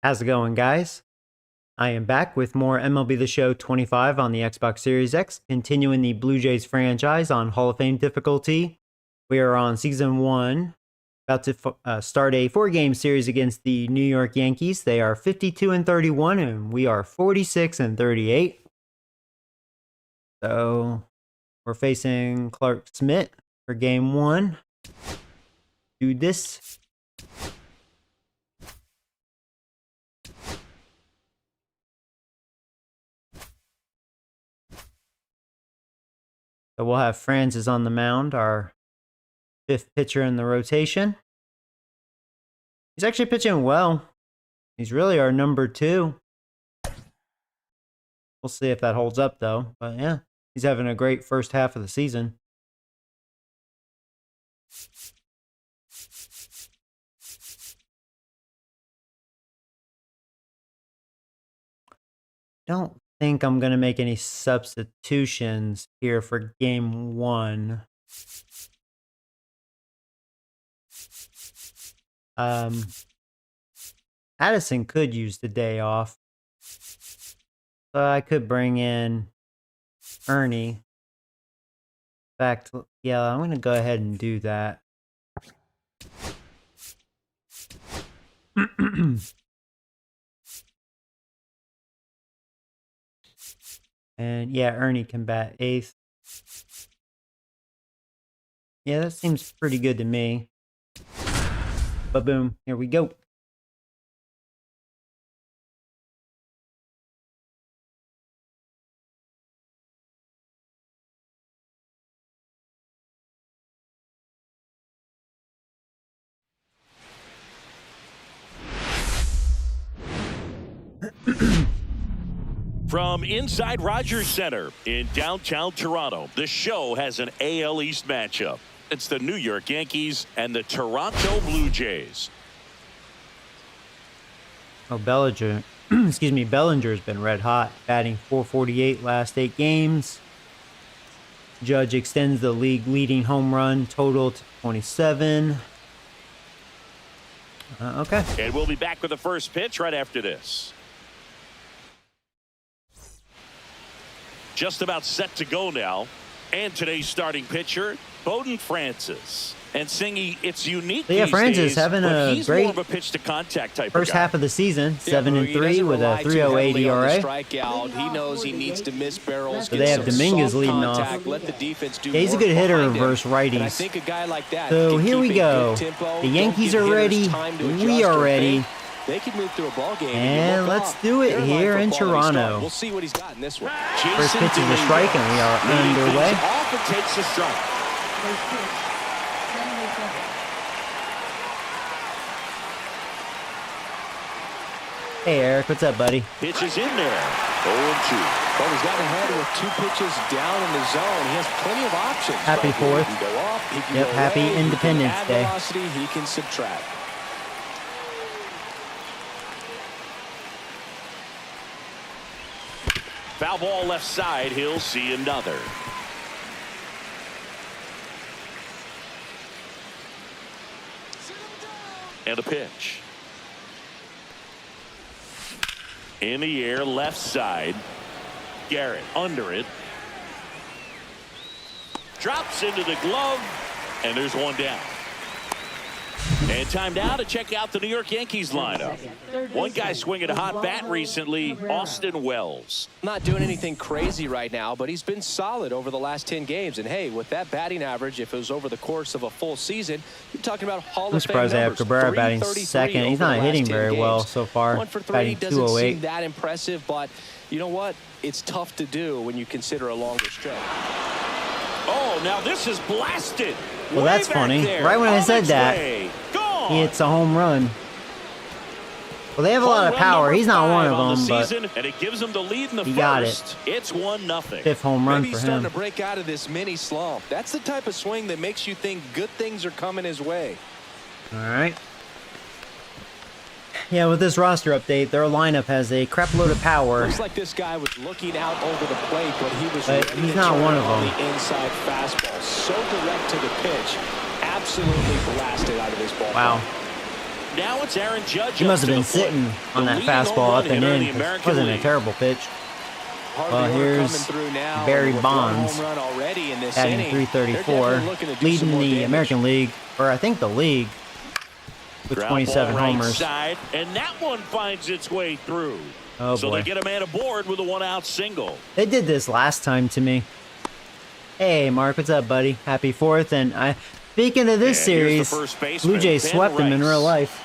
How's it going, guys? I am back with more MLB The Show 25 on the Xbox Series X, continuing the Blue Jays franchise on Hall of Fame difficulty. We are on Season 1, about to start a 4-game series against the New York Yankees. They are 52-31, and we are 46-38. So, we're facing Clark Smith for Game 1. Do this. So we'll have Francis on the mound, our 5th pitcher in the rotation. He's actually pitching well. He's really our number 2. We'll see if that holds up, though. But yeah, he's having a great first half of the season. Don't think I'm going to make any substitutions here for Game 1. Addison could use the day off. So I could bring in Ernie. In fact, yeah, I'm going to go ahead and do that. And yeah, Ernie can bat 8th. Yeah, that seems pretty good to me. Ba-boom. Here we go. From inside Rogers Center in downtown Toronto, the show has an AL East matchup. It's the New York Yankees and the Toronto Blue Jays. Oh, Bellinger. Excuse me, Bellinger's been red hot, batting .448 last 8 games. Judge extends the league leading home run total to 27. Okay. And we'll be back with the first pitch right after this. Just about set to go now. And today's starting pitcher, Bowden Francis. And Singy, it's unique. Yeah, Francis having a great more of a pitch to contact type first half of the season. 7-3 with a 3.08 ERA. Strikeout. He knows he needs to miss barrels. So they have Dominguez leading off. Let the defense do he's a good hitter versus righties. I think a guy like that so here we go. The Yankees are ready. We are ready. They could move through a ball game. And let's do it here in Toronto. We'll see what he's got in this one. First pitch is a strike, and we are underway. Off and takes the strike. Hey, Eric, what's up, buddy? Pitches in there. 0-2. Well, he's gotten ahead with 2 pitches down in the zone. He has plenty of options. Happy 4th. He can go up, he can yep, go happy away, Independence he can add Day. Velocity, he can subtract. Foul ball left side. He'll see another. And a pitch. In the air, left side. Garrett under it. Drops into the glove. And there's one down. And time now to check out the New York Yankees lineup. One guy swinging a hot bat recently, Austin Wells. Not doing anything crazy right now, but he's been solid over the last 10 games. And hey, with that batting average, if it was over the course of a full season, you're talking about Hall of Fame I'm surprised they have Cabrera batting 2nd. He's not hitting very well so far. 1 for 3 batting doesn't 208. seem that impressive, but you know what? It's tough to do when you consider a longer stretch. Oh, now this is blasted. Well, that's funny. Right when I said that, he hits a home run. Well, they have a lot of power. He's not one of them, but and it gives him the lead in the he got it. It's 1-0. 5th home run Maybe for he's him. starting to break out of this mini slump. That's the type of swing that makes you think good things are coming his way. All right. Yeah, with this roster update, their lineup has a crap load of power. Looks like this guy was looking out over the plate, but he was he's not one of them. on the inside fastball. So direct to the pitch. Absolutely blasted out of this ball. Wow. Now it's Aaron Judge. He must have up to been the plate. sitting on The that leading home fastball run up and hitter in. the 'Cause American it wasn't a League. terrible pitch. Hard Well, work here's coming through now, Barry and with one Bonds home run already in this batting inning, they're 334, definitely looking to do some leading more the damage. American League, or I think the league, with Ground 27 ball right homers. side, and that one finds its way through. Oh, so boy. they get a man aboard with a one-out single. They did this last time to me. Hey, Mark, what's up, buddy? Happy 4th. And speaking of this And here's the series, first baseman, Blue Jays Ben swept them in Rice. real life.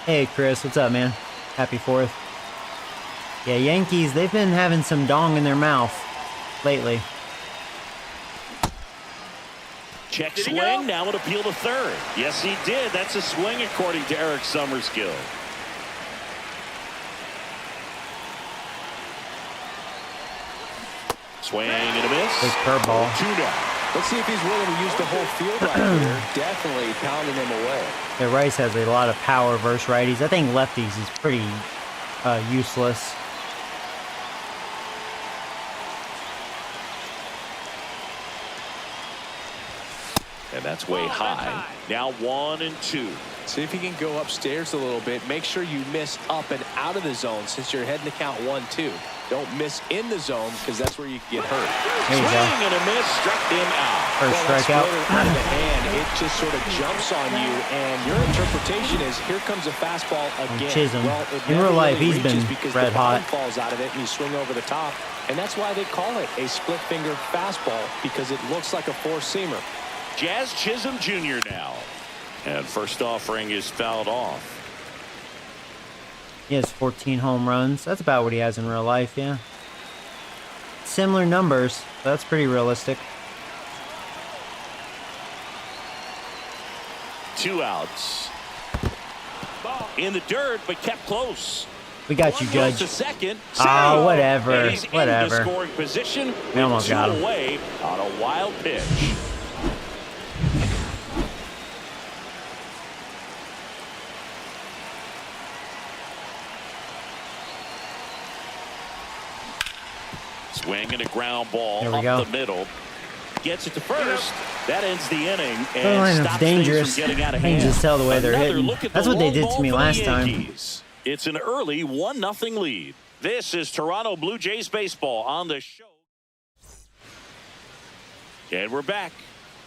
Hey, Chris, what's up, man? Happy 4th. Yeah, Yankees, they've been having some dong in their mouth lately. Check swing, now an appeal to third. Yes, he did. That's a swing according to Eric Summerskill. Swing and a miss. Big curveball. 2-down. Let's see if he's willing to use the whole field right here. Definitely pounding him away. Yeah, Rice has a lot of power versus righties. I think lefties is pretty useless. And that's way high. Now 1-2. See if he can go upstairs a little bit. Make sure you miss up and out of the zone since you're heading to count 1-2. Don't miss in the zone because that's where you can get hurt. There you Swing go. and a miss, struck him out. First Well, that strikeout. splitter out of the hand, it just sort of jumps on you, and your interpretation is here comes a fastball again. Chisholm. Well, it In never real life, really he's been reaches because red the ball hot. falls out of it and you swing over the top, and that's why they call it a split finger fastball because it looks like a four-seamer. Jazz Chisholm Jr. now. And first offering is fouled off. He has 14 home runs. That's about what he has in real life, yeah. Similar numbers. So that's pretty realistic. 2 outs. In the dirt, but kept close. We got you, One goes Judge. to second. Oh, Save. whatever. And he's Whatever. in the scoring position. We almost with 2 got him. away on a wild pitch. Swing and a ground ball There we up go. the middle. Gets it to first. That ends the inning The and lineup's stops dangerous. things from getting out of I can hand. just tell the way they're Another hitting. look at That's the what they long did ball to me for the last time. Yankees. It's an early 1-0 lead. This is Toronto Blue Jays baseball on the show. And we're back.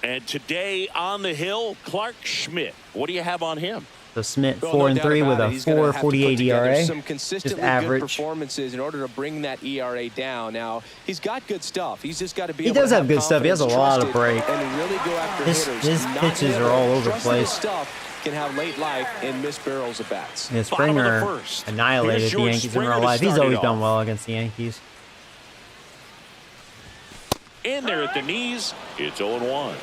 And today on the hill, Clark Schmidt. What do you have on him? So Smith, Well, 4 no and doubt 3 about with it. a He's gonna have to put 4.48 together ERA. Some Just consistently good average. performances in order to bring that ERA down. Now, he's got good stuff. He's just got to be He able does to have good stuff. He has a confidence, lot of trust it, break. and really go after His hitters. Not pitches hit are all it. over the Trusting his place. stuff can have late life and miss barrels of bats. Yeah, Bottom of the Springer first. annihilated Here's the George Yankees in Springer real to life. He's start it always off. done well against the Yankees. In there at the knees, it's 0-1.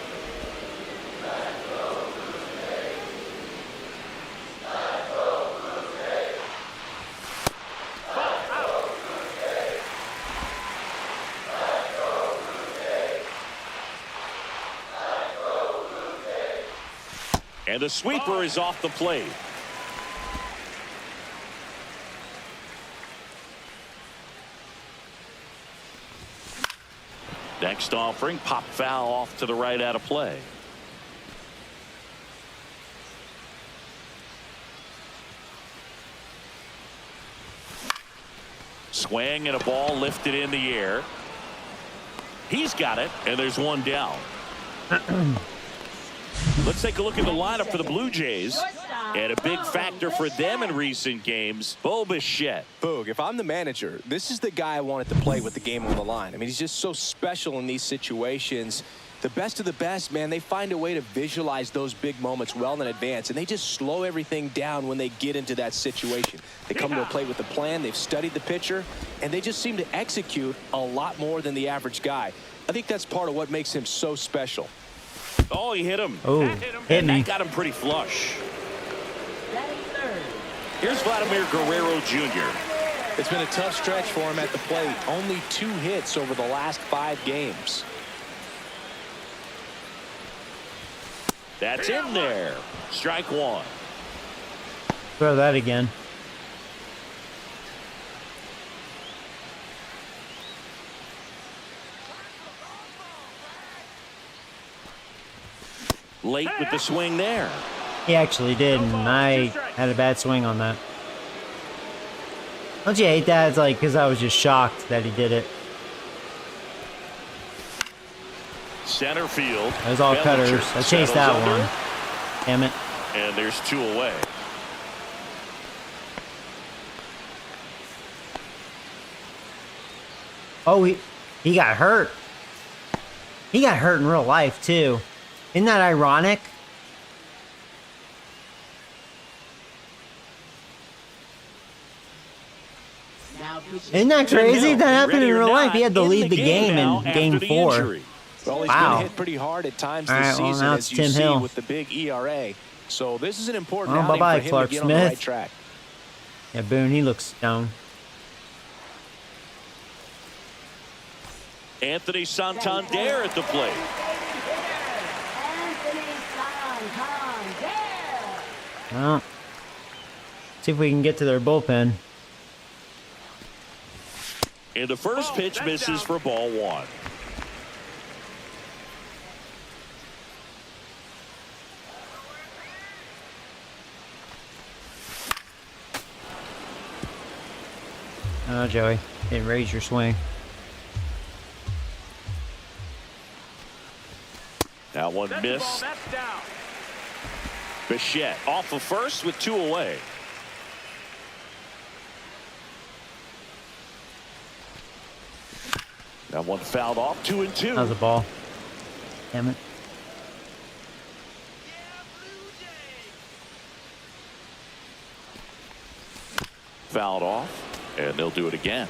And the sweeper is off the plate. Next offering, pop foul off to the right out of play. Swing and a ball lifted in the air. He's got it, and there's one down. Let's take a look at the lineup for the Blue Jays. And a big factor for them in recent games, Bo Bichette. Boog, if I'm the manager, this is the guy I wanted to play with the game on the line. I mean, he's just so special in these situations. The best of the best, man, they find a way to visualize those big moments well in advance, and they just slow everything down when they get into that situation. They come to a plate with a plan, they've studied the pitcher, and they just seem to execute a lot more than the average guy. I think that's part of what makes him so special. Oh, he hit him. Oh, That hit me. That got him pretty flush. Here's Vladimir Guerrero Jr. It's been a tough stretch for him at the plate. Only 2 hits over the last 5 games. That's in there. Strike 1. Throw that again. Late with the swing there. He actually did, and I had a bad swing on that. Don't you hate that? It's like, because I was just shocked that he did it. Center field. It was all cutters. I chased that one. Damn it. And there's 2 away. Oh, he got hurt. He got hurt in real life, too. Isn't that ironic? Isn't that crazy? That happened in real life. He had to lead the game in Game 4. Well, he's Wow. been hit pretty hard at times All this right, well, season, now as it's you Tim see Hill. with the big ERA. So this is an important Well, outing bye-bye, for him Clark to get on the Smith. right track. Yeah, Boone, he looks down. Anthony Santander at the plate. Well, see if we can get to their bullpen. And the first pitch misses for ball 1. Oh, Joey, didn't raise your swing. That one missed. Bichette off of first with 2 away. That one fouled off, 2-2. That was a ball. Damn it. Fouled off, and they'll do it again.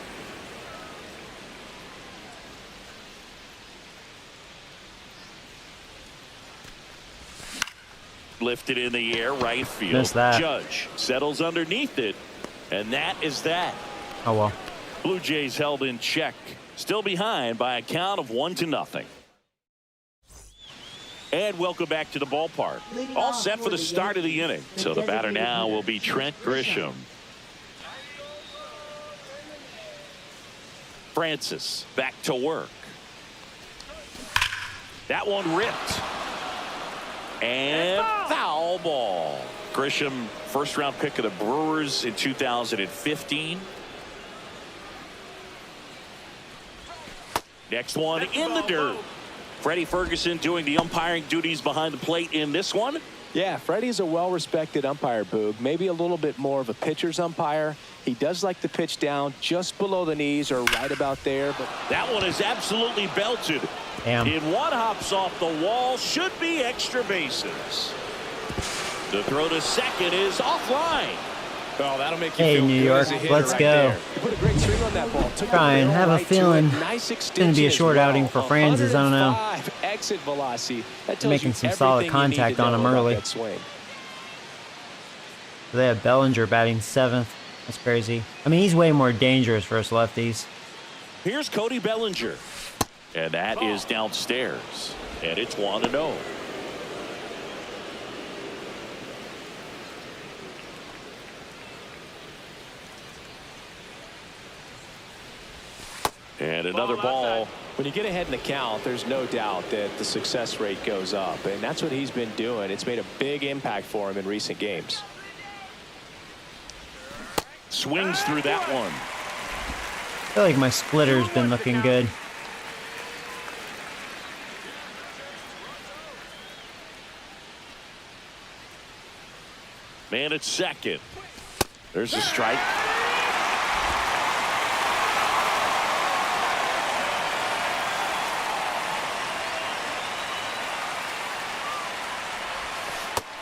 Lifted in the air, right field. Missed that. Judge settles underneath it, and that is that. Oh, well. Blue Jays held in check, still behind by a count of 1-0. And welcome back to the ballpark. All set for the start of the inning. So the batter now will be Trent Grisham. Francis back to work. That one ripped. And foul ball. Grisham, first round pick of the Brewers in 2015. Next one in the dirt. Freddie Ferguson doing the umpiring duties behind the plate in this one. Yeah, Freddie's a well-respected umpire, Boog. Maybe a little bit more of a pitcher's umpire. He does like to pitch down just below the knees or right about there. But that one is absolutely belted. Damn. In one hops off the wall, should be extra bases. The throw to second is offline. Oh, that'll make you Hey, feel New good York, as a hitter let's right go. there. You put a great swing on that ball. Took Try and the have a right to it. feeling Nice it's going to be a extension short as well. outing for Francis. I don't know. 105 exit velocity. That tells Making you some solid everything you need contact to on know him about early. that swing. They have Bellinger batting 7th. That's crazy. I mean, he's way more dangerous versus lefties. Here's Cody Bellinger. And that is downstairs. And it's 1-0. And another ball. When you get ahead in the count, there's no doubt that the success rate goes up. And that's what he's been doing. It's made a big impact for him in recent games. Swings through that one. I feel like my splitter's been looking good. Man at second. There's a strike.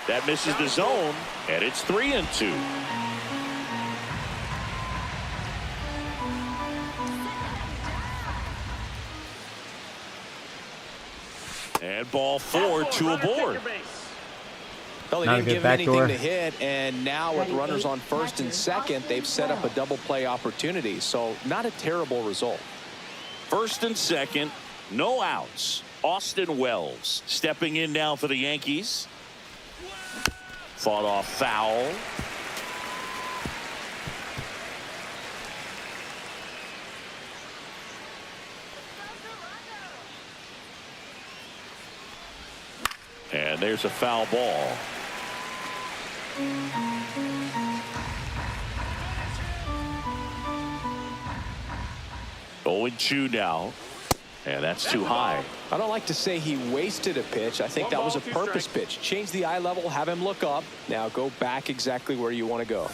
That misses the zone, and it's 3-2. And ball 4, 2 aboard. Well, they Not a didn't good give him anything backdoor. to hit, and now with runners on first and second, they've set up a double play opportunity. So not a terrible result. First and second, no outs. Austin Wells stepping in now for the Yankees. Fought off foul. And And there's a foul ball. 0-2 now. And that's too high. I don't like to say he wasted a pitch. I think that was a purpose pitch. Change the eye level, have him look up. Now go back exactly where you want to go.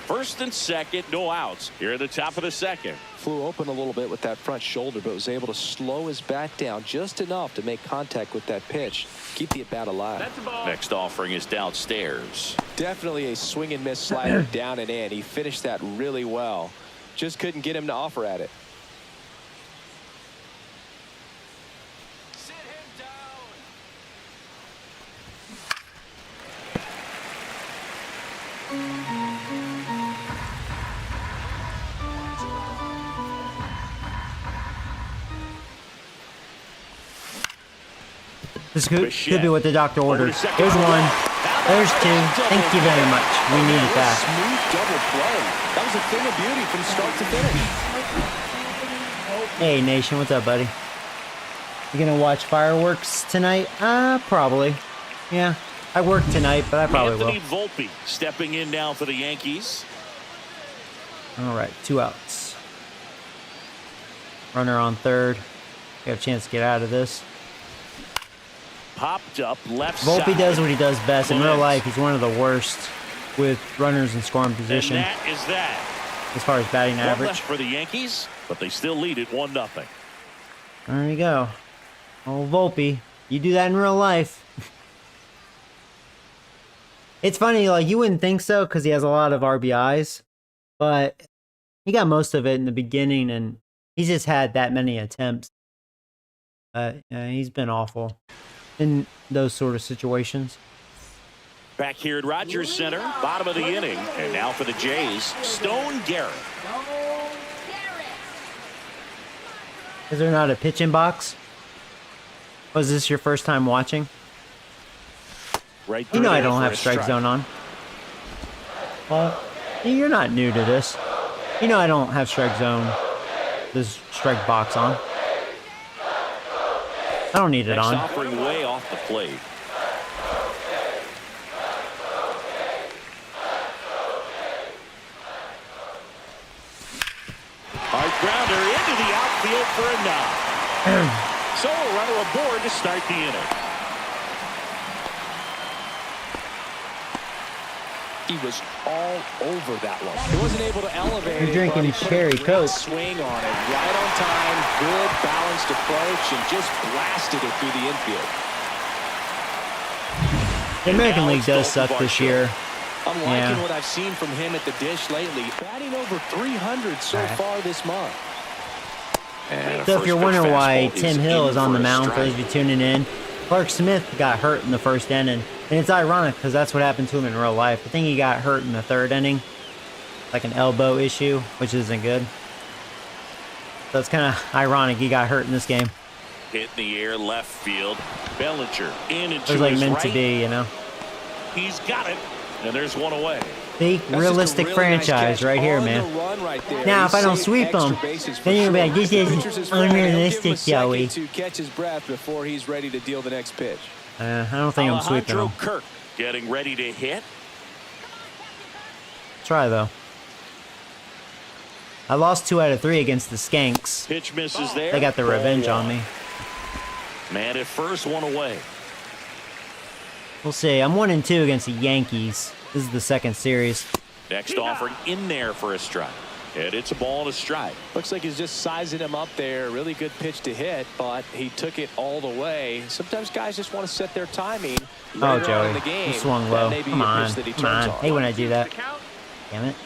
First and second, no outs here at the top of the second. Flew open a little bit with that front shoulder, but was able to slow his bat down just enough to make contact with that pitch. Keep the at-bat alive. Next offering is downstairs. Definitely a swing and miss slider down and in. He finished that really well. Just couldn't get him to offer at it. Sit him down. This could be what the doctor ordered. There's one. There's two. Thank you very much. We needed that. Smooth double play. That was a thing of beauty from start to finish. Hey, Nation. What's up, buddy? You gonna watch fireworks tonight? Probably. Yeah. I work tonight, but I probably Anthony Volpe stepping in now for the Yankees. will. All right. 2 outs. Runner on third. We have a chance to get out of this. Popped up left side. Volpe does what he does best. In real life, he's one of the worst with runners in scoring position. And that is that. As far as batting One average. left for the Yankees, but they still lead it 1-0. There you go. Oh, Volpe, you do that in real life. It's funny, like, you wouldn't think so because he has a lot of RBIs, but he got most of it in the beginning, and he's just had that many attempts. He's been awful in those sort of situations. Back here at Rogers Center, bottom of the inning, and now for the Jays, Stone Garrett. Is there not a pitching box? Was this your first time watching? Right. You know I don't have strike zone on. Well, you're not new to this. You know I don't have strike zone, this strike box on. I don't need it Next on. offering way off the plate. Hard grounder into the outfield for a knock. So a runner aboard to start the inning. He was all over that one. He wasn't able to elevate You're it, drinking but he put cherry a great Coke. swing on it. Right on time, good balanced approach, and just blasted it through the infield. The American League does suck this year. I'm liking what I've seen from him at the dish lately. Batting over 300 so far this month. So if you're wondering why Tim Hill is on the mound, for those of you tuning in, Clark Smith got hurt in the first inning. And it's ironic because that's what happened to him in real life. I think he got hurt in the third inning. Like an elbow issue, which isn't good. So it's kind of ironic he got hurt in this game. Hit in the air, left field. Bellinger in and It to was like his meant right. to be, you know. He's got it, and there's one away. See, realistic franchise right here, man. Now, if I don't sweep him, then you're going to be like, this is unrealistic, Joey. To catch his breath before he's ready to deal the next pitch. I don't think I'm sweeping Alejandro him. Kirk getting ready to hit. Try, though. I lost 2 out of 3 against the Skanks. Pitch misses there. They got their revenge on me. Man at first, one away. We'll see. I'm 1-2 against the Yankees. This is the second series. Next offering in there for a strike. And it's a ball and a strike. Looks like he's just sizing him up there. Really good pitch to hit, but he took it all the way. Sometimes guys just want to set their timing. Oh, Joey. You swung low. Come on. Come on. Hey, when I do that. Damn it.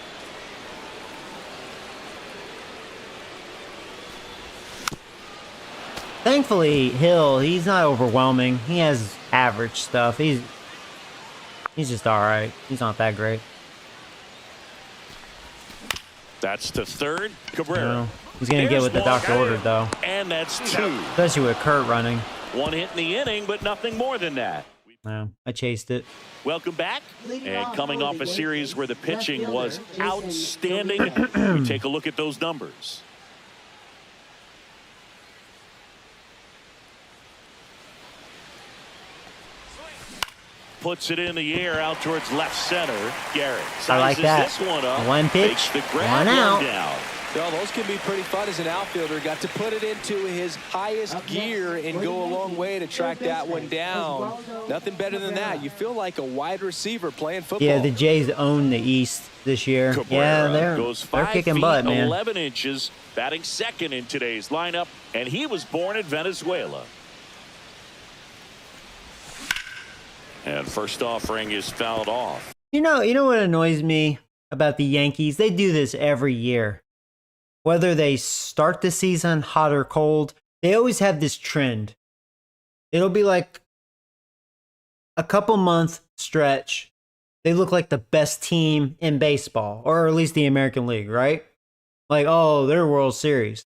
Thankfully, Hill, he's not overwhelming. He has average stuff. He's just all right. He's not that great. That's to third. Cabrera. No. He's going to get what the doctor ordered, though. And that's 2. Especially with Kurt running. One hit in the inning, but nothing more than that. No, I chased it. Welcome back. And coming off a series where the pitching was outstanding, we take a look at those numbers. puts it in the air out towards left center. Garrett I like sizes that. this one up. One pitch, Takes the grab, one out. down. Well, those can be pretty fun as an outfielder. Got to put it into his highest gear and go a long way to track that one down. Nothing better than that. You feel like a wide receiver playing football. Yeah, the Jays own the East this year. Cabrera Yeah, goes they're 5 kicking feet, butt, man. 11 inches, batting second in today's lineup, and he was born in Venezuela. And first offering is fouled off. You know what annoys me about the Yankees? They do this every year. Whether they start the season hot or cold, they always have this trend. It'll be like a couple month stretch. They look like the best team in baseball, or at least the American League, right? Like, oh, they're World Series.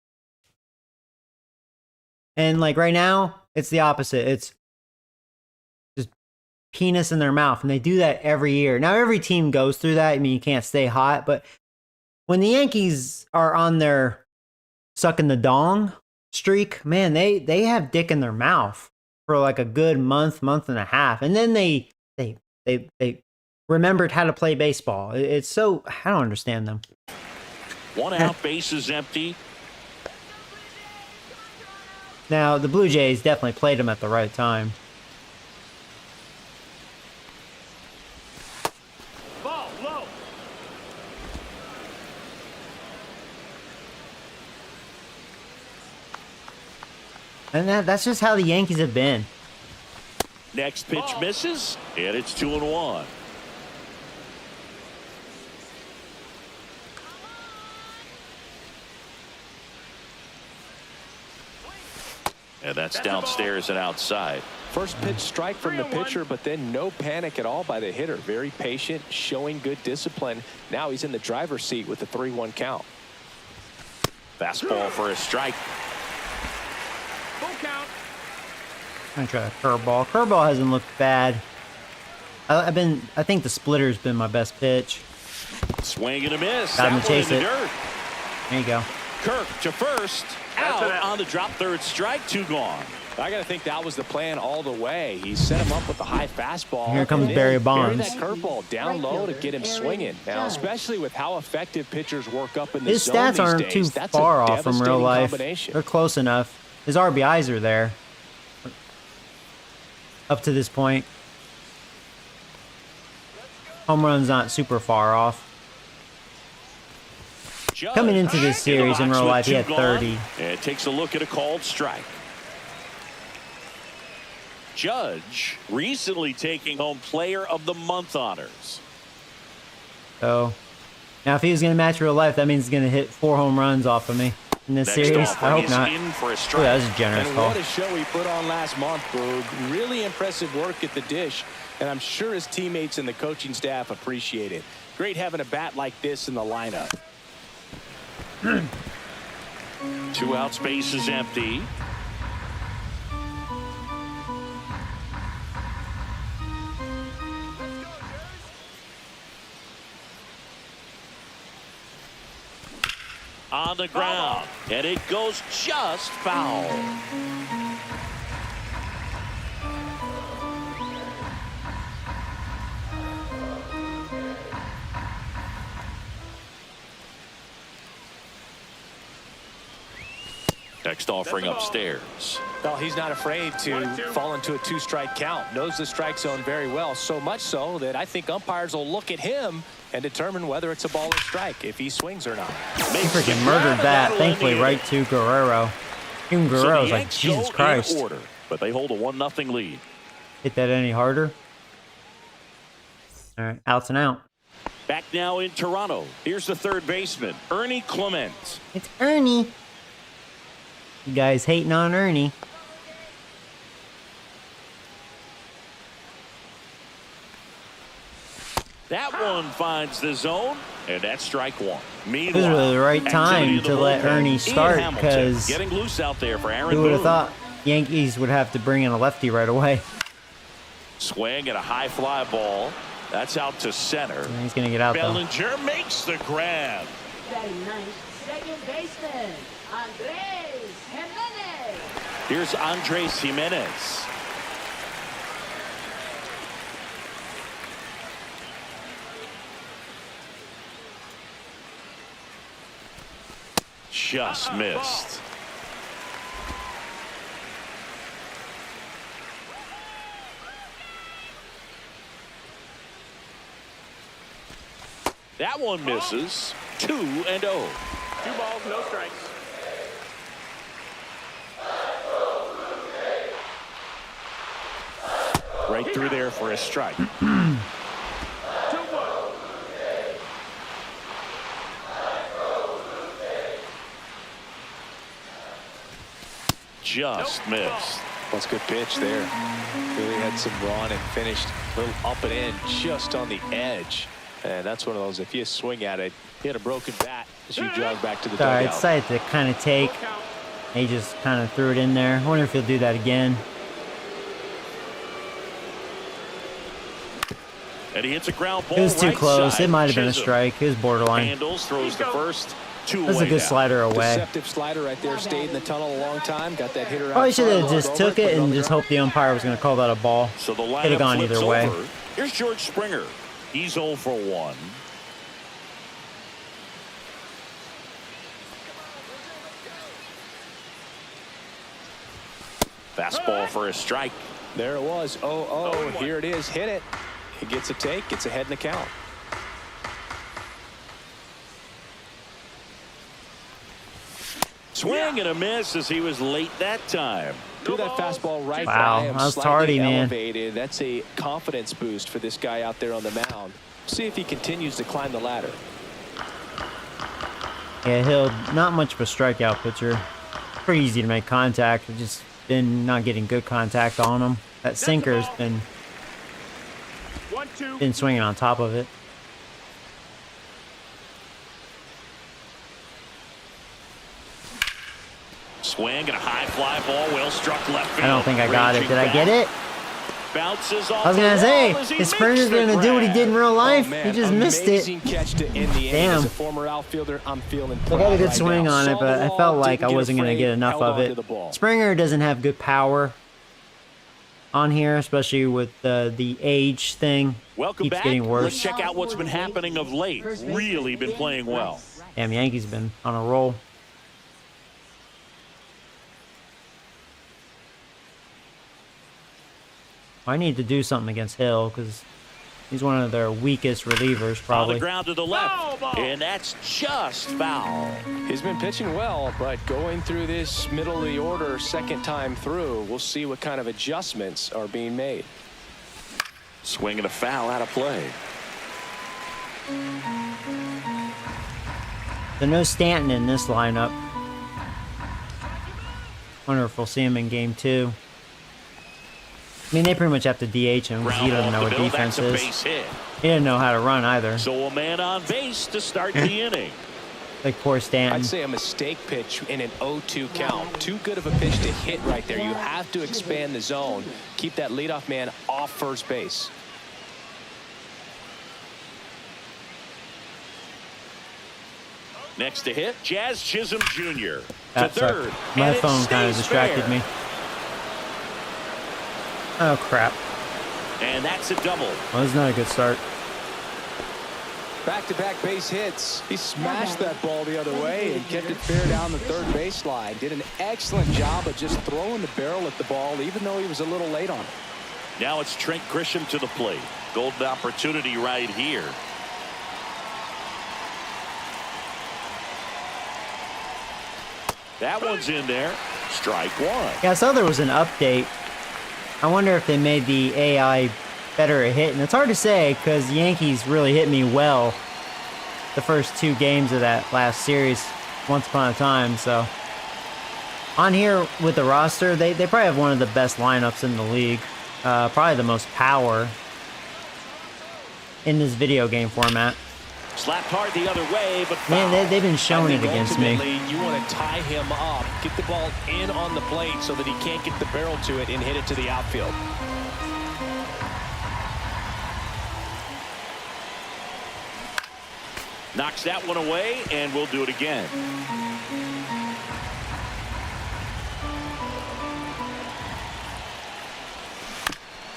And like right now, it's the opposite. It's just penis in their mouth, and they do that every year. Now, every team goes through that. I mean, you can't stay hot, but when the Yankees are on their sucking the dong streak, man, they have dick in their mouth for like a good month and a half, and then they remembered how to play baseball. It's so, I don't understand them. One out, base is empty. Now the Blue Jays definitely played them at the right time. Ball low. And that's just how the Yankees have been. Next pitch misses, and it's 2-1. And that's downstairs and outside. First pitch strike from the pitcher, but then no panic at all by the hitter. Very patient, showing good discipline. Now he's in the driver's seat with the 3-1 count. Fastball for a strike. Full count. I'm gonna try a curveball. Curveball hasn't looked bad. I think the splitter's been my best pitch. Swing and a miss. Got him That to one chase in it. the dirt. There you go. Kirk to first. Out on the drop, third strike, 2 gone. I got to think that was the plan all the way. He set him up with the high fastball. Here comes and then Barry Bonds. Bury that curveball down low to get him swinging. Now, especially with how effective pitchers work up in the His zone stats these aren't days, too that's a far off from real devastating life. combination. They're close enough. His RBIs are there. Up to this point. Home run's not super far off. Judge Coming into this series in real life, he had 30. And takes a look at a called strike. Judge recently taking home Player of the Month honors. So, now if he was going to match real life, that means he's going to hit 4 home runs off of me in this Next series. offering I hope is not. in for a Ooh, strike. that was a generous And call. what a show he put on last month, Boog. Really impressive work at the dish, and I'm sure his teammates and the coaching staff appreciate it. Great having a bat like this in the lineup. 2 outs, base is empty. On the ground, and it goes just foul. Next offering upstairs. Well, he's not afraid to fall into a 2-strike count. Knows the strike zone very well, so much so that I think umpires will look at him and determine whether it's a ball or strike, if he swings or not. He freaking murdered that, thankfully, right to Guerrero. Even Guerrero's like, Jesus Christ. Order, but they hold a 1-0 lead. Hit that any harder? All right, outs and out. Back now in Toronto. Here's the third baseman, Ernie Clement. It's Ernie. You guys hating on Ernie. That one finds the zone, and that's strike 1. This was really the right time to let Ernie start, because getting loose out there for Aaron who would have Boone. thought Yankees would have to bring in a lefty right away. Swing and a high fly ball. That's out to center. And he's going to get out, though. Bellinger makes the grab. Very nice. Second baseman, Andres Jimenez. Here's Andres Jimenez. just missed. That one misses. 2-0. 2 balls, no strikes. Right through there for a strike. 2-1. Just missed. That's a good pitch there. Really had some run and finished a little up and in just on the edge. And that's one of those, if you swing at it, hit a broken bat as you jog back to the Sorry, dugout. it's decided to kind of take. Full count. He just kind of threw it in there. I wonder if he'll do that again. And he hits a ground ball. It was too right close. side. It might have been a Chisholm strike. It was borderline. handles, throws the first. 2 That was a away good now. slider away. Deceptive slider right there. Stayed in the tunnel a long time. Got that hitter out. Probably should have front, just looked took over, it put and on the just ground. hoped the umpire was going to call that a ball. So the lineup Could have gone flips either way. over. Here's George Springer. He's 0 for 1. Fastball for a strike. There it was. 0-0. Here it is. Hit it. He gets a take. Gets ahead in the count. Swing and a miss as he was late that time. Threw that fastball right Wow, by him. that was Slightly tardy, man. elevated. That's a confidence boost for this guy out there on the mound. See if he continues to climb the ladder. Yeah, Hill, not much of a strikeout pitcher. Pretty easy to make contact. I've just been not getting good contact on him. That sinker's been 1-2. swinging on top of it. Swing and a high fly ball. Well struck left field. I don't think I got it. Raging Did I get back. it? Bounces off I was the gonna wall say, as he is makes Springer's the gonna do what he did in grab. real life? Oh, man. He just missed it. Amazing catch to end the inning. Damn. As a former outfielder, I'm feeling I proud got a good right swing now. on it, Saw but the I ball, felt like I didn't wasn't going to afraid, get enough held of on to it. the ball. Springer doesn't have good power on here, especially with the age thing. Welcome Keeps back. getting worse. Let's check out what's been happening of late. Really been playing well. Damn, Yankees been on a roll. I need to do something against Hill because he's one of their weakest relievers, On the probably. ground to the left. Foul ball. And that's just foul. He's been pitching well, but going through this middle of the order second time through, we'll see what kind of adjustments are being made. Swing and a foul out of play. So no Stanton in this lineup. Wonder if we'll see him in game 2. I mean, they pretty much have to DH him because he Ground doesn't ball know up what the middle. defense That's a is. base hit. He didn't know how to run either. So a man on base to start the inning. Like poor Stanton. I'd say a mistake pitch in an 0-2 count. Too good of a pitch to hit right there. You have to expand the zone. Keep that leadoff man off first base. Next to hit, Jazz Chisholm Jr. to That third. sucked. My and it phone kind of stays distracted fair. me. Oh, crap. And that's a double. Well, this is not a good start. Back-to-back base hits. He smashed that ball the other way and kept it fair down the third baseline. Did an excellent job of just throwing the barrel at the ball, even though he was a little late on it. Now it's Trent Grisham to the plate. Golden opportunity right here. That one's in there. Strike one. Yeah, I saw there was an update. I wonder if they made the AI better at hitting. It's hard to say because the Yankees really hit me well the first 2 games of that last series once upon a time. So on here with the roster, they probably have one of the best lineups in the league. Probably the most power in this video game format. Slapped hard the other way, but Man, foul. they've been showing I it think against me. ultimately, you want to tie him up, get the ball in on the plate so that he can't get the barrel to it and hit it to the outfield. Knocks that one away, and we'll do it again.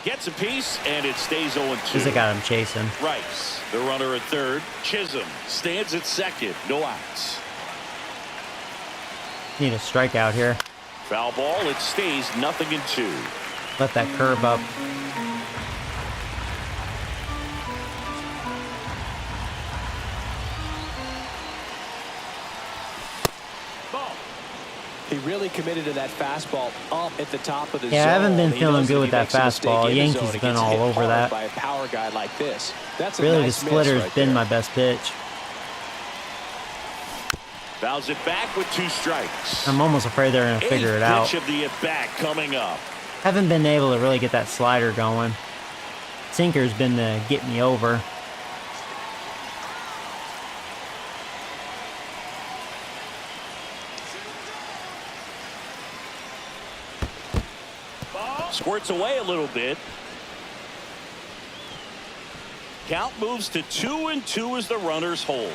Gets a piece, and it stays 0-2. Because they got him chasing. Rice, the runner at third. Chisholm stands at second. No outs. Need a strikeout here. Foul ball. It stays 0-2. Let that curve up. He really committed to that fastball up at the top of the zone. Yeah, I haven't been He feeling knows good if with he that makes a mistake fastball. in the Yankees zone, he been gets all hit over hard that. by a power guy like this. That's a Really, nice the miss splitter's right been there. my best pitch. Fouls it back with 2 strikes. I'm almost afraid they're going to figure it out. Pitch of the at-bat coming up. Haven't been able to really get that slider going. Sinker's been the get me over. Squirts away a little bit. Count moves to 2-2 as the runners hold.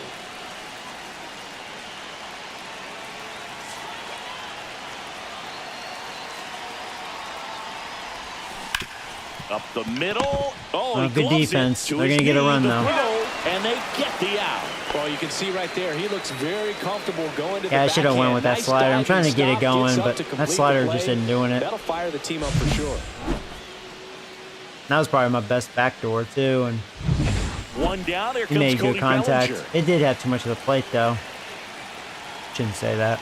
Up the middle. Oh, he good gloves it defense. to They're his gonna get a knee, run, the though. throw, and they get the out. Well, you can see right there, he looks very comfortable going to the Yeah, I should have went backhand. with that Nice slider. I'm trying to diving get it stop, going, gets up but to that complete the slider play. just isn't doing it. That'll fire the team up for sure. That was probably my best backdoor, too, and One down. There he comes made Cody good contact. Bellinger. It did have too much of the plate, though. Shouldn't say that.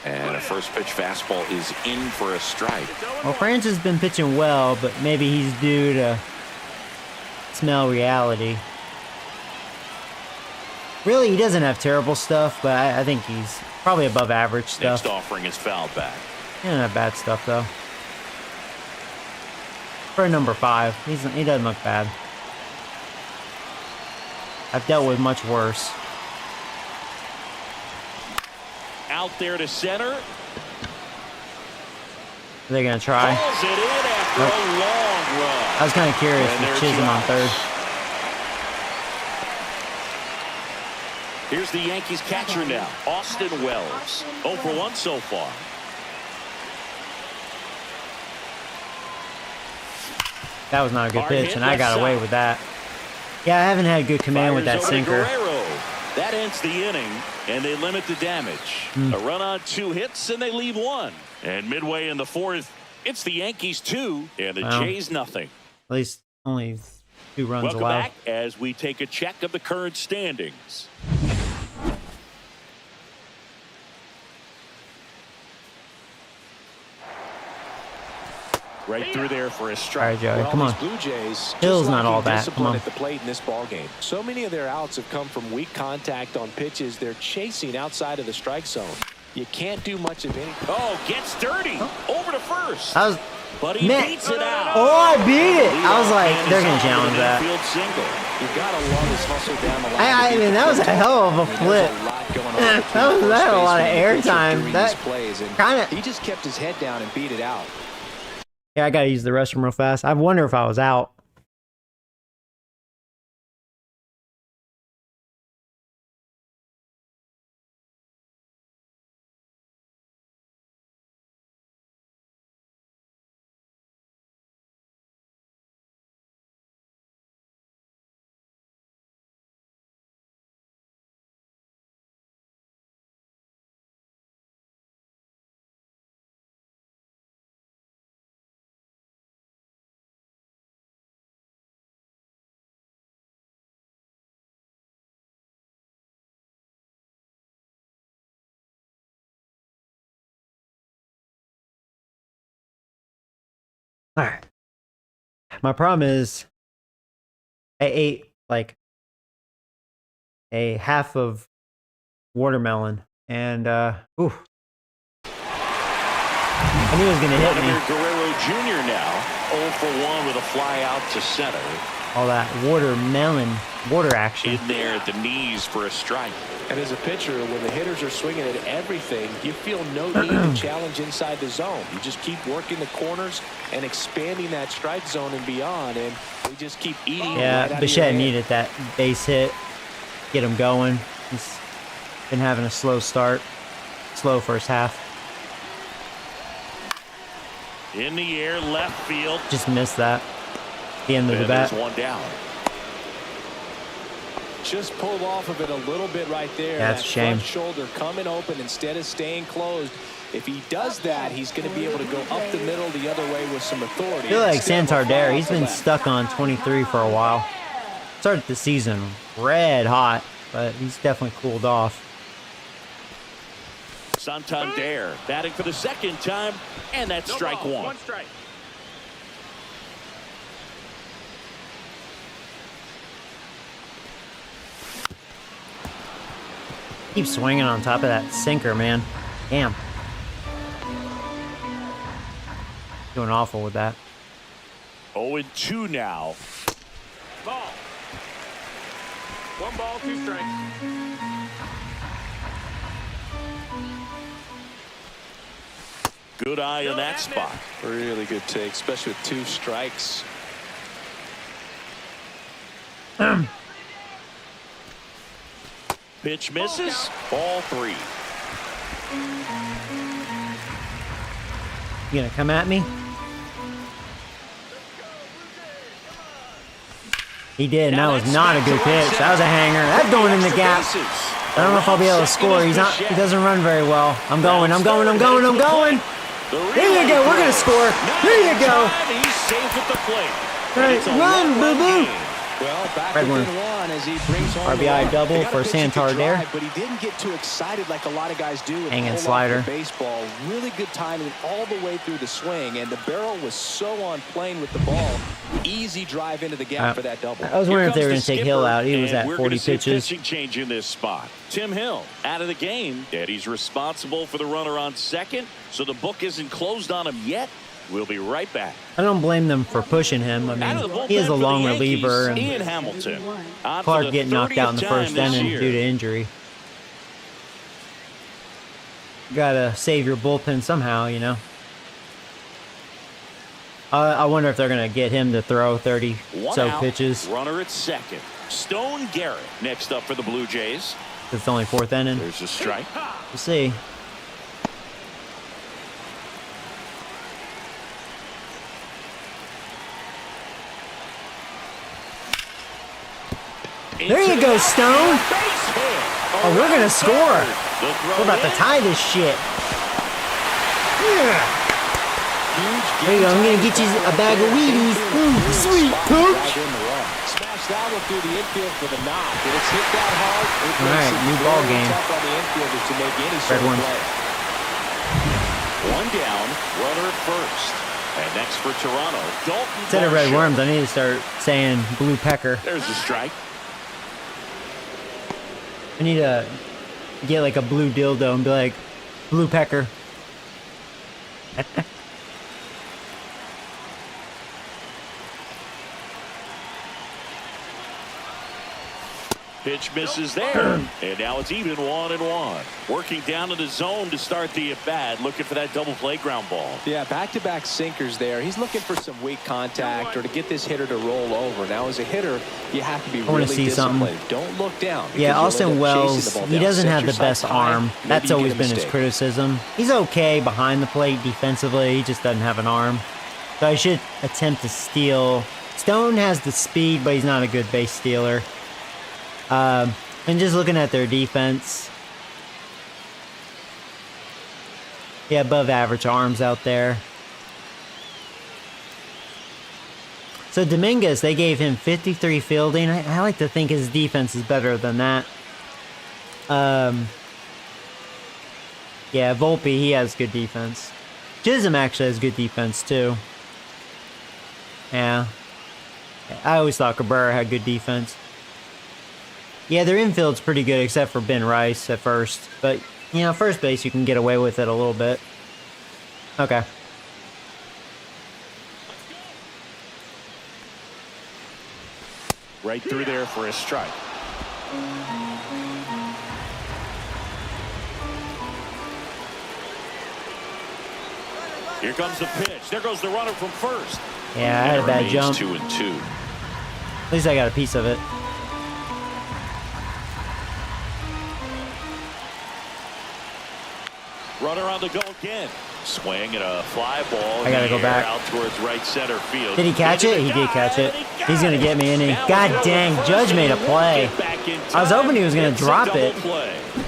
And a first pitch fastball is in for a strike. Well, Francis has been pitching well, but maybe he's due to smell reality. Really, he doesn't have terrible stuff, but I think he's probably above average stuff. Next offering is fouled back. He doesn't have bad stuff, though. For a number 5, he doesn't look bad. I've dealt with much worse. Out there to center. Are they going to try? Calls it in after a long run. I was kind of curious And with there's Chisholm on Giles. third. Here's the Yankees catcher now, Austin Wells. 0 for 1 so far. That was not a good Hard pitch, hit and I got left away side. with that. Yeah, I haven't had good command with that Fires over to sinker. Guerrero. That ends the inning, and they limit the damage. A run on 2 hits, and they leave 1. And midway in the 4th, it's the Yankees 2 and the Wow. Jays nothing. At least only 2 runs Welcome allowed. back as we take a check of the current standings. Right through there for a All strike. right, Joey, Well, come on. these Blue Jays Hill's just not all lacking that. discipline Come on. at the plate in this ball game. So many of their outs have come from weak contact on pitches they're chasing outside of the strike zone. You can't do much of anything. Oh, gets dirty. Over to first. I was, But he Man. beats it out. oh, I beat it. Leadoff I was like, man they're is going on to challenge with an that. infield single. You gotta love his hustle down the line. I to beat mean, the that was a football. hell of a I mean, flip. there's a lot going on That between was- the that first had a lot of baseman and the pitcher airtime. during That these plays, and kinda- he just kept his head down and beat it out. Yeah, I got to use the restroom real fast. I wonder if I was out. All right. My problem is I ate like a half of watermelon and ooh. I knew it was gonna hit Vladimir me. Guerrero Jr. now 0 for 1 with a fly out to center. All that water action. In there at the knees for a strike. And as a pitcher, when the hitters are swinging at everything, you feel no need to challenge inside the zone. You just keep working the corners and expanding that strike zone and beyond, and we just keep eating. right out Yeah, of your Bichette hand. needed that base hit, get him going. He's been having a slow start, slow first half. In the air, left field. Just missed that. The end of the And bat. there's one down. Just pulled off of it a little bit right there. Yeah, that's that a shame. front shoulder coming open instead of staying closed. If he does that, he's going to be able to go up the middle the other way with some authority. I feel like Instead of a Santander, foul he's to been left. stuck on 23 for a while. Started the season red hot, but he's definitely cooled off. Santander batting for the second time, and that's No strike ball, one. one strike. Keep swinging on top of that sinker, man. Damn. Doing awful with that. 0-2 now. Ball. One ball, two strikes. Good eye in that spot. Really good take, especially with 2 strikes. Pitch misses. Ball 3. You gonna come at me? He did, and that was not a good pitch. That was a hanger. That's going in the gap. I don't know if I'll be able to score. He doesn't run very well. I'm going. There you go. We're gonna score. There you go. He's safe at the plate. Right, run, boo-boo. Well, back Red within one. one as he brings home the RBI run. double They got a for pitch he could Santander. drive, but he didn't get too excited like a lot of guys do. Hanging Pulled off slider. the baseball, really good timing all the way through the swing, and the barrel was so on plane with the ball. Easy drive into the gap for that double. I was wondering if they Here were comes gonna the take Hill skipper, out. He was and at we're 40 gonna see a pitches. pitching change in this spot. Tim Hill out of the game, and he's responsible for the runner on second, so the book isn't closed on him yet. We'll be right back. I don't blame them for pushing him. I Out of the mean, he is bullpen a for the long Yankees, reliever, and Ian Hamilton. On for Clark the getting knocked out in the 30th first time this inning year. due to injury. Gotta save your bullpen somehow, you know. I wonder if they're gonna get him to throw 30 One so out, pitches. runner at second. Stone Garrett next up for the Blue Jays. It's only 4th inning. There's a strike. We'll see. There you go, Stone. Oh, we're gonna score. We're about to tie this shit. Yeah. There you go. I'm gonna get you a bag of Wheaties. Ooh, sweet coach. Smash that one through the infield for the knock. And it's hit that hard. It All right, makes it new ball very game. tough on the infielders to make any sort Red of one. play. One down, runner at first. And next for Toronto, Dalton Instead of red Varsho. worms, I need to start saying blue pecker. There's a strike. I need to get like a blue dildo and be like, blue pecker. Pitch misses there. And now it's even 1-1. Working down in the zone to start the at-bat, looking for that double play ground ball. Yeah, back-to-back sinkers there. He's looking for some weak contact or to get this hitter to roll over. Now, as a hitter, you have to be wanna really see disciplined. something. Don't look down. because Yeah, you'll Austin end up chasing Wells, the ball he down. doesn't Set have your the best sights high. arm. Maybe That's you always get a been his mistake. criticism. He's okay behind the plate defensively. He just doesn't have an arm. So I should attempt to steal. Stone has the speed, but he's not a good base stealer. And just looking at their defense. Yeah, above average arms out there. So Dominguez, they gave him 53 fielding. I like to think his defense is better than that. Yeah, Volpe, he has good defense. Chisholm actually has good defense too. Yeah. I always thought Cabrera had good defense. Yeah, their infield's pretty good except for Ben Rice at first. But, you know, first base you can get away with it a little bit. Okay. Right through there for a strike. Here comes the pitch. There goes the runner from first. Yeah, I had a bad jump. 2-2. At least I got a piece of it. Runner on the go again. Swing and a fly ball. I gotta go back. Out towards right center field. Did he catch it? He did catch it. He's going to get me, isn't he? God dang, Judge made a play. I was hoping he was going to drop it.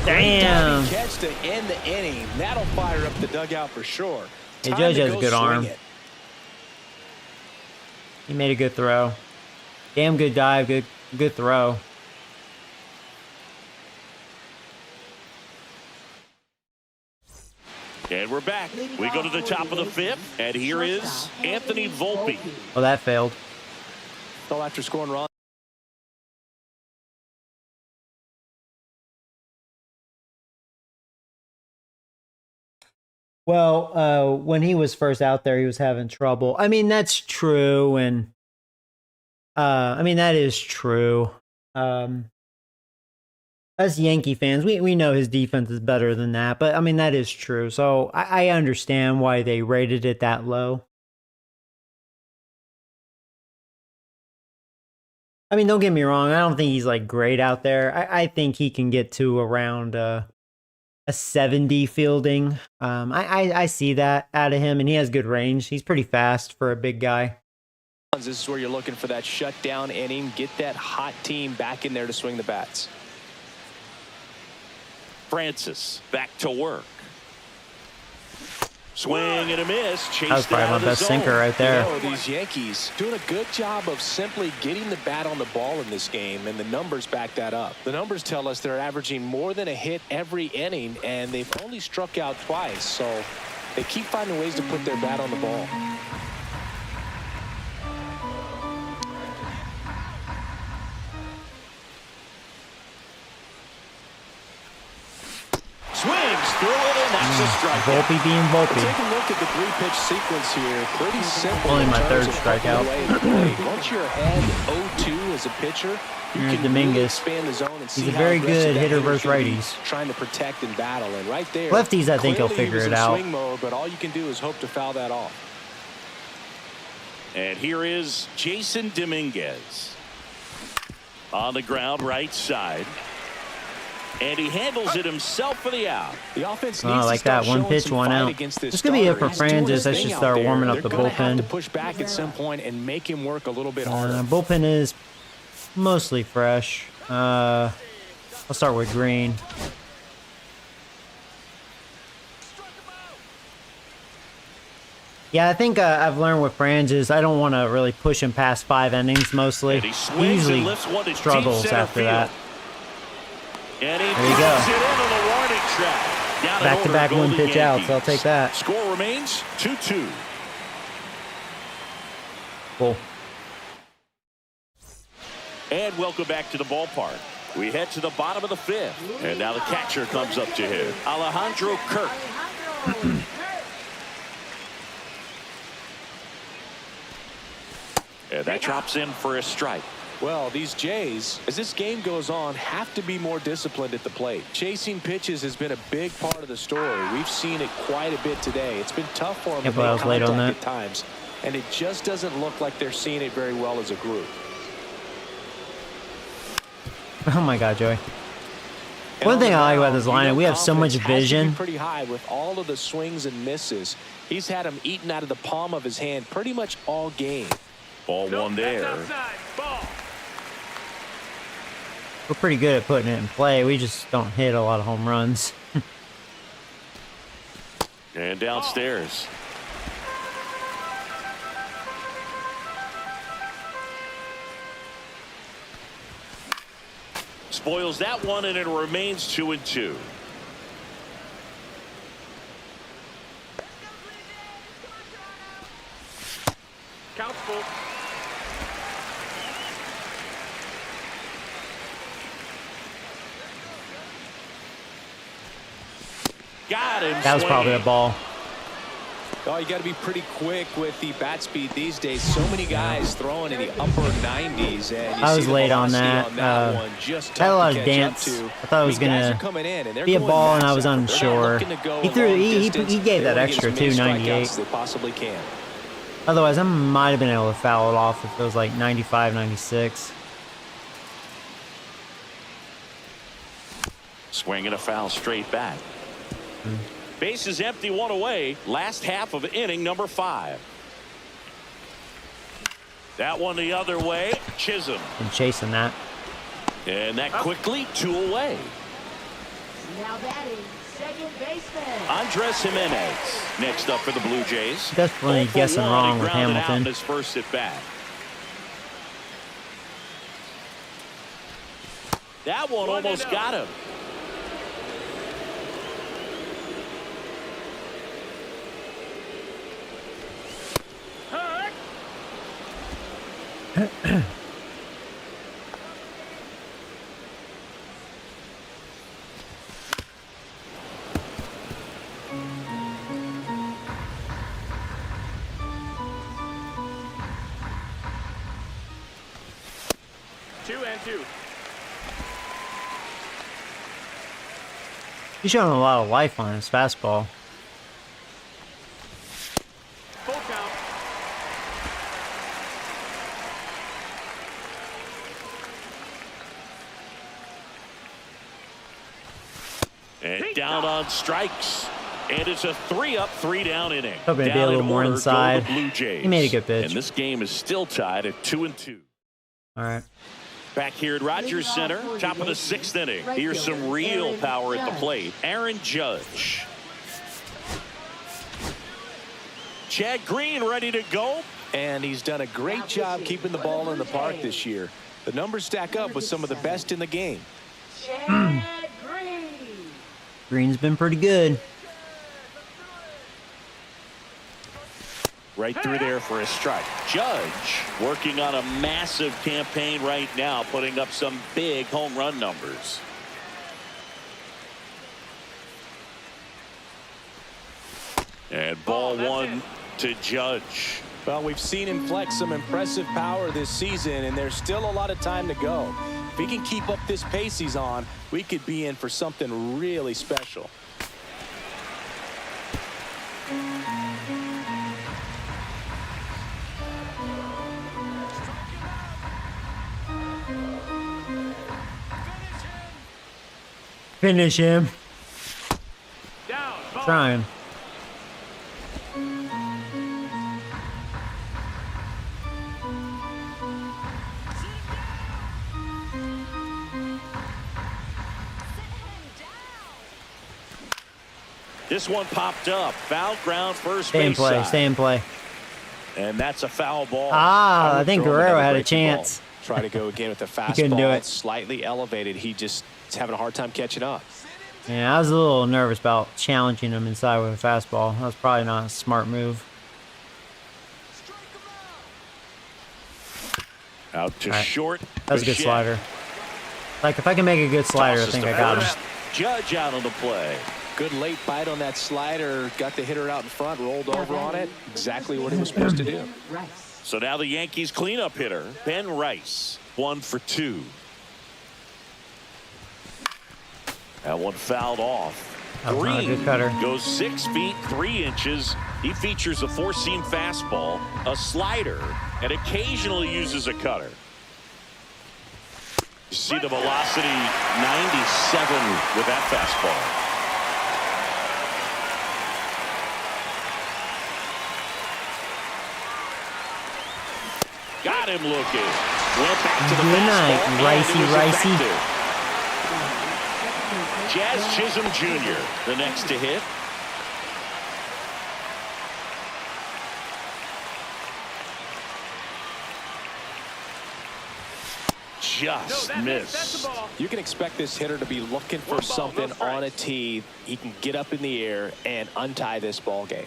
Damn. Catch to end the inning. That'll fire up the dugout for sure. Hey, Judge has a good arm. He made a good throw. Damn good dive, good throw. And we're back. We go to the top of the fifth, and here is Anthony Volpe. Well, that failed. So after scoring runs. Well, when he was first out there, he was having trouble. I mean, that's true, and I mean that is true. Us Yankee fans, we know his defense is better than that, but I mean that is true. So I understand why they rated it that low. I mean, don't get me wrong. I don't think he's like great out there. I think he can get to around a 70 fielding. I see that out of him, and he has good range. He's pretty fast for a big guy. This is where you're looking for that shutdown inning. Get that hot team back in there to swing the bats. Francis back to work. Swing and a miss. That was probably my best sinker right there. You know, these Yankees doing a good job of simply getting the bat on the ball in this game, and the numbers back that up. The numbers tell us they're averaging more than a hit every inning, and they've only struck out twice. So they keep finding ways to put their bat on the ball. Swings through it, and that's a strikeout. Volpe being Volpe. Take a look at the three-pitch sequence here. Pretty simple. Only my third terms of strikeout. Once you're ahead 0-2 as a pitcher, you Here's can Dominguez. really expand the zone and see He's a how very aggressive good that hitter hitter's versus gonna be righties. trying to protect and battle, and right there, Lefties, I think he'll clearly figure was it in out. swing mode, but all you can do is hope to foul that off. And here is Jason Dominguez. On the ground, right side. And he handles it himself for the out. The offense Oh, needs I like to start that. One showing pitch, some one fight out. against this This could be it starter. for He's doing Francis. his Let's thing just out start there. warming up the They're gonna have to bullpen. push back at some point and make him work a little bit harder. Bullpen is mostly fresh. I'll start with Green. Yeah, I think I've learned with Francis, I don't want to really push him past 5 innings mostly. And he He swings usually and lifts one to deep struggles center after field. that. And he There you go. puts it into the warning track. Down and Back-to-back over go one the pitch outs. Yankees. I'll take that. Score remains 2-2. Cool. And welcome back to the ballpark. We head to the bottom of the fifth. And now the catcher comes up to him. Alejandro Kirk. And that drops in for a strike. Well, these Jays, as this game goes on, have to be more disciplined at the plate. Chasing pitches has been a big part of the story. We've seen it quite a bit today. It's been tough for them to but I make was late on contact that. at times, and it just doesn't look like they're seeing it very well as a group. Oh my God, Joey. And One on thing the I like about mound, this you lineup, know, we have so much confidence has to be vision. pretty high with all of the swings and misses. He's had them eaten out of the palm of his hand pretty much all game. Ball one there. Outside. Ball. We're pretty good at putting it in play. We just don't hit a lot of home runs. And downstairs. Spoils that one, and it remains 2-2. Count full. Got him. That was probably a swinging. ball. Oh, you got to be pretty quick with the bat speed these days. So many guys throwing in the upper 90s. And you I see was the late on velocity that. one. Just Had a tough lot to of catch up dance. to. I thought it was mean, guys gonna are coming in and they're be a going ball, and I max was effort. They're not unsure. looking to go He a threw. long He distance. gave They that wanna get extra as many too, strikeouts 98. as they possibly can. Otherwise, I might have been able to foul it off if it was like 95, 96. Swing and a foul straight back. Base is empty, one away. Last half of inning number 5. That one the other way. Chisholm. Been chasing that. And that quickly 2 away. Now batting, second baseman. Andres Jimenez next up for the Blue Jays. Definitely 0 for guessing 1. wrong He with grounded out Hamilton. in his first at bat. That one almost got him. Two and two. He's showing a lot of life on his fastball. Full count. And down on strikes. And it's a 3-up, 3-down inning. Hoping to be a Down little in more order go inside. the Blue Jays. He made a good pitch. And this game is still tied at 2-2. All right. Back here at Rogers Center, top of the 6th inning. Here's some real power at the plate. Aaron Judge. Chad Green ready to go. And he's done a great job keeping the ball in the park this year. The numbers stack up with some of the best in the game. Chad Green. Green's been pretty good. Right through there for a strike. Judge working on a massive campaign right now, putting up some big home run numbers. And ball one to Judge. Well, we've seen him flex some impressive power this season, and there's still a lot of time to go. If he can keep up this pace he's on, we could be in for something really special. Finish him. Down. Ball. Trying. This one popped up. Foul ground first Stay in base play. side. Stay in play. And that's a foul ball. Ah, I would think throw him Guerrero another had a breaking ball. chance. Try to go again with the fastball. couldn't do it. It's slightly elevated. He just is having a hard time catching up. Yeah, I was a little nervous about challenging him inside with a fastball. That was probably not a smart move. Out to All right. short. That was a good Bichette. slider. Like, if I can make a good slider, I Tosses think to I got him. first. Judge out on the play. Good late bite on that slider. Got the hitter out in front, rolled over on it. Exactly what he was supposed to do. Rice. So now the Yankees cleanup hitter, Ben Rice, 1 for 2. That one fouled off. That was not a Green good cutter. goes 6 feet 3 inches. He features a 4-seam fastball, a slider, and occasionally uses a cutter. You see the velocity 97 with that fastball. Got him looking. Went back to the Good night, fastball, and it Ricey, was Ricey. effective. Jazz Chisholm Jr., the next to hit. Just That's missed. the ball. You can expect this hitter to be looking for One ball, no something strikes. on a tee. He can get up in the air and untie this ball game.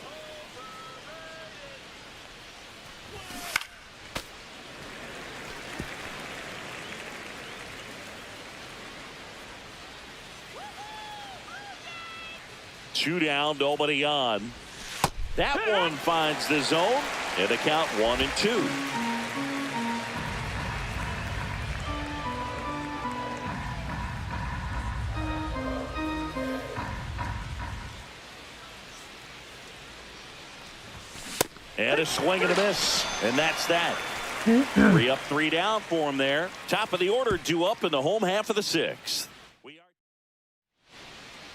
Two down, nobody on. That one finds the zone, and the count 1-2. And a swing and a miss, and that's that. 3 up, 3 down for him there. Top of the order due up in the home half of the 6th.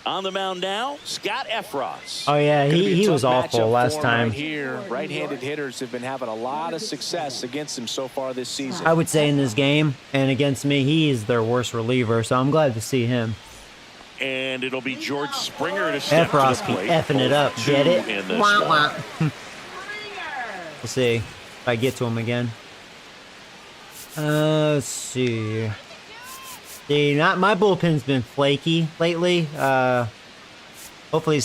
On the mound now, Scott Efros. Oh yeah, Gonna be a he tough was awful matchup last for him time. Right here, right-handed hitters have been having a lot of success against him so far this season. I would say in this game and against me, he is their worst reliever, so I'm glad to see him. And it'll be George Springer to step Efros to be the plate. effing it up, 0-2 get it? in this Wah, one. wah. Springer. We'll see if I get to him again. Let's see. See, not my bullpen's been flaky lately. Hopefully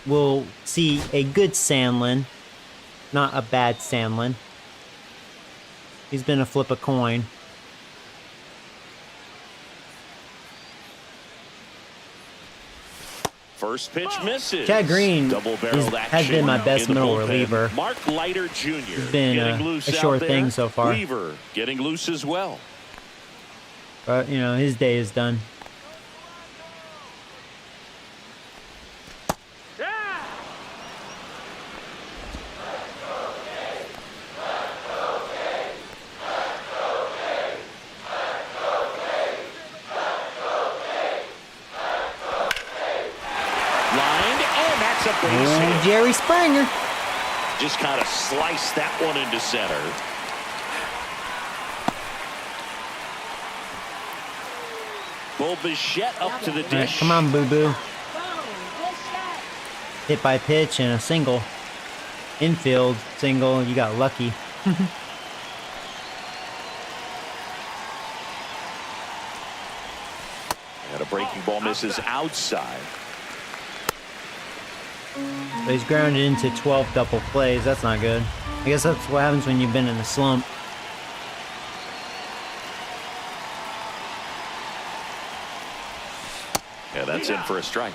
we'll see a good Sandlin, not a bad Sandlin. He's been a flip a coin. First pitch misses. Chad Green Double-barreled has been my best in the middle bullpen. reliever. Mark Leiter Jr. He's been getting a loose sure out there. thing so far. Weaver getting loose as well. But, you know, his day is done. Lined, and that's a base hit. Oh, Jerry Springer. Just kind of sliced that one into center. Bo Bichette up to the All right, dish. come on, boo-boo. Boom. Good shot. Hit by pitch and a single. Infield single. You got lucky. And a breaking ball misses outside. But he's grounded into 12 double plays. That's not good. I guess that's what happens when you've been in a slump. Yeah, that's in for a strike.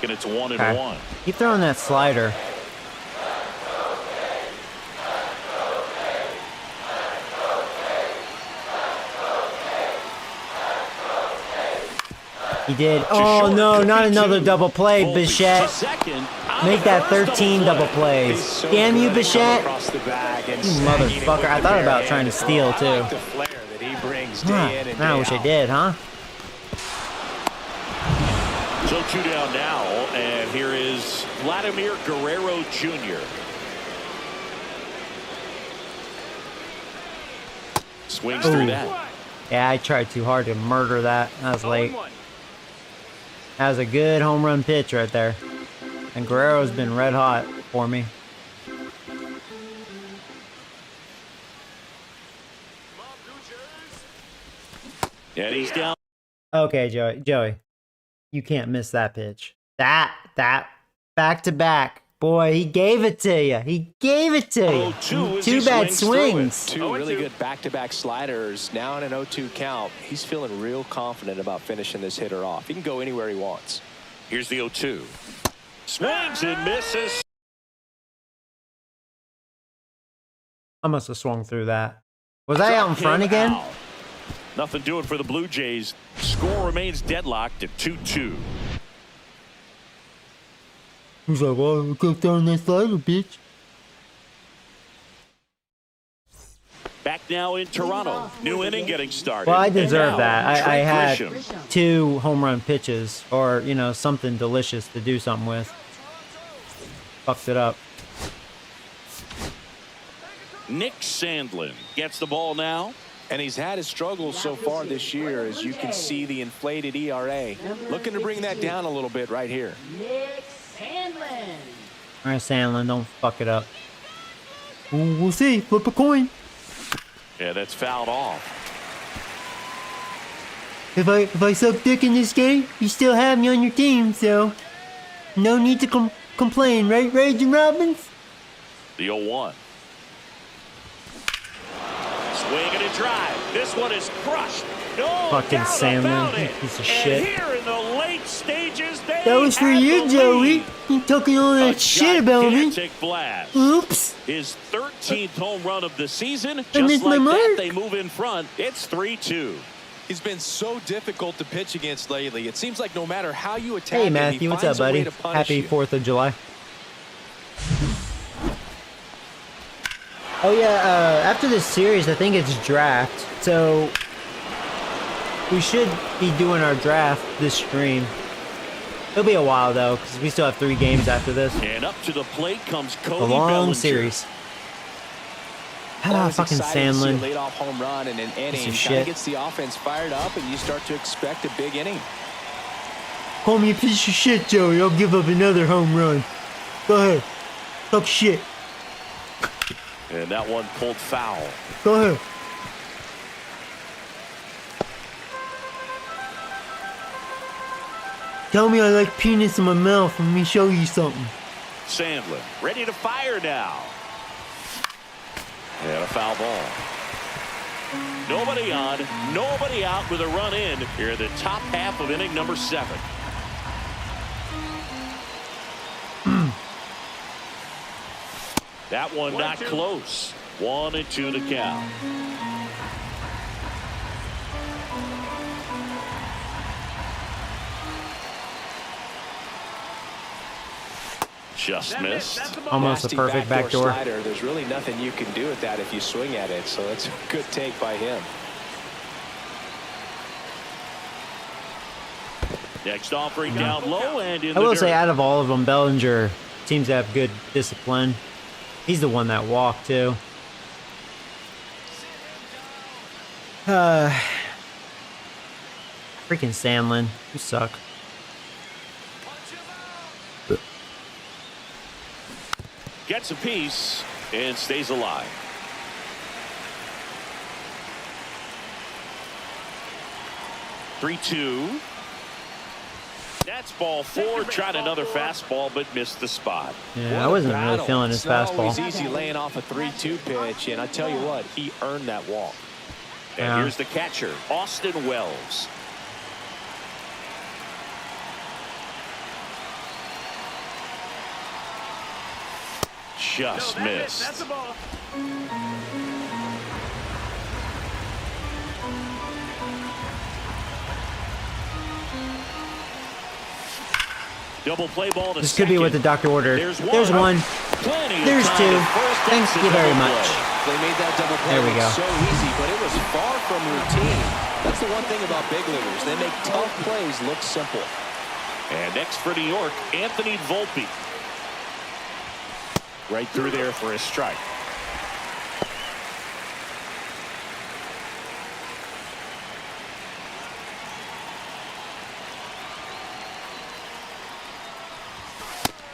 And it's 1-1. Okay. Keep throwing that slider. He did. Oh no, not another double play, Bichette. Make that 13 double plays. So Damn you, good at coming Bichette. across the bag and You snagging it motherfucker. with I the thought bare about hand. trying to steal, I too. like the flair that he brings Huh. day in and I day wish I out. did, huh? So 2 down now, and here is Vladimir Guerrero Jr. Swings through Ooh. that. Yeah, I tried too hard to murder that. That was late. 0-1. That was a good home run pitch right there. And Guerrero's been red hot for me. Come on, Blue Jays. And he's down. Okay, Joey. You can't miss that pitch. That, back to back. Boy, he gave it to you. He gave it to you. 0-2 as Two he bad swings swings. Two really 0-2. good back-to-back sliders. Now in an 0-2 count. He's feeling real confident about finishing this hitter off. He can go anywhere he wants. Here's the 0-2. Swings and misses. I must have swung through that. Was I out in front Came again? out. Nothing doing for the Blue Jays. Score remains deadlocked at 2-2. He's like, well, go throwing that slider, bitch. Back now in Toronto. New inning getting started. Well, I And deserve now, that. I Trent had Grisham. 2 home run pitches, or, you know, something delicious to do something with. Fucked it up. Nick Sandlin gets the ball now. And he's had his struggles so far this year, as you can see the inflated ERA. Looking to bring that down a little bit right here. Nick Sandlin. All right, Sandlin, don't fuck it up. Ooh, we'll see. Flip a coin. Yeah, that's fouled off. If I suck dick in this game, you still have me on your team, so no need to complain, right, Raging Robbins? The 0-1. Swing and a drive. This one is crushed. No Fucking doubt Sandlin, about you it. piece of And shit. here in the late stages, they That was for have you, the Joey. lead. You talking all A that shit about me. gigantic blast. Oops. His 13th home run of the season. I Just missed my like that, mark. they move in front. It's 3-2. He's been so difficult to pitch against lately. It seems like no matter how you attack Hey, him, Matthew, he what's finds up, a way buddy? to punish Happy you. 4th of July. Oh, yeah, after this series, I think it's draft. So, we should be doing our draft this stream. It'll be a while though, because we still have 3 games after this. And up to the plate comes A Cody long Bellinger. series. Always Fucking exciting to see a Sandlin. leadoff home run in an inning. of Kind shit. of gets the offense fired up, and you start to expect a big inning. Call me a piece of shit, Joey. I'll give up another home run. Go ahead. Talk shit. And that one pulled foul. Go ahead. Tell me I like penis in my mouth. Let me show you something. Sandlin ready to fire now. And a foul ball. Nobody on, nobody out with a run in here in the top half of inning number 7. That one not close. 1-2 to count. Just missed. Almost a Nasty perfect backdoor. slider. There's really nothing you can do with that if you swing at it. So that's a good take by him. Next offering down low and in I will the say, dirt. out of all of them, Bellinger seems to have good discipline. He's the one that walked too. Freaking Sandlin, you suck. Gets a piece and stays alive. Three-two. That's ball 4. Tried another fastball, but missed the spot. Yeah, I wasn't really feeling his It's not always fastball. easy laying off a 3-2 pitch, and I tell you what, he earned that walk. And Yeah. here's the catcher, Austin Wells. Just missed. That's a ball. Double play ball to This could be what the second. doctor ordered. There's There's one. Plenty of There's time 2. to first. Thank That's a you very double much. play. They made that double play There we look go. so easy, but it was far from routine. That's the one thing about big leaguers. They make tough plays look simple. And next for New York, Anthony Volpe. Right through there for a strike.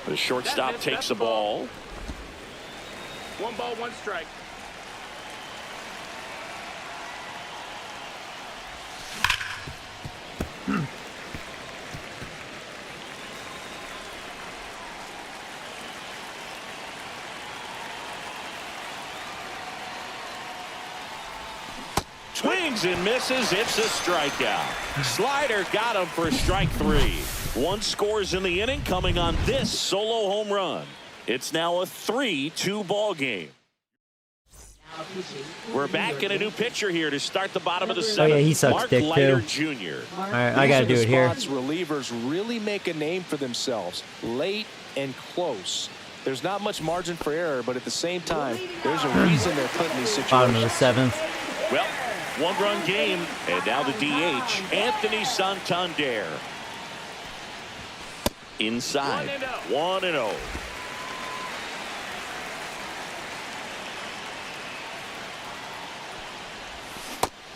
The shortstop takes the ball. 1 ball, 1 strike. Swings and misses. It's a strikeout. Slider got him for strike 3. 1 scores in the inning coming on this solo home run. It's now a 3-2 ball game. We're back in a new pitcher here to start the bottom of the 7th. Oh, yeah, he sucks Mark dick, Leiter too. Jr. All right, I got to do These it are here. the spots relievers really make a name for themselves, late and close. There's not much margin for error, but at the same time, there's a reason they're put in these Bottom of the situations. 7th. Well, 1-run game, and now the DH, Anthony Santander. Inside, 1-0.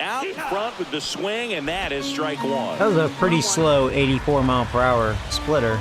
Out front with the swing, and that is strike 1. That was a pretty slow 84-mile-per-hour splitter.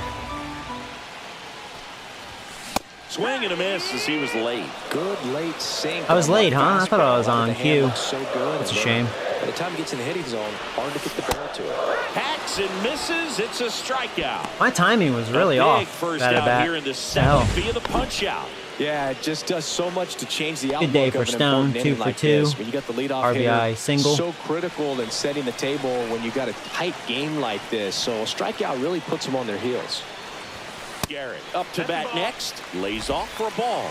Swing and a miss as he was late. Good late sink. I was late, huh? I thought I was Fastball. on The hand cue. looks So good. That's a And shame. By the time he gets in the hitting zone, hard to get the barrel to it. Hacks and misses. It's a strikeout. My timing was really a big off. first That at out bat. here in the The hell? 7th via the punch out. Yeah, it just does so much to change the outlook day for of an Stone, important 2 inning for like 2. this. When you got the leadoff RBI hitter, single. so critical in setting the table when you got a tight game like this. So a strikeout really puts them on their heels. Garrett up to bat next. Lays off for a ball.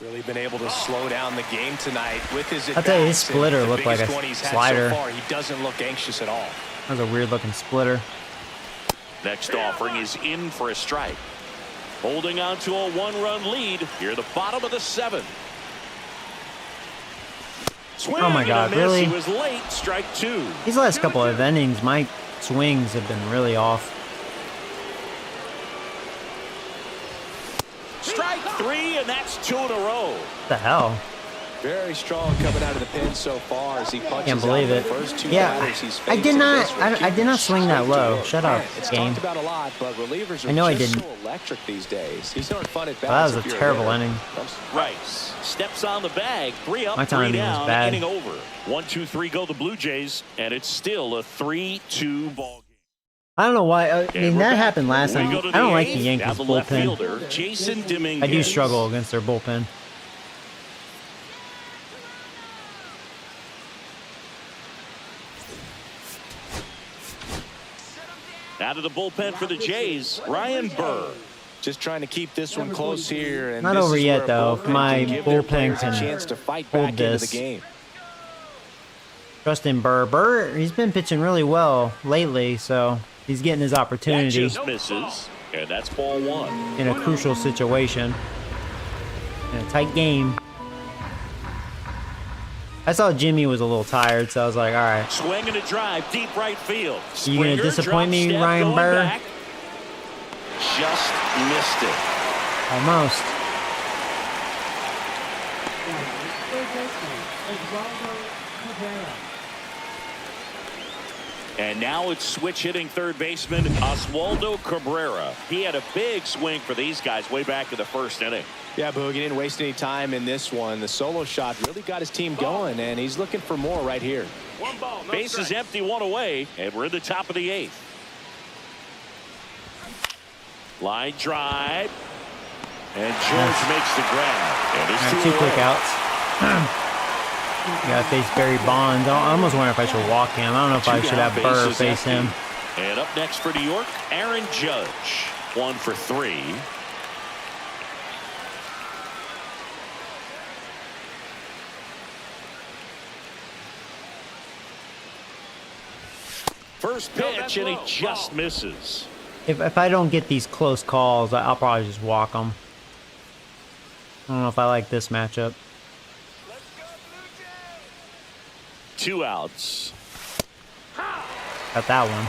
1-0. Really been able to slow down the game tonight with his I'll tell you, his at-bats, and splitter the looked like biggest a one he's had slider. So far, he doesn't look anxious at all. That was a weird-looking splitter. Next offering is in for a strike. Holding on to a 1-run lead here at the bottom of the 7th. Swing Oh my and a God, miss. really? He was late. Strike two. These last couple of innings, my swings have been really off. Strike three, and that's two in a row. What the hell? Very strong coming out of the pen so far as he punches Can't believe out it. the first two Yeah, batters he's I faced did in not. this one. I did not swing that low. Shut up, It's game. talked about a lot, but relievers are I know I just didn't. so electric these days. These aren't fun at bats. That was a if you're terrible hitter. inning. Rice steps on the bag. 3 up, My 3 timing was down. bad. Inning over. 1, 2, 3 go the Blue Jays, and it's still a 3-2 ball game. I don't know why. I And mean, we're that back. happened last We time. go to I don't like the eighth. Yankees Down the left bullpen. fielder, Jason Dominguez. I do struggle against their bullpen. Out of the bullpen for the Jays, Ryan Burr. Just trying to keep this one close here. And Not this over is yet, where a though. bullpen My can give their bullpen players can a chance to fight hold back into this. the game. Justin Burr. Burr, he's been pitching really well lately, so he's getting his That opportunity just misses, and that's ball one. in a crucial situation. In a tight game. I saw Jimmy was a little tired, so I was like, all right. Swing and a drive, deep right field. You gonna Springer, disappoint me, drop step, Ryan going Burr? back. Just missed it. Almost. Third baseman, Oswaldo Cabrera. And now it's switch hitting third baseman Oswaldo Cabrera. He had a big swing for these guys way back in the first inning. Yeah, Boog, he didn't waste any time in this one. The solo shot really got his team going, and he's looking for more right here. One ball, no Base is strike. empty, one away, and we're in the top of the eighth. Line drive. And George makes the grab. And All there's right, two two quick away. outs. You gotta face Barry Bonds. I almost wonder if I should walk him. I don't know if I Two should down, have Burr bases face empty. him. And up next for New York, Aaron Judge. 1 for 3. First pitch, and he just misses. If I don't get these close calls, I'll probably just walk them. I don't know if I like this matchup. 2 outs. Got that one.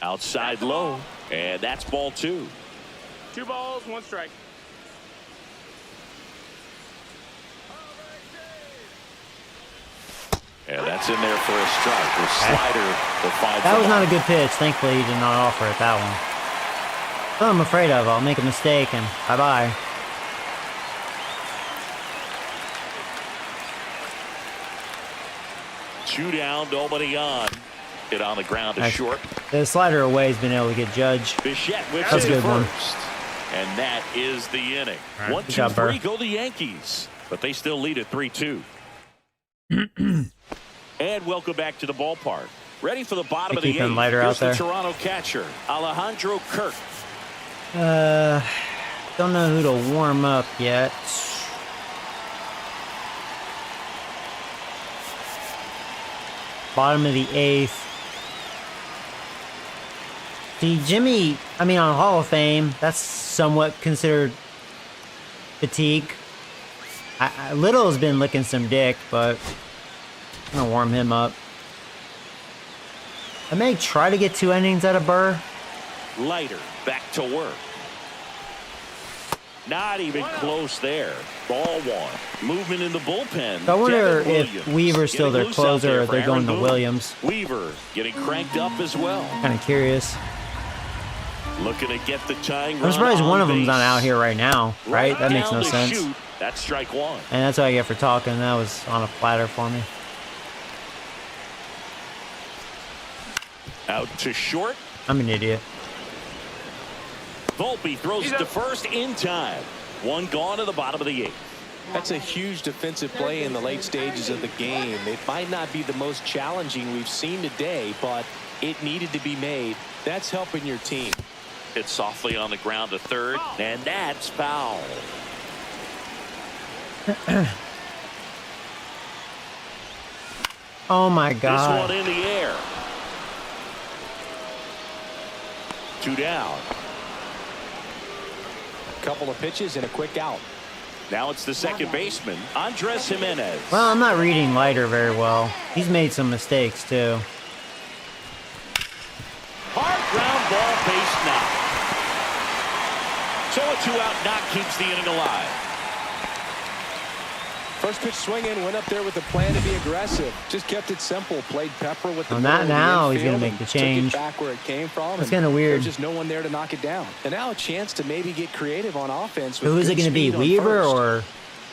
Outside low, and that's ball 2. 2 balls, 1 strike. And that's in there for a strike. The slider will find That was the not a mark. good pitch. Thankfully, he did not offer it that one. That's what I'm afraid of. I'll make a mistake and bye-bye. Two down, nobody on. Hit on the ground to Nice. short. The slider away has been able to get Judge. Bichette whips That's it a to good one. first. And that is the inning. All right, 1, good 2, job, Burr. 3 go the Yankees. But they still lead at 3-2. And welcome back to the ballpark. Ready for the bottom They of the keep him eighth. lighter Here's out there. the Toronto catcher, Alejandro Kirk. Don't know who to warm up yet. Bottom of the eighth. See, Jimmy, I mean, on Hall of Fame, that's somewhat considered fatigue. Little has been licking some dick, but I'm gonna warm him up. I may try to get 2 innings out of Burr. Leiter back to work. Not even close there. Ball 1. Movement in the bullpen. So I wonder Devin if Williams Weaver's still getting their loose out closer there or if for they're going Aaron to Boone. Williams. Weaver getting cranked up as well. Kind of curious. Looking to get the tying run. I'm surprised one of them's base. not out here right now, right? That makes down no to sense. shoot. That's strike 1. And that's what I get for talking. That was on a platter for me. Out to short. I'm an idiot. Volpe throws it to first in time. 1 gone to the bottom of the 8th. That's a huge defensive play in the late stages of the game. It might not be the most challenging we've seen today, but it needed to be made. That's helping your team. Hit softly on the ground to third, and that's foul. Oh my This god. one in the air. 2 down. Couple of pitches and a quick out. Now it's the second baseman, Andres Jimenez. Well, I'm not reading Leiter very well. He's made some mistakes, too. Hard ground ball, base knock. So a 2-out knock keeps the inning alive. First pitch swinging, went up there with a plan to be aggressive. Just kept it simple. Played pepper with the Well, middle not of the now. He's infield gonna make the and took it change. back where it came from. That's and kinda weird. There's just no one there to knock it down. And now a chance to maybe get creative on offense. With Who is it good going to be, speed on Weaver first. or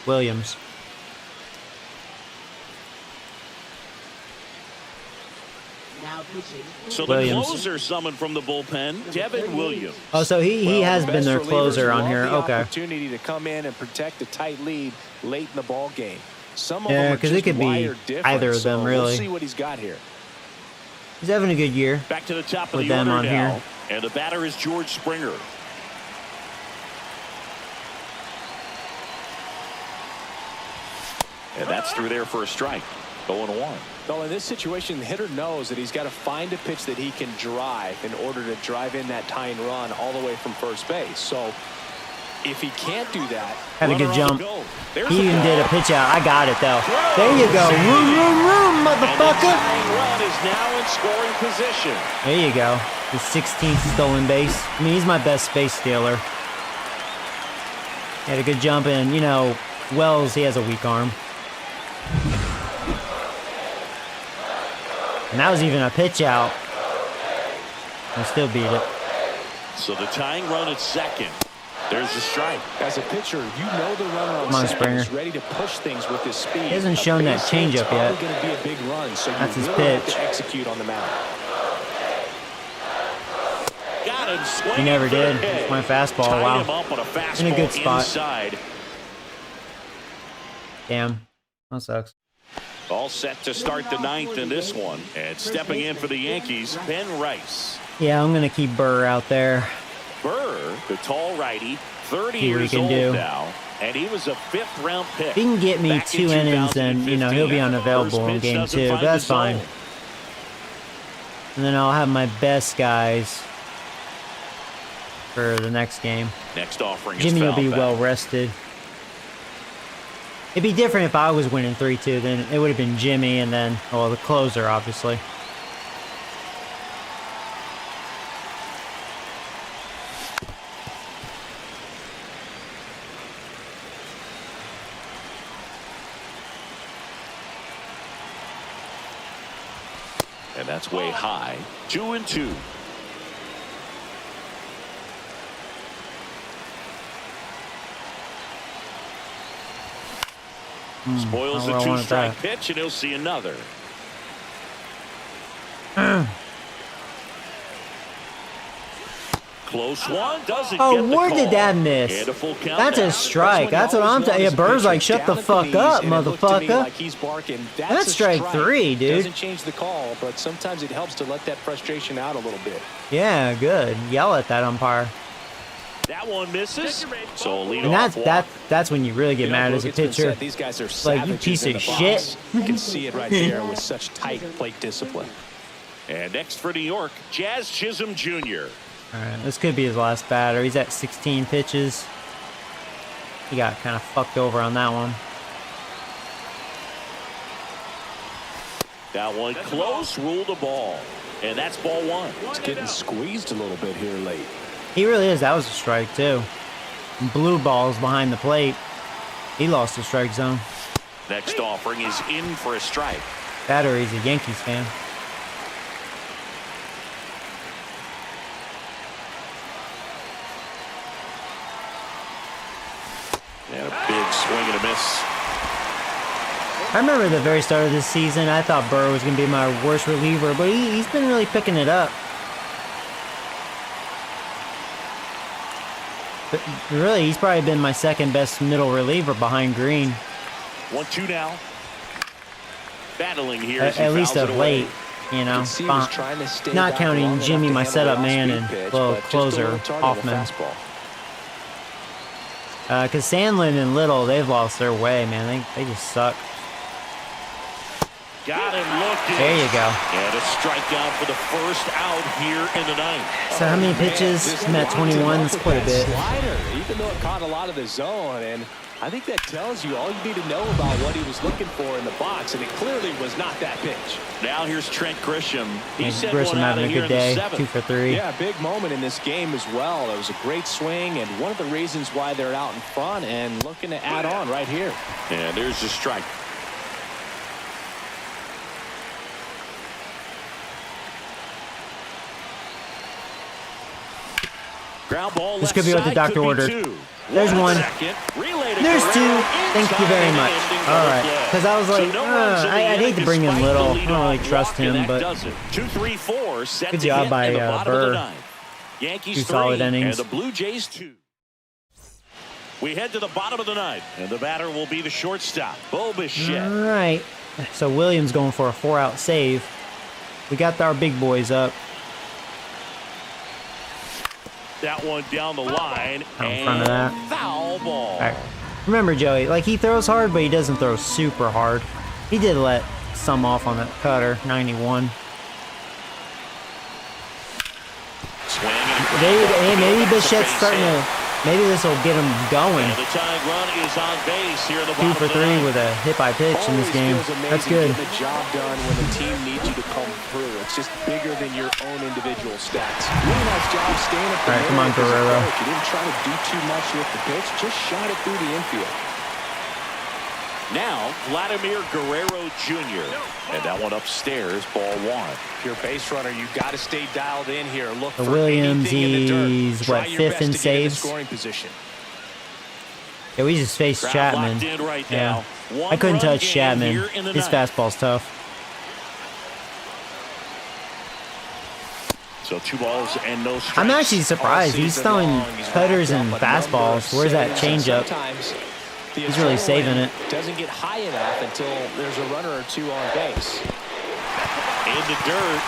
Williams? Now pitching. So Williams. the closer summoned from the bullpen, Devin Williams. Oh, so he Well, has the been best their relievers closer on love here. the Okay. Opportunity to come in and protect a tight lead late in the ball game. Some of Yeah, them are 'cause it just could be wired different, either of them, so really. We'll see what he's got here. He's having a good year. Back to the top of With the them order on now. here. And the batter is George Springer. And that's through there for a strike. 0-1. Well, in this situation, the hitter knows that he's got to find a pitch that he can drive in order to drive in that tying run all the way from first base. So if he can't do that, Had a good Runner on jump. the goal. There's He the even ball. did a pitch out. I got it, though. Throw. There you go. Room, room, room, And the motherfucker. tying run is now in scoring position. There you go. His 16th stolen base. I mean, he's my best base stealer. Had a good jump, and, you know, Wells, he has a weak arm. And that was even a pitch out. I still beat it. So the tying run at second. There's the strike. as a pitcher, you know the runner on Come on, second is Springer. ready to push things with his speed. He hasn't A shown that base hit's changeup yet. probably going to be a big run, so That's you his really have pitch. to execute on the mound. Got him swinging. He never for the did. hit. It's my fastball. Tied Wow. him up on a fastball In a good spot. inside. Damn. That sucks. All set to start the ninth in this one. And stepping in for the Yankees, Ben Rice. Yeah, I'm going to keep Burr out there. Burr, the tall righty, 30 See what he years can old do. now. And he was a 5th-round pick. If he can get me back 2 in innings, then, you know, he'll be 2015. unavailable First in pitch game doesn't 2. find But that's the fine. zone. And then I'll have my best guys for the next game. Next offering is Jimmy will fouled be back. well rested. It'd be different if I was winning 3-2. Then it would have been Jimmy and then, well, the closer, obviously. And that's way high. 2-2. Spoils the not where I wanted two-strike that. pitch, and he'll see another. Close one, doesn't Oh, get the where did call. that miss? And a full count That's now. a strike. That's what when you I'm always saying. Yeah, want Burr's is a like, pitcher shut the down at fuck knees, up, and it looked to me motherfucker. like he's barking. That's a strike 3, dude. Doesn't change the call, but sometimes it helps to let that frustration out a little bit. Yeah, good. Yell at that umpire. That one misses. So a lead And off that's when you really get You know, mad as a Brooke, it's been pitcher. said, these guys are Like, you savages piece in of the box. shit. You can see it right there with such tight plate discipline. And next for New York, Jazz Chisholm Jr. All right, this could be his last batter. He's at 16 pitches. He got kind of fucked over on that one. That one close, ruled a ball. And that's ball 1. It's getting squeezed a little bit here late. He really is. That was a strike, too. Blue balls behind the plate. He lost the strike zone. Next offering is in for a strike. Batter, he's a Yankees fan. And a big swing and a miss. I remember the very start of this season, I thought Burr was going to be my worst reliever, but he's been really picking it up. But really, he's probably been my second best middle reliever behind Green, 1-2 now. Battling here. as he at least fouls of it away. late. You know, You can see he was trying to stay not back counting long enough Jimmy, to my handle setup the man, off-speed and pitch, little but just a closer, little target of a Hoffman. fastball. Because Sandlin and Little, they've lost their way, man. They just suck. Got him looking. There you go. And a strikeout for the first out here in the ninth. So how many pitches? I'm at 21. That's quite a bit. Slider, even though it caught a lot of the zone, and I think that tells you all you need to know about what he was looking for in the box, and it clearly was not that pitch. Now here's Trent Grisham. He And sent Grisham one out having of a here good in the day. seventh. 2 for 3. Yeah, big moment in this game as well. It was a great swing, and one of the reasons why they're out in front and looking to add on right here. And there's the strike. Ground ball. This could be what the doctor ordered. There's one. There's 2. Thank you very much. All right. Because I was like, I'd hate to bring in Little. I don't really trust him, but 2, 3, 4. good job by Burr. Yankees 2 solid 3 innings. and the Blue Jays 2. We head to the bottom of the ninth, and the batter will be the shortstop, Bo Bichette. All right. So Williams going for a 4-out save. We got our big boys up. That one down the line, Out in front of that. Foul ball. All right. Remember, Joey, like he throws hard, but he doesn't throw super hard. He did let some off on that cutter, 91. Swing Maybe Bichette's starting to. Maybe this will get him going. And the tying run is on base here in the 2 bottom for of the 3 ninth. with a hit by pitch in this Always game. feels amazing That's good. getting the job done when the team needs you to come through. It's just bigger than your own individual stats. Really nice job staying at the All right, come on, middle as a Guerrero. coach. You didn't try to do too much with the pitch. Just shot it through the infield. Now, Vladimir Guerrero Jr. And that one upstairs, ball 1. If you're a base runner, you got to stay dialed in here. Look So for Williams, anything in the dirt. he's, Try what, your 5th best in to get in the saves? scoring position. Yeah, we just faced Crowd Chapman. locked in right Yeah. now. One I couldn't run touch game Chapman. here in the His ninth. fastball's tough. So 2 balls and no strikes. I'm actually surprised. He's throwing cutters and fastballs. Where's that changeup? Sometimes the He's really saving it. doesn't get high enough until there's a runner or 2 on base. In the dirt.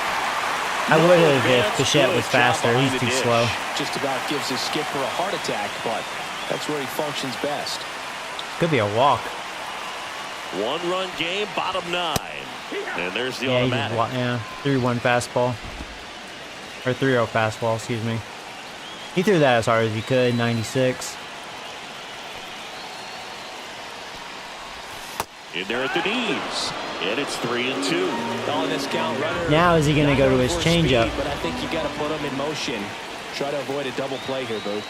I would have if Advance, Bichette good was job faster. behind He's the too dish. slow. Just about gives his skipper a heart attack, but that's where he functions best. Could be a walk. 1-run game, bottom 9. And there's the Yeah, he automatic. just, yeah, 3-1 fastball. Or 3-0 fastball, excuse me. He threw that as hard as he could, 96. In there at the knees. And it's 3-2. On this count, runner. Now is he going to go to his for changeup? speed, but I think you got to put him in motion. Try to avoid a double play here, Boo.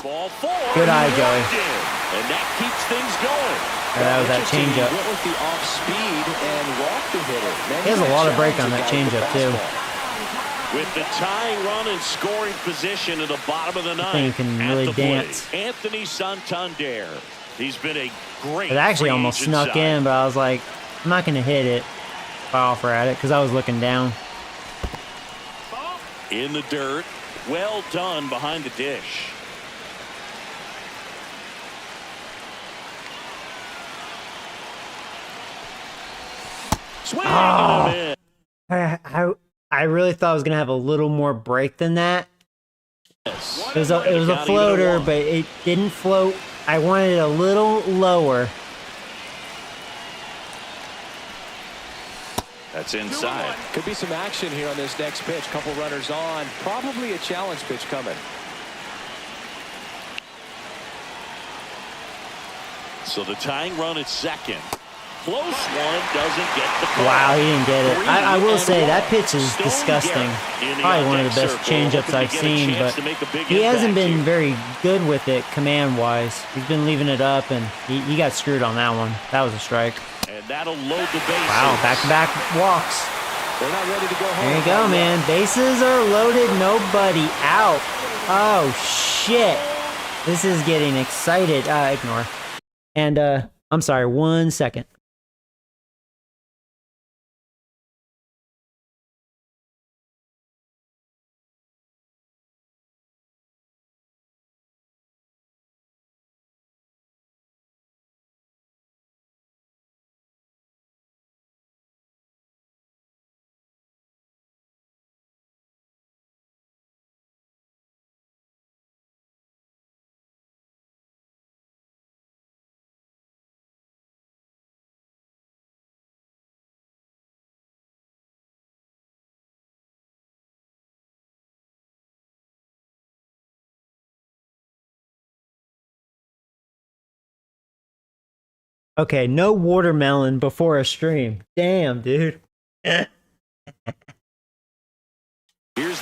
Ball 4. Good eye, He Joey. walked in. And that keeps things going. Yeah, that was that Interesting, he changeup. went with the off speed and walked the hitter. Man, He has a lot of break on challenge that the guy with the changeup, too. fastball. With the tying run and scoring position at the bottom of the ninth. think he can at really the plate, dance. Anthony Santander. He's been a great It actually free almost agent snuck signing. in, but I was like, I'm not going to hit it if I offer at it because I was looking down. In the dirt. Well done behind the dish. Swing Oh. and a miss. I really thought I was going to have a little more break than that. It was a floater, but it didn't float. I wanted it a little lower. That's inside. Could be some action here on this next pitch. Couple runners on. Probably a challenge pitch coming. So the tying run at second. Close one doesn't get the call. Wow, he didn't get it. I will say 3-1. that pitch is Stone disgusting. Garrett in the Probably one of on-deck the best circle, changeups hoping to I've get a seen, chance but to make a big he hasn't impact been here. very good with it command-wise. He's been leaving it up, and he got screwed on that one. That was a strike. And that'll load the bases. Wow, back-to-back walks. They're not ready to go home. There you go, man. Bases are loaded, nobody out. Oh, shit. This is getting excited. Ignore. And, I'm sorry, 1 second. Okay, no watermelon before a stream. Damn, dude. Here's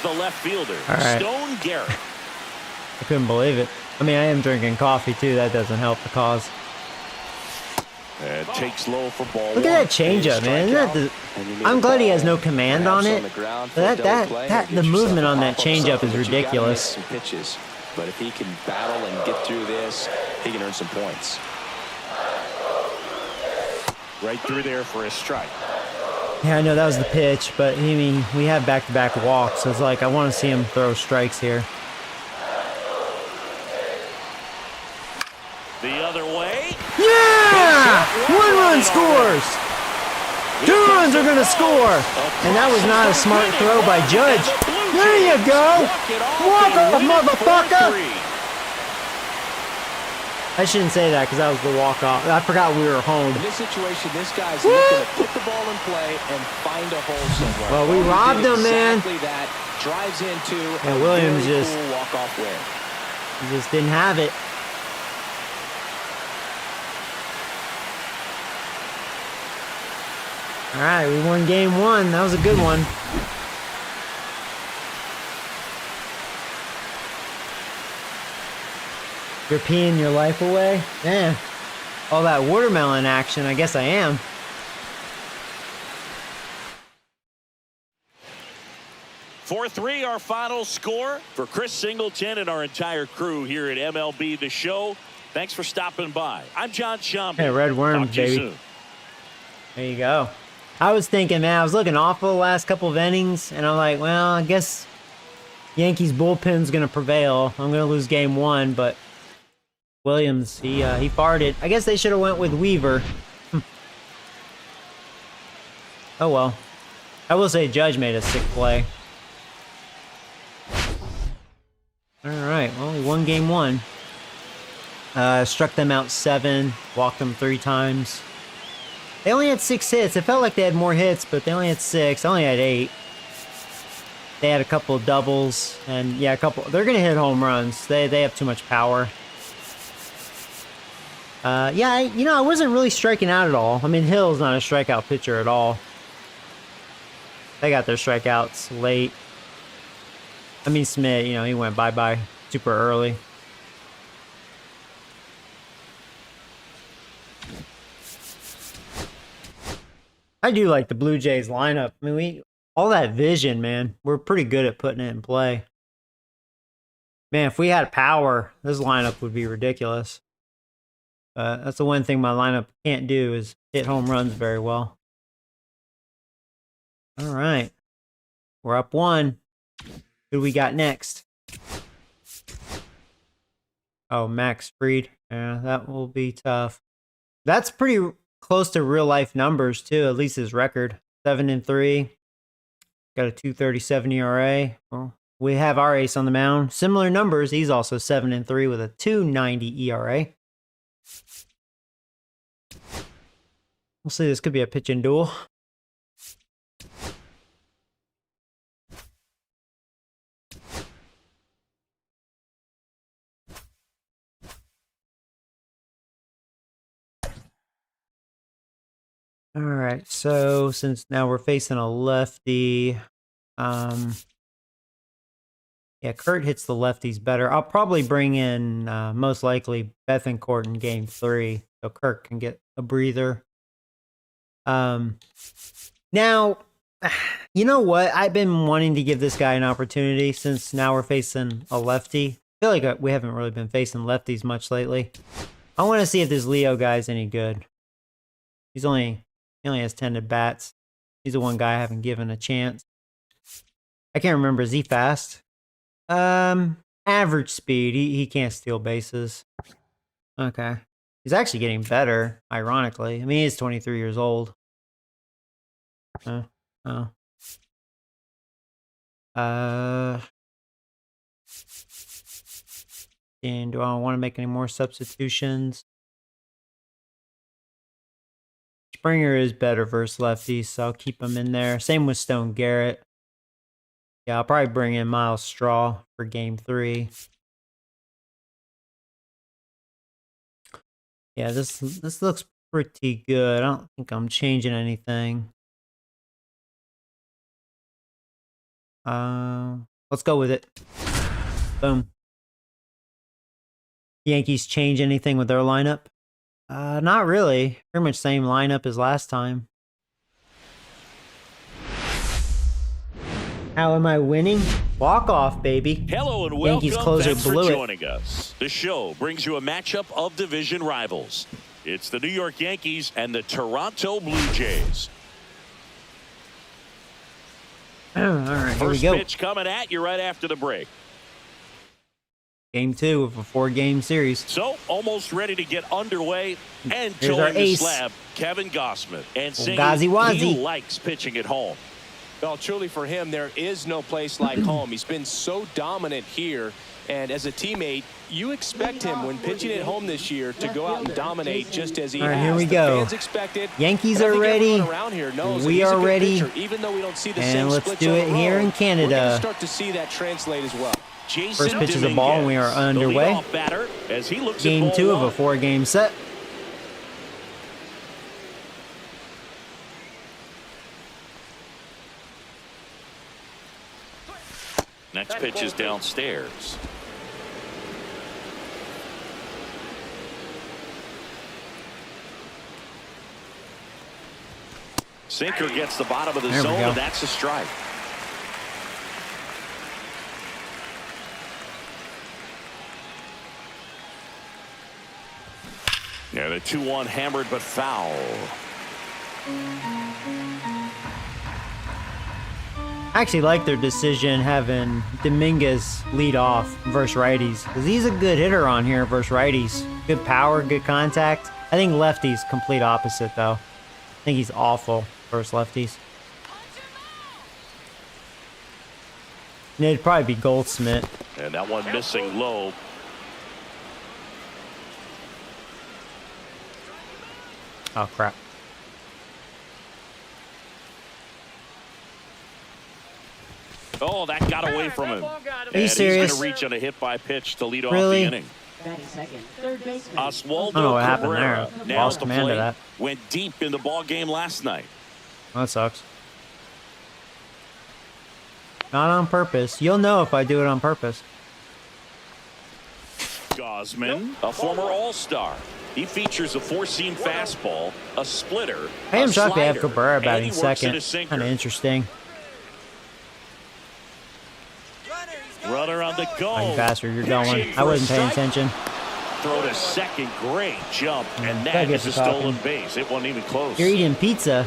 the left fielder, All right. Stone Garrett. I couldn't believe it. I mean, I am drinking coffee too. That doesn't help the cause. And takes low for ball. Look at that changeup, man. Isn't that I'm glad he has no command on it. The movement on that changeup is ridiculous. Pitches, but if he can battle and get through this, he can earn some points. Right through there for a strike. Yeah, I know that was the pitch, but I mean, we have back-to-back walks, so it's like I want to see him throw strikes here. The other way. Yeah! 1 run scores! 2 runs are going to score! And that was not a smart throw by Judge. There you go! Walk off, motherfucker! I shouldn't say that because that was the walk-off. I forgot we were home. In this situation, this guy's looking to put the ball in play and find a hole somewhere. Well, we robbed him, man. Exactly that. Drives into Yeah, Williams very just cool walk-off win. He just didn't have it. All right, we won game 1. That was a good one. You're peeing your life away? Man, all that watermelon action, I guess I am. Four 4-3, our final score. For Chris Singleton and our entire crew here at MLB The Show, thanks for stopping by. I'm John Schaumburg. Hey, red worms, Talk to you baby. soon. There you go. I was thinking, man, I was looking awful the last couple of innings, and I'm like, well, I guess Yankees bullpen's going to prevail. I'm going to lose game 1, but Williams, he farted. I guess they should have went with Weaver. Oh, well. I will say Judge made a sick play. All right, well, we won game 1. Struck them out 7, walked them 3 times. They only had 6 hits. It felt like they had more hits, but they only had 6. I only had 8. They had a couple of doubles, and yeah, a couple. They're gonna hit home runs. They have too much power. Yeah, I wasn't really striking out at all. I mean, Hill's not a strikeout pitcher at all. They got their strikeouts late. I mean, Smith, he went bye-bye super early. I do like the Blue Jays lineup. I mean, all that vision, man. We're pretty good at putting it in play. Man, if we had power, this lineup would be ridiculous. That's the one thing my lineup can't do is hit home runs very well. All right. We're up 1. Who do we got next? Oh, Max Fried. Yeah, that will be tough. That's pretty close to real life numbers too, at least his record. 7-3. Got a 2.37 ERA. Well, we have our ace on the mound. Similar numbers. He's also 7-3 with a 2.90 ERA. We'll see. This could be a pitching duel. All right, so since now we're facing a lefty, yeah, Kurt hits the lefties better. I'll probably bring in most likely Bethancourt in game 3, so Kurt can get a breather. Now, you know what? I've been wanting to give this guy an opportunity since now we're facing a lefty. I feel like we haven't really been facing lefties much lately. I want to see if this Leo guy's any good. He only has 10 at bats. He's the one guy I haven't given a chance. I can't remember. Is he fast? Average speed. He can't steal bases. Okay. He's actually getting better, ironically. I mean, he's 23 years old. Oh. And do I want to make any more substitutions? Springer is better versus lefties, so I'll keep him in there. Same with Stone Garrett. Yeah, I'll probably bring in Miles Straw for game 3. Yeah, this looks pretty good. I don't think I'm changing anything. Let's go with it. Boom. Yankees change anything with their lineup? Not really. Pretty much same lineup as last time. How am I winning? Walk off, baby. Hello and welcome. Yankees closer Thanks blew for it. joining us. The show brings you a matchup of division rivals. It's the New York Yankees and the Toronto Blue Jays. All right, here we First go. pitch coming at you right after the break. Game 2 of a 4-game series. So, almost ready to get underway. And Here's our towing the ace. slab, Kevin Gossman. And saying Gazi-wazi. he likes pitching at home. Well, truly for him, there is no place like home. He's been so dominant here. And as a teammate, you expect him when pitching at home this year to go out and dominate just as he All right, has. here we The go. fans expect it. Yankees And I are think ready. everyone around here knows that We he's a are good ready. pitcher, even though we don't see the And same let's splits do on it the here road. in Canada. We're going to start to see that translate as well. Jason First pitch is a ball, and we are Dominguez, the underway. leadoff batter, as he looks Game at 2 ball of a one. 4-game set. Next pitch is downstairs. Sinker gets the bottom of the There we zone, go. and that's a strike. Yeah, the 2-1 hammered but foul. I actually like their decision having Dominguez lead off versus righties, because he's a good hitter on here versus righties. Good power, good contact. I think lefties complete opposite though. I think he's awful versus lefties. And it'd probably be Goldsmith. And that one missing low. Oh crap. Oh, that got away from him. Are you And serious? he's going to reach on a hit by pitch to lead Really? off the inning. Batting second, third baseman. Oswaldo I don't know what happened Cabrera, there. now Lost at the command of plate, that. went deep in the ball game last night. That sucks. Not on purpose. You'll know if I do it on purpose. Gosman, a former All-Star. He features a four-seam fastball, a splitter, I am a shocked they have slider, Cabrera and batting he works second. at a sinker. Kind of interesting. Runner on the go. How faster you're going. Pitching I for a wasn't paying strike. attention. Throw to second, great jump, and gotta that get is a to talking. stolen base. It wasn't even close. You're eating pizza.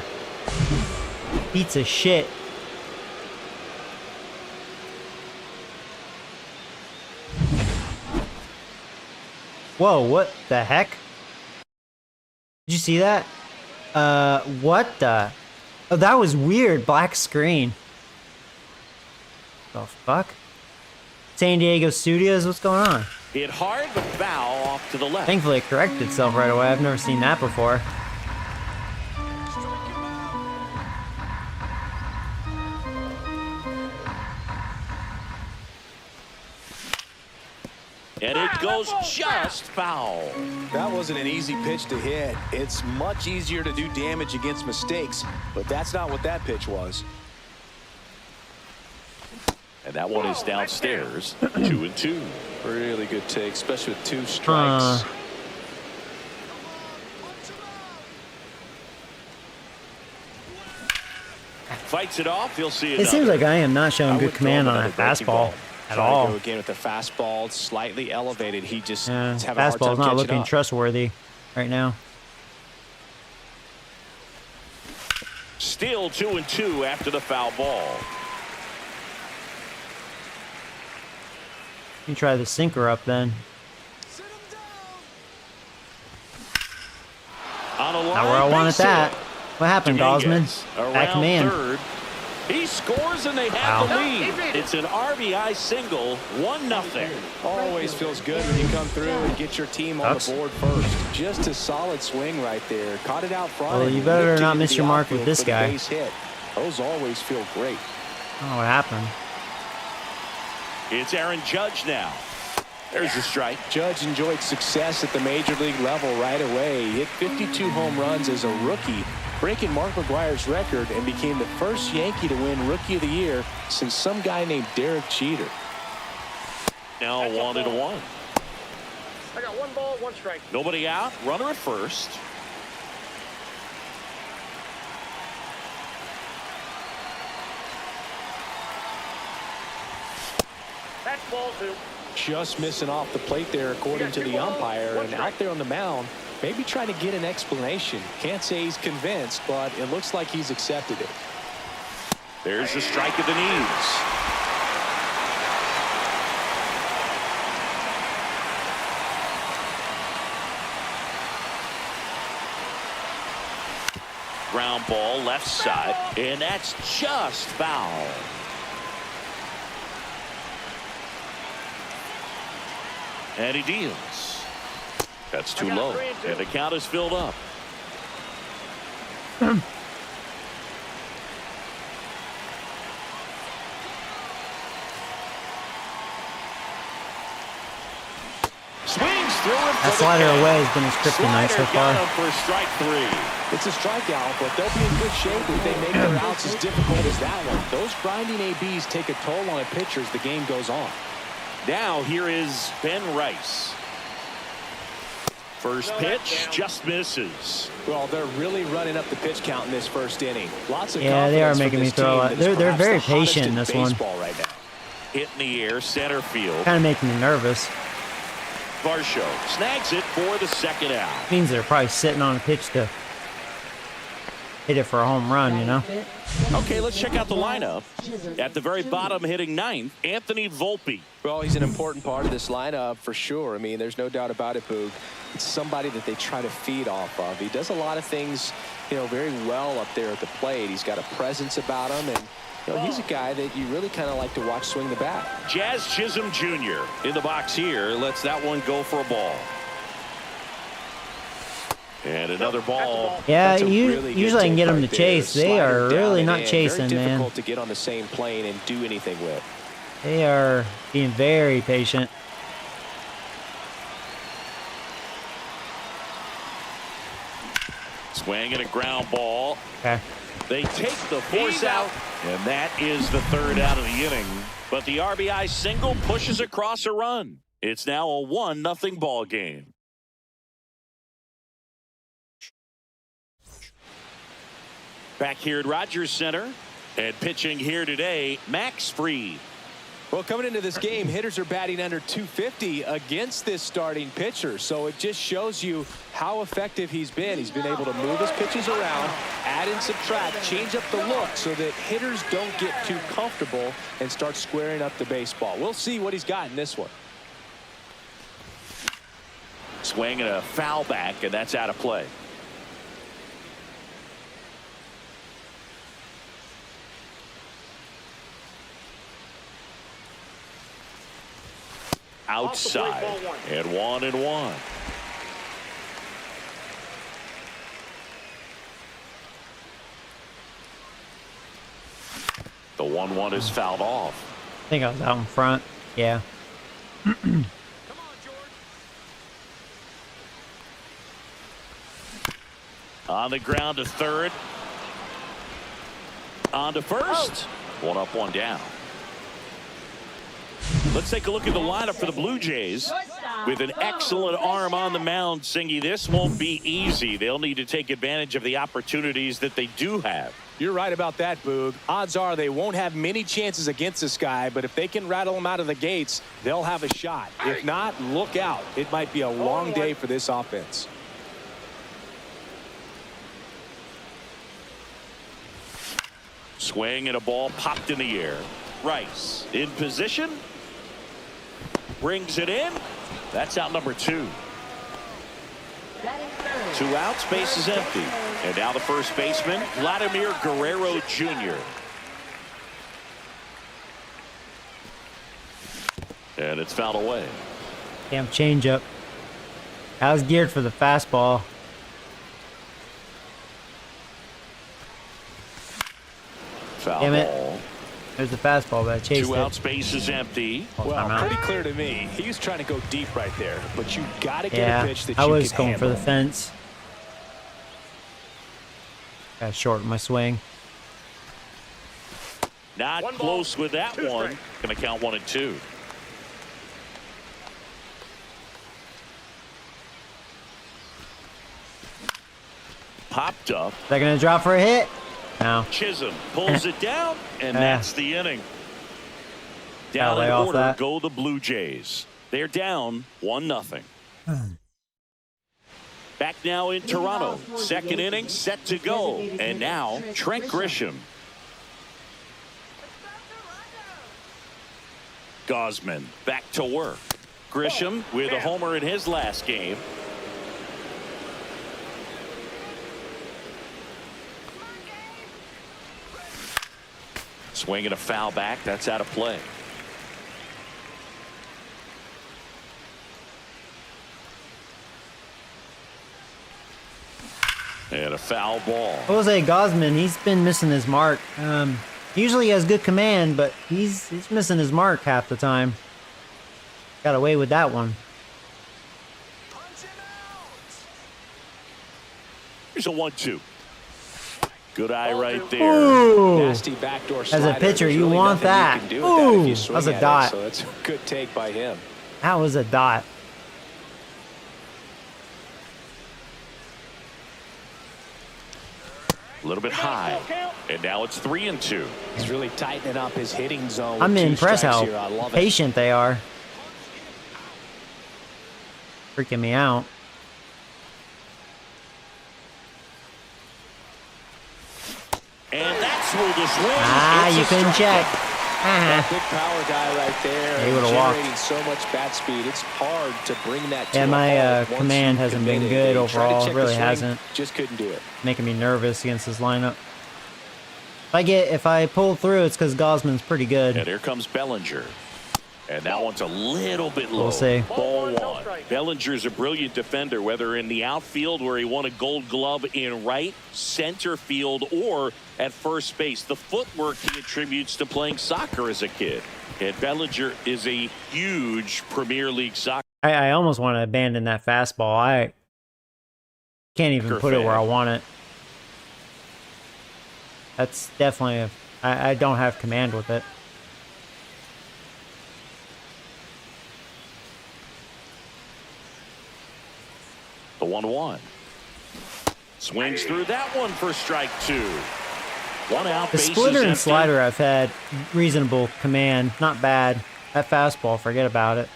Pizza shit. Whoa, what the heck? Did you see that? What the? Oh, that was weird. Black screen. The fuck? San Diego Studios, what's going on? Hit hard, but foul off to the left. Thankfully, it corrected itself right away. I've never seen that before. And it goes just foul. That wasn't an easy pitch to hit. It's much easier to do damage against mistakes, but that's not what that pitch was. And that one is downstairs. 2-2. Really good take, especially with two strikes. Fights it off. You'll see It seems like I am not showing I good would command throw on another that breaking fastball ball. at Try to all. go again with the fastball slightly elevated. He just Yeah, is having a hard fastball's time not catching looking up. trustworthy right now. Still 2-2 after the foul ball. You try the sinker up then. On a line Not where I wanted base that. hit. What happened, Dominguez Gosman? Back around command. third. He scores and they have Wow. the lead. It's an RBI single, 1-0. Always feels good when you come through and get your team on Sucks. the board first. Just a solid swing right there. Caught it out front. Well, and you better lifted not into miss the your mark with outfield this for the guy. base hit. Those always feel great. Oh, what happened? It's Aaron Judge now. There's a strike. Judge enjoyed success at the major league level right away. He hit 52 home runs as a rookie, breaking Mark McGwire's record, and became the first Yankee to win Rookie of the Year since some guy named Derek Jeter. Now 1-1. I got 1 ball, 1 strike. Nobody out. Runner at first. That's ball 2. Just missing off the plate there, according to the umpire, and out there on the mound, maybe trying to get an explanation. Can't say he's convinced, but it looks like he's accepted it. There's the strike at the knees. Ground ball left side, and that's just foul. And he deals. That's too low, and the count is filled up. Swings through it. That slider away has been his kryptonite so far. Got him for strike 3. It's a strikeout, but they'll be in good shape if they make their outs as difficult as that one. Those grinding ABs take a toll on a pitcher as the game goes on. Now here is Ben Rice. First pitch just misses. Well, they're really running up the pitch count in this first inning. Lots of Yeah, they are confidence making for me this throw a team lot. that is They're perhaps very the hottest patient in this one. baseball right now. Hit in the air, center field. Kind of making me nervous. Varsho snags it for the second out. Means they're probably sitting on a pitch to hit it for a home run, you know? Okay, let's check out the lineup. At the very bottom, hitting 9th, Anthony Volpe. Well, he's an important part of this lineup for sure. I mean, there's no doubt about it, Boog. It's somebody that they try to feed off of. He does a lot of things, you know, very well up there at the plate. He's got a presence about him, and you know, he's a guy that you really kind of like to watch swing the bat. Jazz Chisholm Jr. in the box here. Lets that one go for a ball. And another ball. Yeah, That's a really good usually I can get take them right to there. chase. They Slide are him down really and not in. chasing, Very man. difficult to get on the same plane and do anything with. They are being very patient. Swing and a ground ball. Okay. They take the force out, and that is the third out of the inning. But the RBI single pushes across a run. It's now a 1-0 ball game. Back here at Rogers Center, and pitching here today, Max Fried. Well, coming into this game, hitters are batting under 250 against this starting pitcher. So it just shows you how effective he's been. He's been able to move his pitches around, add and subtract, change up the look so that hitters don't get too comfortable and start squaring up the baseball. We'll see what he's got in this one. Swing and a foul back, and that's out of play. Outside, and 1-1. The 1-1 is fouled off. I think I was out in front. Yeah. On the ground to third. On to first. One up, one down. Let's take a look at the lineup for the Blue Jays. With an excellent arm on the mound, Singy, this won't be easy. They'll need to take advantage of the opportunities that they do have. You're right about that, Boog. Odds are they won't have many chances against this guy, but if they can rattle him out of the gates, they'll have a shot. If not, look out. It might be a long day for this offense. Swing and a ball popped in the air. Rice in position. Brings it in. That's out number 2. 2 outs, base is empty. And now the first baseman, Vladimir Guerrero Jr. And it's fouled away. Damn changeup. I was geared for the fastball. Foul Damn it. ball. There's the fastball, but I chased Two out, it. space is empty. Oh, Well, timeout. pretty clear to me. He was trying to go deep right there, but you got to get Yeah, a pitch that I you was can going handle. for the fence. Got to shorten my swing. Not One ball, close with that two one. strikes. Going to count 1 and 2. Popped up. Is that going to drop for a hit? No. Chisholm pulls it down, and that's the inning. Gotta Down lay in off order that. go the Blue Jays. They're down 1-0. Back now in Toronto. Second inning set to go. And now Trent Grisham. Gosman back to work. Grisham with a homer in his last game. Swinging a foul back. That's out of play. And a foul ball. Jose Gosman, he's been missing his mark. Usually he has good command, but he's missing his mark half the time. Got away with that one. Here's a 1-2. Good eye right there. Ooh. Nasty backdoor As slider. a pitcher, There's you really want nothing that. You can do with that if you Ooh, swing that was a at it, dot. so that's a good take by him. That was a dot. A little bit high. And now it's 3-2. He's really tightening up his hitting zone. I'm with two impressed strikes how here. I love it. patient they are. Freaking me out. And that's where the swing. Ah, It's you a couldn't strikeout. check. That Ah. big power guy right there. He would've walked. generating so much bat speed. It's hard to bring that to Yeah, a my halt once command you hasn't commit been it. good He tried to overall. check the Really swing, hasn't. Just couldn't do it. Making me nervous against this lineup. If I pull through, it's because Gosman's pretty good. And here comes Bellinger. And that one's a little bit low. We'll see. Ball 1. Bellinger's a brilliant defender, whether in the outfield where he won a gold glove in right, center field, or at first base. The footwork he attributes to playing soccer as a kid. And Bellinger is a huge Premier League soccer I almost want to abandon that fastball. I can't even put it where I want it. That's definitely I don't have command with it. The 1-1. Swings through that one for strike 2. One out. The bases splitter and empty. slider I've had reasonable command. Not bad. That fastball, forget about it.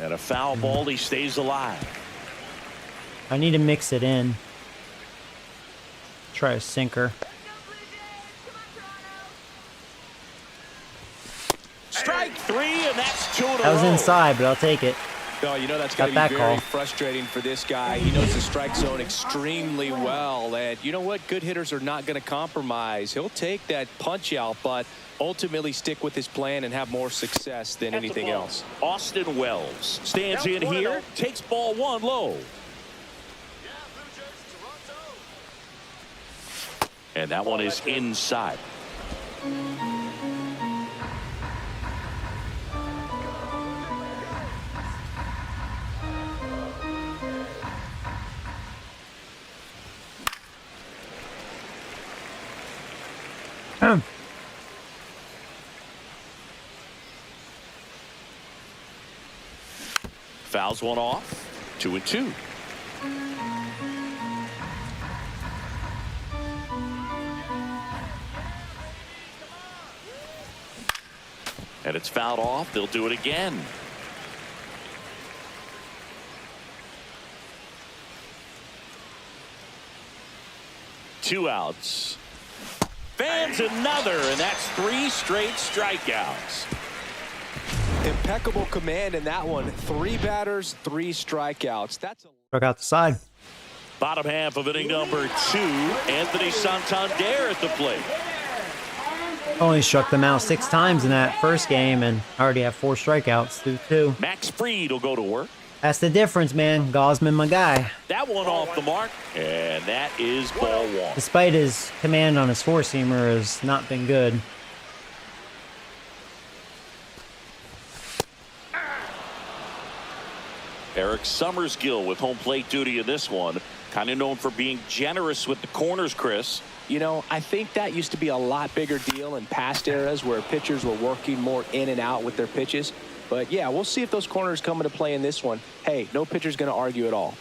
And a foul ball. He stays alive. I need to mix it in. Try a sinker. Strike 3, and that's 2 in a row. That was inside, but I'll take it. No, you know that's Got going to that be very call. frustrating for this guy. He knows the strike zone extremely well. And you know what? Good hitters are not going to compromise. He'll take that punch out, but ultimately stick with his plan and have more success than At the anything plate. else. Austin Wells stands Down in 1-0. here, takes ball 1 low. And that one is inside. Fouls one off. 2-2. And it's fouled off. They'll do it again. Two outs. Fans another, and that's 3 straight strikeouts. Impeccable command in that one. 3 batters, 3 strikeouts. That's a Struck out the side. Bottom half of inning number 2. Anthony Santander at the plate. Only struck them out 6 times in that first game, and I already have 4 strikeouts through 2. Max Fried will go to work. That's the difference, man. Gosman, my guy. That one off the mark, and that is ball one. Despite his command on his four-seamer has not been good. Eric Summersgill with home plate duty in this one. Kind of known for being generous with the corners, Chris. You know, I think that used to be a lot bigger deal in past eras where pitchers were working more in and out with their pitches. But, yeah, we'll see if those corners come into play in this one. Hey, no pitcher's going to argue at all.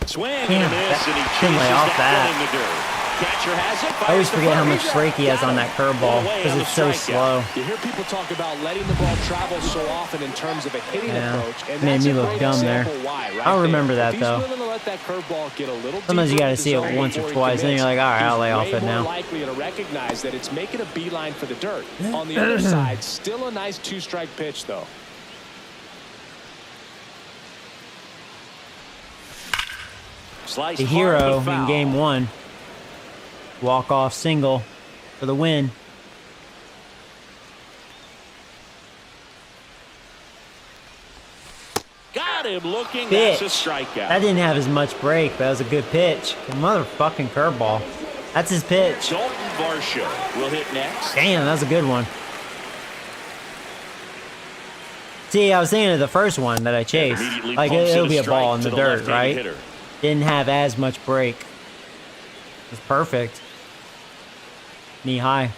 Swing and a miss, and he chases that one in the dirt. Catcher has it. I always forget how much break he has on that curveball because it's so slow. You hear people talk about letting the ball travel so often in terms of a hitting approach, and made that's me a look great dumb there. example why, right I'll there. remember that, If though. he's willing to let that curveball get a little Sometimes you deeper got to into see the it zone once or before he twice, and then you're like, all right, I'll lay off he's it way now. more likely to recognize that it's making a beeline for the dirt. On the other side, still a nice two-strike pitch, though. Slice The hard, hero but foul. in game one. Walk-off single for the win. Got him looking. Pitch. That's a strikeout. That didn't have as much break, but that was a good pitch. The motherfucking curveball. That's his pitch. Dalton Varsho will hit next. Damn, that was a good one. See, I was thinking of the first one that I chased. Immediately Like, pumps it'll it be a strike ball in to the the dirt, left-handed right? hitter. Didn't have as much break. It's perfect. Knee high.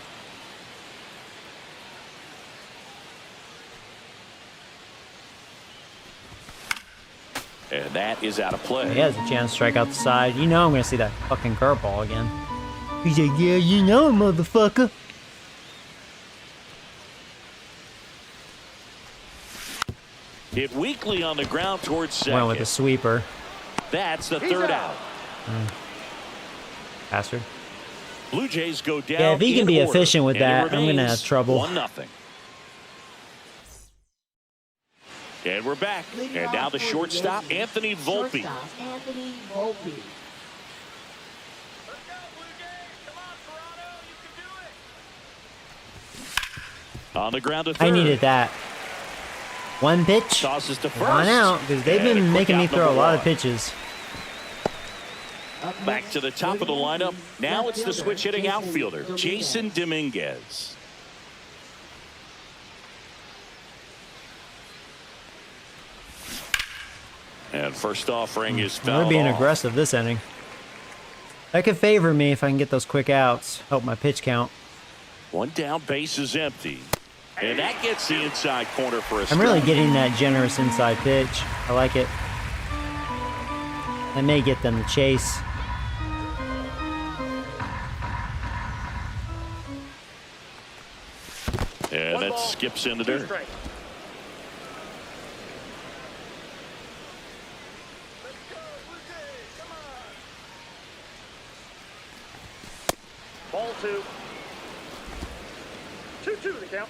And that is out of play. He has a chance to strike out the side. You know I'm going to see that fucking curveball again. He's like, yeah, you know, motherfucker. Hit weakly on the ground towards second. Went with a sweeper. That's the third out. Bastard. Blue Jays go down. Yeah, if he can in be order, efficient with and it that, I'm going to remains have trouble. 1-0. And we're back. And now the shortstop, Anthony Volpe. Shortstop, Anthony Volpe. On the ground to third. I needed that. One pitch. Tosses to first. On out, because they've And a been quick making me out, throw a number lot of one. pitches. Up Back next, to the top of the lineup. Now it's the left switch hitting fielder, outfielder, Jason Dominguez. And first offering is We're fouled being off. aggressive this inning. That could favor me if I can get those quick outs. Help my pitch count. One down, base is empty. And that gets the inside corner for a I'm strike. really getting that generous inside pitch. I like it. I may get them to chase. And One that ball, skips in the two dirt. strikes. Ball two. 2-2 the count.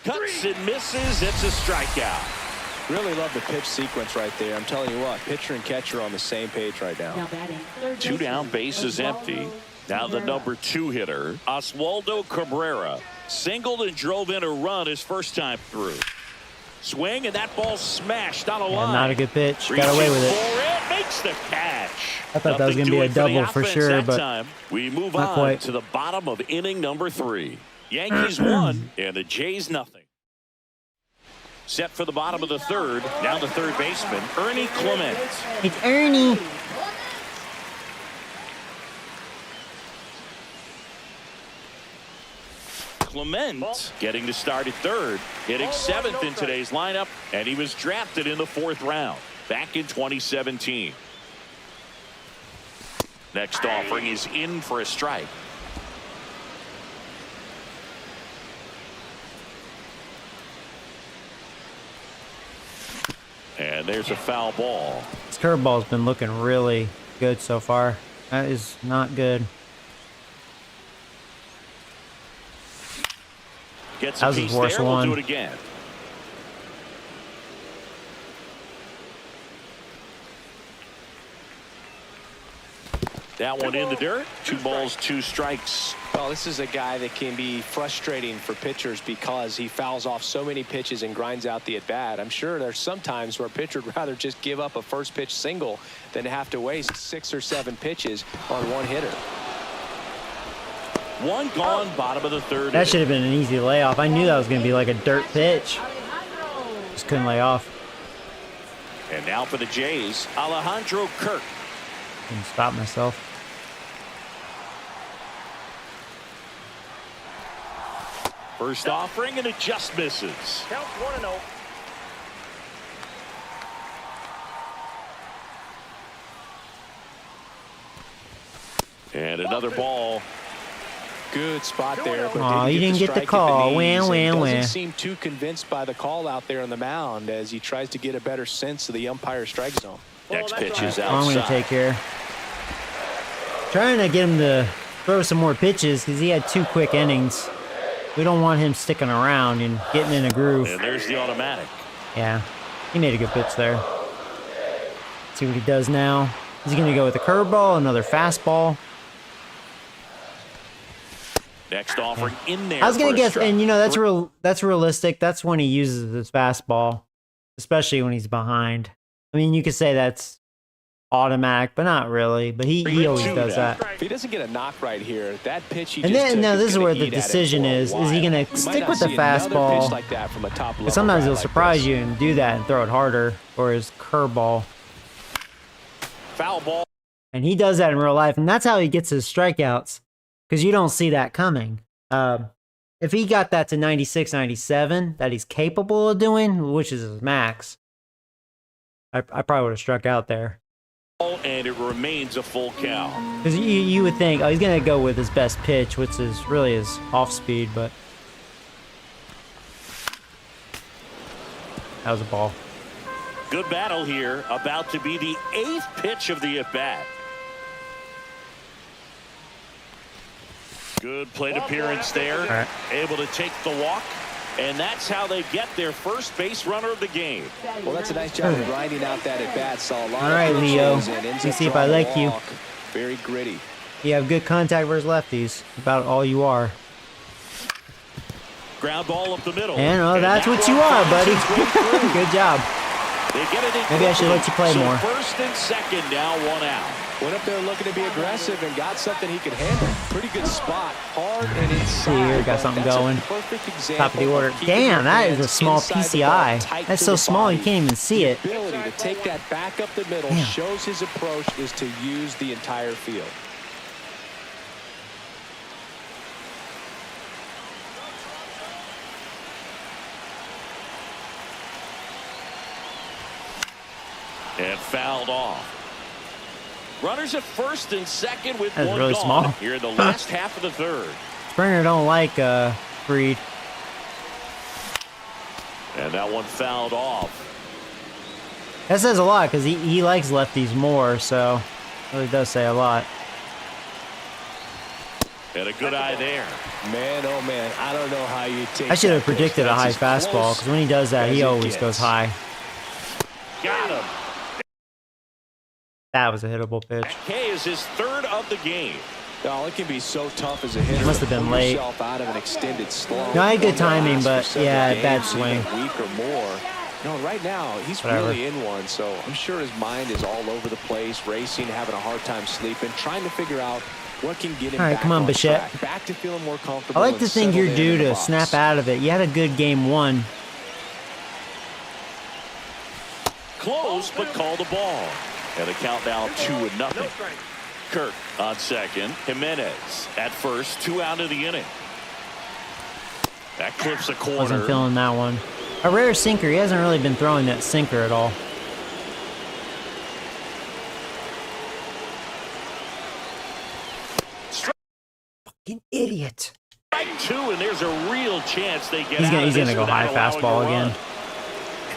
Cuts and misses. It's a strikeout. Really love the pitch sequence right there. I'm telling you what, pitcher and catcher are on the same page right now. Now batting, third Two down, baseman, base is empty. Oswaldo Now the Cabrera. number 2 hitter, Oswaldo Cabrera. Singled and drove in a run his first time through. Swing, and that ball smashed on a Yeah, line. not a good pitch. Got Reaching away with it. for it, makes the catch. I thought that was Nothing gonna be a doing for the double for offense sure, that but time. We move not on quite. to the bottom of inning number 3. Yankees 1 and the Jays nothing. Set for the bottom of the third. Now the third baseman, Ernie Clement. It's Ernie. Clement getting to start at third, hitting 7th in today's lineup, and he was drafted in the 4th round back in 2017. Next offering is in for a strike. And there's a foul ball. This curveball's been looking really good so far. That is not good. Gets That a was his piece worst there. We'll one. do it again. That one in the dirt. 2 balls, 2 strikes. Well, this is a guy that can be frustrating for pitchers because he fouls off so many pitches and grinds out the at-bat. I'm sure there's some times where a pitcher would rather just give up a first pitch single than have to waste 6 or 7 pitches on one hitter. 1 gone, bottom of the 3rd. That should have been an easy layoff. I knew that was going to be like a dirt pitch. Just couldn't lay off. And now for the Jays, Alejandro Kirk. Couldn't stop myself. First offering, and it just misses. Counts 1-0. And another ball. Good spot there, but Aw, you didn't get the call. Doesn't seem too convinced by the call out there on the mound as he tries to get a better sense of the umpire strike zone. Next pitch is I'm going to outside. take here. Trying to get him to throw some more pitches because he had 2 quick innings. We don't want him sticking around and getting in a groove. And there's the automatic. Yeah, he made a good pitch there. See what he does now. Is he going to go with a curveball, another fastball? Next offering in there. I was going for to a guess, strike. and you know, that's realistic. That's when he uses his fastball, especially when he's behind. I mean, you could say that's automatic, but not really. But he always does that. If he doesn't get a knock right here, that pitch he And just then took now this is gonna where the eat at it decision for a is. Is he while. going You to might stick not with the see another pitch fastball? like that from a top level But sometimes guy he'll like surprise this. you and do that and throw it harder, or his curveball. Foul ball. And he does that in real life, and that's how he gets his strikeouts, because you don't see that coming. If he got that to 96, 97, that he's capable of doing, which is his max, I probably would have struck out there. And it remains a full count. Because you would think, oh, he's going to go with his best pitch, which is really his off speed, but that was a ball. Good battle here. About to be the 8th pitch of the at-bat. Good plate appearance there. Right. Able to take the walk. And that's how they get their first base runner of the game. Well, that's a nice job of grinding out that at bat. Saw a lot All of right, pitches Leo. and ends Let me up see if I drawing a like you. walk. Very gritty. You have good contact versus lefties. About all you are. Ground ball up the middle. And oh, that's what you are, buddy. Good job. They get it in Maybe I should let you play so more. First and second, now 1 out. Went up there looking to be aggressive and got something he could handle. Pretty good spot. Hard and inside. See here, got something That's a going. perfect example Top of the order. keeping Damn, your that is a hands small inside the ball, PCI. tight That's to so the small you body. can't even see it. The ability to take that back up the middle Damn. shows his approach is to use the entire field. And fouled off. Runners at first and second with That's 1 really gone small. here in the last half of the 3rd. Springer don't like Freed. And that one fouled off. That says a lot because he likes lefties more, so it really does say a lot. And a good eye there. Man, oh man, I don't know how you take I should have that pitch. predicted a That's high as fastball close because when he does that, as he it always gets. goes high. Got him. That was a hittable pitch. K is his 3rd of the game. Oh, it can be so tough as a hitter. Must have to been pull late. yourself out of an extended slump. No, I had good One that timing, lasts but for several yeah, games, bad even swing. a week or more. No, right now he's Whatever. really in one, so I'm sure his mind is all over the place, racing, having a hard time sleeping, trying to figure out what can get him All right, back come on, Bichette. track, back to feeling more comfortable. I like and to think settled you're in due in the to box. snap out of it. You had a good game 1. Close, but called the ball. And the count now 2-0. No strike. Kirk on second. Jimenez at first. 2 out of the inning. That clips a corner. Wasn't feeling that one. A rare sinker. He hasn't really been throwing that sinker at all. Fucking idiot. Strike 2, and there's a real chance they get He's out gonna, of he's this gonna go high without allowing fastball a run. again.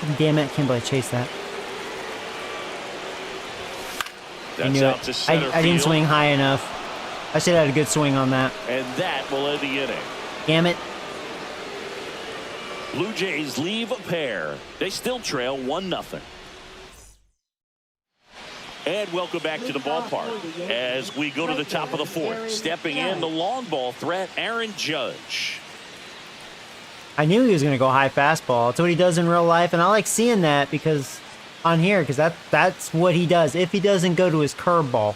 God damn it! Can't believe I chased that. I That's knew out it. to center I didn't field, swing high enough. I should have had a good swing on that. and that will end the inning. Damn it. Blue Jays leave a pair. They still trail 1-0. And welcome back to the ballpark as we go to the top of the fourth. Stepping in, the long ball threat, Aaron Judge. I knew he was going to go high fastball. That's what he does in real life, and I like seeing that because on here, because that's what he does if he doesn't go to his curveball.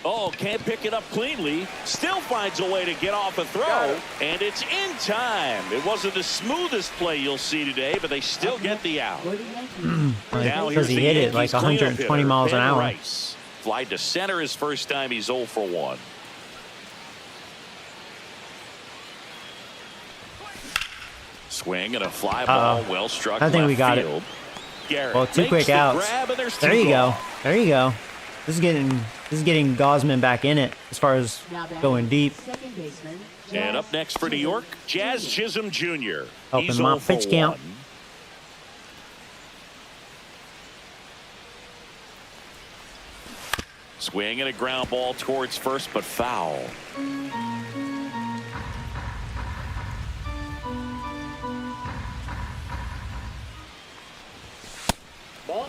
Oh, can't pick it up cleanly. Still finds a way to get off a throw, and it's in time. It wasn't the smoothest play you'll see today, but they still get the out. Now Because he hit it like 120 miles an hour. Rice. Fly to center his first time. He's 0 for 1. Swing and a fly ball, well struck. I think we got it. Well, 2 quick outs. There you go. There you go. This is getting Gosman back in it as far as going deep. And up next for New York, Jazz Chisholm Jr. Open my pitch count. Swing and a ground ball towards first, but foul. Ball.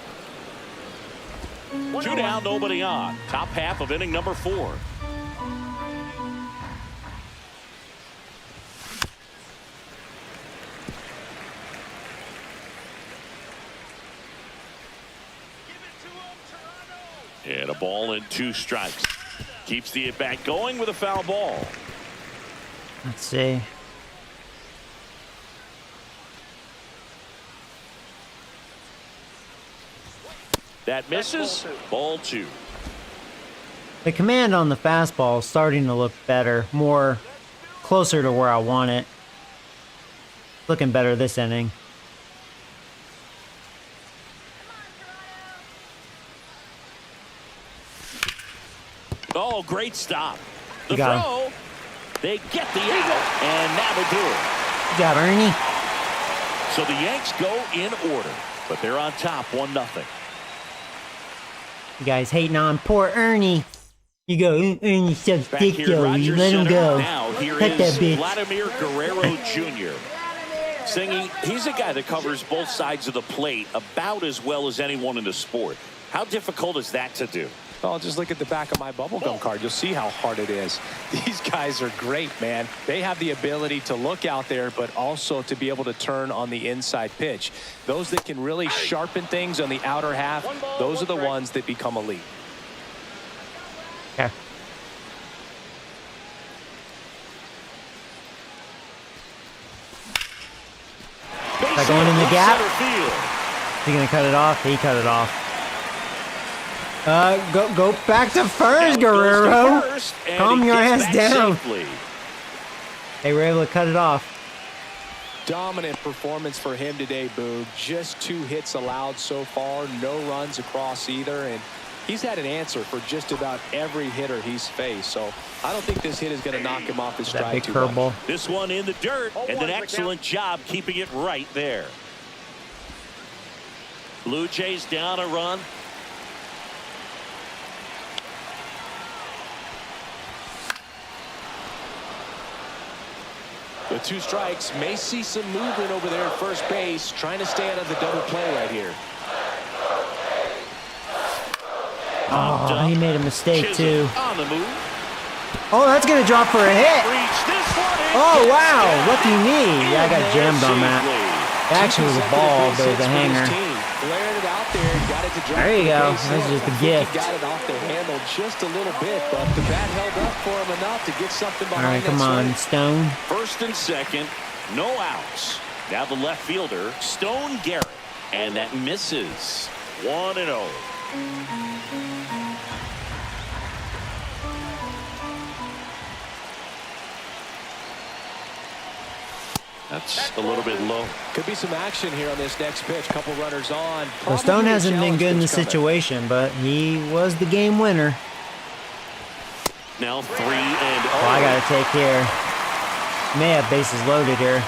2 down, nobody on. Top half of inning number 4. And a ball and 2 strikes. Keeps the at-bat going with a foul ball. Let's see. That misses. Ball 2. The command on the fastball is starting to look better, more closer to where I want it. Looking better this inning. Oh, great stop. The You got throw. They get the out, and that'll do it. Good job, Ernie. So the Yanks go in order, but they're on top 1-0. You guys hating on poor Ernie. You go, Ernie's so Back dick, here, yo. You Rogers let him Center. go. Now here Cut is that bitch. Vladimir Guerrero Jr. Singy, he's a guy that covers both sides of the plate about as well as anyone in the sport. How difficult is that to do? Well, just look at the back of my bubblegum card. You'll see how hard it is. These guys are great, man. They have the ability to look out there, but also to be able to turn on the inside pitch. Those that can really sharpen things on the outer half, those are the ones that become elite. Okay. Is that going in the gap? Is he going to cut it off? He cut it off. Go back to first, Guerrero. Calm your ass down. They were able to cut it off. Dominant performance for him today, Boog. Just 2 hits allowed so far, no runs across either, and he's had an answer for just about every hitter he's faced. So I don't think this hit is going to knock him off his stride That big too curveball. much. This one in the dirt, and an excellent job keeping it right there. Blue Jays down a run. With 2 strikes, may see some movement over there at first base, trying to stay out of the double play right here. Oh, he made a mistake, too. On the move. Oh, that's going to drop for a hit. Oh, wow. Lucky me. Yeah, I got jammed on that. It actually was a ball, but it was a hanger. There you go. That's just a gift. Got it off the handle just a little bit, but the bat held up for him enough to get something behind. All right, come on, Stone. First and second, no outs. Now the left fielder, Stone Garrett, and that misses. 1-0. That's a little bit low. Could be some action here on this next pitch. Couple runners on. Well, Stone hasn't been good in the situation, but he was the game winner. Now 3-0. Well, I got to take here. May have bases loaded here.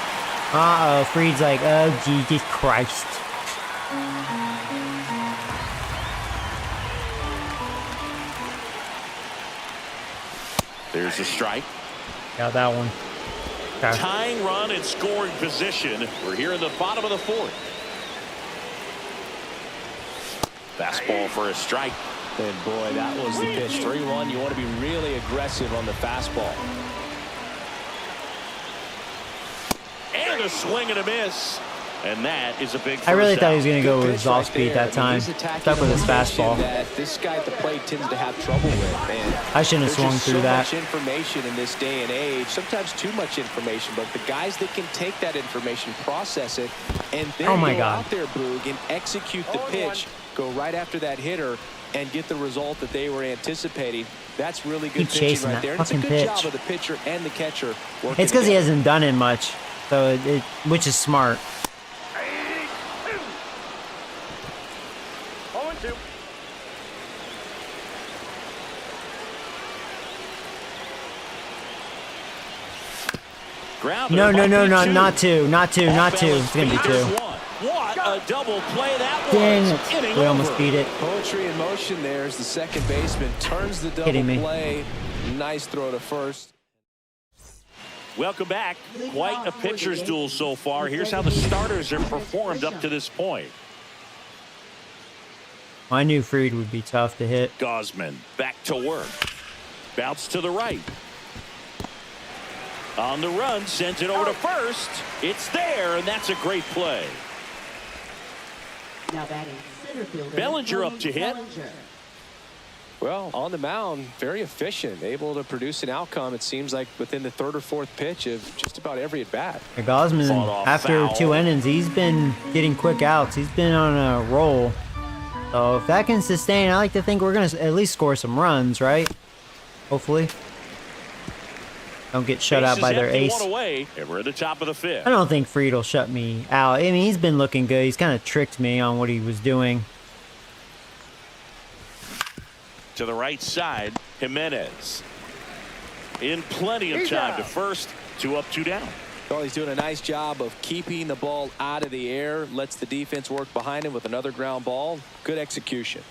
Uh-oh, Freed's like, oh, Jesus Christ. There's a strike. Got that one. Okay. Tying run in scoring position. We're here in the bottom of the 4th. Fastball for a strike. And boy, that was the pitch. 3-1. You want to be really aggressive on the fastball. And a swing and a miss. And that is a big I really first thought he was out. going to go with Pitch his off right speed there. that time. He's attacking Stuck with his a position fastball. that this guy at the plate tends to have trouble with. And I shouldn't have there's swung just through so that. much information in this day and age. Sometimes too much information. But the guys that can take that information, process it, and then Oh my go God. out there, Boog, and execute the pitch, go right after that hitter, and get the result that they were anticipating. That's really good Keep pitching chasing right that there. And it's a fucking good pitch. job of the pitcher and the catcher working It's because he together. hasn't done it much, so which is smart. 0-2. Grounder No, no, might no, be no, two. not two, not two, not two. Off-balance It's gonna be beat. There's two. one. What a double play that Dang was. it. Inning We almost over. beat it. Poetry in motion there as the second baseman turns the double Kidding me. play. Nice throw to first. Welcome back. Quite a pitcher's duel so far. Here's how the starters have performed up to this point. I knew Fried would be tough to hit. Gosman back to work. Bounce to the right. On the run, sends it over to first. It's there, and that's a great play. Now batting center fielder. Bellinger up Cody to hit. Bellinger. Well, on the mound, very efficient, able to produce an outcome, it seems like, within the third or fourth pitch of just about every at-bat. Gosman, Fought off after foul. 2 innings, he's been getting quick outs. He's been on a roll. So if that can sustain, I like to think we're going to at least score some runs, right? Hopefully. Don't get shut out Bases by their empty, ace. one away, and we're at the top of the fifth. I don't think Fried will shut me out. I mean, he's been looking good. He's kind of tricked me on what he was doing. To the right side, Jimenez. In plenty of time to first. 2 up, 2 down. Well, he's doing a nice job of keeping the ball out of the air, lets the defense work behind him with another ground ball. Good execution.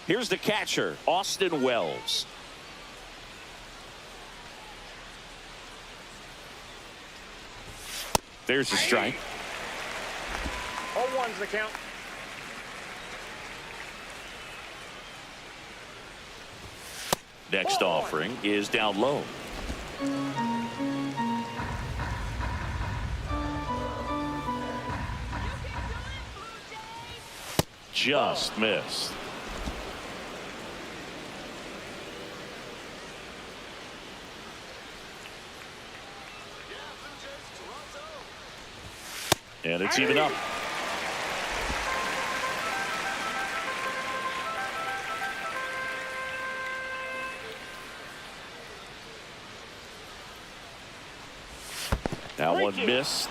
Here's the catcher, Austin Wells. There's the strike. 0-1's the count. Next offering is down low. Just missed. And it's even up. That one missed.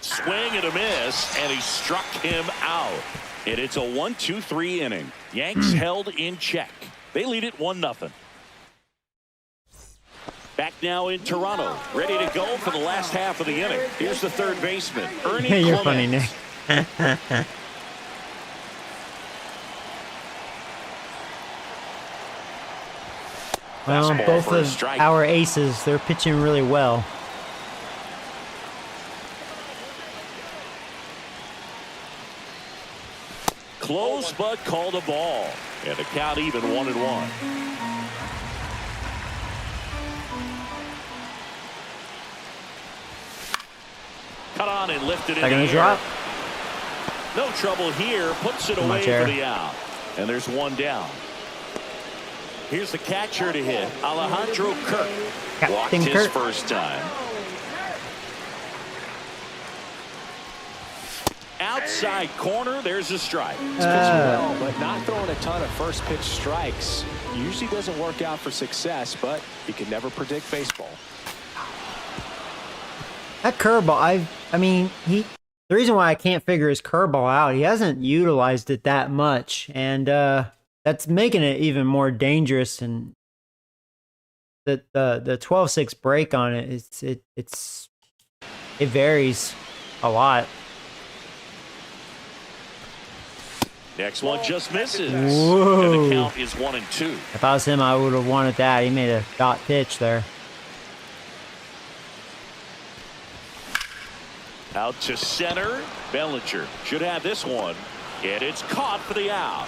Swing and a miss, and he struck him out. And it's a 1-2-3 inning. Yanks held in check. They lead it 1-0. Back now in Toronto, ready to go for the last half of the inning. Here's the third baseman, Ernie You're funny, Clemens. Nick. Well, Fastball both for a of strike. our aces, they're pitching really well. Close but called a ball. And the count even 1-1. Cut on and lifted in the Second air. to drop. No trouble here. Puts it Too away much for air. the out. And there's one down. Here's the catcher to hit. Alejandro Kirk. Walked Captain his Kirk. first time. Outside corner. There's a strike. He's pitching well, but not throwing a ton of first pitch strikes. Usually doesn't work out for success, but you can never predict baseball. That curveball, I mean, the reason why I can't figure his curveball out, he hasn't utilized it that much, and that's making it even more dangerous. And the 12-6 break on it, it varies a lot. Next one just misses. Whoa. And the count is 1-2. If I was him, I would have wanted that. He made a dot pitch there. Out to center. Bellinger should have this one. And it's caught for the out.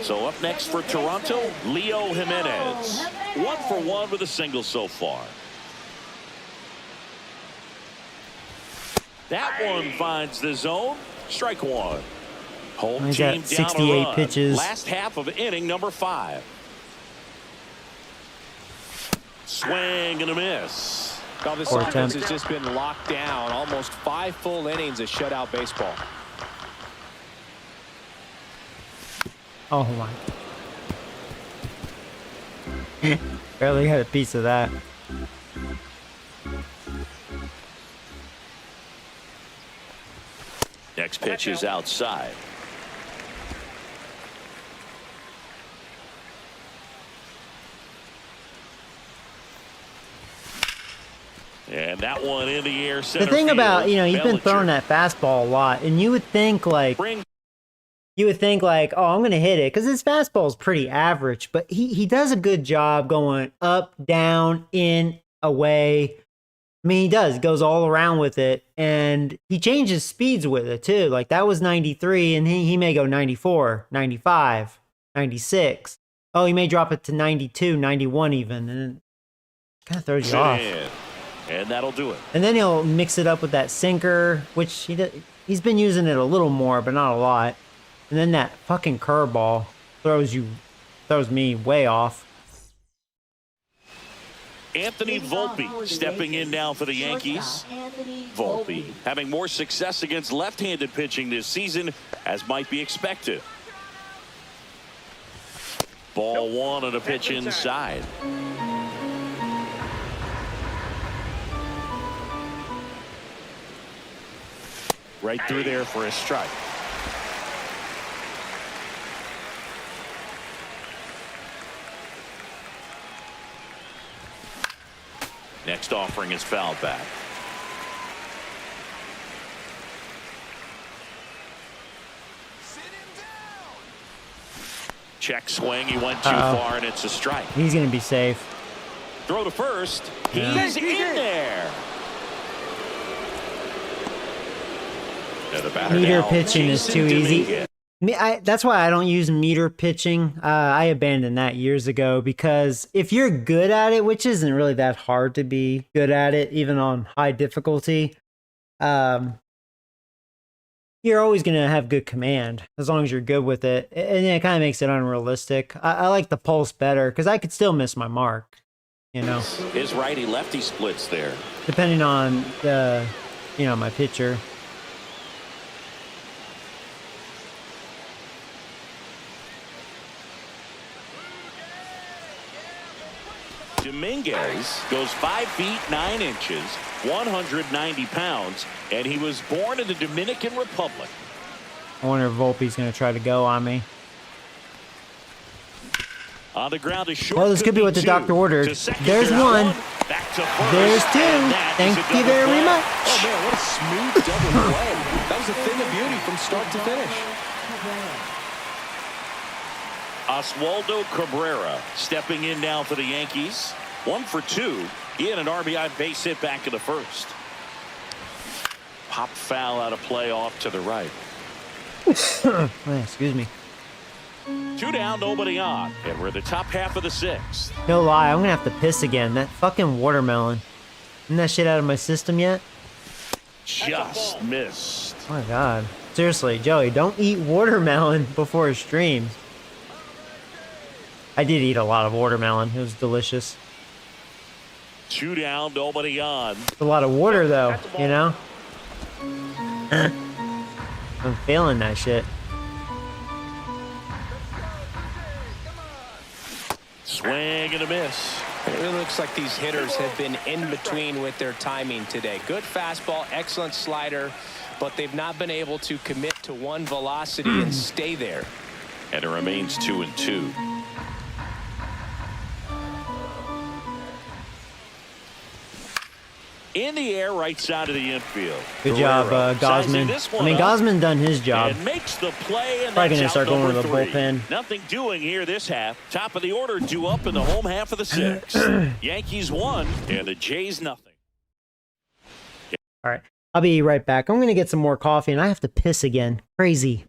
So up next for Toronto, Leo Jimenez. 1 for 1 with a single so far. That one finds the zone. Strike one. Home He's team got down 68 a run. pitches. Last half of inning number 5. Swing and a miss. Now this Poor offense attempt. has just been locked down. Almost 5 full innings of shutout baseball. Oh my. Barely had a piece of that. Next pitch is outside. And that one in the air. The thing about, you've been Bellinger. throwing that fastball a lot, and you would think like, Bring oh, I'm going to hit it, because his fastball is pretty average, but he does a good job going up, down, in, away. I mean, he does. He goes all around with it, and he changes speeds with it, too. Like, that was 93, and he may go 94, 95, 96. Oh, he may drop it to 92, 91 even, and it kind of throws you off. in. And that'll do it. And then he'll mix it up with that sinker, which he's been using it a little more, but not a lot. And then that fucking curveball throws me way off. Anthony Volpe stepping in now for the Yankees. Volpe having more success against left-handed pitching this season, as might be expected. Ball one on a pitch inside. Right through there for a strike. Next offering is fouled back. Check swing. He went too far, and it's a strike. He's going to be safe. Throw to first. He's in there. And the batter Meter now, pitching is Jason too easy. Dominguez. That's why I don't use meter pitching. I abandoned that years ago, because if you're good at it, which isn't really that hard to be good at it, even on high difficulty, you're always going to have good command as long as you're good with it. And it kind of makes it unrealistic. I like the pulse better, because I could still miss my mark, His righty-lefty splits there. depending on my pitcher. Dominguez goes 5 feet 9 inches, 190 pounds, and he was born in the Dominican Republic. I wonder if Volpe's going to try to go on me. On the ground is short. Well, this could be what the doctor ordered. There's one. Back to first. There's two. And that is Thank a you double very play. much. Oh, man, what a smooth double play. That was a thing of beauty from start to finish. Oswaldo Cabrera stepping in now for the Yankees. 1 for 2. He had an RBI base hit back in the first. Pop foul out of play off to the right. Excuse me. 2 down, nobody on. And we're in the top half of the 6th. No lie, I'm going to have to piss again. That fucking watermelon. Isn't that shit out of my system yet? Just missed. Oh my God. Seriously, Joey, don't eat watermelon before streams. I did eat a lot of watermelon. It was delicious. 2 down, nobody on. It's a lot of water, though, I'm feeling that shit. Swing and a miss. It really looks like these hitters have been in between with their timing today. Good fastball, excellent slider, but they've not been able to commit to one velocity and stay there. And it remains 2-2. In the air, right side of the infield. Good job, Sizing Gosman. this I one mean, up Gosman done his job. and makes the play, and Probably that's gonna start out going number to the 3. bullpen. Nothing doing here this half. Top of the order due up in the home half of the 6th. Yankees 1 and the Jays nothing. All right. I'll be right back. I'm going to get some more coffee, and I have to piss again. Crazy.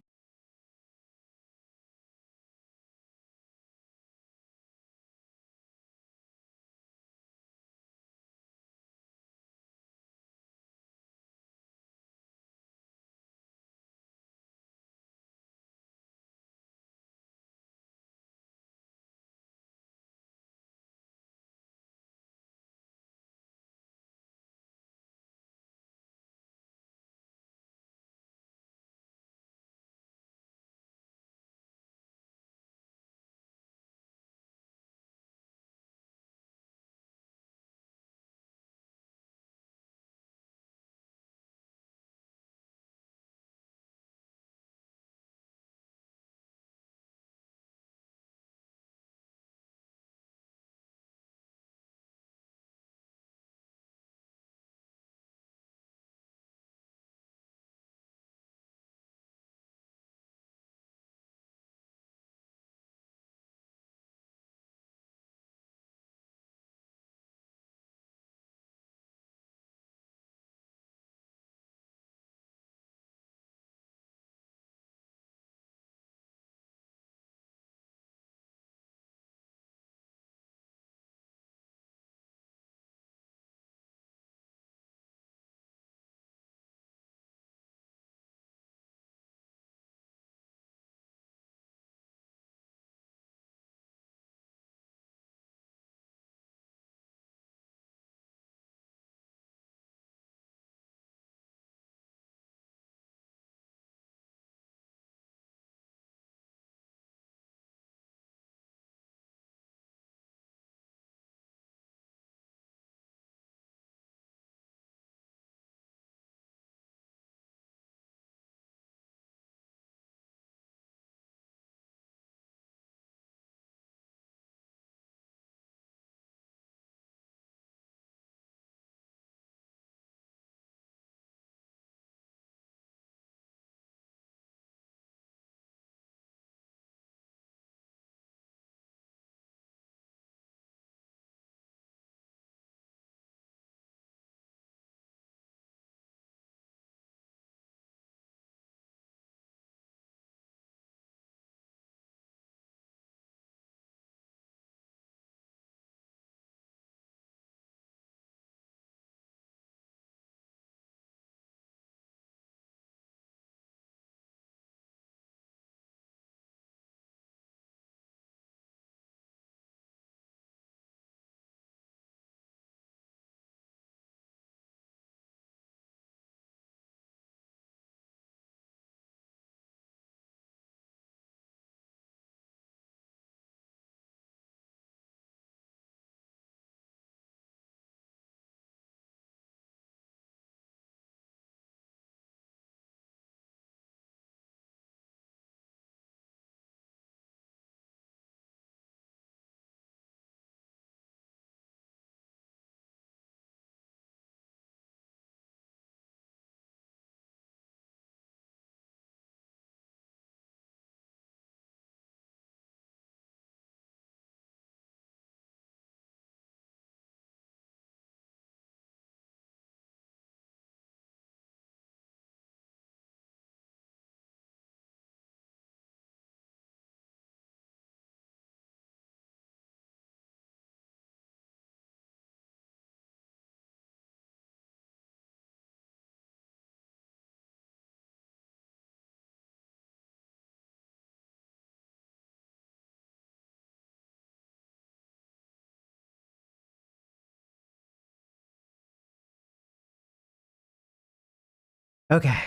Okay.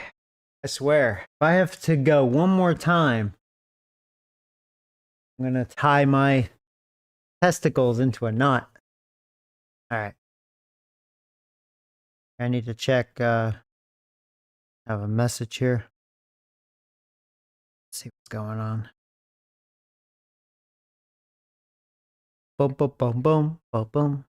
I swear, if I have to go one more time, I'm going to tie my testicles into a knot. All right. I need to check. I have a message here. Let's see what's going on. Boom, boom, boom, boom, boom, boom.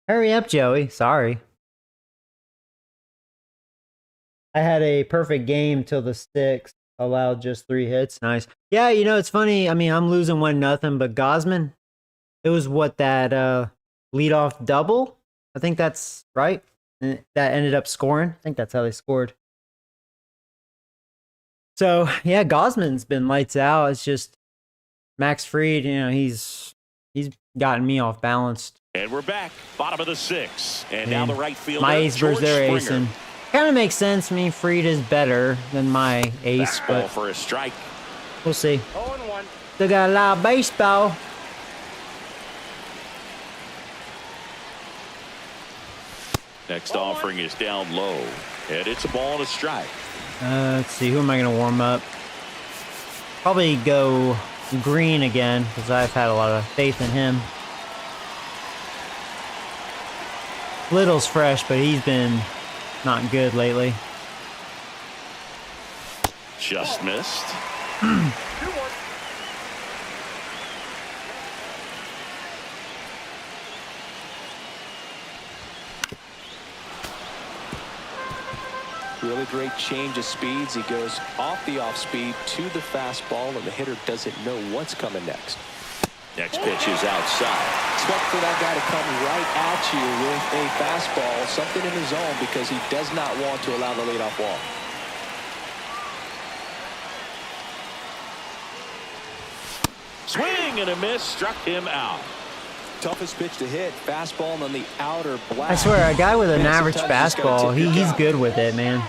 Hurry up, Joey. Sorry. I had a perfect game till the sixth. Allowed just 3 hits. Nice. Yeah, you know, it's funny. I mean, I'm losing 1-0, but Gosman, it was what that leadoff double? I think that's right. And that ended up scoring. I think that's how they scored. So, yeah, Gosman's been lights out. It's just Max Fried, you know, he's gotten me off balance. And we're back, bottom of the 6th. And now the right fielder, my ace versus their ace, Springer. and kind of makes sense. I mean, Fried is better than my ace, Fastball but for a strike. we'll see. 0-1. Still got a lot of baseball. Next offering is down low, and it's a ball and a strike. Let's see, who am I going to warm up? Probably go Green again, because I've had a lot of faith in him. Little's fresh, but he's been not good lately. Just missed. 2-1. Really great change of speeds. He goes off the off speed to the fastball, and the hitter doesn't know what's coming next. Next pitch is outside. Expect for that guy to come right at you with a fastball, something in the zone, because he does not want to allow the leadoff walk. Swing and a miss, struck him out. Toughest pitch to hit, fastball on the outer black. I swear, a guy with an Man, average sometimes you just gotta fastball, tip your he's cap. good with it, man.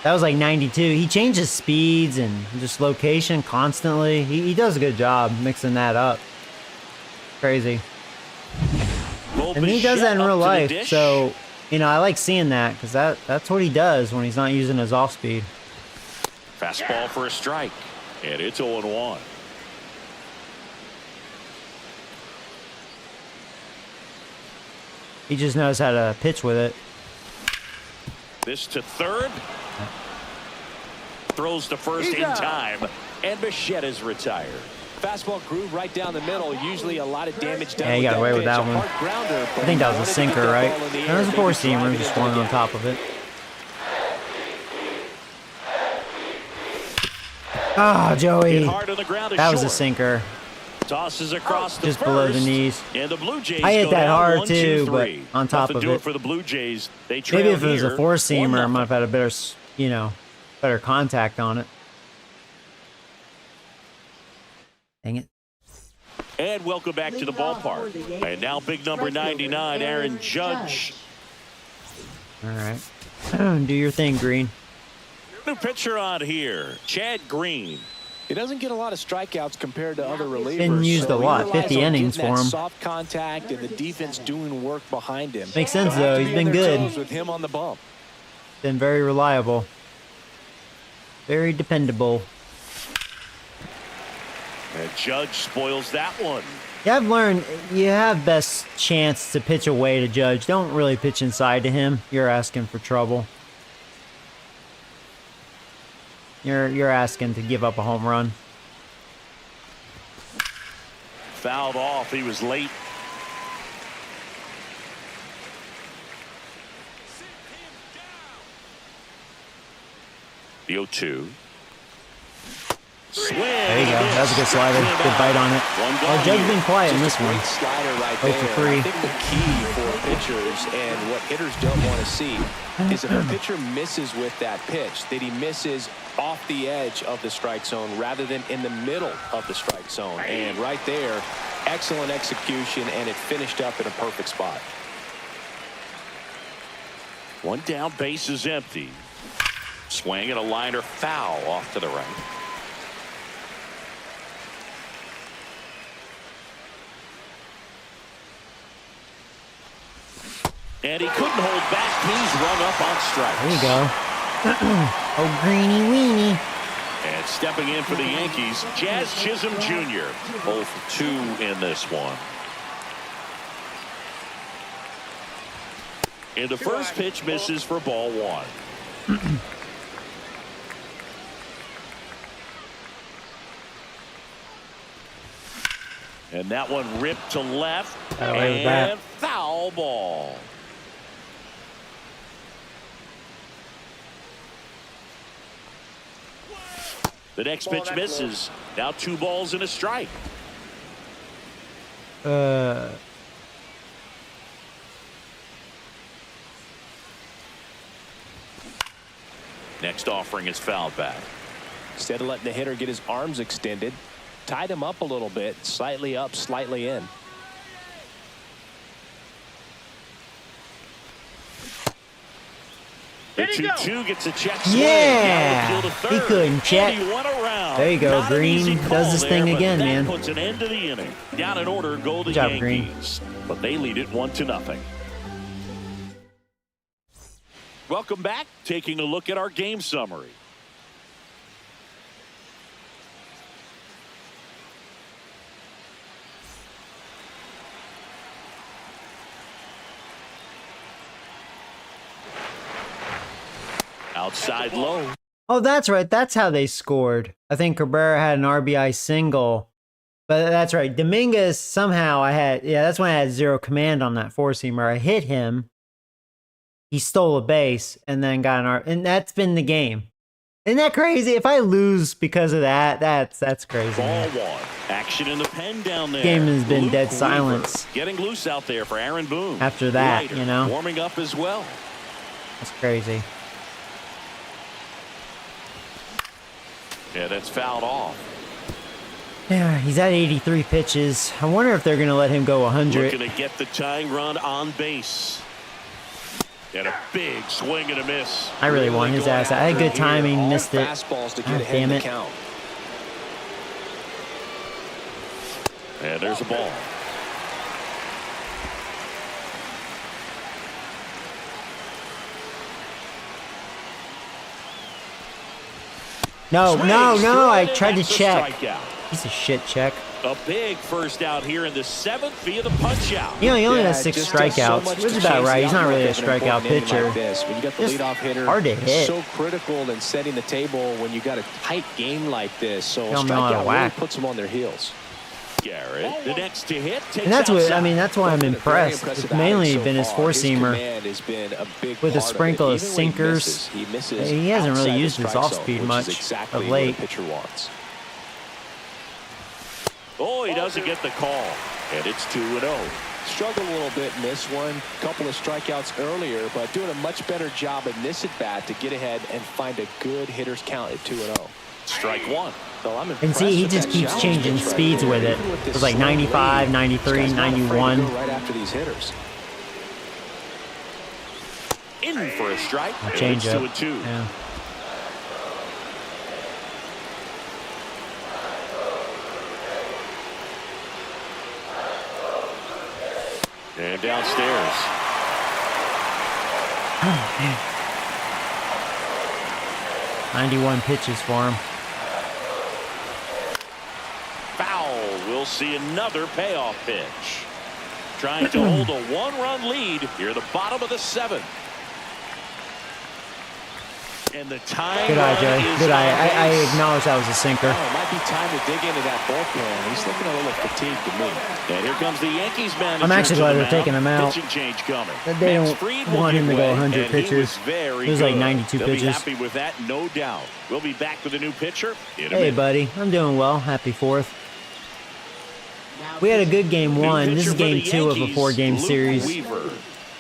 That was like 92. He changes speeds and just location constantly. He does a good job mixing that up. Crazy. And he does that in real life, so, you know, I like seeing that, because that's what he does when he's not using his off speed. Fastball for a strike, and it's 0-1. He just knows how to pitch with it. This to third. Throws to first in time, and Bichette is retired. Fastball groove right down the middle. Usually a lot of damage done. Yeah, he with got away with pitch. that A one. hard grounder, I but think that was he a wanted to sinker, get that right? ball in the That air, was a maybe four-seamer, drive it just into swung the on gap. top of it. Ah, Hit Joey. hard on the ground to That was a short. sinker. Tosses across the Just first, below the knees. And the Blue Jays I hit go that down hard 1, too, 2, but 3. on top Nothing of to it. for the Blue Jays. They trail Maybe if it was a here, four-seamer, I 1-0. might have had a better, you know, better contact on it. Dang it. And welcome back to the ballpark. And now big number 99, Aaron Judge. All right. Do your thing, Green. New pitcher on here, Chad Green. He doesn't get a lot of strikeouts compared to other relievers. Been used a so he lot, relies 50 on innings getting for that him. Soft contact and the defense doing work behind him. Makes sense, They'll have though. to He's be on been their good. toes with him on the bump. Been very reliable. Very dependable. And Judge spoils that one. Yeah, I've learned you have best chance to pitch away to Judge. Don't really pitch inside to him. You're asking for trouble. You're asking to give up a home run. Fouled off. He was late. The 0-2. Swing. There you go. That was a good slider. Good bite on it. Oh, Judge's been quiet in this Just a one. great slider right 0 there. for 3. I think the key for pitchers and what hitters don't want to see is if a pitcher misses with that pitch, that he misses off the edge of the strike zone rather than in the middle of the strike zone. And right there, excellent execution, and it finished up in a perfect spot. One down, base is empty. Swing and a liner foul off to the right. And he couldn't hold back. He's rung up on strikes. There you go. Oh, greeny weenie. And stepping in for the Yankees, Jazz Chisholm Jr. 0 for 2 in this one. And the first pitch misses for ball 1. And that one ripped to left Got away with that. and foul foul ball. The next pitch misses. Now 2 balls and a strike. Next offering is fouled back. Instead of letting the hitter get his arms extended, tied him up a little bit, slightly up, slightly in. The 2-2 gets a check swing. Yeah, he couldn't check. He went around. There you go. Not an Green easy does his call thing there, but again, that man. puts an end to the inning. Down in order go the Good job, Green. Yankees. But they lead it 1-0. Welcome back. Taking a look at our game summary. Outside low. Oh, that's right. That's how they scored. I think Cabrera had an RBI single. But that's right. Dominguez, somehow that's when I had 0 command on that four-seamer. I hit him. He stole a base and then got and that's been the game. Isn't that crazy? If I lose because of that, that's crazy. Ball 1. Action in the pen down there. Game has been Luke dead Weaver silence. getting loose out there for Aaron Boone. After that, Leiter you know. warming up as well. That's crazy. Yeah, that's fouled off. Yeah, he's at 83 pitches. I wonder if they're going to let him go 100. Looking to get the tying run on base. And a big swing and a miss. I really want his ass. I had good timing, missed it. Fastballs to God get ahead damn in it. the count. And there's a ball. No, Swings no, through no. I it, and tried to that's a check. strikeout. Piece of shit check. A big first out here in the 7th via the punch out. You know, he only Yeah, has it 6 just does so strikeouts, much which is to about change right. the He's not really a outlook of an strikeout important inning pitcher. like this. When you got the Just leadoff hitter, hard to it's hit. so critical in setting the table when you got a tight game like this. So a Don't know how to strikeout really whack. puts them on their heels. Garrett, the next to hit, takes And that's what, outside. I mean, that's why I'm Been a very impressed. impressive It's mainly outing so been his far. His four-seamer. command has been a big With a part sprinkle of it. Even when he sinkers. misses He hasn't really outside the used his strike off-speed zone, much which is exactly of what a late. pitcher wants. Oh, he doesn't get the call. And it's 2-0. Struggled a little bit in this one. Couple of strikeouts earlier, but doing a much better job in this at-bat to get ahead and find a good hitter's count at 2-0. Strike 1. So I'm And impressed see, he with just that keeps challenge changing pitch right speeds there. with it. Even It this was like slow 95, lead, 93, this guy's not afraid to 91. go right after these hitters. In for a strike. A And change it's up. 2-2. Yeah. And downstairs. Oh, man. 91 pitches for him. Foul. We'll see another payoff pitch. Trying to hold a 1-run lead here at the bottom of the 7th. And the time Good eye, run Jay. is Good eye. on I base. acknowledge that was a sinker. Oh, it might be time to dig into that bullpen. He's looking a little fatigued to me. And here comes the Yankees manager. I'm actually to glad the they're taking mound. him out. Pitching change coming. They Max don't Fried will want him to give go way, 100 and he was pitches. very It was like good. 92 They'll pitches. be happy with that, no doubt. We'll be back with a new pitcher in a Hey, minute. buddy. I'm doing well. Happy 4th. We had a good game New 1. This pitcher is for game the 2 of a Yankees, 4-game Luke series. Weaver.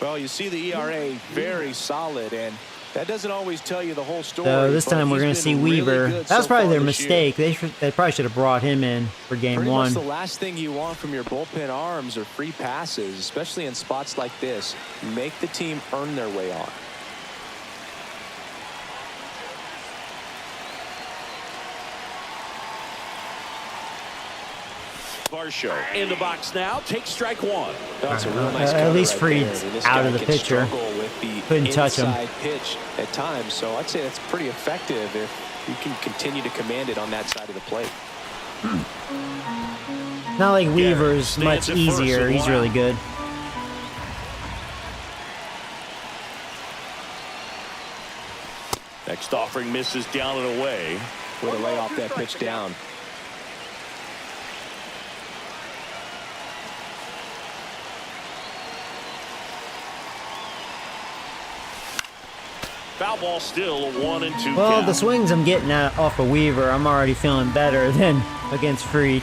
Well, you see the ERA very solid, and that doesn't always tell you the whole story. So this but time we're he's going to been see really Weaver. good That was so probably far their this year. mistake. They probably should have brought him in for game Pretty 1. much the last thing you want from your bullpen arms are free passes, especially in spots like this. Make the team earn their way on. Varsho in the box now. Takes strike 1. That's a real nice At cover least right Fried's there. And this out guy of the can picture. struggle with the Couldn't touch him. inside pitch at times, so I'd say that's pretty effective if you can continue to command it on that side of the plate. Not like Weaver's stands much at first easier. and He's one really out. good. Next offering misses down and away. Way to lay off that pitch down. Foul ball still a 1-2 Well, count. the swings I'm getting off of Weaver, I'm already feeling better than against Fried.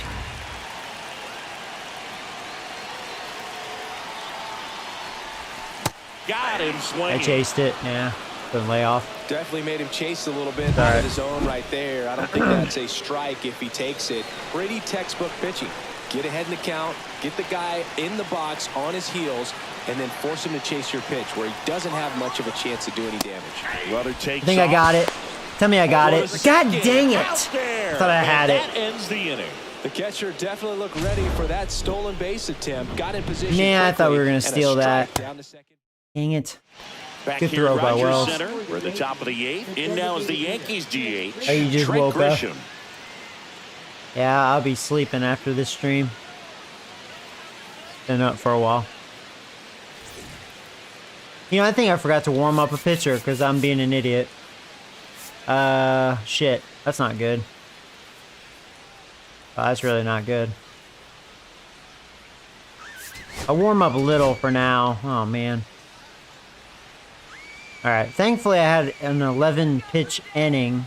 Got him swinging. I chased it. Yeah, couldn't lay off. Definitely made him chase a little bit All out right. of his zone right there. I don't think that's a strike if he takes it. Pretty textbook pitching. Get ahead in the count, get the guy in the box on his heels, and then force him to chase your pitch where he doesn't have much of a chance to do any damage. Runner takes I think I got it. Tell me I got it. God dang it! Out there. I thought I had And it. That ends the inning. The catcher definitely looked ready for that stolen base attempt. Got in position. Man, I thought we were quickly, gonna and a steal strike that. down to second. Dang it. Back Good here throw at by Rogers Wells. Center. We're at the top of the 8th. In now is the Yankees DH. Oh, you just Trent woke up? Grisham. Yeah, I'll be sleeping after this stream. Been up for a while. You know, I think I forgot to warm up a pitcher because I'm being an idiot. Shit. That's not good. Oh, that's really not good. I'll warm up a little for now. Oh, man. Alright, thankfully I had an 11 pitch inning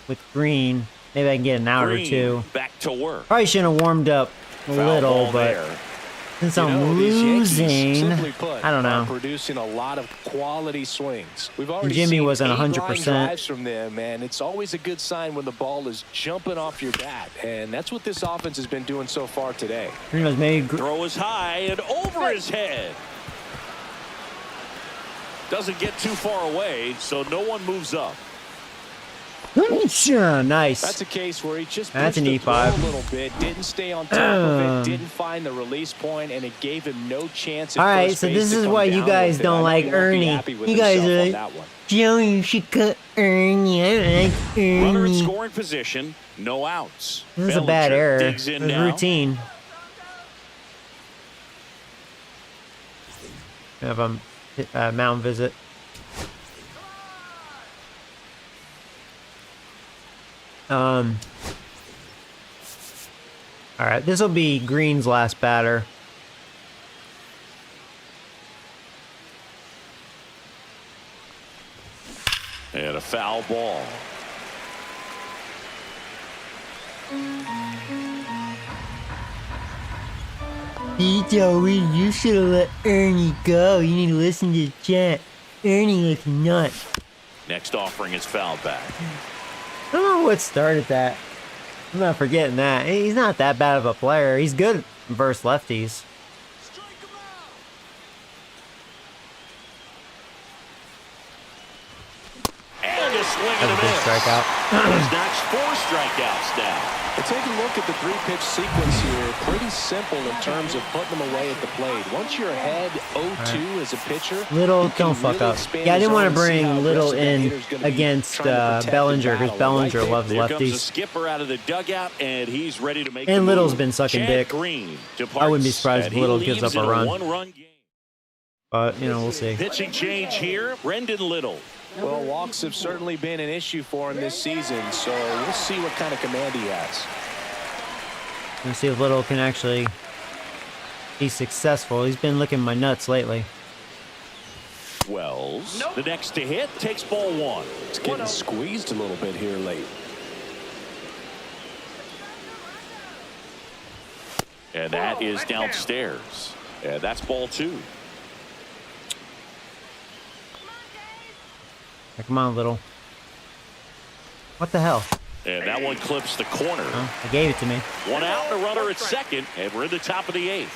with Green. Maybe I can get an out or Green two. back to work. Probably shouldn't have warmed up a Foul little, ball but there. since You I'm know, these Yankees, losing, simply put, I don't are know. producing a lot of quality swings. We've already Jimmy seen wasn't 8 line 100%. drives from them, and it's always a good sign when the ball is jumping off your bat, and that's what this offense has been doing so far today. Pretty much maybe Throw is high and over his head. Doesn't get too far away, so no one moves up. nice. That's a case where he just That's pushed an the throw E5. a little bit, didn't stay on top of it, didn't find the release point, and it gave him no chance at All right, first so base this to is come why you down guys with it. don't I know like he won't be Ernie. happy with You guys himself are on like, that one. Joe, you should cut Ernie. I don't like Runner in Ernie. scoring position, no outs. This is a bad Bellinger error. digs It in was now. routine. Have a mound visit. All right, this will be Green's last batter. And a foul ball. Joey, you should have let Ernie go. You need to listen to the chat. Ernie looks nuts. Next offering is fouled back. I don't know what started that. I'm not forgetting that. He's not that bad of a player. He's good versus lefties. And a swing and That's a a big miss. strikeout. He's notched 4 strikeouts now. And take a look at the 3-pitch sequence here. Pretty simple in terms of putting them away at the plate. Once you're ahead 0-2 as a pitcher, Little, you can don't fuck really up. expand Yeah, I the didn't want to zone and see bring how Little aggressive that in hitter's gonna be against trying to protect and Bellinger because battle. Bellinger Right loves Here comes the lefties. skipper out of the dugout, and he's ready to make And the Little's move. been sucking Chad dick. Green I wouldn't be departs, surprised and if Little he gives leaves up a in run. one-run game. But, you know, we'll see. Pitching change here, Brendan Little. Well, walks have certainly been an issue for him this season, so we'll see what kind of command he has. Let's see if Little can actually be successful. He's been licking my nuts lately. Wells, the next to hit, takes ball 1. It's getting squeezed a little bit here late. And that is downstairs. And that's ball 2. Hey, come on, Little. What the hell? And that one clips the corner. Oh, they gave it to me. 1 out and a runner at second, and we're in the top of the 8th.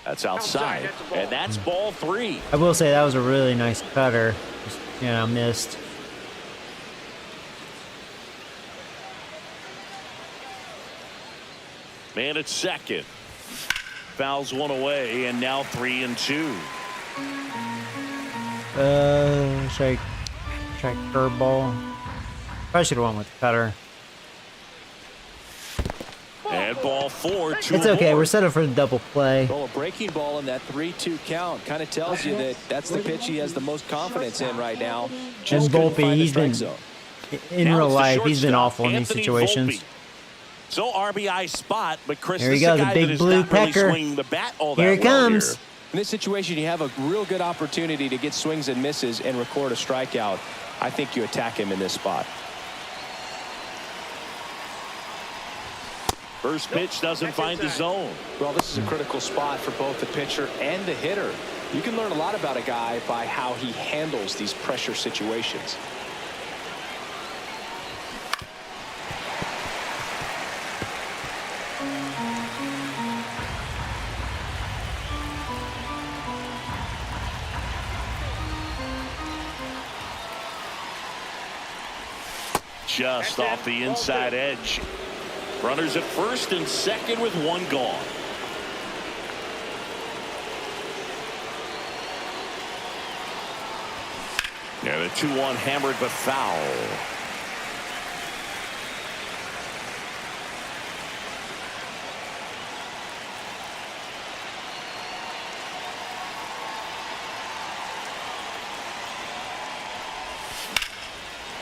That's outside, and that's ball 3. I will say that was a really nice cutter. Just, you know, missed. Man at second. Fouls one away, and now 3-2. Should I try curveball? Probably should have went with the cutter. And ball 4, 2 It's okay. more. We're set up for the double play. Well, a breaking ball in that 3-2 count kind of tells you that that's the pitch he has the most confidence in right now. Just couldn't Volpe, find the he's strike been zone. in Now real it's the life. He's been shortstop, awful in these Anthony situations. Volpe. So RBI spot, but Chris, Here he this is a goes, the guy big that is blue not really pecker. swinging the bat all that Here he well comes. here. In this situation, you have a real good opportunity to get swings and misses and record a strikeout. I think you attack him in this spot. First pitch doesn't find the zone. Well, this is a critical spot for both the pitcher and the hitter. You can learn a lot about a guy by how he handles these pressure situations. Just off the inside edge. Runners at first and second with one gone. And a 2-1 hammered but foul.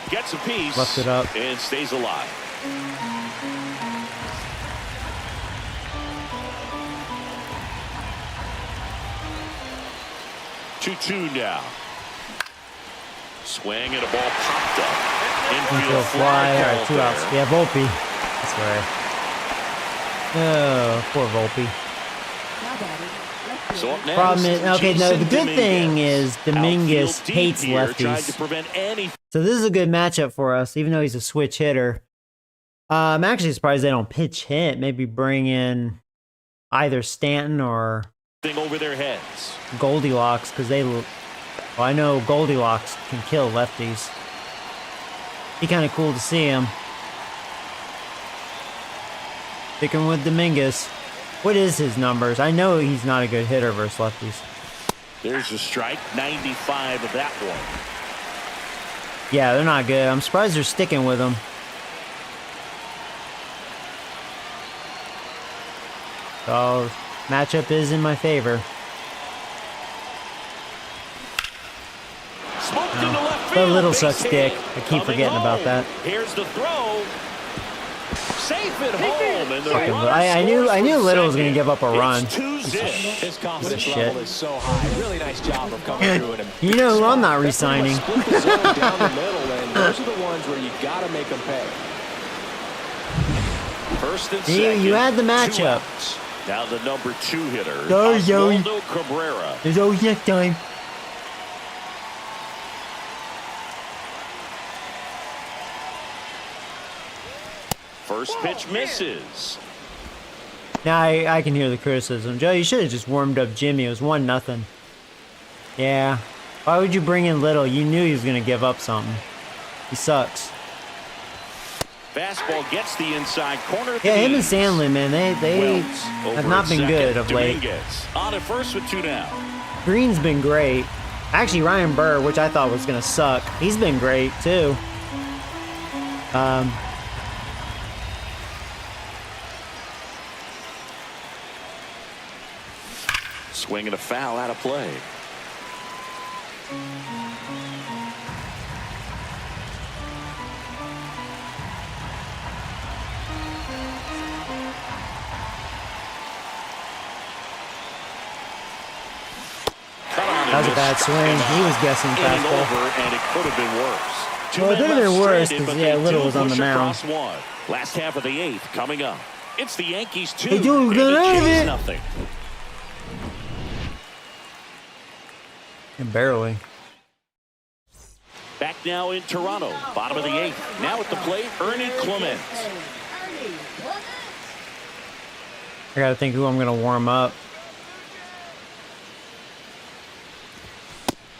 Gets a piece. Left it up. And stays alive. Two now. Swing and a ball popped up. Infield fly. All right, ball 2 outs. there. Yeah, Volpe. That's right. Oh, poor Volpe. So up next, Problem is, okay, no, Jason the good thing is Dominguez Outfield deep hates here, trying to lefties. prevent any. So this is a good matchup for us, even though he's a switch hitter. I'm actually surprised they don't pitch hit. Maybe bring in either Stanton or Thing over their heads. Goldilocks, because well, I know Goldilocks can kill lefties. Be kind of cool to see him. Sticking with Dominguez. What is his numbers? I know he's not a good hitter versus lefties. There's a strike. 95 of that one. Yeah, they're not good. I'm surprised they're sticking with him. So, matchup is in my favor. Smoked into left The field. little Base sucks hit. dick. I keep Coming forgetting about home. that. Here's the throw. Safe at home. And the Fucking- runner I knew scores Little for was gonna second. give up a run. It's 2-0. His confidence Shit. level is so high. Really nice job of coming through in a You big know who spot. I'm not Definitely re-signing. split the zone down the middle, and those are the ones where you got to make them pay. First and See, second. you had the 2 matchup. outs. Now the number 2 hitter, Yo, yo. Oswaldo Cabrera. There's always next time. First pitch misses. Now I can hear the criticism. Joe, you should have just warmed up Jimmy. It was 1-0. Yeah. Why would you bring in Little? You knew he was going to give up something. He sucks. Fastball gets the inside corner. Yeah, him and Sandlin, man, they Wells have over not at been second. good of late. Dominguez on at first with 2 down. Green's been great. Actually, Ryan Burr, which I thought was going to suck, he's been great, too. Swing and a foul out of play. That was a bad swing. He was guessing Inning fastball. over, and it could have been worse. Two Well, it men could have been left worse stranded, 'cause, but yeah, they Little do was on the push mound. across one. Last half of the 8th coming up. It's the Yankees 2. They do and good the out of Jays it. nothing. Barely. Back now in Toronto, bottom of the 8th. Now at the plate, Ernie Clement. I got to think who I'm going to warm up.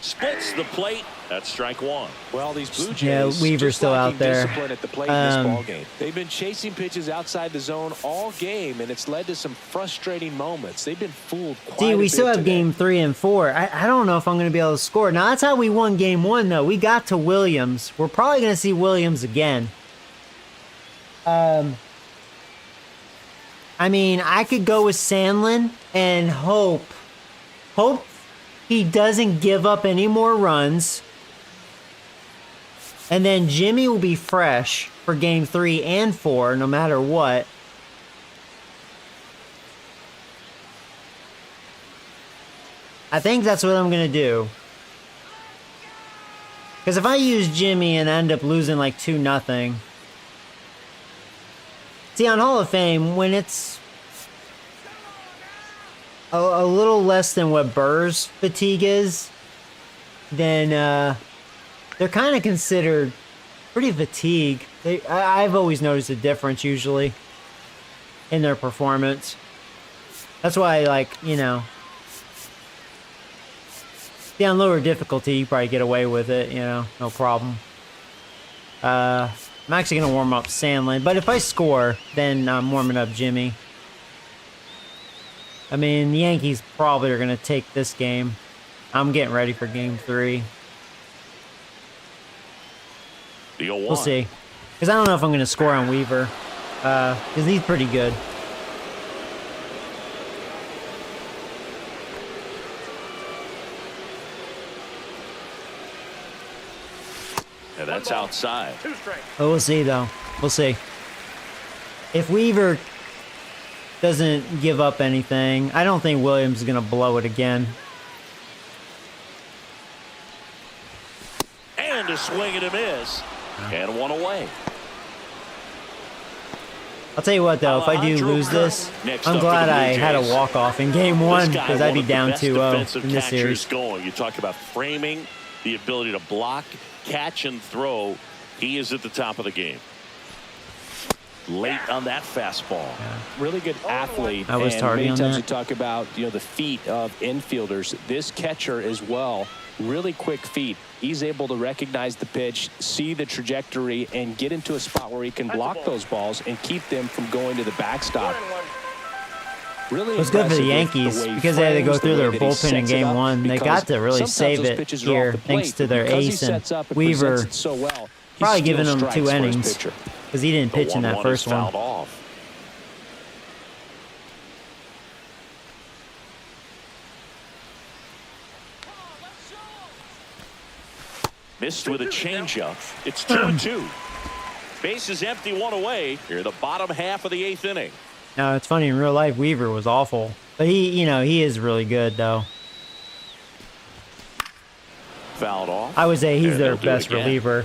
Splits the plate. That's strike 1. Well, these Blue Jays, Yeah, Weaver's just still out lacking there. discipline at the plate in this ballgame. They've been chasing pitches outside the zone all game, and it's led to some frustrating moments. They've been fooled quite See, a we bit still have today. game 3 and 4. I don't know if I'm going to be able to score. Now, that's how we won game 1, though. We got to Williams. We're probably going to see Williams again. I mean, I could go with Sandlin and hope he doesn't give up any more runs. And then Jimmy will be fresh for game 3 and 4, no matter what. I think that's what I'm going to do. Because if I use Jimmy and end up losing like 2-0. See, on Hall of Fame, when it's a little less than what Burr's fatigue is, then they're kind of considered pretty fatigued. I've always noticed a difference usually in their performance. That's why, like, you know, on lower difficulty, you probably get away with it, you know, no problem. I'm actually going to warm up Sandlin, but if I score, then I'm warming up Jimmy. I mean, the Yankees probably are going to take this game. I'm getting ready for game 3. We'll see. Because I don't know if I'm going to score on Weaver. Because he's pretty good. Yeah, that's outside. 2 strikes. But we'll see, though. We'll see. If Weaver doesn't give up anything, I don't think Williams is going to blow it again. And a swing and a miss. And 1 away. I'll tell you what, though, if I do lose this, I'm glad I had a walk-off in game 1, because I'd be down 2-0 in this series. You talk about framing, the ability to block, catch, and throw. He is at the top of the game. Late on that fastball. Really good athlete. I was targeting many on times that. you talk about, you know, the feet of infielders. This catcher as well, really quick feet. He's able to recognize the pitch, see the trajectory, and get into a spot where he can block those balls and keep them from going to the backstop. Really It was good for the Yankees because they had to go through their bullpen in game 1. They got to really save it here thanks to their ace and Weaver probably giving them 2 innings because he didn't pitch in that first one. Missed with a changeup. It's 2-2. Base is empty, 1 away. Here, the bottom half of the 8th inning. Now, it's funny, in real life, Weaver was awful. But he is really good, though. Fouled off. I would say he's And their they'll do it best again. reliever.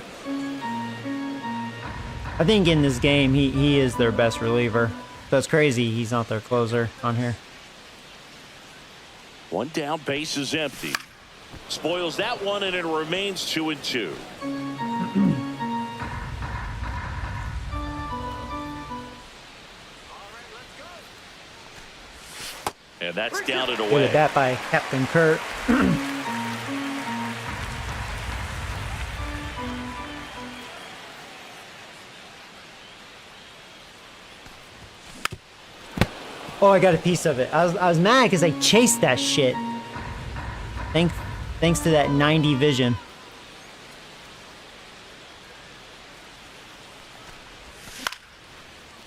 I think in this game, he is their best reliever. So it's crazy he's not their closer on here. 1 down, base is empty. Spoils that one, and it remains 2-2. And that's down and Good away. at bat by Captain Kurt. Oh, I got a piece of it. I was mad because I chased that shit. Thanks to that 90 vision.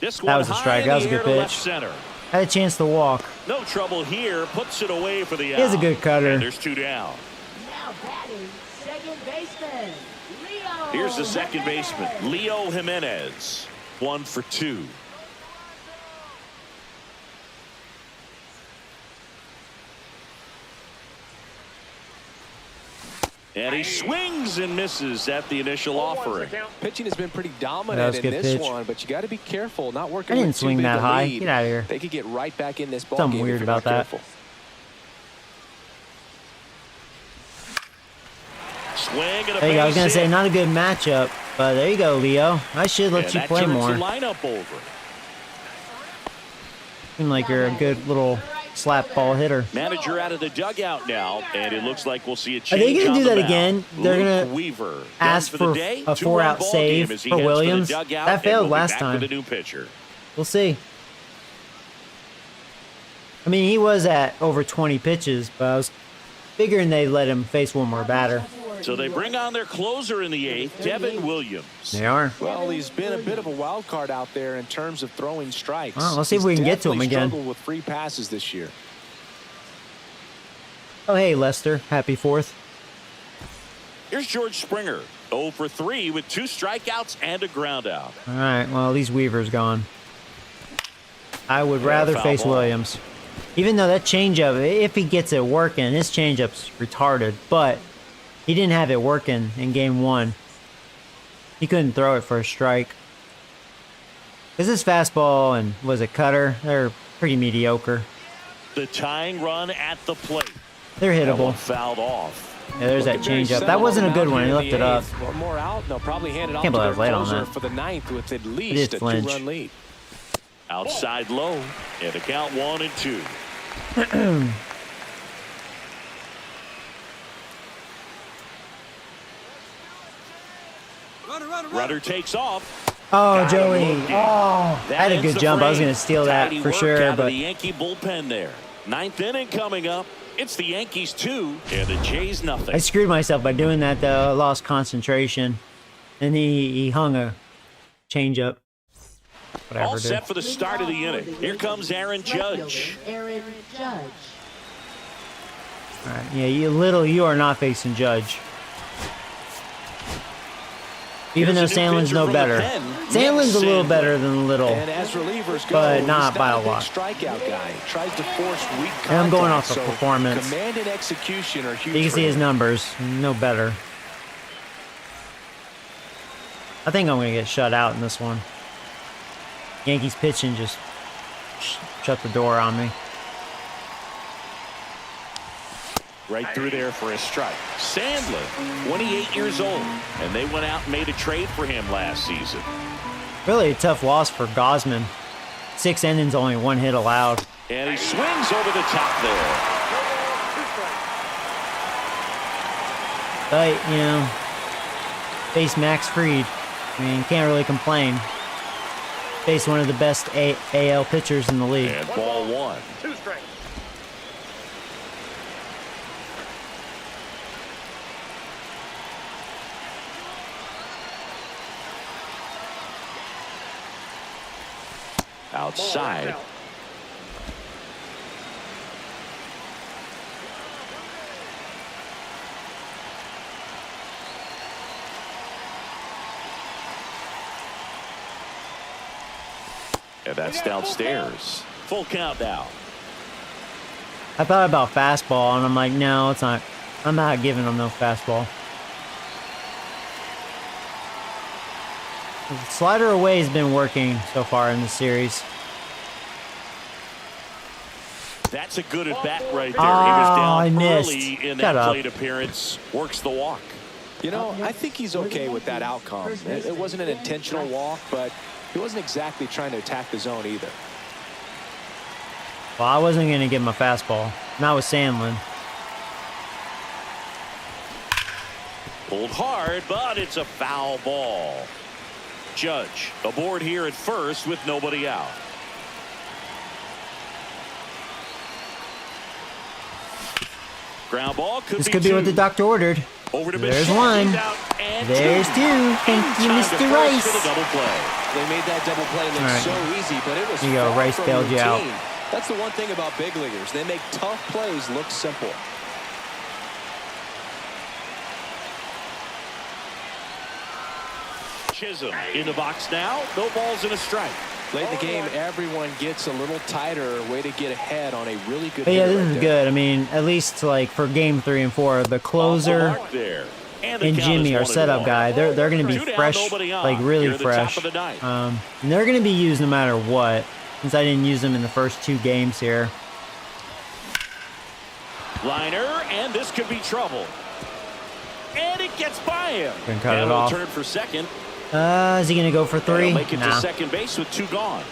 This That one was a high strike. in That was the a good air to left pitch. center. Had a chance to walk. No trouble here. Puts it away for the out. He has a good cutter. And there's 2 down. Now batting, second baseman, Leo. Here's the second baseman, Leo Jimenez. 1 for 2. And he swings and misses at the initial offering. Pitching has been pretty That dominant was a in good this pitch. one, but you got to be careful, not working I didn't with too swing big that a high. lead. Get out of here. They could get right back in this ball Something game weird if you're about not that. careful. Swing and a There you go. I was base gonna say hit. not a good matchup, but there you go, Leo. I should let And you that play turns more. the lineup over. Seem like you're a good little slap ball hitter. Manager out of the dugout now, and it looks like we'll see a change. Are they gonna on do the that mound. again? They're Luke gonna Weaver ask done for the day. a 2-run 4-out ball save game as he for heads the Williams. dugout, That and failed we'll be last back time. with a new pitcher. We'll see. I mean, he was at over 20 pitches, but I was figuring they'd let him face one more batter. So they bring on their closer in the 8th, Devin Williams. They are. Well, he's been a bit of a wild card out there in terms of throwing strikes. Well, let's see if He's we can get to him definitely again. struggled with free passes this year. Oh, hey, Lester. Happy 4th. Here's George Springer, 0 for 3 with 2 strikeouts and a ground out. All right. Well, at least Weaver's gone. I would rather foul face ball. Williams. Even though that changeup, if he gets it working, his changeup's retarded, but he didn't have it working in game 1. He couldn't throw it for a strike. Because his fastball and, was it cutter? They're pretty mediocre. The tying run at the plate. They're That one hittable. fouled off. Yeah, there's that Looking very changeup. That settled wasn't a on good the one. He mound left here it in the up. 8th. One more out, and they'll probably hand it off Can't to believe their I was late on closer that. for the 9th with at did least a flinch. 2-run lead. Outside low. And the count 1-2. Runner takes off. Oh, Joey. Looked in. Oh, I had a ends good the jump. I was frame. going to steal that Tidy for work sure, out of but the Yankee bullpen there. 9th inning coming up. It's the Yankees 2 and the Jays nothing. I screwed myself by doing that, though. I lost concentration. And he hung a changeup. Whatever, All dude. set for the start of the inning. Here comes Aaron Judge. Aaron Judge. All right. Yeah, you are not facing Judge. Even though Here's a new Sandlin's pitcher no from the better. pen, Sandlin's a Nick little Sandlin. better than Little. And as relievers go, But not he's by a not a big lot. strikeout guy. He tries to force weak contact. And I'm going off of so performance. Command and execution are huge. You can for see his him. numbers. No better. I think I'm going to get shut out in this one. Yankees pitching just shut the door on me. Right through there for a strike. Sandlin, 28 years old, and they went out and made a trade for him last season. Really a tough loss for Gosman. 6 innings, only 1 hit allowed. And he swings over the top there. But, you know, face Max Fried. I mean, can't really complain. Face one of the best AL pitchers in the league. And ball 1. 2 strikes. Outside. And that's downstairs. Full count now. I thought about fastball, and I'm like, no, it's not. I'm not giving him no fastball. The slider away has been working so far in the series. That's a good at bat right there. Oh, He was I down missed. early in Shut that up. plate appearance. Works the walk. You know, I think he's okay with that outcome. It wasn't an intentional walk, but he wasn't exactly trying to attack the zone either. Well, I wasn't going to give him a fastball. Not with Sandlin. Pulled hard, but it's a foul ball. Judge aboard here at first with nobody out. Ground ball could This be could be two. what the doctor ordered. Over to There's Bichette. one. He's out, and There's two. Thank you, In time to Mr. first Rice. for the double play. They made that double play look All right. so easy, but it was Here you go. far Rice from bailed you out. routine. That's the one thing about big leaguers. They make tough plays look simple. Chisholm in the box now. No balls and a strike. Late in the game, everyone gets a little tighter. Way to get ahead on a really good But yeah, hitter this right is there. good. I mean, at least like for game 3 and 4, the Off the closer mark there. And the and count Jimmy is are setup 1-1. guy. They're going to be Two down, fresh, nobody on. like really Here at the top fresh. of the ninth. And they're going to be used no matter what, since I didn't use them in the first 2 games here. Liner, and this could be trouble. And it gets by him. Gonna cut and it will off. turn for second. Is he going to go for And 3? he'll make it to Nah. second base with 2 gone.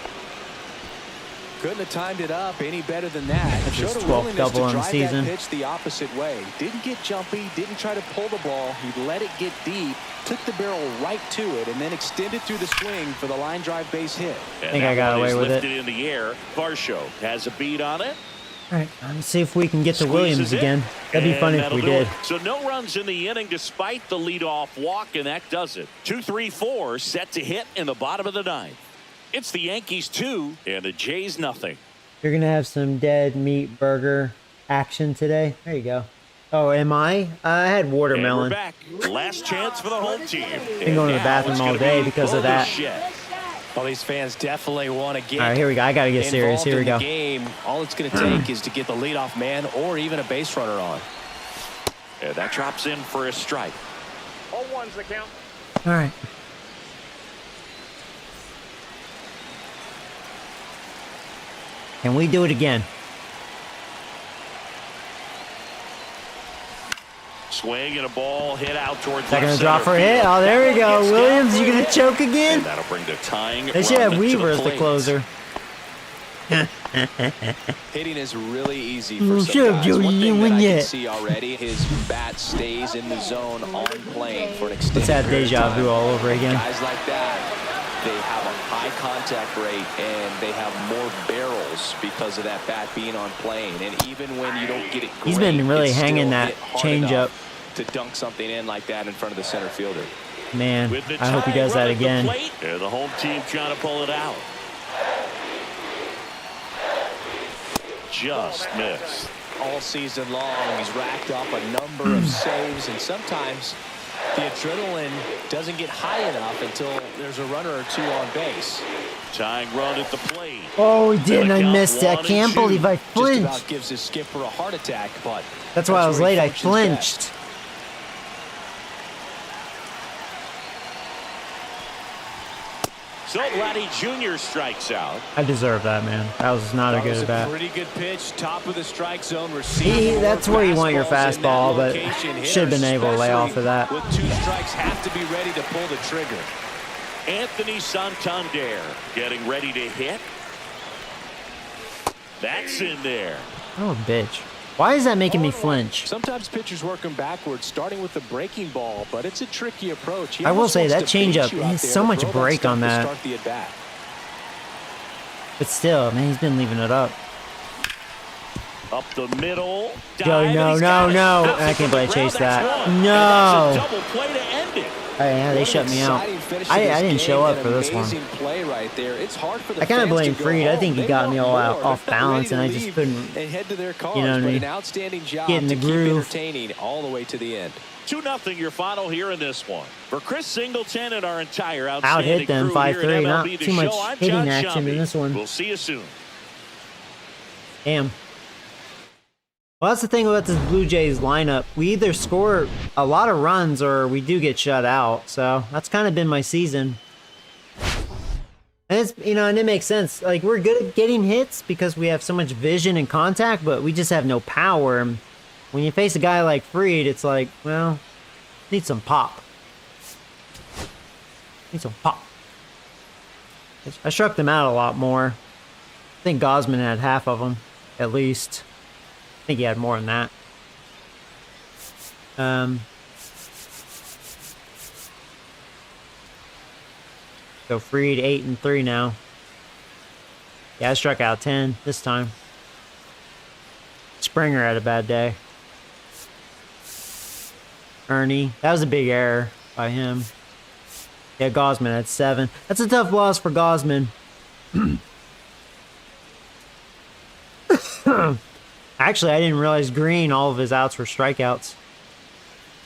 Couldn't have timed it up any better than that. That's his Showed a 12th willingness double to on the drive season. that pitch the opposite way. Didn't get jumpy, didn't try to pull the ball. He let it get deep, took the barrel right to it, and then extended through the swing for the line drive base hit. And think that I got one away is with it. lifted in the air. Varsho has a beat on it. All right, let's see if we can get to Squeezes Williams it, again. That'd be and fun if that'll we do did. it. So no runs in the inning despite the leadoff walk, and that does it. 2-3-4 set to hit in the bottom of the 9th. It's the Yankees 2 and the Jays nothing. You're going to have some dead meat burger action today. There you go. Oh, am I? I had And we're watermelon. back. Last chance for the home team. Been going to the bathroom all day because of that. Well, these fans definitely want to get. All right, here we go. I got to get serious. Here we go. Game. All it's going to take is to get the leadoff man or even a base runner on. Yeah, that drops in for a strike. All ones the count. All right. Can we do it again? Swing and a ball hit out towards Is that going left to drop center for a hit? field. Oh, there we That one go. gets Williams, down you for going a to hit. choke again? And that'll bring the tying They should run have to Weaver as the plate. closer. Hitting is really easy for Well, some sure, guys. Joe, One you thing didn't that win I can yet. see already, his bat stays in the zone on plane for an extended Let's have period of deja time. vu all over again. Guys like that, they have a high contact rate and they have more barrels because of that bat being on plane. And even when you don't get it great, He's been really it's hanging still that hit hard change enough up. to dunk something in like that in front of the center fielder. Man, With the I hope he tying does that run at the again. plate, yeah, the home team trying to pull it out. Just missed. All season long, he's racked up a number of saves, and sometimes the adrenaline doesn't get high enough until there's a runner or two on base. Tying run at the plate. Oh, he did, and And I the count missed it. I 1-2. can't believe I Just flinched. about gives his skipper a heart attack, but That's why I was where he late. I functions flinched. best. So Vladdy Jr. strikes out. I deserve that, man. That was not a That was good a bat. pretty good pitch, top of the strike zone. Receiving That's where you want your fastballs in that fastball, but location. should have been able to lay off of that. With two strikes, have to be ready to pull the trigger. Anthony Santander getting ready to hit. That's in there. Oh, bitch. Why is that making me flinch? Sometimes pitchers work them backwards, starting with the breaking ball, but it's a tricky approach. He I will almost say wants that to beat changeup, you out has there so to much throw break stuff on to that. start the at-bat. But still, man, he's been leaving it up. Up the middle. Yo, Dive, and no, he's no, got it. no. Bounces I can't to the believe I ground. chased That's that. one. No. And that's a double play to end it. Oh, yeah, they shut me out. Exciting finish to I this didn't show game, up an for this one. amazing play right there. It's hard for the I kind of fans blame to go Freed. I home. think he They got me want all more. out They're off not ready balance, to and I just leave couldn't. and head to their cars, You know what I but mean? an outstanding job Get in the to keep groove. entertaining all the way to the end. 2-0 your final here in this one. For Chris Singleton and our entire Out outstanding hit them crew here at 5-3. Not MLB The too much Show, I'm hitting John action in Sciambi. this one. We'll see you soon. Damn. Well, that's the thing about this Blue Jays lineup. We either score a lot of runs or we do get shut out. So that's kind of been my season. And it's, you know, and it makes sense. Like, we're good at getting hits because we have so much vision and contact, but we just have no power. And when you face a guy like Freed, it's like, well, need some pop. Need some pop. I struck them out a lot more. I think Gosman had half of them, at least. I think he had more than that. So Freed 8-3 now. Yeah, I struck out 10 this time. Springer had a bad day. Ernie, that was a big error by him. Yeah, Gosman had 7. That's a tough loss for Gosman. Actually, I didn't realize Green, all of his outs were strikeouts.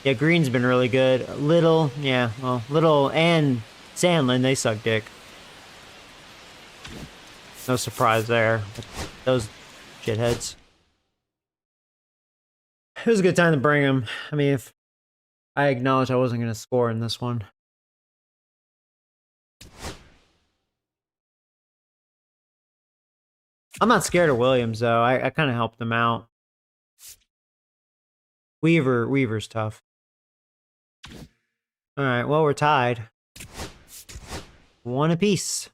Yeah, Green's been really good. Little, yeah, well, Little and Sandlin, they suck dick. No surprise there. Those shitheads. It was a good time to bring him. I mean, if I acknowledge I wasn't going to score in this one. I'm not scared of Williams, though. I kind of helped him out. Weaver's tough. All right, well, we're tied. 1 apiece.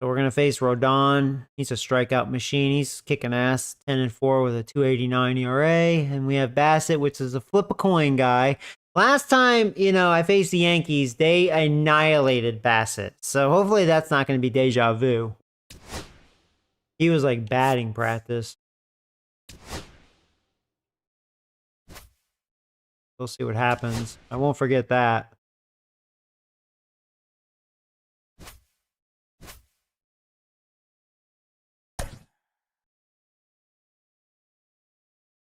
So we're going to face Rodon. He's a strikeout machine. He's kicking ass. 10-4 with a 2.89 ERA. And we have Bassett, which is a flip a coin guy. Last time, you know, I faced the Yankees, they annihilated Bassett. So hopefully that's not going to be deja vu. He was like batting practice. We'll see what happens. I won't forget that.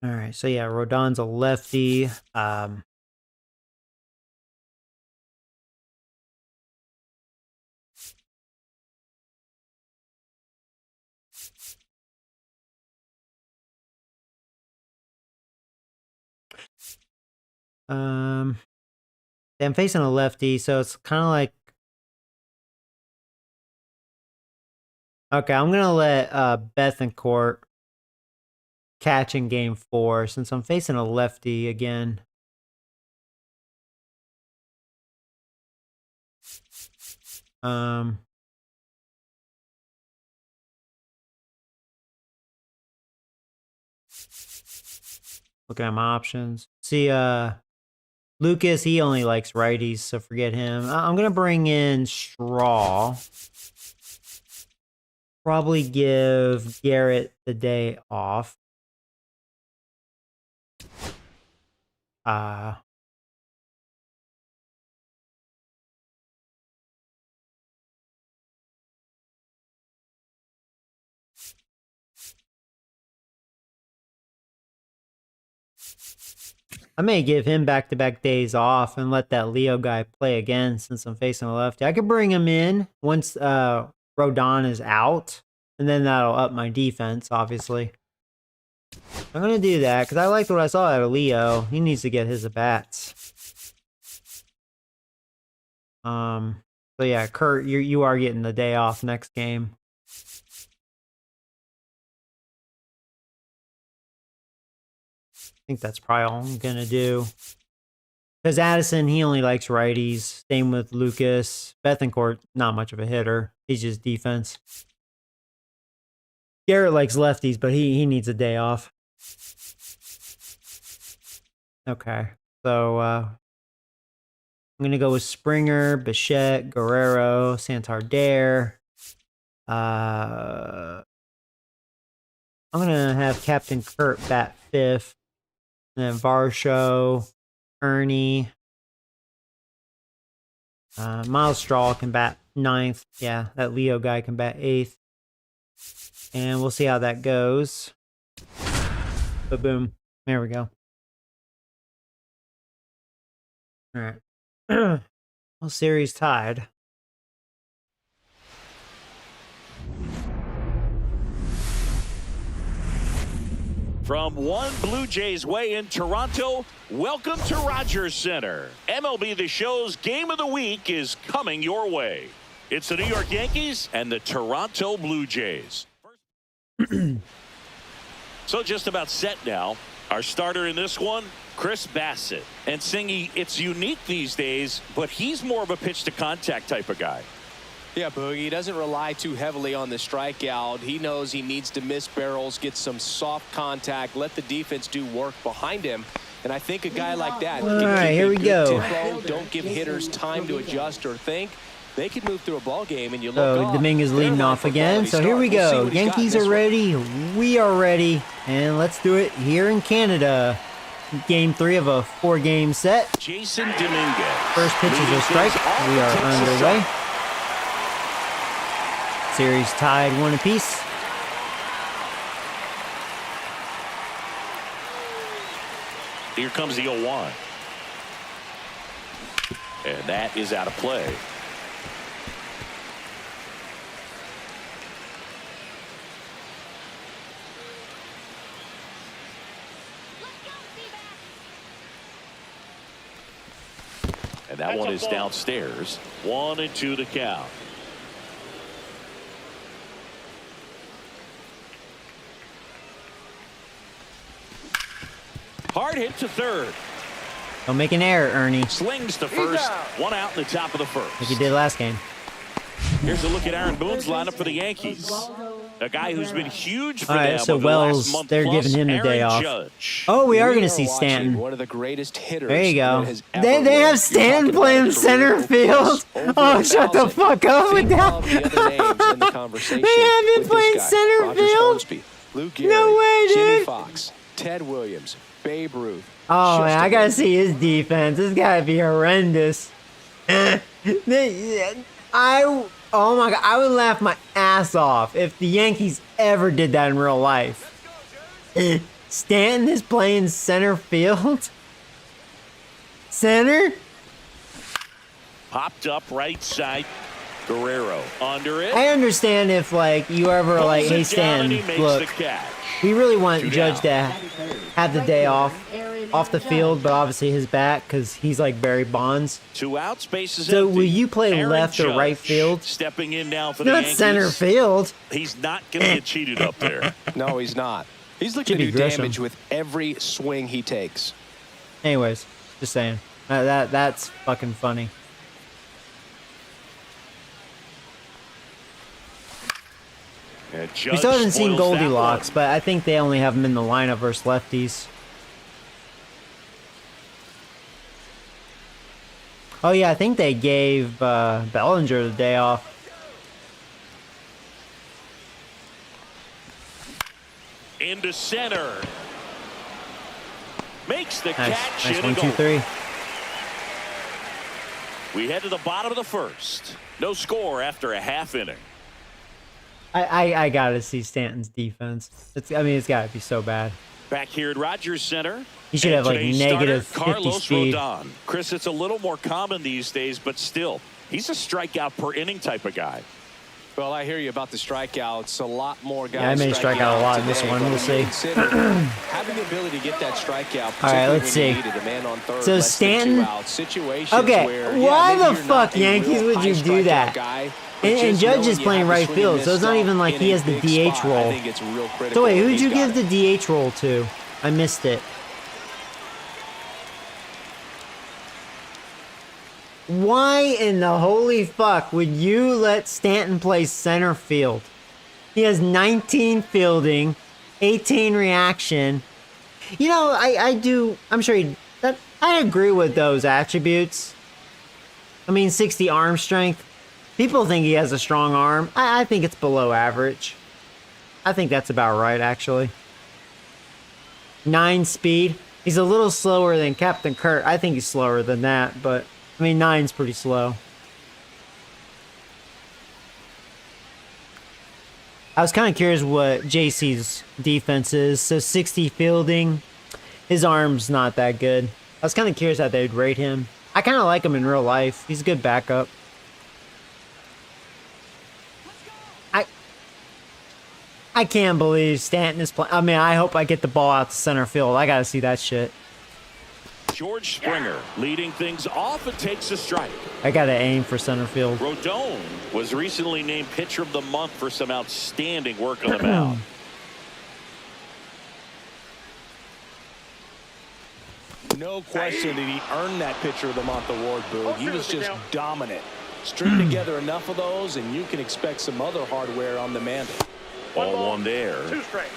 All right, so yeah, Rodon's a lefty. I'm facing a lefty, so it's kind of like, okay, I'm gonna let Bethencourt catch in game 4 since I'm facing a lefty again. Looking at my options. See, Lucas, he only likes righties, so forget him. I'm gonna bring in Straw. Probably give Garrett the day off. I may give him back-to-back days off and let that Leo guy play again since I'm facing a lefty. I could bring him in once Rodon is out, and then that'll up my defense, obviously. I'm going to do that because I liked what I saw out of Leo. He needs to get his at-bats. So yeah, Kurt, you are getting the day off next game. I think that's probably all I'm going to do. Because Addison, he only likes righties. Same with Lucas. Bethencourt, not much of a hitter. He's just defense. Garrett likes lefties, but he needs a day off. Okay. So, I'm going to go with Springer, Bichette, Guerrero, Santander. I'm going to have Captain Kurt bat 5th. And then Varsho, Ernie. Miles Straw can bat 9th. Yeah, that Leo guy can bat 8th. And we'll see how that goes. Ba-boom. There we go. All right. Well, series tied. From one Blue Jays way in Toronto, welcome to Rogers Center. MLB The Show's Game of the Week is coming your way. It's the New York Yankees and the Toronto Blue Jays. So just about set now. Our starter in this one, Chris Bassett. And Singy, it's unique these days, but he's more of a pitch-to-contact type of guy. Yeah, Boogie, he doesn't rely too heavily on the strikeout. He knows he needs to miss barrels, get some soft contact, let the defense do work behind him. And I think a guy like that All right, here we go. Tempo, don't give hitters time to adjust or think. They could move through a ball game, and you look So Dominguez leading off again. So here we go. Yankees are ready. We are ready. And let's do it here in Canada. Game 3 of a 4-game set. Jason Dominguez. First pitch is a strike. We are underway. Series tied 1 apiece. Here comes the 0-1. And that is out of play. And that one is downstairs. 1-2 to count. Hard hit to third. Don't make an error, Ernie. Slings to first. 1 out in the top of the first. Like you did last game. Here's a look at Aaron Boone's lineup for the Yankees. A guy who's been huge for All right, them so over the Wells, last month they're plus, giving him the day Aaron off. Judge. Oh, we are going to are see watching Stanton. one of the greatest hitters There you go. that has ever They lived. have You're Stanton talking playing about a center career field. over Oh, shut the 1,000. fuck up with Think that. of the other names in the conversation They have him with playing this guy. center Roger field? Hornsby, Lou Gehrig, No way, Jimmy dude. Fox, Ted Williams, Babe Ruth. Oh, Just man, I got to amazing. see his defense. This got to be horrendous. Oh my God, I would laugh my ass off if the Yankees ever did that in real life. Stanton is playing center field? Center? Popped up right side. Guerrero under it. I understand if, like, you ever, like, hey, Stan, look, we really want Judge to have the day off the field, but obviously his back, because he's like Barry Bonds. 2 outs, bases So empty. will you play Aaron left or right Judge field? Stepping in now for the Not Yankees. center field. He's not going to get cheated up there. No, he's not. He's looking to Jimmy do Grisham. damage with every swing he takes. Anyways, just saying. That's fucking funny. And We Judge still haven't seen spoils that Goldilocks, one. but I think they only have him in the lineup versus lefties. Oh yeah, I think they gave Bellinger the day off. Into center. Makes the Nice, catch. nice and 1, a 2, goal. 3. We head to the bottom of the first. No score after a half inning. I gotta see Stanton's defense. It's gotta be so bad. Back here at Rogers Center. He should and have like today's negative starter, 50 Carlos speed. Rodon. Chris, it's a little more common these days, but still, he's a strikeout per inning type of guy. Well, I hear you about the strikeouts. A lot more guys. Yeah, I may strike out a lot in this today, one. but We'll see. consider having the ability to get that strikeout. All right, let's particularly see. when you needed a man on third, So less than Stanton. 2 outs. Situations Okay, where, why maybe the you're fuck, not a Yankees, real would you high do strikeout that? guy, but And just Judge knowing is you playing have a right swinging field, so it's not missed even like in he a has the big DH spot. role. I think it's real critical. So wait, that who'd he's you got give it. the DH role to? I missed it. Why in the holy fuck would you let Stanton play center field? He has 19 fielding, 18 reaction. You know, I'm sure I agree with those attributes. I mean, 60 arm strength. People think he has a strong arm. I think it's below average. I think that's about right, actually. 9 speed. He's a little slower than Captain Kurt. I think he's slower than that, but I mean, 9's pretty slow. I was kind of curious what JC's defense is. So 60 fielding. His arm's not that good. I was kind of curious how they'd rate him. I kind of like him in real life. He's a good backup. I can't believe Stanton is playing. I mean, I hope I get the ball out to center field. I got to see that shit. George Springer leading things off and takes a strike. I got to aim for center field. Rodon was recently named Pitcher of the Month for some outstanding work on the mound. No question that he earned that Pitcher of the Month award, Boog. He was just dominant. String together enough of those, and you can expect some other hardware on the mantle. Ball one there. 2 strikes.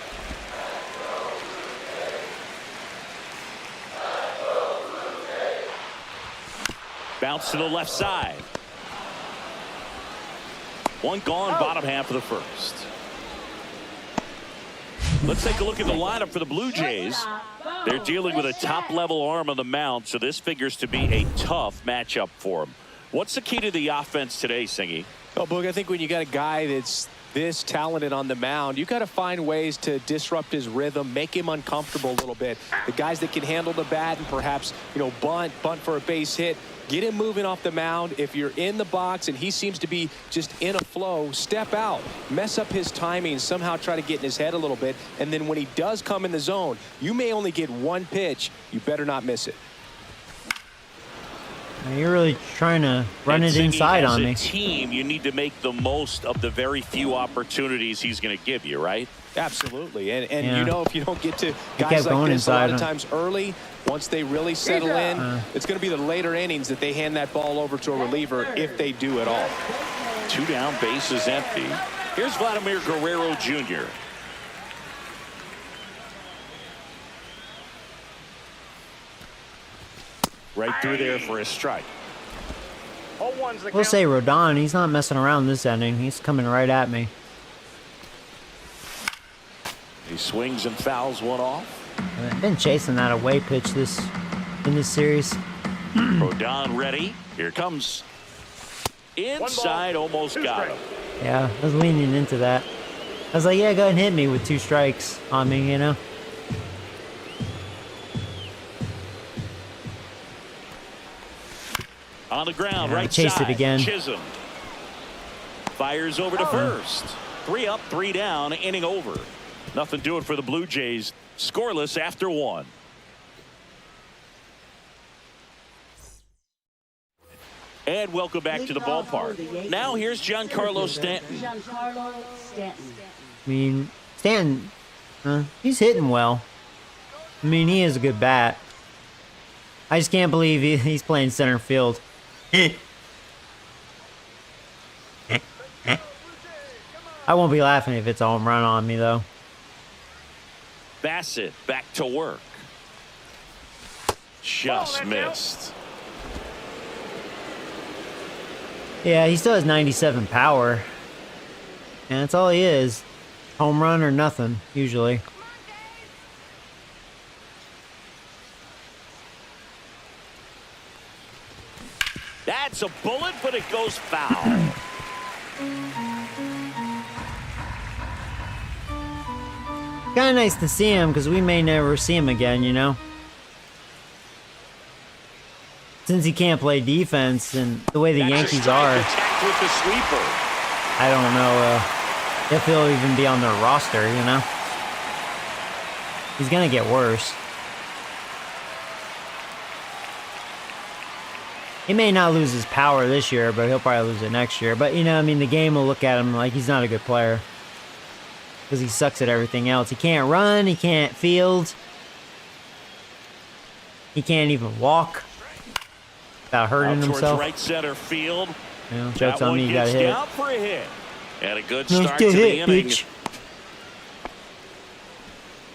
Bounce to the left side. One gone, bottom half of the first. Let's take a look at the lineup for the Blue Jays. They're dealing with a top-level arm on the mound, so this figures to be a tough matchup for them. What's the key to the offense today, Singy? Well, Boog, I think when you got a guy that's this talented on the mound, you got to find ways to disrupt his rhythm, make him uncomfortable a little bit. The guys that can handle the bat and perhaps, bunt for a base hit, get him moving off the mound. If you're in the box and he seems to be just in a flow, step out, mess up his timing, somehow try to get in his head a little bit. And then when he does come in the zone, you may only get one pitch. You better not miss it. You're really trying to run it inside on me. As a team, you need to make the most of the very few opportunities he's going to give you, right? Absolutely. And Yeah. if you don't get to He guys kept like going this a lot inside, of huh? times early, once they really settle in, it's going to be the later innings that they hand that ball over to a reliever if they do at all. 2 down, bases empty. Here's Vladimir Guerrero Jr. Right through there for a strike. 0-1's the We'll count. say Rodon, he's not messing around this inning. He's coming right at me. He swings and fouls one off. I've been chasing that away pitch in this series. Rodon ready. Here comes. Inside, almost 2 got him. strikes. Yeah, I was leaning into that. I was like, yeah, go ahead and hit me with 2 strikes on me, On the ground, Yeah, right chased side. it again. Chisholm. Fires over to first. 3 up, 3 down, inning over. Nothing doing for the Blue Jays. Scoreless after 1. And welcome back to the ballpark. Now here's Giancarlo Stanton. I mean, Stanton, he's hitting well. I mean, he is a good bat. I just can't believe he's playing center field. I won't be laughing if it's a home run on me, though. Bassett back to work. Just missed. Yeah, he still has 97 power. And that's all he is. Home run or nothing, usually. That's a bullet, but it goes foul. Kind of nice to see him because we may never see him again, you know? Since he can't play defense and the way the Yankees are, With the sweeper. I don't know if he'll even be on their roster, you know? He's going to get worse. He may not lose his power this year, but he'll probably lose it next year. But, you know, I mean, the game will look at him like he's not a good player. Because he sucks at everything else. He can't run, he can't field. He can't even walk without hurting himself. Right center field. You know, joke's on me, you got to hit. Down for a hit. And a good No, start to the inning. Bitch.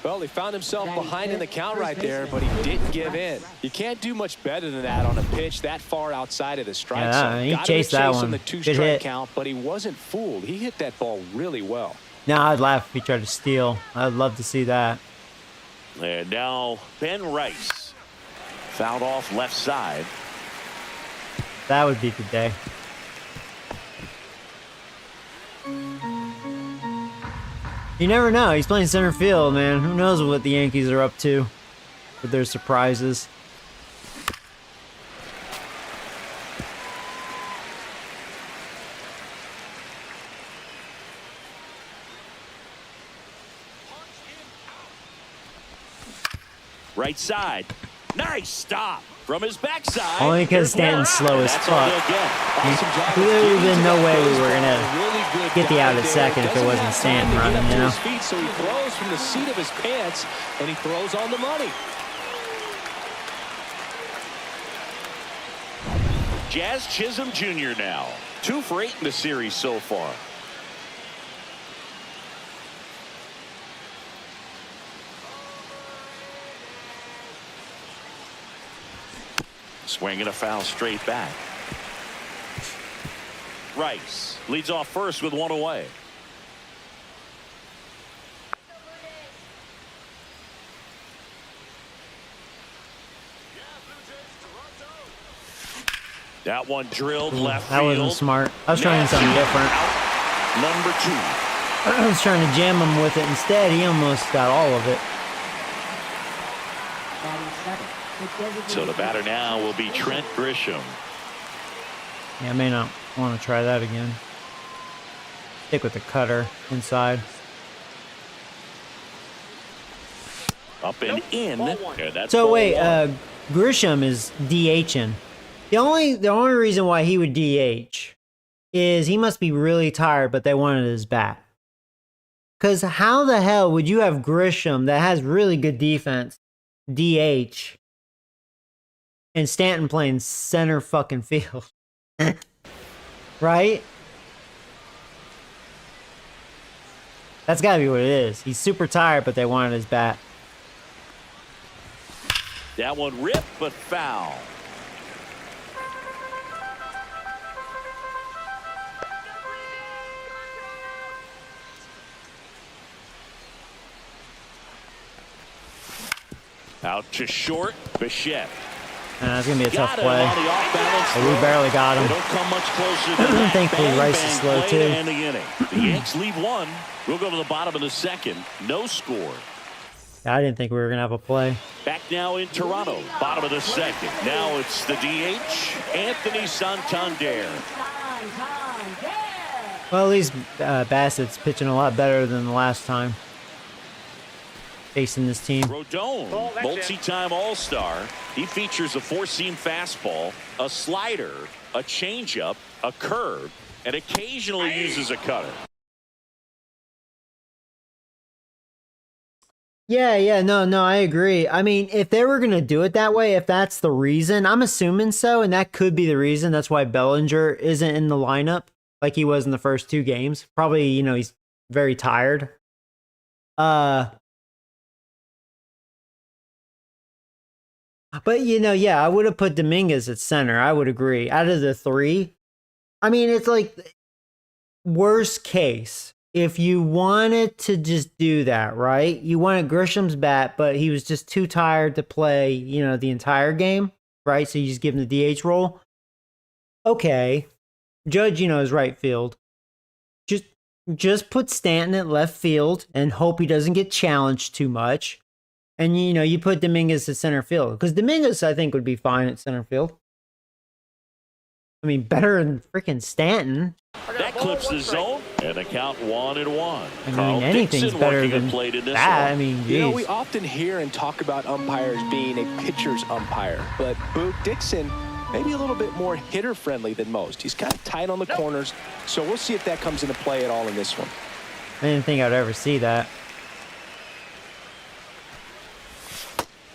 Well, he found himself behind in the count right there, but he didn't give in. You can't do much better than that on a pitch that far outside of the strike zone. He chased that one. The Good 2-strike hit. count, but he wasn't fooled. He hit that ball really well. No, I'd laugh if he tried to steal. I'd love to see that. And now Ben Rice. Fouled off left side. That would be the day. You never know. He's playing center field, man. Who knows what the Yankees are up to with their surprises. Right side. Nice stop from his backside. Only because Stanton's slow as fuck. There'd been no way we were gonna get the out at second if it wasn't Stanton running, you know? So he throws from the seat of his pants, and he throws on the money. Jazz Chisholm Jr. now. 2 for 8 in the series so far. Swinging a foul straight back. Rice leads off first with 1 away. That one drilled left That field. wasn't smart. I was trying something different. Number 2. I was trying to jam him with it. Instead, he almost got all of it. So the batter now will be Trent Grisham. Yeah, I may not want to try that again. Stick with the cutter inside. Up and in. Yeah, that's So ball wait, 1. Grisham is DHing. The only reason why he would DH is he must be really tired, but they wanted his bat. Because how the hell would you have Grisham that has really good defense DH and Stanton playing center fucking field? Right? That's gotta be what it is. He's super tired, but they wanted his bat. That one ripped, but foul. Out to short, Bichette. That's going to be a tough Got him play. on the off-balance But we throw. barely got They him. don't come much closer than that. Thankfully, Bang, Rice is bang slow, play too. to end the inning. The Yanks leave 1. We'll go to the bottom of the second. No score. I didn't think we were going to have a play. Back now in Toronto. Bottom of the second. Now it's the DH, Anthony Santander. Well, at least Bassett's pitching a lot better than the last time facing this team. Rodon, Oh, that's it. multi-time All-Star. He features a four-seam fastball, a slider, a changeup, a curve, and occasionally uses a cutter. Yeah, no, I agree. I mean, if they were going to do it that way, if that's the reason, I'm assuming so, and that could be the reason. That's why Bellinger isn't in the lineup like he was in the first 2 games. Probably, he's very tired. But, yeah, I would have put Dominguez at center. I would agree. Out of the 3, I mean, it's like worst case. If you wanted to just do that, right? You wanted Grisham's bat, but he was just too tired to play, the entire game, right? So you just give him the DH role. Okay. Judge, is right field. Just put Stanton at left field and hope he doesn't get challenged too much. And, you put Dominguez at center field. Because Dominguez, I think, would be fine at center field. I mean, better than freaking Stanton. That clips the zone, and the count 1-1. I mean, anything's better than that. I mean, geez. We often hear and talk about umpires being a pitcher's umpire, but Boog Dixon maybe a little bit more hitter-friendly than most. He's kind of tight on the corners, so we'll see if that comes into play at all in this one. I didn't think I'd ever see that.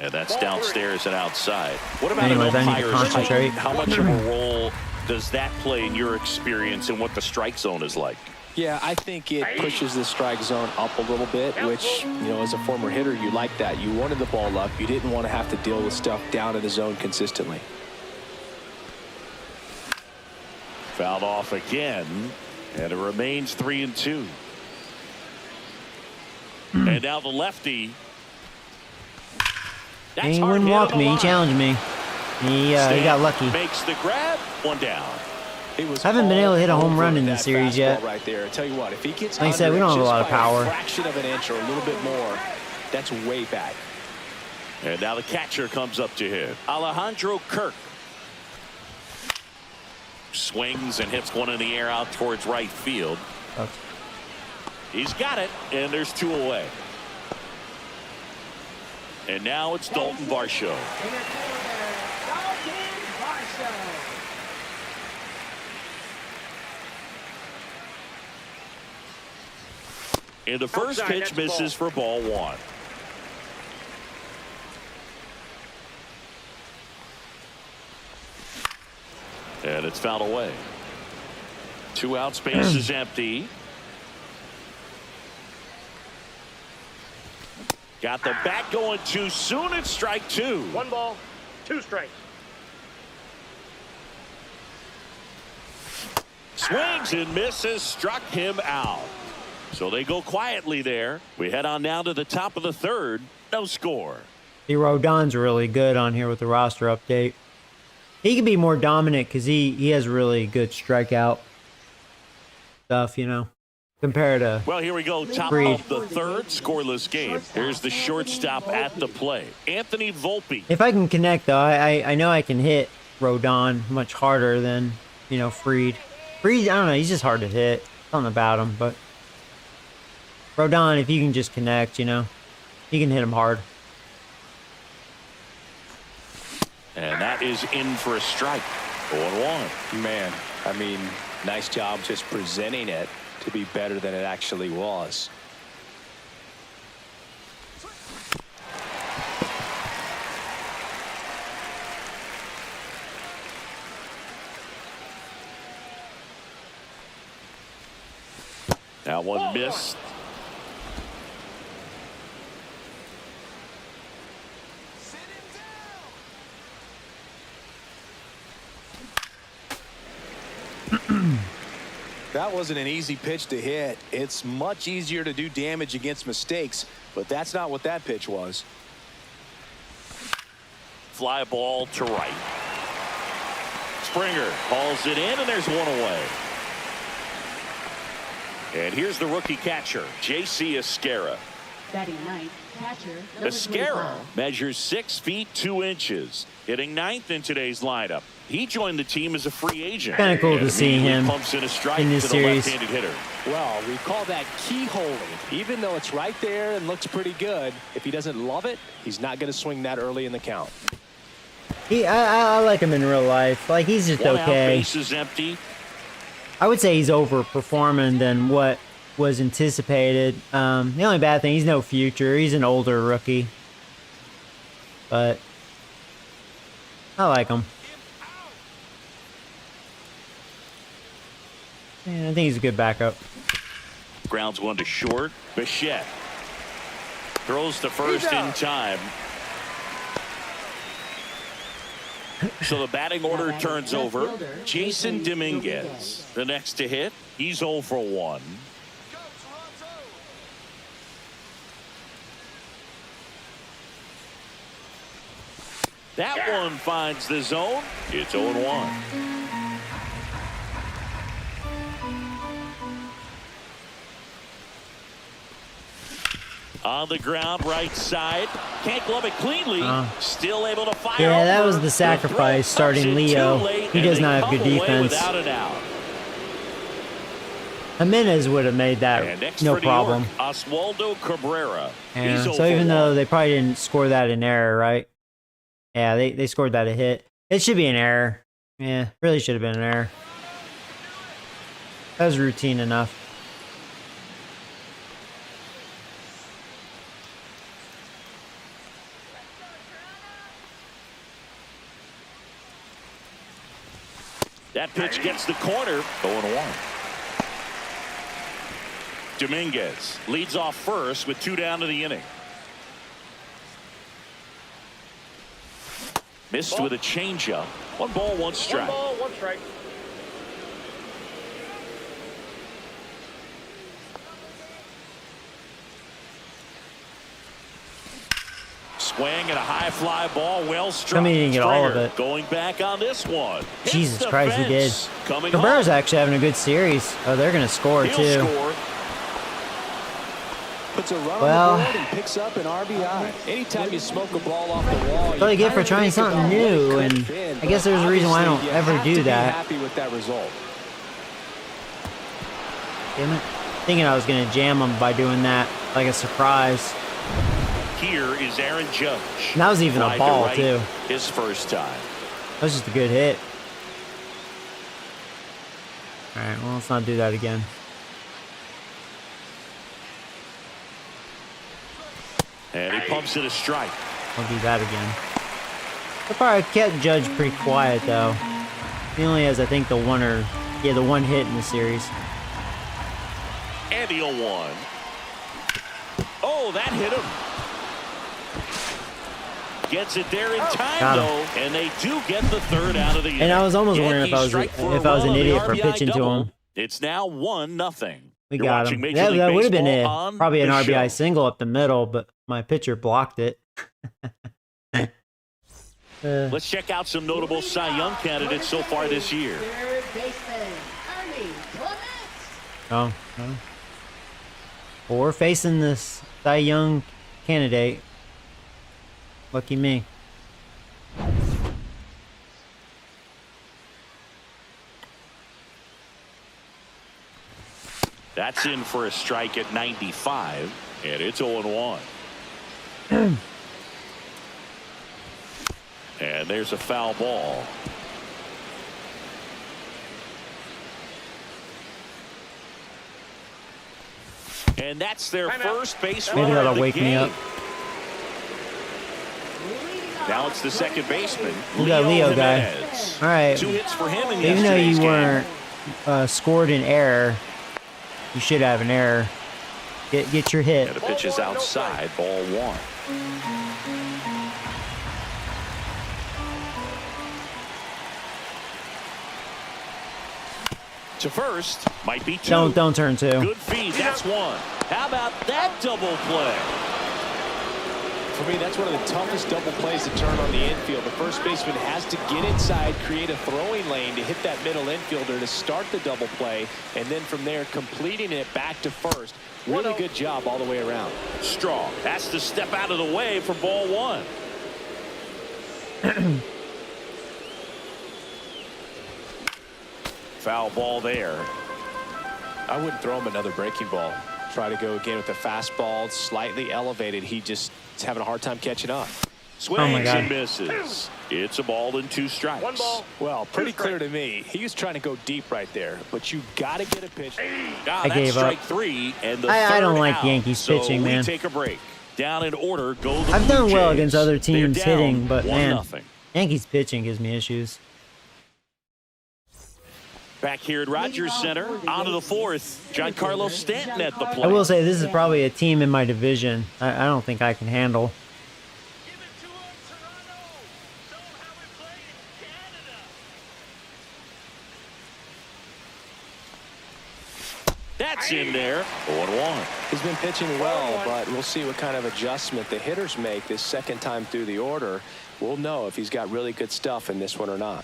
And that's downstairs and outside. What about Anyways, an I need to umpire's concentrate. zone? How much of a role does that play in your experience and what the strike zone is like? Yeah, I think it pushes the strike zone up a little bit, which, as a former hitter, you like that. You wanted the ball up. You didn't want to have to deal with stuff down in the zone consistently. Fouled off again, and it remains 3-2. And now the lefty. And he wouldn't walk me. He challenged me. He got lucky. Makes the grab. 1 down. It was I haven't been able to hit a home run in that this series fastball yet. Right there. I tell you what, if he gets Like I said, we don't have a lot of power. A fraction of an inch or a little bit more, that's way back. And now the catcher comes up to hit. Alejandro Kirk. Swings and hits one in the air out towards right field. Okay. He's got it, and there's 2 away. And now it's Dalton Varsho. And the first pitch misses for ball 1. And it's fouled away. 2 out, space is empty. Got the bat going too soon. It's strike 2. 1 ball, 2 strikes. Swings and misses, struck him out. So they go quietly there. We head on down to the top of the 3rd. No score. See, Rodon's really good on here with the roster update. He can be more dominant because he has really good strikeout stuff, compared to. Well, here we go. Top Freed. of the 3rd, scoreless game. Here's the shortstop at the play, Anthony Volpe. If I can connect, though, I know I can hit Rodon much harder than, Freed. Freed, I don't know, he's just hard to hit. Something about him, but Rodon, if you can just connect, you can hit him hard. And that is in for a strike. 0-1. Man, I mean, nice job just presenting it to be better than it actually was. That one missed. That wasn't an easy pitch to hit. It's much easier to do damage against mistakes, but that's not what that pitch was. Fly ball to right. Springer hauls it in, and there's 1 away. And here's the rookie catcher, J.C. Esquera. Batting ninth, catcher, number Mascara 25. measures 6 feet 2 inches, hitting ninth in today's lineup. He joined the team as a free agent. Kind of cool to and see immediately him pumps in a strike in this to the series. left-handed hitter. Well, we call that keyholing. Even though it's right there and looks pretty good, if he doesn't love it, he's not going to swing that early in the count. I like him in real life. Like, he's just One out, okay. base is empty. I would say he's overperforming than what was anticipated. The only bad thing, he's no future. He's an older rookie. But I like him. Yeah, I think he's a good backup. Grounds one to short. Bichette throws to first in time. So the batting order turns over. Jason Dominguez, the next to hit. He's 0 for 1. That one finds the zone. It's 0-1. On the ground, right side. Can't glove it cleanly. Still able to fire. Yeah, that over. was the sacrifice, throw starting comes in Leo. too late, He and does they not have come good away defense. Without an out. Jimenez would have made And that next no for New problem. York, Oswaldo Cabrera. Yeah, He's 0 so for even 1. though they probably didn't score that in error, right? Yeah, they scored that a hit. It should be an error. Yeah, really should have been an error. That was routine enough. That pitch gets the corner. 0-1. Dominguez leads off first with 2 down to the inning. Missed with a changeup. 1 ball, 1 strike. 1 ball, 1 strike. Swing and a high fly ball, well struck. I mean, he didn't get all of Springer it. Going back on this one. Hits Jesus the Christ, he did. fence. Coming Cabrera's home. actually having a good series. Oh, they're going to score, He'll too. score. Puts a run Well, on the board and picks up an RBI. Anytime you smoke a ball off the wall, That's what I get for trying something new, and I guess there's a reason why I don't ever do that. Happy with that result. Damn it. Thinking I was going to jam him by doing that, like a surprise. Here is Aaron Judge. And that was even Fly a to ball, right, too. His first time. That was just a good hit. All right, well, let's not do that again. And he pumps it a strike. I'll do that again. So far, I kept Judge pretty quiet, though. He only has, I think, the one hit in the series. And the 0-1. Oh, that hit him. Gets it there in time, Got him. though, and they do get the 3rd out of the inning. And I was almost wondering if I was Yankees strike for a an run on the idiot for RBI pitching to double. him. It's now 1-0. We You're got watching him. Major That, League that would have been Baseball it. on Probably an the RBI show. single up the middle, but my pitcher blocked it. Let's check out some notable Cy Young candidates so far this year. 3rd baseman, Ernie Clements. Oh, no. Well, we're facing this Cy Young candidate. Lucky me. That's in for a strike at 95, and it's 0-1. And there's a foul ball. And that's their first base Maybe runner that'll of the wake me game. up. Now it's the second baseman, We got Leo guy. Jimenez. All right. 2 hits for him in Even though yesterday's you game. weren't scored in error, you should have an error. Get your hit. And the pitch is outside, ball 1. To first, might be 2. Don't turn two. Good feed, that's 1. How about that double play? For me, that's one of the toughest double plays to turn on the infield. The first baseman has to get inside, create a throwing lane to hit that middle infielder to start the double play, and then from there completing it back to first. Really good job all the way around. Strong has to step out of the way for ball one. Foul ball there. I wouldn't throw him another breaking ball. Try to go again with the fastball, slightly elevated. He just is having a hard time catching up. Swings and misses. It's a ball and 2 strikes. 1 ball. Well, pretty clear to me. He was trying to go deep right there, but you got to get a pitch. Ah, I that's gave strike up. 3 and the I don't third like out. Yankees So pitching, we man. take a break. Down in order go the I've Blue done well Jays. against other teams They're down hitting, but man, 1-0. Yankees pitching gives me issues. Back here at Rogers Center, on to the 4th. Giancarlo Stanton at the plate. I will say this is probably a team in my division I don't think I can handle. That's in there. 0-1. He's been pitching well, but we'll see what kind of adjustment the hitters make this second time through the order. We'll know if he's got really good stuff in this one or not.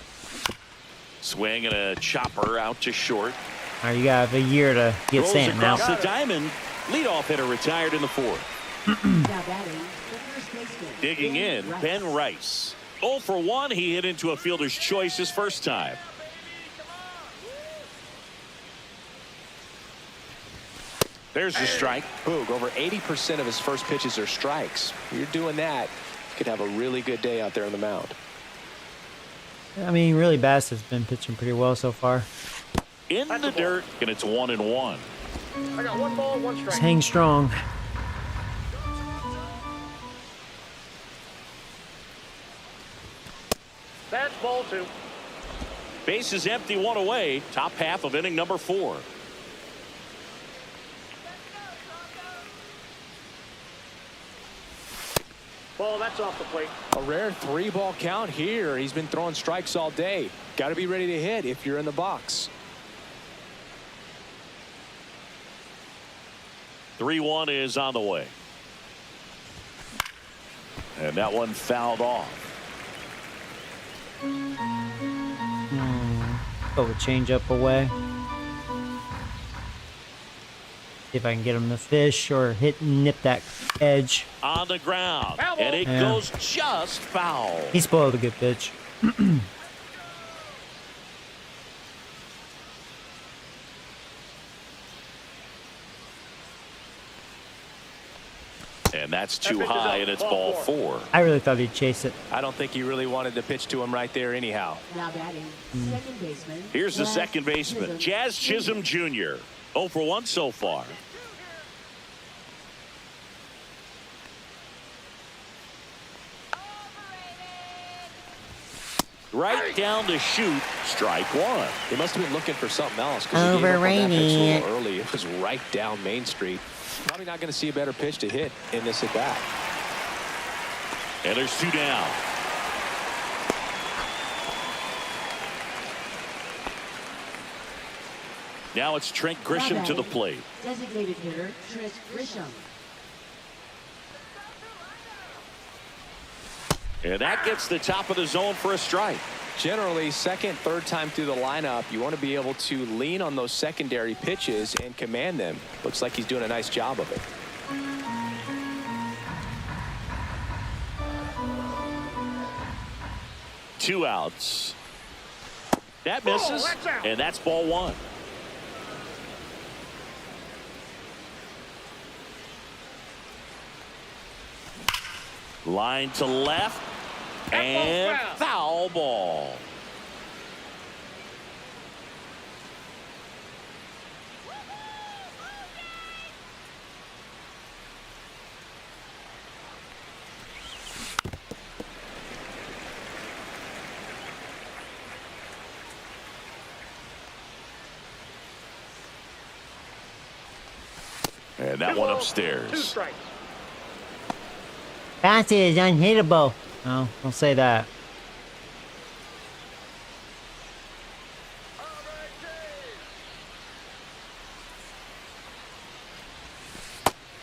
Swing and a chopper out to short. All right, you got a year to get Rolls Stanton across out. the diamond. Leadoff hitter retired in the 4th. Now batting, the first baseman. Digging in, Ben Rice. 0 for 1. He hit into a fielder's choice his first time. There's the strike. Boog, over 80% of his first pitches are strikes. You're doing that, you could have a really good day out there on the mound. I mean, really, Bass has been pitching pretty well so far. In the dirt, and it's 1-1. I got 1 ball, 1 strike. Just hang strong. That's ball 2. Base is empty, 1 away. Top half of inning number 4. Ball, that's off the plate. A rare 3-ball count here. He's been throwing strikes all day. Got to be ready to hit if you're in the box. 3-1 is on the way. And that one fouled off. Go with change up away. See if I can get him to fish or nip that edge. On the ground. Foul And it ball. goes just foul. He spoiled a good pitch. And that's too pitch is high, up. and it's Ball ball 4. 4. I really thought he'd chase it. I don't think he really wanted to pitch to him right there anyhow. Now batting, second baseman. Here's the Jazz second baseman, Jazz Chisholm Jr. 0 for 1 so far. Right down to shoot, strike 1. He must have been looking for something else because he gave up on that pitch a little early. It was right down Main Street. Probably not going to see a better pitch to hit in this at bat. And there's 2 down. Now it's Trent Grisham to the plate. Designated hitter, Trent Grisham. And that gets the top of the zone for a strike. Generally, second, third time through the lineup, you want to be able to lean on those secondary pitches and command them. Looks like he's doing a nice job of it. Two outs. That misses, that's out. and that's ball 1. Line to left, and foul ball. And that one 2 upstairs. strikes. Bass is unhittable. No, don't say that.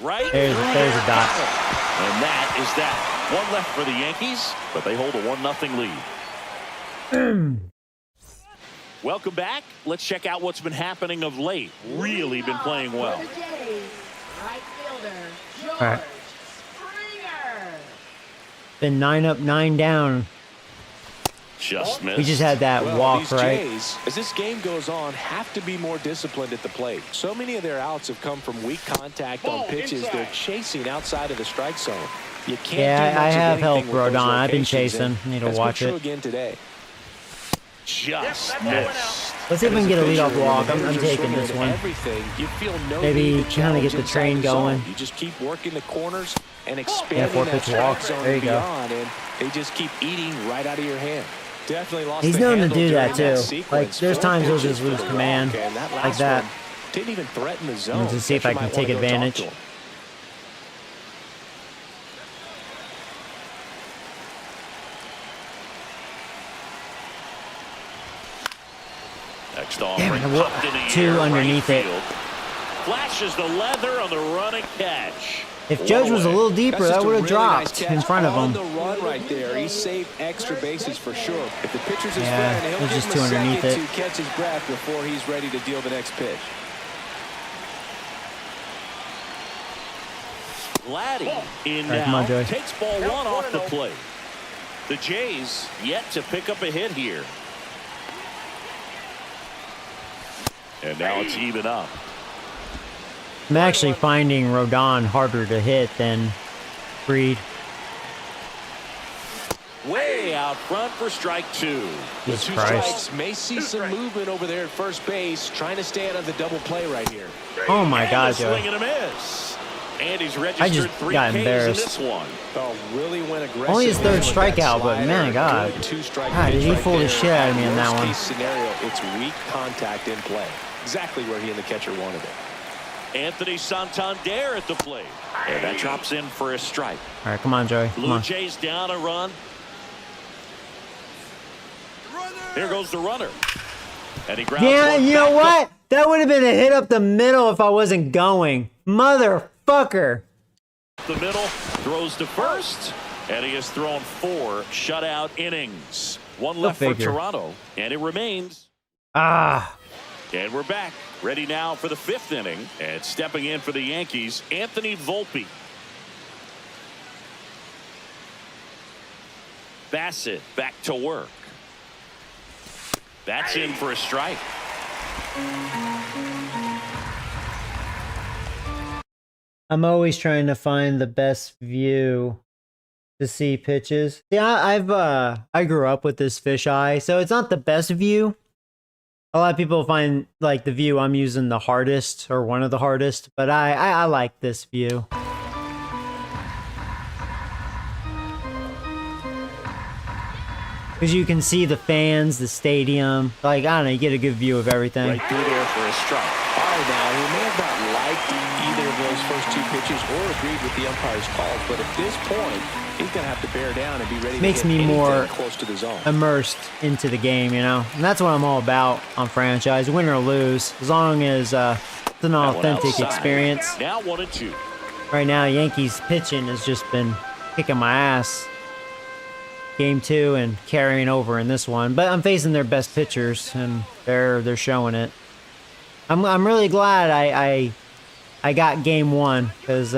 Right? There's a dot. And that is that. One left for the Yankees, but they hold a 1-0 lead. Welcome back. Let's check out what's been happening of late. Really been playing well. For the Jays, right. Been 9 up, 9 down. Just missed. We just had that walk, these right? Jays, as this game goes on, have to be more disciplined at the plate. So many of their outs have come from weak contact on pitches they're chasing outside of the strike zone. You can't do much I of have anything helped with those Rodon. I've been locations, chasing. and Need to that's watch been true it. again today. Just missed. Let's see if we can get a leadoff walk. I'm Hitters are taking swinging this at one. everything. You feel no Maybe need to kinda get challenge the inside train the zone. going. You just keep working the corners and expanding that 4-pitch strike walk. zone There you go. beyond, and they just keep eating right out of your hand. Definitely lost He's the known to handle do during that too. sequence. Like there's 4 times he'll pitches just lose for the command walk, and that like last that. one didn't even threaten the zone. And to see if I Catcher can might take wanna go talk advantage. to him. Next offering, Damn it, popped in the two air, underneath right it. field. Flashes the leather on the running catch. If Judge was a little deeper, That's that just a would have really nice dropped catch in front of on him. the run right there. He saved extra bases for sure. If the pitcher's his Yeah, friend, he'll there's give just him a two underneath second it. to catch his breath before he's ready to deal the next pitch. Vladdy in All right, come on, now, Joey. takes ball one off the plate. The Jays yet to pick up a hit here. And now it's even up. I'm actually finding Rodon harder to hit than Breed. Way out front for strike two. The Jesus two Christ. strikes may see some movement over there at first base, trying to stay out of the double play right here. Oh my And God, a swing Joey. and a miss. And he's I registered just 3 got Ks in embarrassed. this one. Oh, really went aggressive. Only his third with that strikeout, but slider. man, God. Good two-strike God, did pitch he right fool the there. shit out of me in that Worst one. case scenario, it's weak contact in play. Exactly where he and the catcher wanted it. Anthony Santander at the plate. And that drops in for a strike. All right, come on, Joey. Come Blue on. Jays down a run. Here goes the runner. And he grounds Yeah, one you know back what? That would have been a hit up the middle if I wasn't going. Motherfucker. up the middle, throws to first, and he has thrown 4 shutout innings. One left for figure. Toronto, and it remains. Ah. And we're back, ready now for the 5th inning. And stepping in for the Yankees, Anthony Volpe. Bassett back to work. That's in for a strike. I'm always trying to find the best view to see pitches. Yeah, I grew up with this fisheye, so it's not the best view. A lot of people find like the view I'm using the hardest or one of the hardest, but I like this view. Because you can see the fans, the stadium. Like, I don't know, you get a good view of everything. Right through there for a strike. All right, now, he may have not liked either of those first 2 pitches or agreed with the umpire's calls, but at this point, he's going to have to bear down and be ready Makes to hit me anything more close to the zone. Immersed into the game, you know? And that's what I'm all about on franchise, win or lose, as long as it's an That one authentic outside. experience. Now 1-2. Right now, Yankees pitching has just been kicking my ass. Game 2 and carrying over in this one, but I'm facing their best pitchers, and they're showing it. I'm really glad I got game 1 because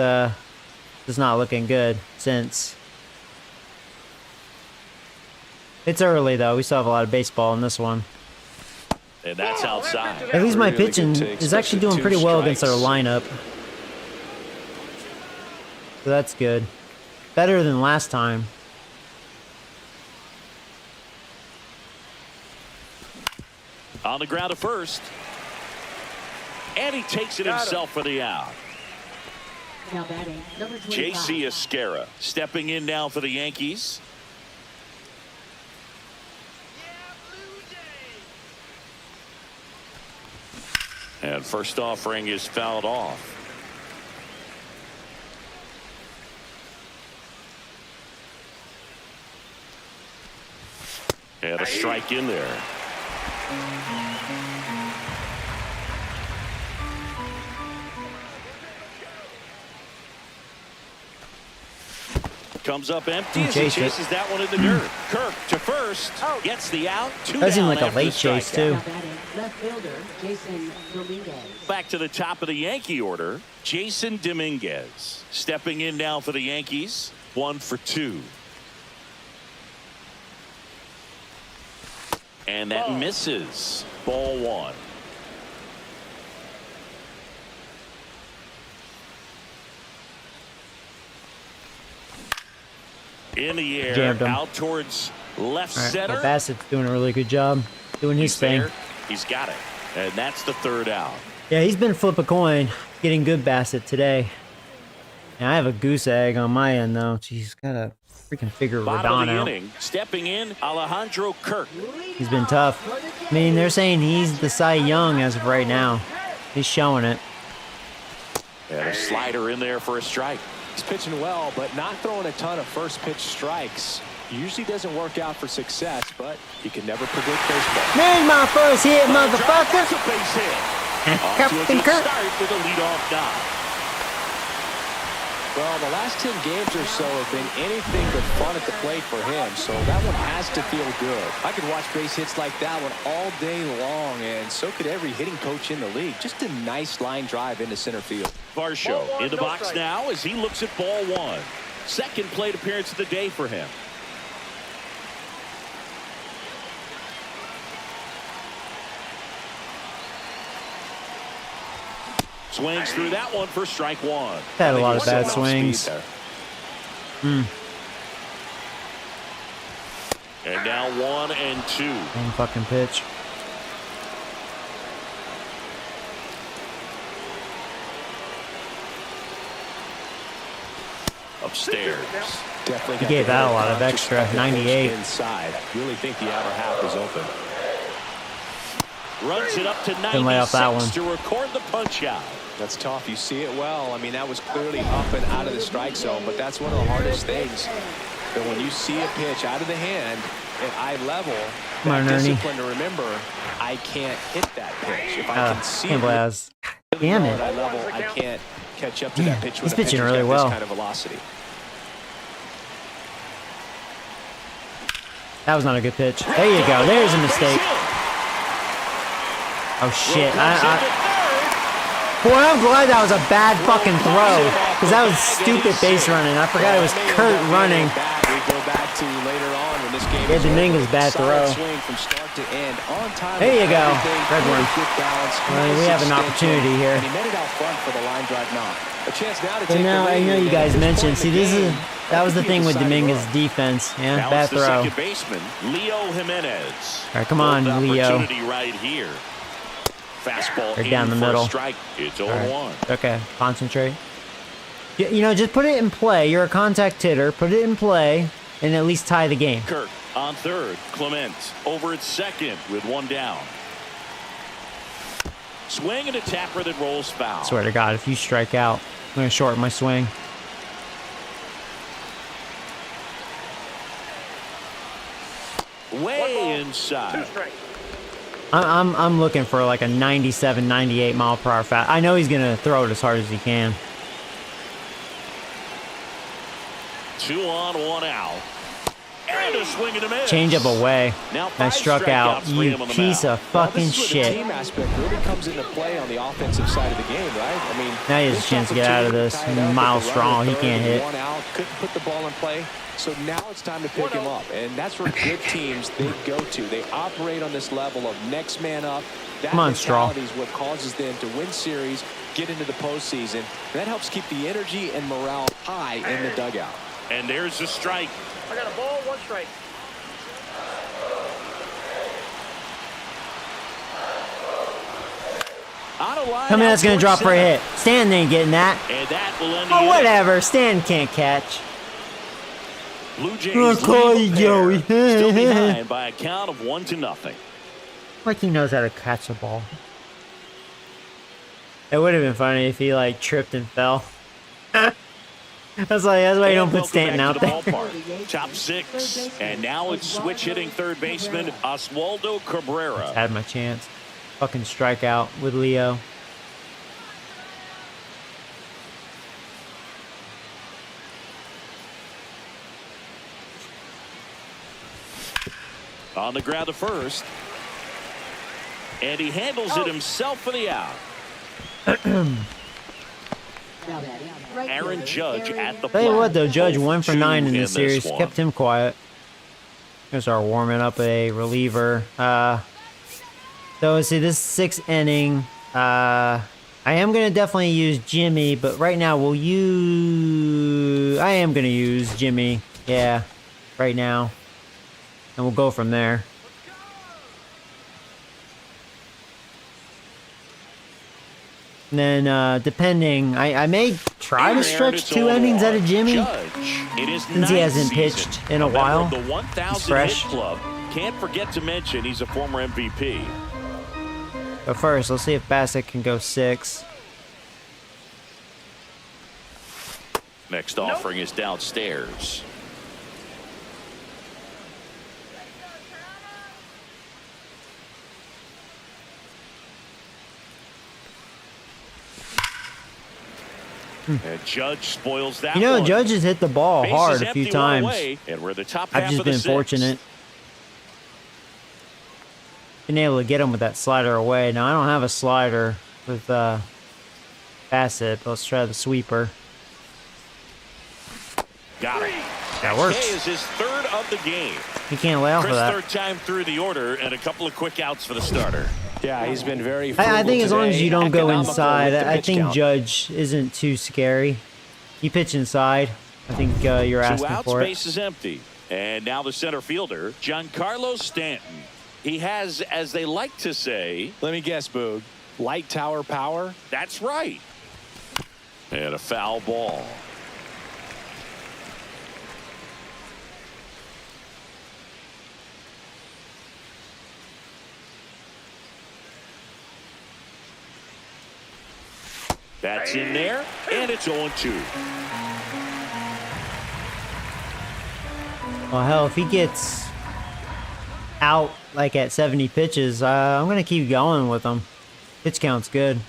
it's not looking good since. It's early though. We still have a lot of baseball in this one. And that's outside. At least my Really good pitching take, is actually especially doing 2 pretty well against our strikes. lineup. So that's good. Better than last time. On the ground to first. And he takes it himself for the out. Now batting, number 25. J.C. Esquera stepping in now for the Yankees. And first offering is fouled off. And a strike in there. Comes up empty as he Chase it. chases that one in the dirt. Kirk to first, gets the out. 2 That seemed down like a after late the chase strikeout. too. Now batting, Left fielder, Jason Dominguez. Back to the top of the Yankee order, Jason Dominguez stepping in now for the Yankees. 1 for 2. And that misses. Ball 1. In the air, Jammed him. out towards left All right, center. well, Bassett's doing a really good job doing his He's thing. there. He's got it. And that's the 3rd out. Yeah, he's been flip a coin, getting good Bassett today. And I have a goose egg on my end, though. Jeez, gotta freaking figure Bottom of Rodon the out. inning, stepping in, Alejandro Kirk. He's been tough. I mean, they're saying he's the Cy Young as of right now. He's showing it. And a slider in there for a strike. He's pitching well, but not throwing a ton of first pitch strikes. Usually doesn't work out for success, but you can never predict baseball. There's my first hit, motherfucker. That's a base hit. Off to a Captain good Kirk. start with a leadoff knock. Well, the last 10 games or so have been anything but fun at the plate for him, so that one has to feel good. I could watch base hits like that one all day long, and so could every hitting coach in the league. Just a nice line drive into center field. Varsho Ball 1, in the no box strike. now as he looks at ball 1. Second plate appearance of the day for him. Swings through that one for strike 1. Had a lot of He's bad setting off speed swings. there. And now 1 and 2. Same fucking pitch. Upstairs. Definitely He got gave the that a head lot of on, extra, just got the pitch 98. inside. Really think the outer half is open. Runs it up to Couldn't lay off that 96 one. to record the punch out. That's tough. You see it well. I mean, that was clearly up and out of the strike zone, but that's one of the hardest things. That when you see a pitch out of the hand at eye level, Come on, that Ernie. discipline to remember, I can't hit that pitch. If I can see Can't believe I it was. Damn at it. eye level, I can't catch up to that pitch. He's when a pitching pitcher's really got well. This kind of velocity. That was not a good pitch. There you go. There's a mistake. Oh shit. Boy, I'm glad that was a bad fucking throw. Because that was stupid base running. I forgot it was Kurt running. We go back to later on when this game Yeah, is Dominguez over. bad Solid throw. swing from start to end. On time. There you with go. everything. Red one. Good balance. Well, we Nice have an extension. opportunity here. And he met it out front for the line drive knock. A chance now to So take now, the I lead. know you And guys at this mentioned. point in See, the game, that was the could be thing with deciding Dominguez's run. defense. Yeah, Bounce bad to throw. second baseman Leo Jimenez. All right, come on, Bold Leo. opportunity right here. Fastball Right in down the for middle. a strike. It's 0-1. All right. Okay, concentrate. You know, just put it in play. You're a contact hitter. Put it in play and at least tie the game. Kirk on third. Clement over at second with 1 down. Swing and a tapper that rolls foul. Swear to God, if you strike out, I'm going to shorten my swing. Way 2 inside. strikes. I'm looking for like a 97, 98 mile per hour fast. I know he's going to throw it as hard as he can. 2 on, 1 out. And a swing and a miss. Change up away. Now I 5 struck out. strikeouts for You him on the piece mound. of fucking This is where the shit. team aspect really comes into play on the offensive side of the game, right? I mean, Now he has a this chance to get out of this. opportunity to tie it up Miles with the runner Strong, he third can't and hit. 1 out, couldn't put the ball in play. So now it's time to pick him up, and that's where good teams they go to. They operate on this level of next man up. That Come on, Straw. mentality is what causes them to win series, get into the postseason. And that helps keep the energy and morale high in the dugout. And there's the strike. I got a ball, 1 strike. Out of line. Come in, out that's going to towards drop for a center. hit. Stan ain't getting that. And that will end Oh, the inning. whatever. Stan can't catch. Blue Jays I'll call lead you, the Joey. pair, still behind by a count of 1-0. Like he knows how to catch a ball. It would have been funny if he like tripped and fell. That's why you don't put Stanton out there. Ballpark. Top 6. And now it's switch hitting third baseman Oswaldo Cabrera. Had my chance. Fucking strikeout with Leo. On the ground to first. And he handles it himself for the out. Aaron Judge at the plate. Tell you what, though, Judge 1 for 9 in in the series. one. Kept him quiet. Here's our warming up a reliever. So let's see, this 6th inning. I am going to definitely use Jimmy, but right now I am going to use Jimmy. Yeah, right now. And we'll go from there. And then, depending, I may try to stretch 2 innings out of Jimmy. Since he hasn't pitched in a while. The 1,000 fresh. hit club. Can't forget to mention he's a former MVP. But first, let's see if Bassett can go 6. Next offering is downstairs. And Judge spoils that. You know, one. Judge has hit the ball Bases hard a empty, few one times. away, and we're the top I've half just of the been sixth. fortunate. Been able to get him with that slider away. Now, I don't have a slider with Bassett, but let's try the sweeper. Got it. That K works. is his 3rd of the game. You can't lay off of Chris, that. 3rd time through the order, and a couple of quick outs for the starter. Yeah, he's been very I frugal think as long as today, you don't go economical inside, with the I pitch think count. Judge isn't too scary. You pitch inside, I think you're 2 asking outs, for it. base is empty. And now the center fielder, Giancarlo Stanton. He has, as they like to say, Let me guess, Boog. Light tower power? that's right. And a foul ball. That's in there, and it's 0-2. Well, hell, if he gets out like at 70 pitches, I'm going to keep going with him. Pitch count's good.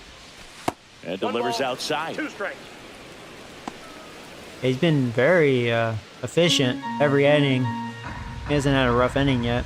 And 1 delivers ball, outside. 2 strikes. He's been very efficient every inning. He hasn't had a rough inning yet.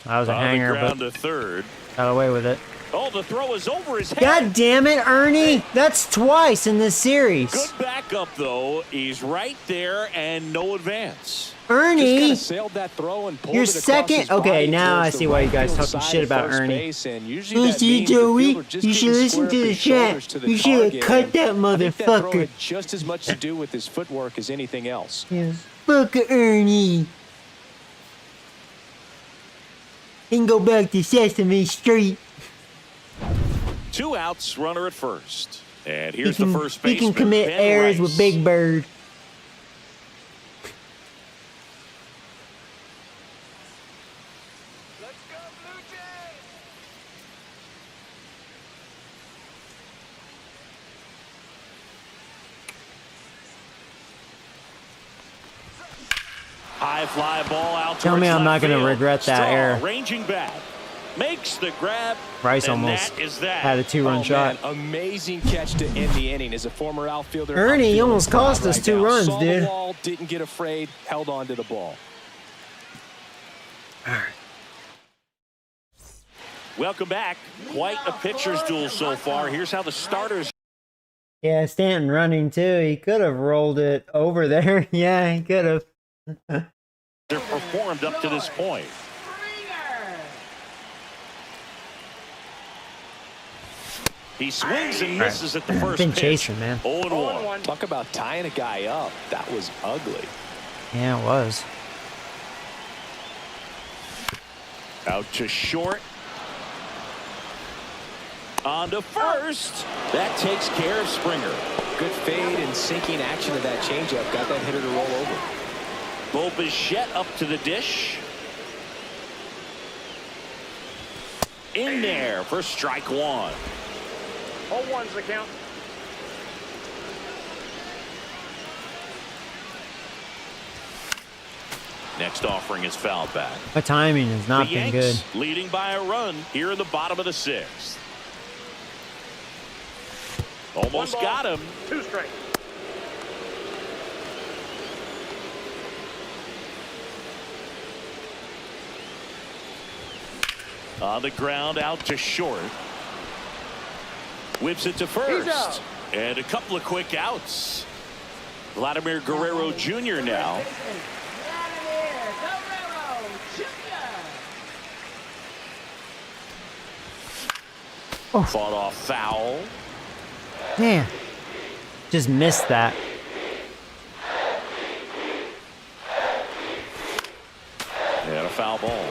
That was a On the hanger, ground but to third. got away with it. Oh, the throw is over his head. God damn it, Ernie! That's twice in this series. Good backup, though. He's right there and no advance. Just Ernie! kinda sailed that throw and pulled You're it across second? his Okay, body now towards I the see why you right guys field talking side shit of about first Ernie. base, and usually You that see, means the Joey? fielder just You can't should listen square to up the his chat. shoulders to the You should have target, cut and that I think that throw motherfucker. had just as much to do with his footwork as anything else. Yes. Fuck Ernie. He can go back to Sesame Street. 2 outs, runner at first. And He here's can, the first he baseman, can commit Ben errors Rice. with Big Bird. High fly ball out. Tell me towards I'm not left gonna field. regret that Straw error. Ranging back. Makes the grab. Rice and almost that is that. had a 2-run shot. Man, amazing catch to end the inning as a former outfielder. Ernie, I'm you feeling almost proud cost us right 2 now. runs, Saw dude. The ball, didn't get afraid, held on to the ball. Welcome back. Quite a pitcher's duel so far. Here's how the starters. Yeah, Stanton running too. He could have rolled it over there. Yeah, he could have. They're performed up to this point. He swings and misses at the first Been pitch. chasing, man. 0-1. Talk about tying a guy up. That was ugly. Yeah, it was. Out to short. On to first. That takes care of Springer. Good fade and sinking action of that changeup. Got that hitter to roll over. Bo Bichette up to the dish. In there for strike 1. 0-1's the count. Next offering is fouled back. My timing has not The been Yanks good. leading by a run here in the bottom of the 6th. Almost 1 ball, got him. 2 strikes. On the ground, out to short. Whips it to first. And a couple of quick outs. Vladimir Guerrero Jr. now. Oh. Fought off foul. Man, just missed that. And a foul ball.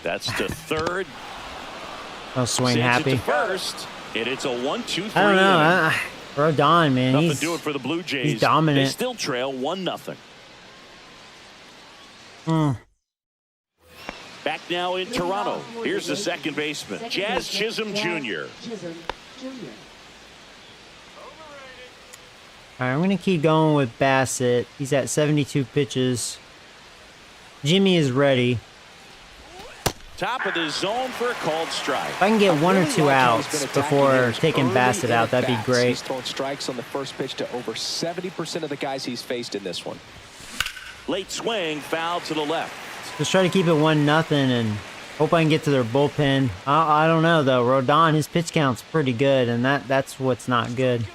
That's to third. I'll swing Sends happy. it to first. And it's a 1-2-3. I don't know. Rodon, man, Nothing to do it for the Blue Jays. he's dominant. They still trail 1-0. Back now in Toronto. Here's the second baseman, Jazz Chisholm Jr. All right, I'm going to keep going with Bassett. He's at 72 pitches. Jimmy is ready. Top of the zone for a called strike. If I can get one or two outs before taking Bassett out, that'd be great. He's thrown strikes on the first pitch to over 70% of the guys he's faced in this one. Late swing, foul to the left. Just try to keep it 1-0 and hope I can get to their bullpen. I don't know, though. Rodon, his pitch count's pretty good, and that's what's not good.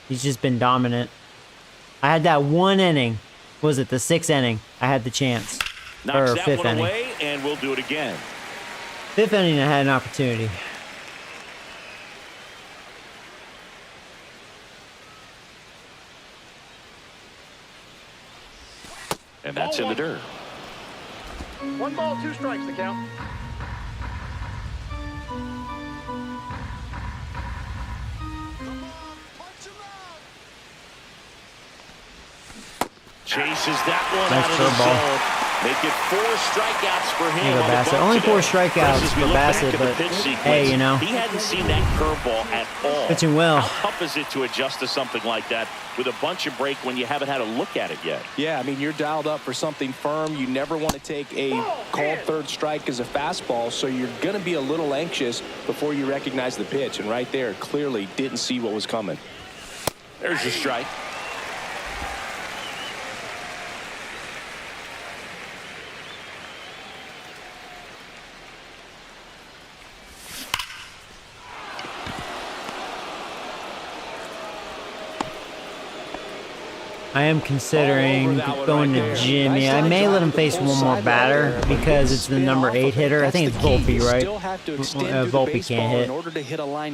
He's just been dominant. I had that one inning. Was it the 6th inning? I had the chance. Knocks Or that 5th one inning. away, and we'll do it again. 5th inning, I had an opportunity. And that's in the dirt. 1 ball, 2 strikes to count. Chases that one Nice out of the curveball. zone. Make it 4 strikeouts for him. There you go, on the Bassett. bunt Only 4 today. strikeouts As we for look back Bassett, at the but pitch sequence, hey, you know. he hadn't seen that curveball at all. Pitching well. How tough is it to adjust to something like that with a bunch of break when you haven't had a look at it yet? Yeah, I mean, you're dialed up for something firm. You never want to take a called third strike as a fastball, so you're going to be a little anxious before you recognize the pitch. And right there, clearly didn't see what was coming. There's your strike. I am considering going to Jimmy. I may let him face one more batter because it's the number 8 hitter. I think it's Volpe, right? Volpe can't hit.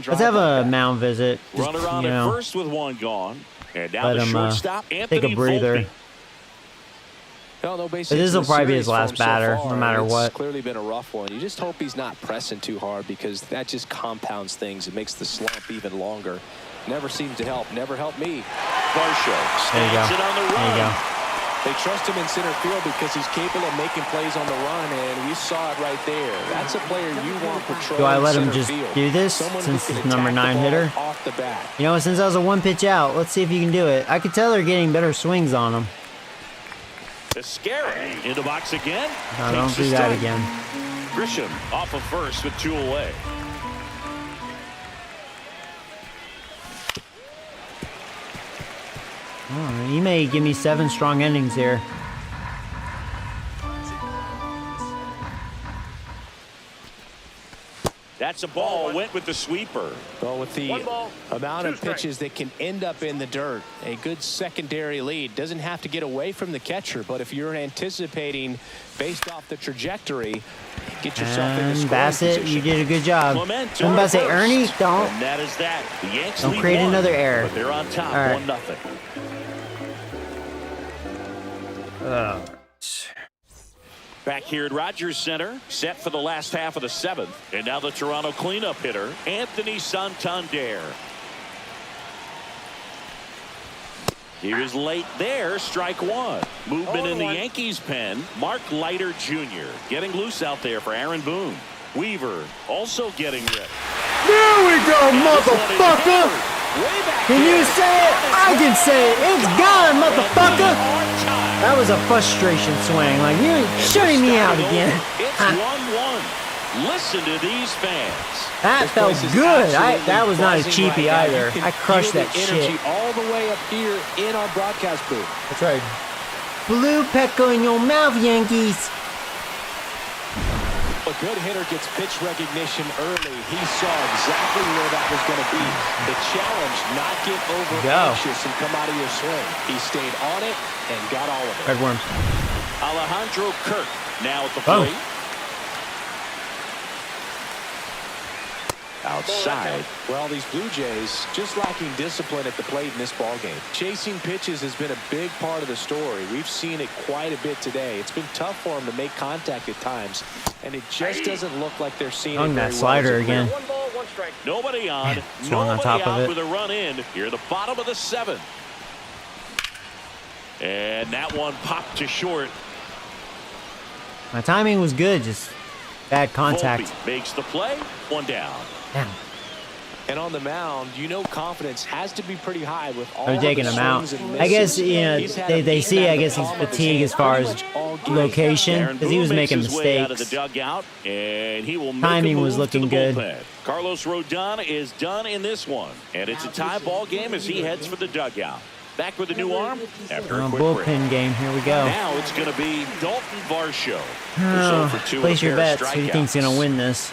Let's have a mound visit. Just, Runner on you at know, first with one gone. And now let the him shortstop, take Anthony a breather. Volpe. But this will probably be his last batter, no matter what. It's clearly been a rough one. You just hope he's not pressing too hard because that just compounds things. It makes the slump even longer. Never seems to help. Never helped me. Varsho There you go. stands it on the run. There you go. They trust him in center field because he's capable of making plays on the run, and we saw it right there. That's a player you want patrolling. Do I let him center just field. do this Someone since who he's can number attack the 9 ball hitter? off the bat. You know, since I was a 1-pitch out, let's see if you can do it. I could tell they're getting better swings on him. Escara in the box again. No, don't Takes the do that strike. again. Grisham off of first with 2 away. Oh, you may give me 7 strong innings here. That's a ball. Went with the sweeper. Well, with the 1 ball, amount 2 of strikes. pitches that can end up in the dirt, a good secondary lead doesn't have to get away from the catcher, but if you're anticipating based off the trajectory, get yourself in the And scoring Bassett, position. you did a good job. Clement I'm about to say, first. Ernie, don't. And that is that. The Yanks Don't lead create 1, another error. But they're on top, All right. 1-0. Back here at Rogers Center, set for the last half of the 7th. And now the Toronto cleanup hitter, Anthony Santander. He was late there, strike 1. Movement in the 0-1. Yankees pen, Mark Leiter Jr. getting loose out there for Aaron Boone. Weaver also getting ripped. There we go, motherfucker! Can you say it? I can say it. It's gone, motherfucker! That was a frustration swing. Like, you're shutting me out again. It's 1-1. Listen to these fans. That This felt place is good. absolutely That was not a buzzing right cheapie now. either. You can I crushed feel that the shit. energy all the way up here in our broadcast booth. That's right. Blue pecker in your mouth, Yankees. A good hitter gets pitch recognition early. He saw exactly where that was going to be. The challenge, not get over anxious and come out of your swing. He stayed on it and got all of it. Red worm. Alejandro Kirk now at the Oh. plate. Outside. Well, these Blue Jays just lacking discipline at the plate in this ballgame. Chasing pitches has been a big part of the story. We've seen it quite a bit today. It's been tough for them to make contact at times, and it just doesn't look like they're seeing it On very that slider well. again. 1 ball, 1 strike. Nobody on. Swung on Nobody top of out it. with a run in. Here at the bottom of the 7th. And that one popped to short. My timing was good, just bad contact. Volpe makes the play. 1 down. Damn. And on the mound, you know confidence has to be pretty high with all They're of taking the him out. swings and I guess, misses. you know, He's had they a see, beat I at guess the he's palm of his fatigued hand as far pretty as much all game. location, Aaron because he was Boone making makes his way out of the mistakes. dugout, and he will make Timing a was move to looking the good. bullpen. Carlos Rodon is done in this one, and it's a tie ball game as he heads for the dugout. Back with a new arm after a quick break. Bullpen game, here we go. Now it's going to be Dalton Varsho. Oh, for 2 place with a your pair of bets. Who do you think's strikeouts. going to win this?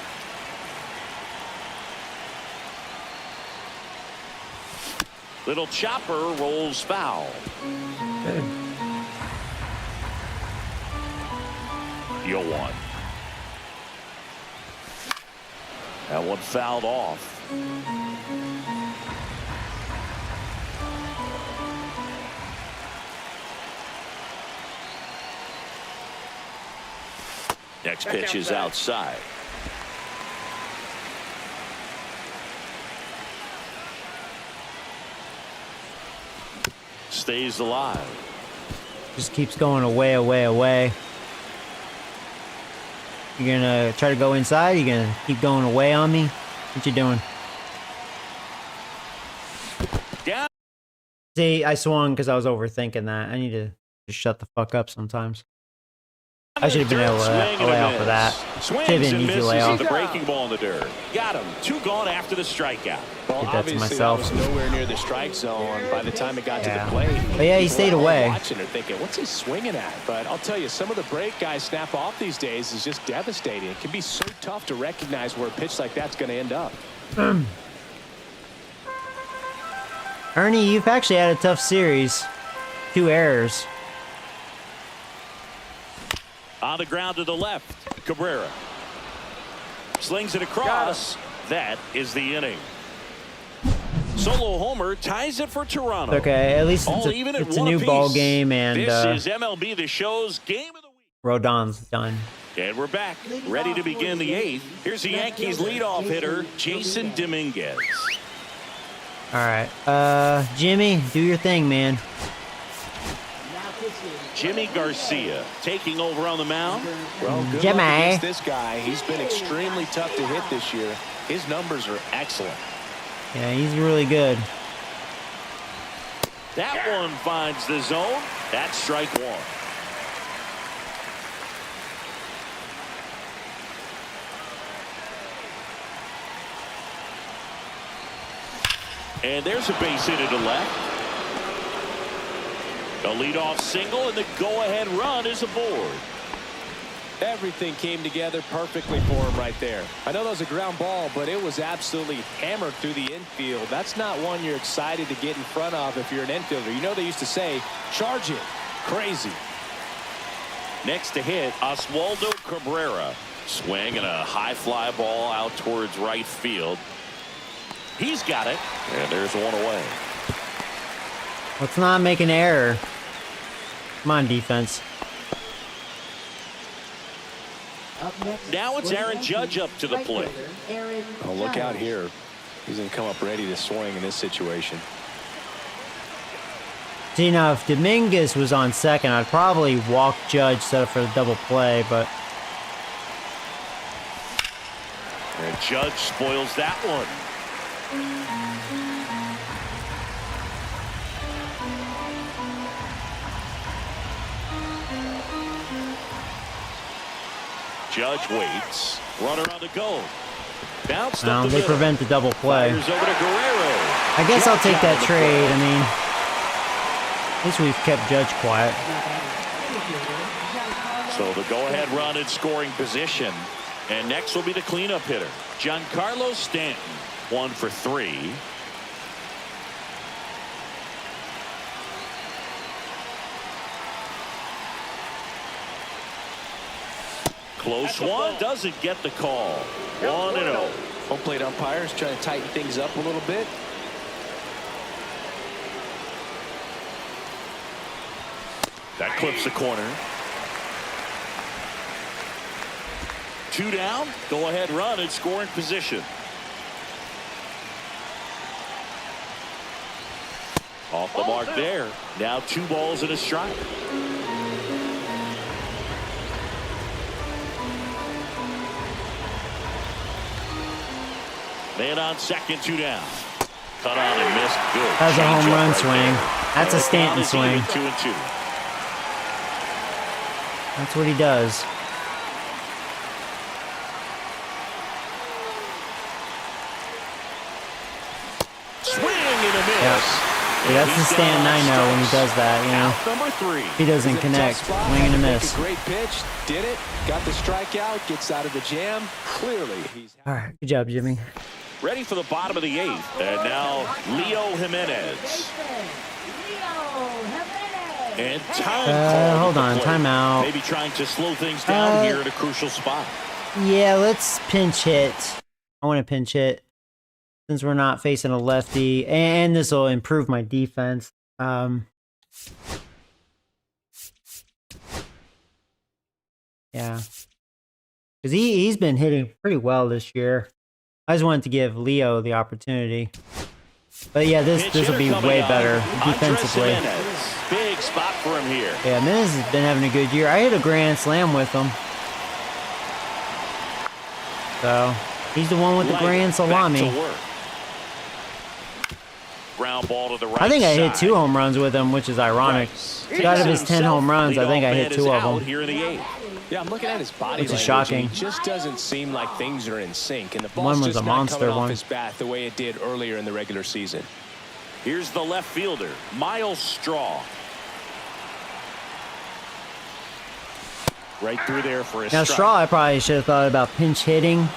Little chopper rolls foul. Good. 0-1. That one fouled off. Next pitch is outside. Stays alive. Just keeps going away, away, away. You're going to try to go inside? You're going to keep going away on me? What you doing? Yeah. See, I swung because I was overthinking that. I need to just shut the fuck up sometimes. I should have been able to lay off of that. Should have Swings been and an easy misses layoff. with the breaking ball in the dirt. Got him. 2 gone after the strikeout. Well, Did that to obviously myself. that was nowhere near the strike zone by the time it got to Yeah. the plate. But yeah, he stayed People away. Watching it thinking, what's he swinging at? But I'll tell you, some of the break guys snap off these days is just devastating. It can be so tough to recognize where a pitch like that's going to end up. Ernie, you've actually had a tough series. 2 errors. On the ground to the left. Cabrera slings it across. That is the inning. Solo homer ties it for Toronto. Okay, at least All even at it's a one new apiece. ball game, and This is MLB The Show's Game of the Week. Rodon's done. And we're back, ready to begin the 8th. Here's the Yankees leadoff hitter, Jason Dominguez. All right, Jimmy, do your thing, man. Jimmy Garcia taking over on the mound. Well, good Jimmy. luck against this guy. He's been extremely tough to hit this year. His numbers are excellent. Yeah, he's really good. That one finds the zone. That's strike 1. And there's a base hit to left. A leadoff single, and the go-ahead run is aboard. Everything came together perfectly for him right there. I know that was a ground ball, but it was absolutely hammered through the infield. That's not one you're excited to get in front of if you're an infielder. You know they used to say, charge it. Crazy. Next to hit, Oswaldo Cabrera. Swing and a high fly ball out towards right field. He's got it, and there's one away. Let's not make an error. Come on, defense. Now it's Aaron Judge up to the plate. Oh, look out here. He's going to come up ready to swing in this situation. See, now, if Dominguez was on second, I'd probably walk Judge, set up for the double play, but And Judge spoils that one. Judge waits. Runner on the go. Bounced No, up the they middle. prevent the double play. Fires over to Guerrero. I guess I'll take that Judge trade. on I the mean, at least we've kept Judge quiet. So the go-ahead run in scoring position. And next will be the cleanup hitter, Giancarlo Stanton. 1 for 3. Close one, doesn't get the call. 1-0. Home plate umpires trying to tighten things up a little bit. That clips the corner. 2 down. Go ahead run in scoring position. Off the mark there. Now 2 balls and a strike. Man on second, 2 down. Cut on and missed. Good. That's a home Changeup run right swing. there. That's a And the Stanton count is even, swing. 2-2. That's what he does. Swing and a miss. Yeah. Yeah, that's the He's Stanton down I on know when he strikes. does that, you know. Out number 3. He doesn't He's in a connect. tough spot, Swing and a had to make miss. a great pitch. Did it. Got the strikeout. Gets out of the jam. Clearly, he's. All right, good job, Jimmy. Ready for the bottom of the 8th. And now Leo Jimenez. And time called Hold at the on, plate. timeout. Maybe trying to slow things down here at a crucial spot. Yeah, let's pinch hit. I want to pinch hit since we're not facing a lefty, and this will improve my defense. Yeah, because he's been hitting pretty well this year. I just wanted to give Leo the opportunity. But yeah, this will be way better defensively. Jimenez. Big spot for him here. Yeah, Jimenez has been having a good year. I hit a grand slam with him. So, he's the one with the Light grand back salami. to work. Ground ball to the right I think I hit side. 2 home runs with him, which is ironic. Out of his 10 home runs, I think I hit 2 of them. Here in the 8th. Yeah, I'm looking at his body Which is language, shocking. and he just doesn't seem like things are in sync, and the One ball's was just a not monster coming off one. his bat the way it did earlier in the regular season. Here's the left fielder, Miles Straw. Right through there for a Now, strike. Straw, I probably should have thought about pinch hitting.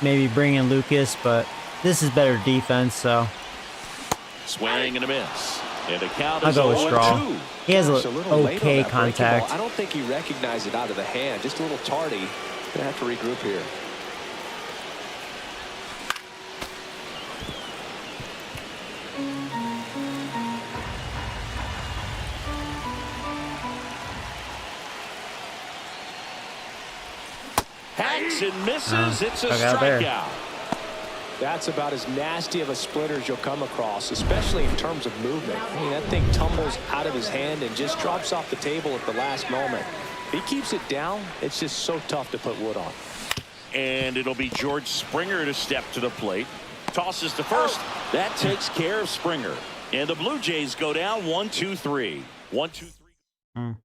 Maybe bring in Lucas, but this is better defense, so Swing and a miss. And the count I'll is go with 0-2. Straw. He has Just a little late on okay that breaking contact. ball. I don't think he recognized it out of the hand. Just a little tardy. Gonna have to regroup here. Hacks and misses. It's a struck out there. strikeout. That's about as nasty of a splitter as you'll come across, especially in terms of movement. I mean, that thing tumbles out of his hand and just drops off the table at the last moment. If he keeps it down, it's just so tough to put wood on. And it'll be George Springer to step to the plate. Tosses to first. That takes care of Springer. And the Blue Jays go down 1-2-3. 1-2-3.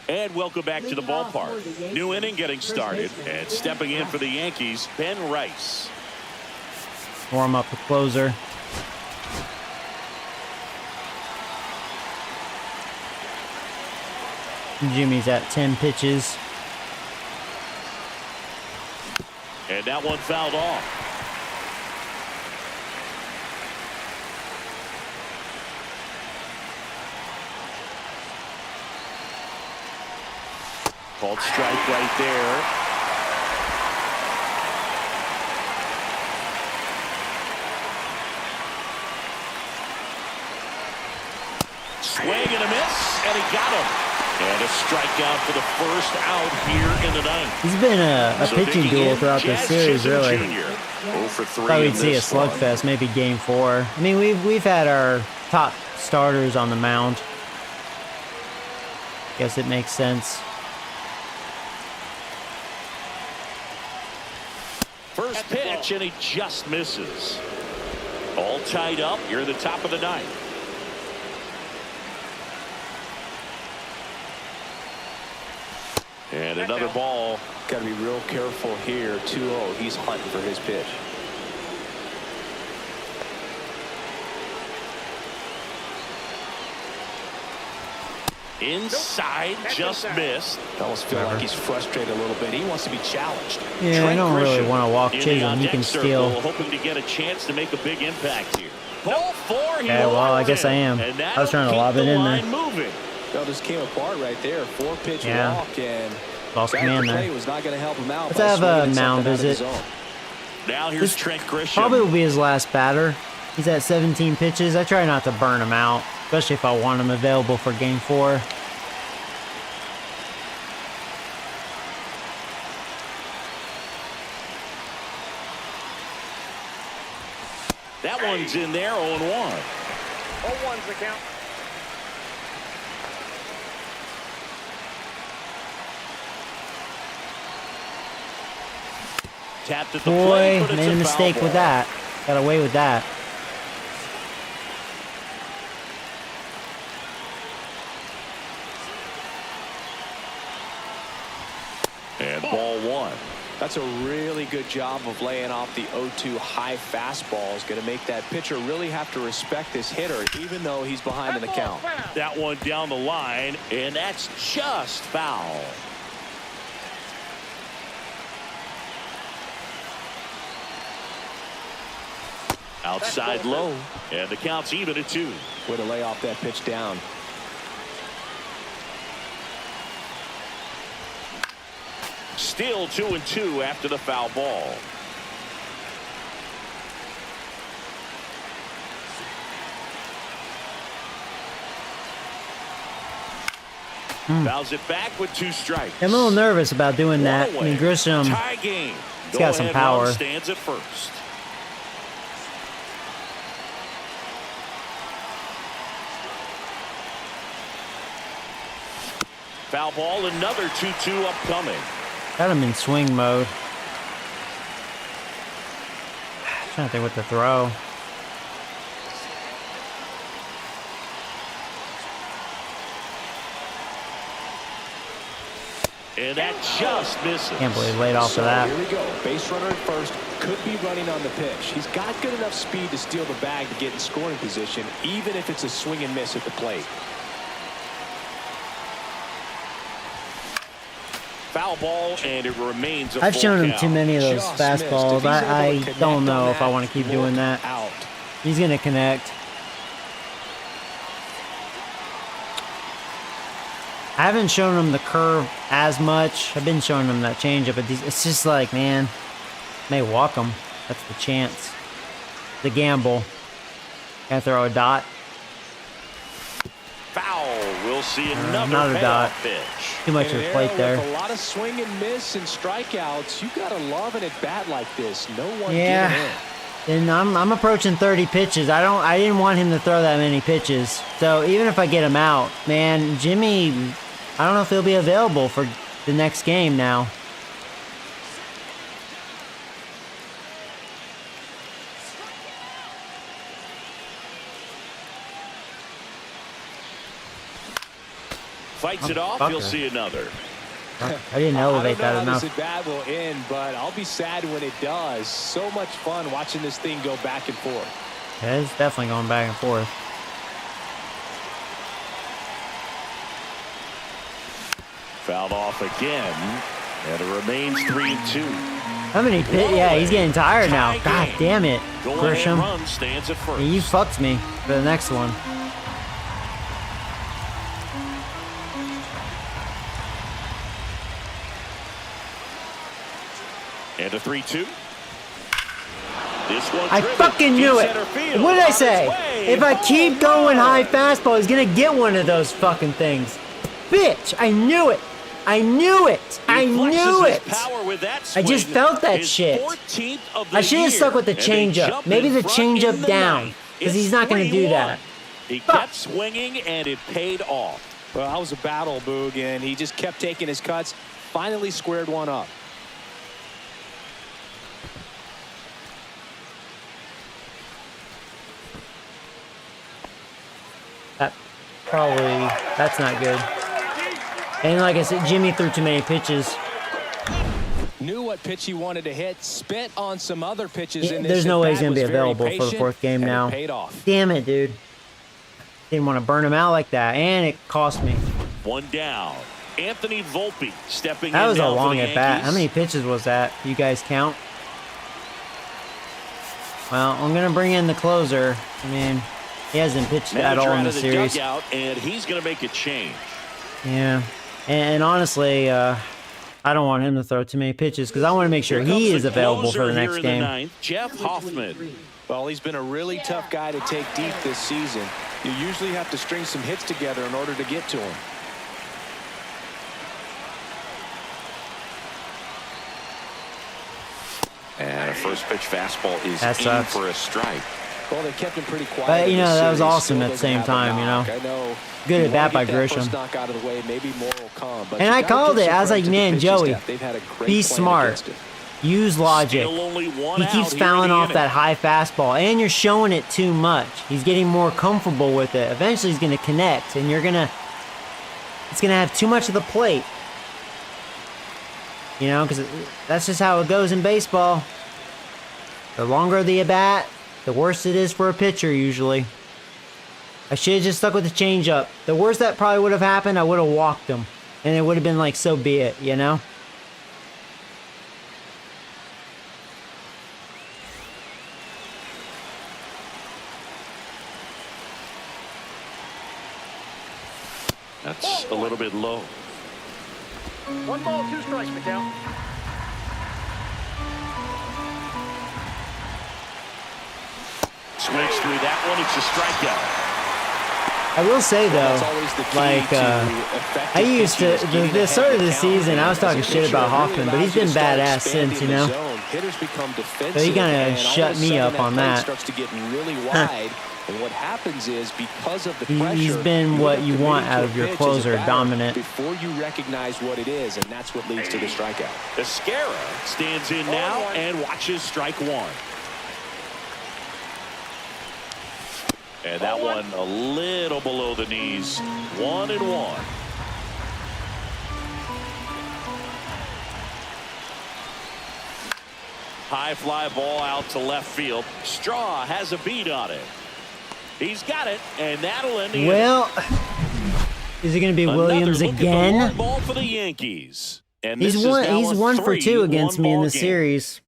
And welcome back to the ballpark. New inning getting started. And stepping in for the Yankees, Ben Rice. Warm up the closer. Jimmy's at 10 pitches. And that one fouled off. Called strike right there. Swing and a miss, and he got him. And a strikeout for the first out here in the ninth. He's been a So pitching digging duel in, throughout this Jazz series, Chisholm really. Jr. 0 for 3 Thought in we'd see a this one. slugfest, maybe game 4. I mean, we've had our top starters on the mound. Guess it makes sense. First pitch, and he just misses. All tied up here at the top of the ninth. And another ball got to be real careful here. 2-0. He's hunting for his pitch. Inside, just missed. I almost feel like he's frustrated a little bit. He wants to be challenged. Yeah, I don't really want to walk in the Chisholm. He can circle, steal. hoping to get a chance to make a big impact here. Ball 4. Yeah, well, I guess I am. I was trying to lob it in there. Moving. Well, just came apart right there. 4-pitch walk, and lost command there. Was not going to help him out. Let's have a mound visit. Now here's Trent Grisham. Probably will be his last batter. He's at 17 pitches. I try not to burn him out, especially if I want him available for Game 4. That one's in there, 0-1. 0-1's the count. Tapped at the Boy, plate, but it's made a mistake with that. Got away with that. And ball 1. That's a really good job of laying off the 0-2 high fastball. Is going to make that pitcher really have to respect this hitter, even though he's behind in the count. That one down the line, and that's just foul. Outside low, and the count's even at 2. Way to lay off that pitch down. Still 2-2 after the foul ball. Fouls it back with 2 strikes. I'm a little nervous about doing that. I mean, Grisham, Tie game. he's got some power. Stands at first. Foul ball, another 2-2 upcoming. Got him in swing mode. Trying to think what to throw. And that just misses. Can't believe laid off of that. Here we go. Base runner at first. Could be running on the pitch. He's got good enough speed to steal the bag to get in scoring position, even if it's a swing and miss at the plate. Foul ball, and it remains a I've full shown him count. too many of those Just fastballs. missed. If he's able to I connect don't know on if I want to keep that, doing look that. out. He's going to connect. I haven't shown him the curve as much. I've been showing him that changeup, but it's just like, man, may walk him. That's the chance. The gamble. Can I throw a dot? Foul. We'll see another not a dot. payoff pitch. Too much of a plate there. With a lot of swing and miss and strikeouts, you gotta love an at bat like this. No one Yeah. giving in. And I'm approaching 30 pitches. I didn't want him to throw that many pitches. So even if I get him out, man, Jimmy, I don't know if he'll be available for the next game now. Fights it off. fucker. You'll see another. I didn't elevate that I don't know how enough. this at bat will end, but I'll be sad when it does. So much fun watching this thing go back and forth. Yeah, it's definitely going back and forth. Fouled off again, and it remains 3-2. How many yeah, he's getting tired now. God damn it, Go-ahead Grisham. run stands at first. You fucked me for the next one. And a 3-2. This one I driven fucking knew deep it. center field. What did I On its say? way. If I Ball keep going one. high fastball, he's gonna get one of those fucking things. Bitch, I knew it. I knew it. I He flexes knew his it. power with that I just swing. felt that His shit. 14th of the I should have year, stuck with the and they changeup. jump Maybe in the front in changeup the down, ninth. because It's he's not gonna do 3-1. that. He Fuck. kept swinging, and it paid off. Well, that was a battle, Boog, and he just kept taking his cuts. Finally squared one up. That's not good. And like I said, Jimmy threw too many pitches. what pitch he wanted to hit. Spit on some other pitches in this. There's no way he's at-bat, going to be was very available for the patient, 4th game and it now. paid off. Damn it, dude. Didn't want to burn him out like that, and it cost me. One down. Anthony Volpe stepping in. That was a now long for the at bat. Yankees. How many pitches was that? You guys count? Well, I'm going to bring in the closer. I mean, he hasn't pitched at all in the series. Dugout, and he's going to make a change. Yeah. And honestly, I don't want him to throw too many pitches because I want to make sure he is available for the next game. Jeff Hoffman. Well, he's been a really tough guy to take deep this season. You usually have to string some hits together in order to get to him. And a first pitch fastball is That in sucks. for a strike. Well, they kept him pretty quiet. But, you in know, this that was series. awesome Still at the doesn't same have a time, you know. knock. I know Good you at bat wanna by get that Grisham. first knock out of the way, maybe more will come, but And you I gotta called give it. some I was credit like, to the man, pitching Joey, staff. They've had a great be plan smart. against it. Use logic. Still only one He out keeps here fouling in the off inning. that high fastball, and you're showing it too much. He's getting more comfortable with it. Eventually, he's going to connect, and it's going to have too much of the plate. You know, because that's just how it goes in baseball. The longer the at-bat, the worse it is for a pitcher, usually. I should have just stuck with the changeup. The worst that probably would have happened, I would have walked him. And it would have been like, so be it, you know? That's a little bit low. 1 ball, 2 strikes, McCown. Swings through that one. It's a strikeout. I will say, though, That's always the key like, to I effective used pitching to, is getting the ahead start of the count, season, I was as a talking shit pitcher, about it really Hoffman, but he's allows you been to start badass since, expanding you know? the zone. Hitters become defensive, So he kinda and all shut of a me sudden up on plate that. starts to get really wide, and what happens is because of the He's pressure, been you what end up you want committing out to of a your pitch as a closer, batter dominant. before you recognize what it is, and that's what leads to the strikeout. Escara stands in now and watches strike one. And that one a little below the knees. 1-1. High fly ball out to left field. Straw has a beat on it. He's got it, and that'll end the Well, is it going to be inning. Williams Another look at the again? long ball for the Yankees. And He's this is one. now He's a 1 for 2 against 3-1 me in ball the game. series.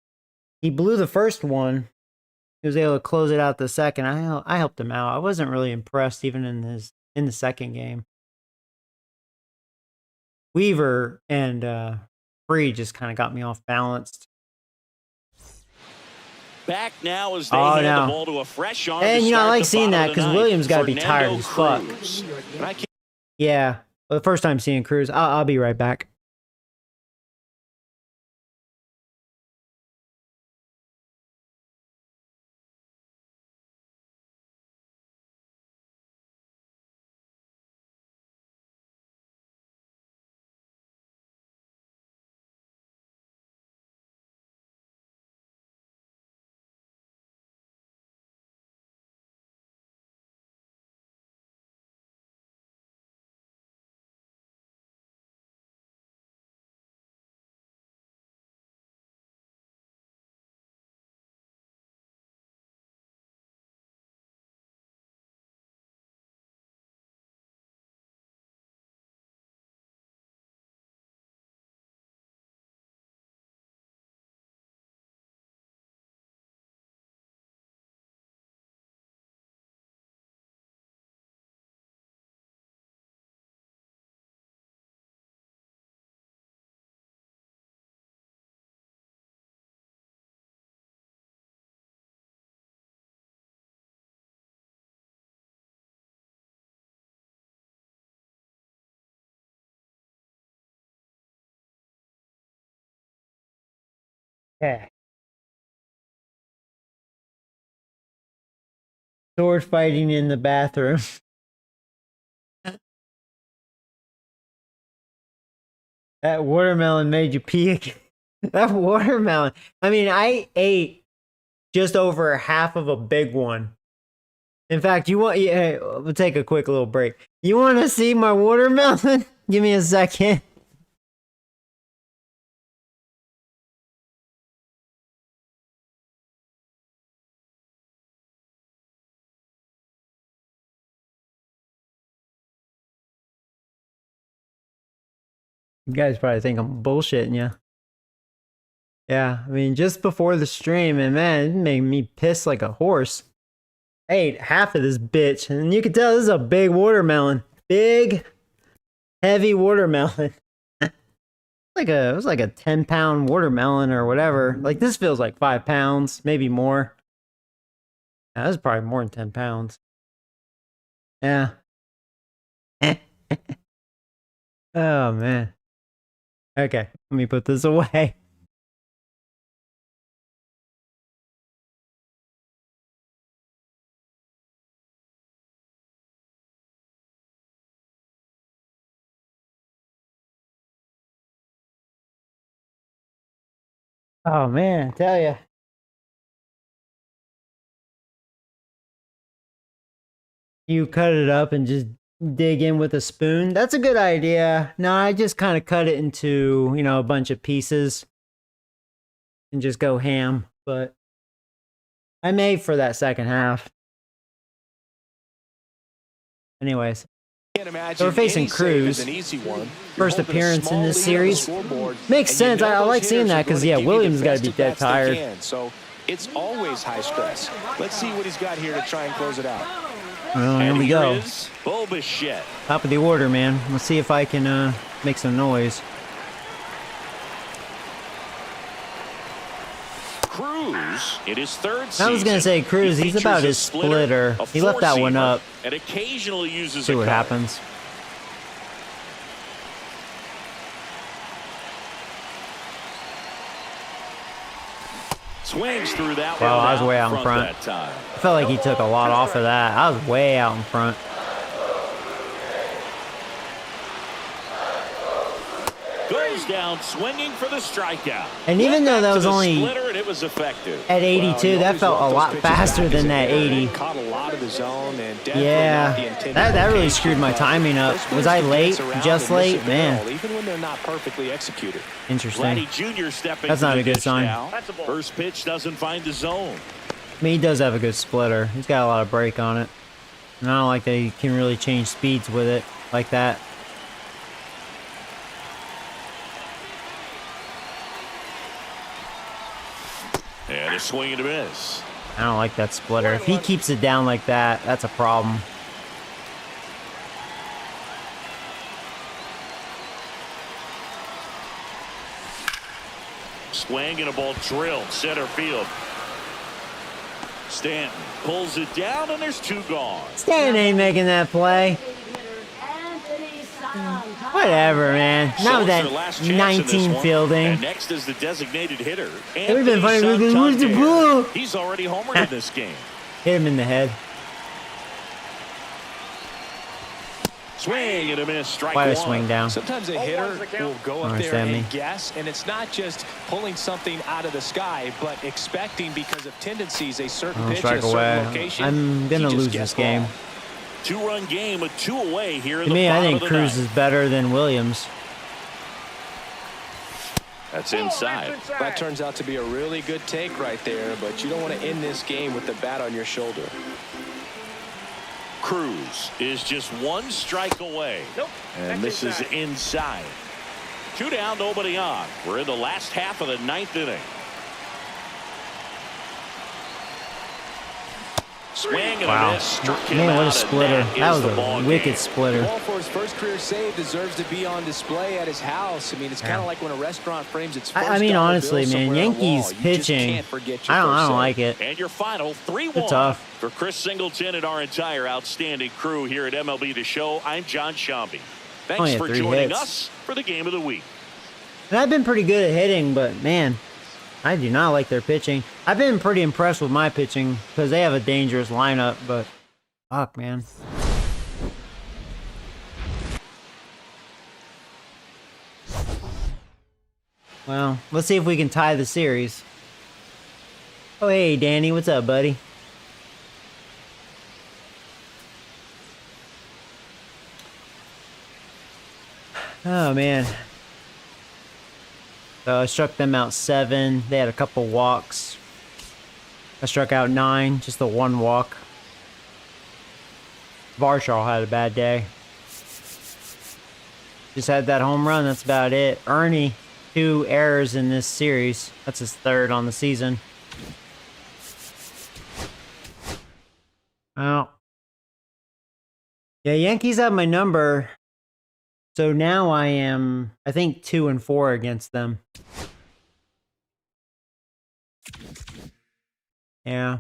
He blew the first one. He was able to close it out the second. I helped him out. I wasn't really impressed even in the second game. Weaver and Free just kind of got me off balanced. Back now as they Oh, hand no. the ball to a fresh arm. And to you know, I start like the seeing bottom that of the because ninth. Williams got to be tired Fernando as fuck. Cruz. And I can't Yeah, well, the first time seeing Cruz. I'll be right back. Okay. Sword fighting in the bathroom. That watermelon made you pee again. That watermelon. I mean, I ate just over half of a big one. In fact, yeah, we'll take a quick little break. You want to see my watermelon? Give me a second. You guys probably think I'm bullshitting you. Yeah, I mean, just before the stream, and man, it made me piss like a horse. I ate half of this bitch, and you can tell this is a big watermelon. Big, heavy watermelon. It was like a 10-pound watermelon or whatever. Like, this feels like 5 pounds, maybe more. Yeah, this is probably more than 10 pounds. Yeah. Oh, man. Okay, let me put this away. Oh, man, I tell ya. You cut it up and just dig in with a spoon. That's a good idea. No, I just kind of cut it into, you know, a bunch of pieces and just go ham. But I made for that second half. Anyways, so we're facing Cruz. First appearance in this series. Makes sense. I like seeing that because, yeah, Williams got to be dead tired. So it's always high stress. Let's see what he's got here to try and close it out. Well, here we go. Bulbashett. Top of the order, man. Let's see if I can make some noise. Cruz in his third season. I was gonna say Cruz. He's about his splitter. He left that one up. And occasionally uses See what happens. Swings through that Wow, one. I was way out in front. That time. I felt like he took a lot off of that. I was way out in front. Goes down swinging for the strikeout. And even though that was only and it was effective. at 82, that felt a lot faster than that 80. Caught a lot of the zone and Yeah, that really screwed my timing up. Was I late? Just late? Man. Even when they're not perfectly executed. Interesting. Vladdy Jr. stepping That's not to a the good dish sign. now. First pitch doesn't find the zone. I mean, he does have a good splitter. He's got a lot of break on it. And I don't like that he can really change speeds with it like that. And a swing and a miss. I don't like that splitter. If he keeps it down like that, that's a problem. Swing and a ball drilled center field. Stanton pulls it down and there's two gone. Stanton ain't making that play. Whatever, man. Not with that 19 fielding. And next is the designated hitter. It would have been funny. Where's the ball? He's already homered in this game. Hit him in the head. Swing and a miss. Strike Quite a one. swing down. Sometimes a hitter will go up there Understand and me. guess, and it's not just pulling something out of the sky, but expecting because of tendencies a certain pitch at a Strike certain away. location. I'm gonna lose this game. Two-run game with two away here in To the me, I bottom think of the Cruz ninth. is better than Williams. That's inside. That turns out to be a really good take right there, but you don't want to end this game with the bat on your shoulder. Cruz is just one strike away. And this is inside. Two down, nobody on. We're in the last half of the ninth inning. Swing and a miss. Struck him Man, what out, a and splitter. That is was the ball a wicked game. splitter. Ball for his first career save deserves to be on display at his house. I mean, it's kind of like when a restaurant frames its first I mean, dollar honestly, bill man, somewhere on the Yankees wall. You just pitching, can't forget your I first don't save. like it. And your final 3-1 It's tough. for Chris Singleton and our entire outstanding crew here at MLB The Show. I'm John Shambi. Thanks Only had for 3 joining hits. us for the game of the week. And I've been pretty good at hitting, but man, I do not like their pitching. I've been pretty impressed with my pitching because they have a dangerous lineup, but fuck, man. Well, let's see if we can tie the series. Oh, hey, Danny, what's up, buddy? Oh, man. So I struck them out 7. They had a couple walks. I struck out 9, just the 1 walk. Varshaw had a bad day. Just had that home run. That's about it. Ernie, 2 errors in this series. That's his 3rd on the season. Well, yeah, Yankees have my number. So now I am, I think, 2-4 against them. Yeah.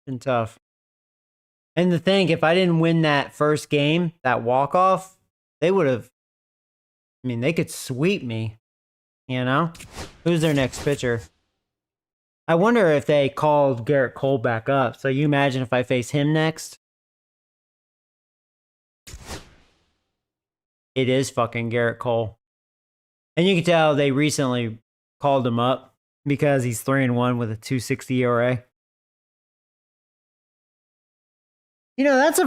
Been tough. And to think, if I didn't win that first game, that walk-off, they would have, I mean, they could sweep me, you know? Who's their next pitcher? I wonder if they called Garrett Cole back up. So you imagine if I face him next? It is fucking Garrett Cole. And you can tell they recently called him up because he's 3-1 with a 2.60 ERA. You know, that's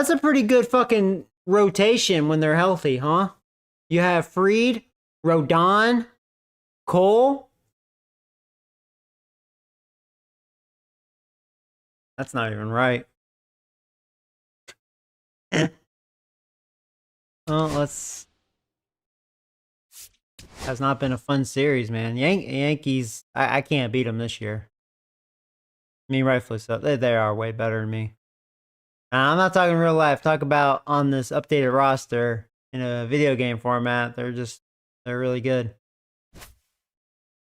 a pretty good fucking rotation when they're healthy, huh? You have Fried, Rodon, Cole. That's not even right. Well, has not been a fun series, man. Yankees, I can't beat them this year. I mean, rightfully so. They are way better than me. I'm not talking real life. Talk about on this updated roster in a video game format. They're really good.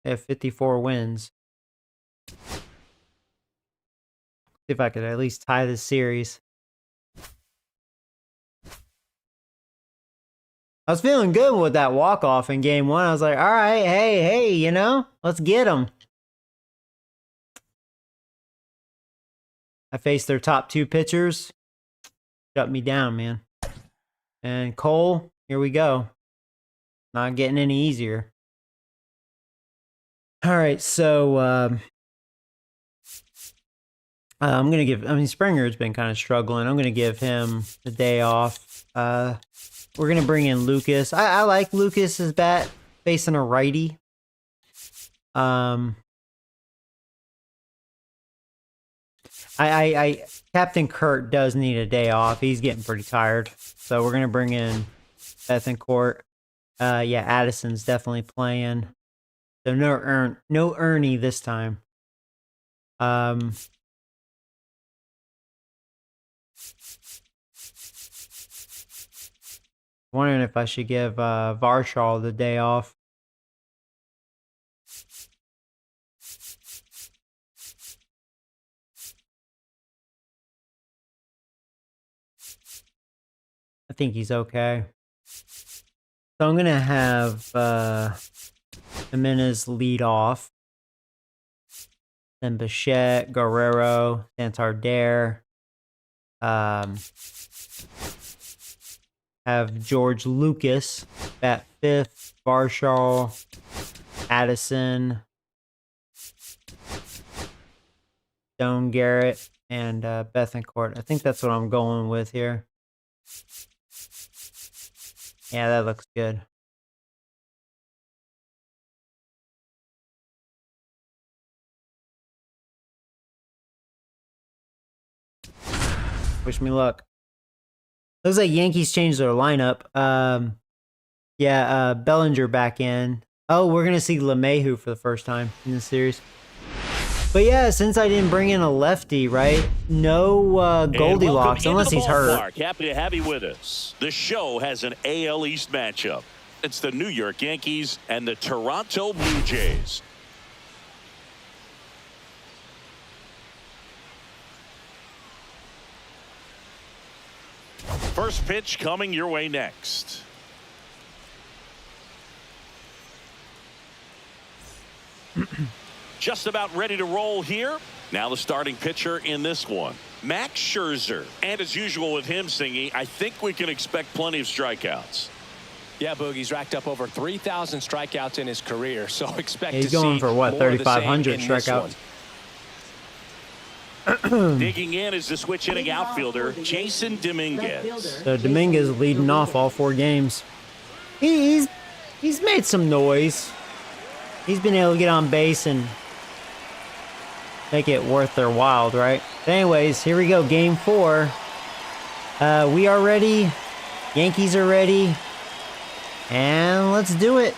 They have 54 wins. See if I could at least tie this series. I was feeling good with that walk-off in game 1. I was like, all right, hey, you know, let's get them. I faced their top 2 pitchers. Shut me down, man. And Cole, here we go. Not getting any easier. All right, so I'm going to give, I mean, Springer's been kind of struggling. I'm going to give him the day off. We're going to bring in Lucas. I like Lucas's bat facing a righty. Captain Kurt does need a day off. He's getting pretty tired. So we're going to bring in Bethancourt. Yeah, Addison's definitely playing. So no Ernie this time. Wondering if I should give Varshall the day off. I think he's okay. So I'm gonna have Jimenez lead off. Then Bichette, Guerrero, Santander. Have George Lucas bat 5th, Varshall, Addison, Stone Garrett, and Bethancourt. I think that's what I'm going with here. Yeah, that looks good. Wish me luck. Looks like Yankees changed their lineup. Yeah, Bellinger back in. Oh, we're going to see LeMahieu for the first time in this series. But yeah, since I didn't bring in a lefty, right? No Goldilocks, unless he's hurt. Happy to have you with us. The show has an AL East matchup. It's the New York Yankees and the Toronto Blue Jays. First pitch coming your way next. Just about ready to roll here. Now the starting pitcher in this one, Max Scherzer. And as usual with him, Singy, I think we can expect plenty of strikeouts. Yeah, Boogie's racked up over 3,000 strikeouts in his career, so expect He's to see going for what, 3,500 strikeouts. Digging in is the switch hitting outfielder, Jason Dominguez. So Dominguez leading off all 4 games. He's made some noise. He's been able to get on base and make it worth their while, right? But anyways, here we go, game 4. We are ready Yankees are ready. And let's do it.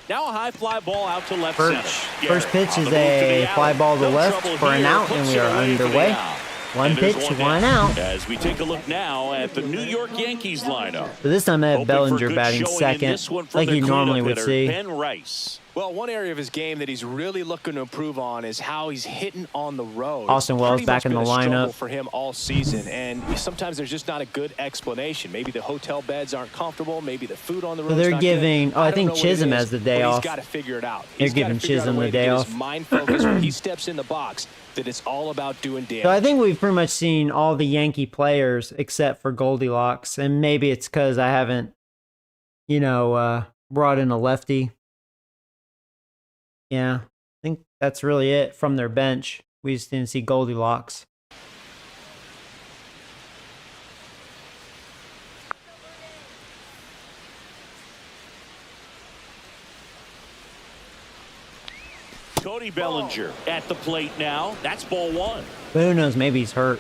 Now a high fly ball out to left First center. pitch On is the move to a the fly alley. ball to No left trouble for an here. out, and Puts we it are away for the underway. out. One And there's pitch, one one down. out. As we take a look now at the New York Yankees lineup. So this time I have Hoping for Bellinger good batting showing in second, this one from like their you normally cleanup would hitter, see. Ben Rice. Well, one area of his game that he's really looking to improve on is how he's hitting on the road. Austin It's Wells pretty back much in the been a struggle lineup. for him all season, and sometimes there's just not a good explanation. Maybe the hotel beds aren't comfortable. Maybe the food on the road. So they're not giving. good. I don't think know what it Chisholm is, has the day but off. He's got to figure it out. They're He's gotta giving figure out a Chisholm way the to day get off. his mind focused when he steps in the box. That it's all about doing damage. So I think we've pretty much seen all the Yankee players except for Goldilocks, and maybe it's because I haven't, brought in a lefty. Yeah, I think that's really it from their bench. We just didn't see Goldilocks. Cody Bellinger at the plate now. That's ball one. But who knows? Maybe he's hurt.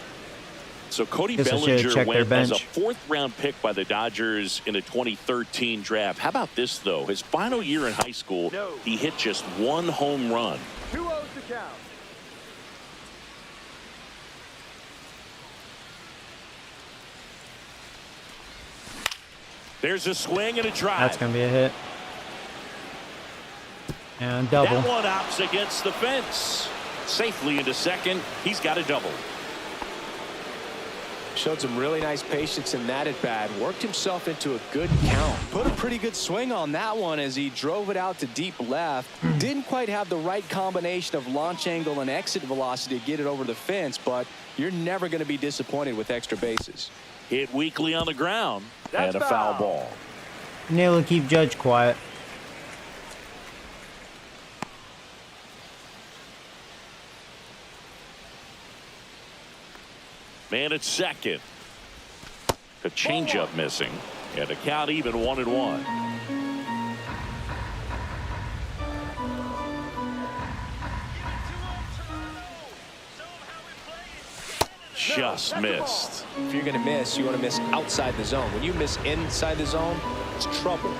So Cody Guess I should've Bellinger checked their went as a bench. fourth-round pick by the Dodgers in the 2013 draft. How about this, though? His final year in high school, he hit just one home run. 2-0 to count. There's a swing and a drive. That's going to be a hit. And double. That one opts against the fence. Safely into second. He's got a double. Showed some really nice patience in that at bat. Worked himself into a good count. Put a pretty good swing on that one as he drove it out to deep left. Didn't quite have the right combination of launch angle and exit velocity to get it over the fence, but you're never going to be disappointed with extra bases. Hit weakly on the ground. That's and a foul foul. ball. And able to keep Judge quiet. Man at second. A changeup missing. And a count even 1-1. Just missed. If you're going to miss, you want to miss outside the zone. When you miss inside the zone, it's trouble.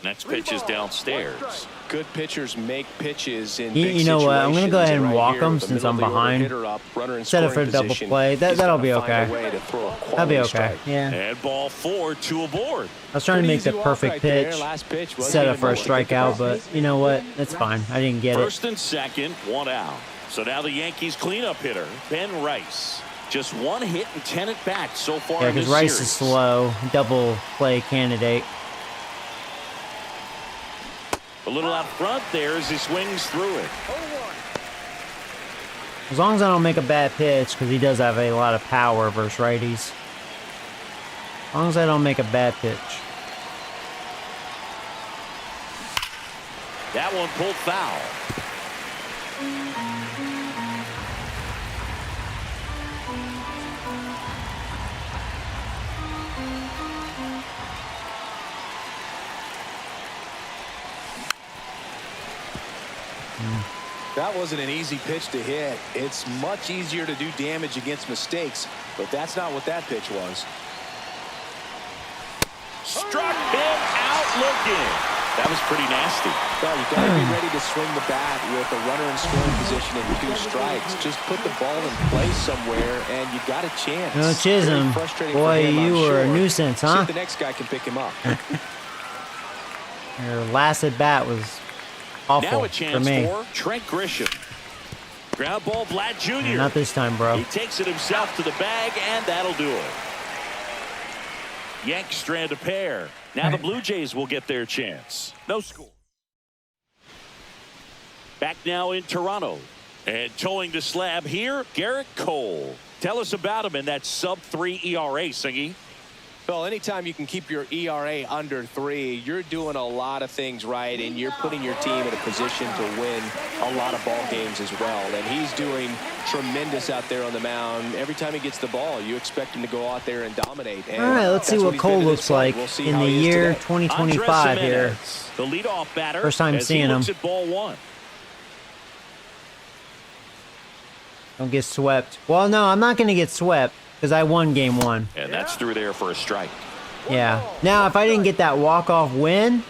Next pitch is downstairs. Good pitchers make pitches in You big know what? I'm gonna go ahead and situations. walk Right them here, the since middle I'm of the order behind. hitter up, runner in Set it for a scoring double position. play. He's That'll gotta be find a okay. way to throw a That'll be quality okay. strike. Yeah. And ball 4, 2 aboard. I was trying to Pretty make the easy walk perfect right there. pitch. Last pitch wasn't Set even up for a much. strikeout, but you know what? That's fine. I didn't get it. First and second, one out. So now the Yankees cleanup hitter, Ben Rice. Just one hit and 10 at bats so far Yeah, in this because Rice series. is slow. Double play candidate. A little out front there as he swings through it. 0-1. As long as I don't make a bad pitch, because he does have a lot of power versus righties. As long as I don't make a bad pitch. That one pulled foul. That wasn't an easy pitch to hit. It's much easier to do damage against mistakes, but that's not what that pitch was. Struck him out looking. That was pretty nasty. Well, you've got to be ready to swing the bat with a runner in scoring position and 2 strikes. Just put the ball in play somewhere, and you got a chance. No, Chisholm. Very frustrating Boy, for him, you I'm were a sure. nuisance, See huh? if the next guy can pick him up. Your last at bat was awful Now a for chance me. for Trent Grisham. Ground ball, Vlad Jr. Not this time, bro. He takes it himself to the bag, and that'll do it. Yanks strand a pair. Now the Blue Jays will get their chance. No score. Back now in Toronto. And towing the slab here, Garrett Cole. Tell us about him in that sub-3 ERA, Singy. Well, anytime you can keep your ERA under 3, you're doing a lot of things right, and you're putting your team in a position to win a lot of ball games as well. And he's doing tremendous out there on the mound. Every time he gets the ball, you expect him to go out there and dominate. And All right, let's see that's what he's Cole been to looks this point. like We'll see in how the he is year today. 2025 Andres here. Jimenez, the leadoff batter. First time as seeing he looks him. at ball 1. Don't get swept. Well, no, I'm not going to get swept because I won game 1. And that's through there for a strike. Yeah. Now, if I didn't get that walk-off win,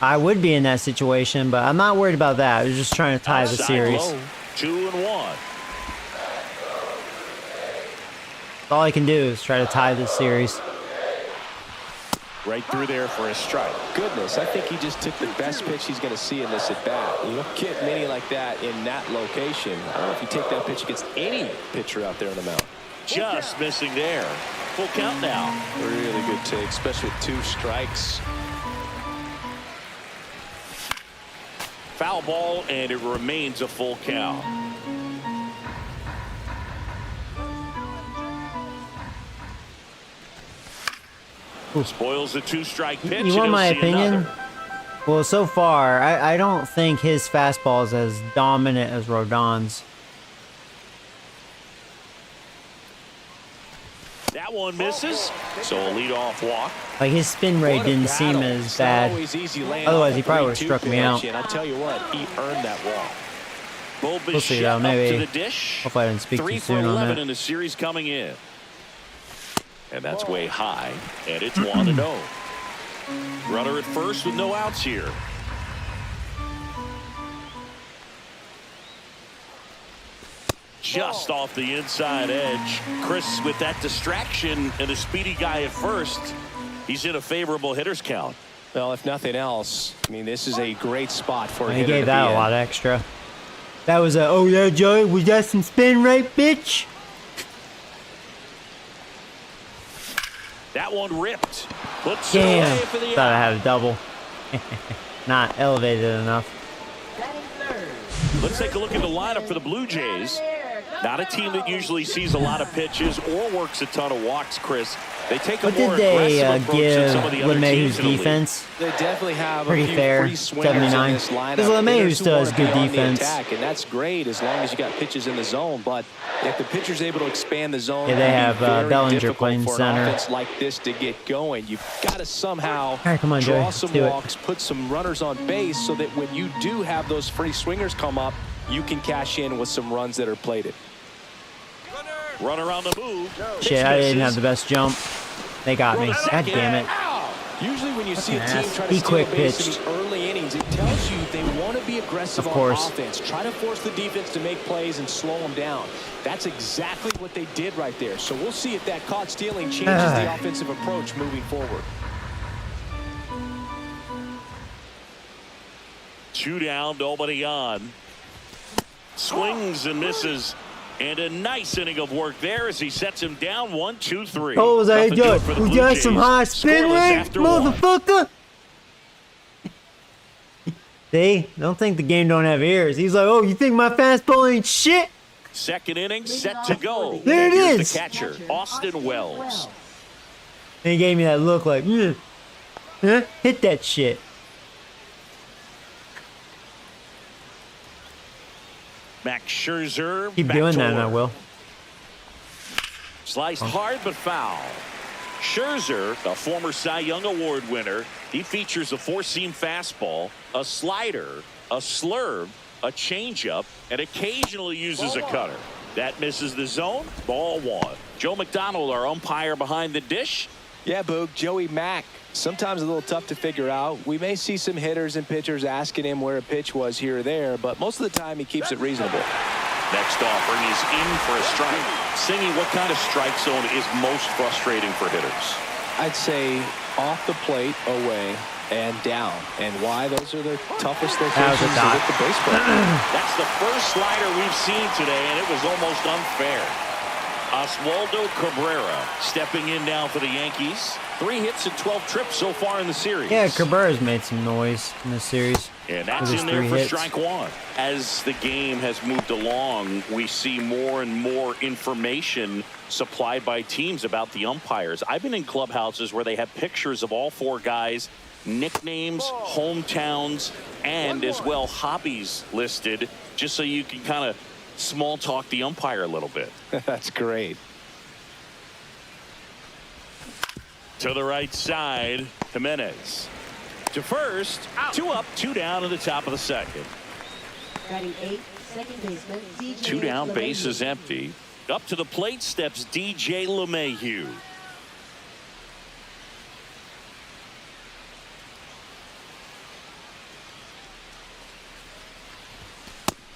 I would be in that situation, but I'm not worried about that. I was just trying to tie the Outside series. low, 2-1. All I can do is try to tie this series. Right through there for a strike. Goodness, I think he just took the best pitch he's going to see in this at-bat. You don't get many like that in that location. I don't know if you take that pitch against any pitcher out there on the mound. Just missing there. Full count now. Really good take, especially with 2 strikes. Foul ball, and it remains a full count. Spoils a 2-strike pitch. You want and my he'll see opinion? another. Well, so far, I don't think his fastball is as dominant as Rodon's. That one misses, so a leadoff walk. Like, his spin rate What a didn't seem battle. as It's bad. not always easy laying Otherwise, off he a probably would've 3-2 struck me out. pitch, and I tell you what, he earned that walk. Bull We'll see, Bichette though. up Maybe. to the dish. Hopefully I didn't speak 3 too for soon on 11 that. in the series coming in. And that's way high, and it's 1-0. Runner at first with no outs here. Just off the inside edge. Chris, with that distraction and a speedy guy at first, he's in a favorable hitter's count. Well, if nothing else, I mean, this is a great spot for a He hitter gave to that be a in. lot extra. That was a, oh yeah, Joey, was that some spin rate, bitch? That one ripped. Puts it away Damn. for the Thought I out. had a double. Not elevated enough. Batting third. Let's take a look at the lineup for the Blue Jays. Not a team that usually sees a lot of pitches or works a ton of walks, Chris. They take a What more did they aggressive approach give than some of the other LeMahieu's teams in the league. defense? They definitely have Pretty a few fair, free swingers 79. in this lineup. 'Cause LeMahieu Hitters who still has wanna good be on the defense. attack, and that's great as long as you got pitches in the zone. But if the pitcher's able to expand the zone, Yeah, they it can have, be very Bellinger difficult playing for an center. offense like this to get going. You've got to somehow All right, come on, Joey, draw let's some do it. walks, put some runners on base, so that when you do have those free swingers come up, you can cash in with some runs that are plated. Runner on the move. Shit, I didn't have Misses. the best jump. They got me. God damn it. Usually when you see a team ass. try He to steal quick a base pitched. in the early innings, it tells you they want to be aggressive Of on course. offense. Try to force the defense to make plays and slow them down. That's exactly what they did right there. So we'll see if that caught stealing changes the offensive approach moving forward. 2 down, nobody on. Swings and misses. And a nice inning of work there as he sets him down. 1, 2, 3. Oh, was I Nothing good doing? for the We Blue got Jays. some high spin Scoreless rate, after 1. motherfucker. See? Don't think the game don't have ears. He's like, oh, you think my fastball ain't shit? Second inning set to go. There it And here's is. the catcher, Austin Wells. And he gave me that look like, huh? Hit that shit. Max Scherzer. Keep back doing to that and I work. will. Sliced hard but foul. Scherzer, a former Cy Young Award winner, he features a 4-seam fastball, a slider, a slurve, a changeup, and occasionally uses a cutter. That misses the zone. Ball 1. Joe McDonald, our umpire behind the dish. Yeah, Boog, Joey Mack. Sometimes a little tough to figure out. We may see some hitters and pitchers asking him where a pitch was here or there, but most of the time he keeps it reasonable. Next offering is in for a strike. Singy, what kind of strike zone is most frustrating for hitters? I'd say off the plate, away, and down. And why? Those are the toughest was a locations to dot. hit the baseball. That's the first slider we've seen today, and it was almost unfair. Oswaldo Cabrera stepping in now for the Yankees. 3 hits and 12 trips so far in the series. Yeah, Cabrera's made some noise in this series. And that's with his in there 3 for hits. strike 1. As the game has moved along, we see more and more information supplied by teams about the umpires. I've been in clubhouses where they have pictures of all 4 guys, nicknames, hometowns, and as well hobbies listed, just so you can kind of small talk the umpire a little bit. That's great. To the right side, Jimenez. To first, 2 up, 2 down in the top of the second. Batting 8, Second baseman, DJ 2 down, LeMahieu. bases empty. Up to the plate steps DJ LeMahieu.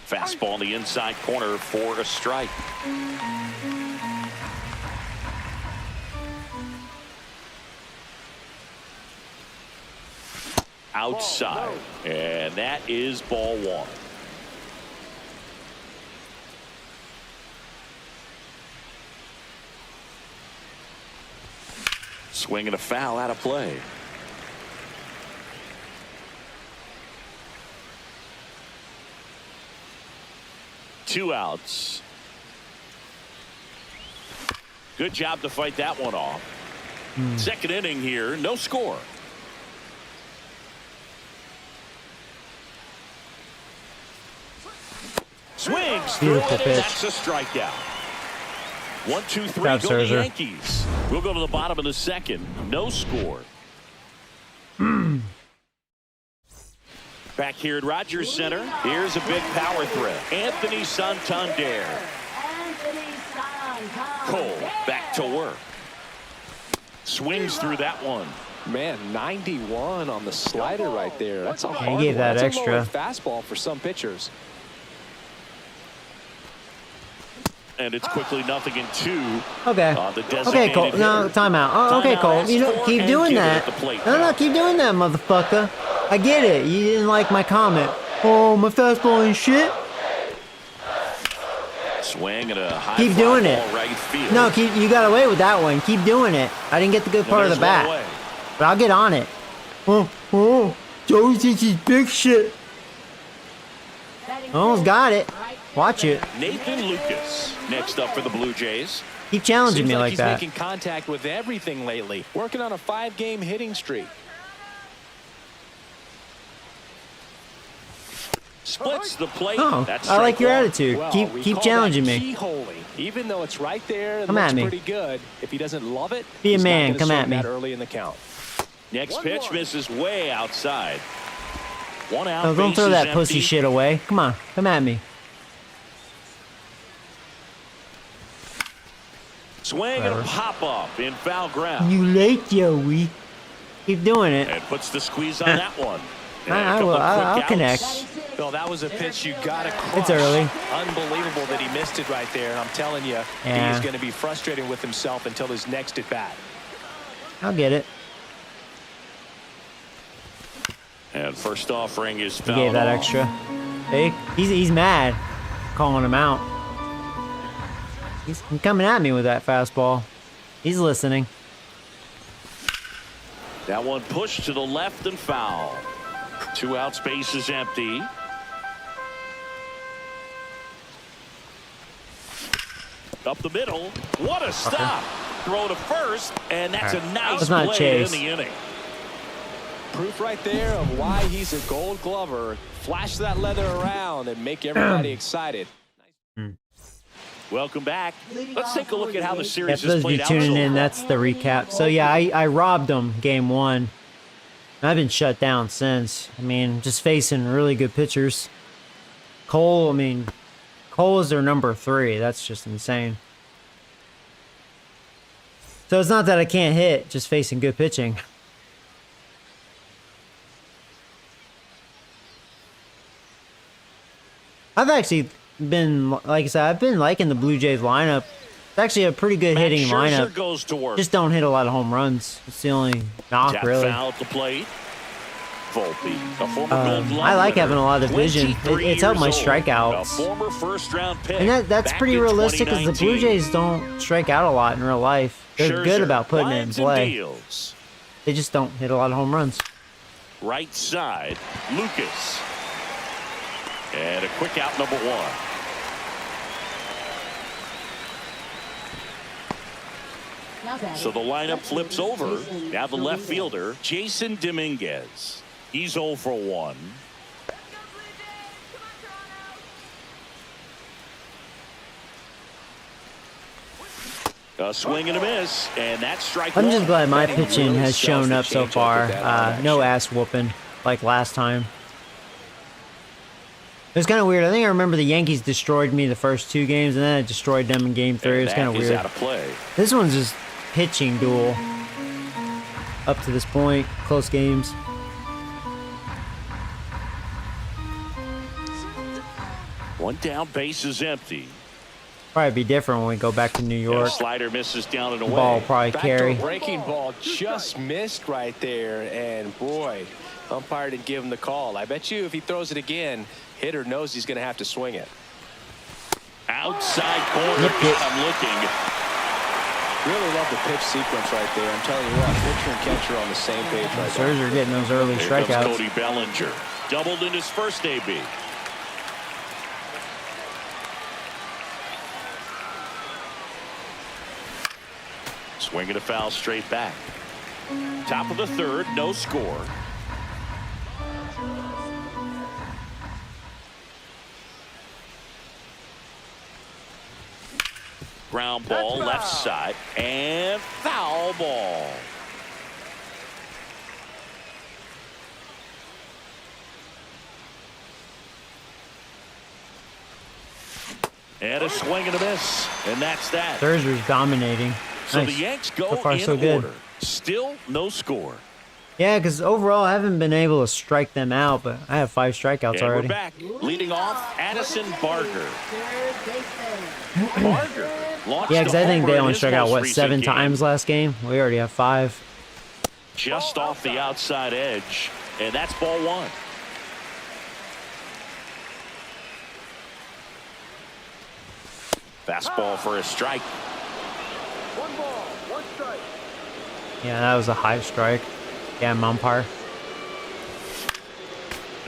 Fastball in the inside corner for a strike. Outside, and that is ball 1. Swing and a foul out of play. Two outs. Good job to fight that one off. Second inning here, no score. Swings through Beautiful it, and pitch. that's a strikeout. 1, 2, 3, Job, go to the Scherzer. Yankees. We'll go to the bottom of the second. No score. Back here at Rogers Center, here's a big power threat. Anthony Santander. Anthony Santander. Cole back to work. Swings through that one. Man, 91 on the slider right there. That's a hard gave one. that That's extra. a lower fastball for some pitchers. And it's quickly 0-2. Okay. On the Okay, designated Cole. No, hitter. timeout. Oh, okay, Timeout Cole. asked You know, for keep and doing given that. at the plate No, now. keep doing that, motherfucker. I get it. You didn't like my comment. Oh, my fastball ain't shit. Swing and a high Keep fly doing ball it. right field. No, you got away with that one. Keep doing it. I didn't get the good And part of the there's one bat, away. but I'll get on it. Oh, Joey thinks he's big shit. Almost got it. Watch it. Nathan Lucas next up for the Blue Jays. Keep challenging Seems me like he's that. making contact with everything lately. Working on a 5-game hitting streak. Splits the plate. Oh, That's I like your strike one. attitude. Well, we Keep call challenging that me. keyholing. Even though it's right there, it Come looks at me. pretty good. If he doesn't love it, Be a he's not man. gonna Come swing at me. that early in the count. Next pitch misses way outside. 1 out. No, don't throw bases that pussy empty. shit away. Come on, come at me. Swing and a pop up in foul ground. You late, Joey. Keep doing it. And puts the squeeze on that one. And a I couple will. of quick I'll outs. connect. Bill, that was a pitch you got to crush. It's early. Unbelievable that he missed it right there. And I'm telling you, Yeah. he's going to be frustrated with himself until his next at bat. I'll get it. And first offering is He fouled gave that off. extra. Hey, he's mad. Calling him out. He's coming at me with that fastball. He's listening. That one pushed to the left and foul. 2 out, space is empty. Up the middle. What a stop. Throw to first, and that's a nice That's not a play chase. in the inning. Proof right there of why he's a Gold Glover. Flash that leather around and make everybody excited. Welcome back. Let's take a look at how the Yeah, series for is those of you played out. tuning so in, far. that's the recap. So yeah, I robbed them game 1. I've been shut down since. I mean, just facing really good pitchers. Cole is their number 3. That's just insane. So it's not that I can't hit, just facing good pitching. I've actually been, like I said, I've been liking the Blue Jays lineup. It's actually a pretty good Max hitting Scherzer lineup. goes to work. Just don't hit a lot of home runs. It's the only knock, Tap really. foul at the plate. Volpe, a former Gold Glove I like winner, having a lot of vision. 23 It's helped my years old, strikeouts. A former first-round pick. And that's back pretty in realistic because the Blue 2019. Jays don't strike out a lot in real life. They're good Scherzer about putting it in lines and play. deals. They just don't hit a lot of home runs. Right side, Lucas. And a quick out, number 1. So the lineup flips over. Now the left fielder, Jason Dominguez. He's 0 for 1. A swing and a miss, and that's strike I'm one. just glad my Betting pitching really has sells shown the up so changeup far. with that No action. ass whooping like last time. It was kind of weird. I think I remember the Yankees destroyed me the first 2 games, and then I destroyed them in Game 3. It was kind of weird. Out of play. This one's just pitching duel. Up to this point, close games. One down, base is empty. Probably be different when we go back to New York. Slider misses down and away. Ball will probably Backdoor carry. breaking ball just missed right there, and boy, umpire didn't give him the call. I bet you if he throws it again, hitter knows he's going to have to swing it. Outside corner, I'm looking. Really love the pitch sequence right there. I'm telling you what, pitcher and catcher on the same page right there. Scherzer getting those early Here strikeouts. comes Cody Bellinger. Doubled in his first AB. Swinging a foul straight back. Top of the 3rd, no score. Ground ball left side and foul ball. And a swing and a miss, and that's that. Scherzer's dominating. So Nice. the Yanks go So far, in so good. order. Still no score. Yeah, because overall I haven't been able to strike them out, but I have 5 strikeouts And already. we're back. Leading off, Addison Barger. Third baseman. Barger launched Yeah, because a I think homer they in only his struck out, most what, recent 7 game. times last game? We already have 5. Just off the outside edge, and that's ball 1. Fastball for a strike. 1 ball, 1 strike. Yeah, that was a high strike. Yeah, umpire.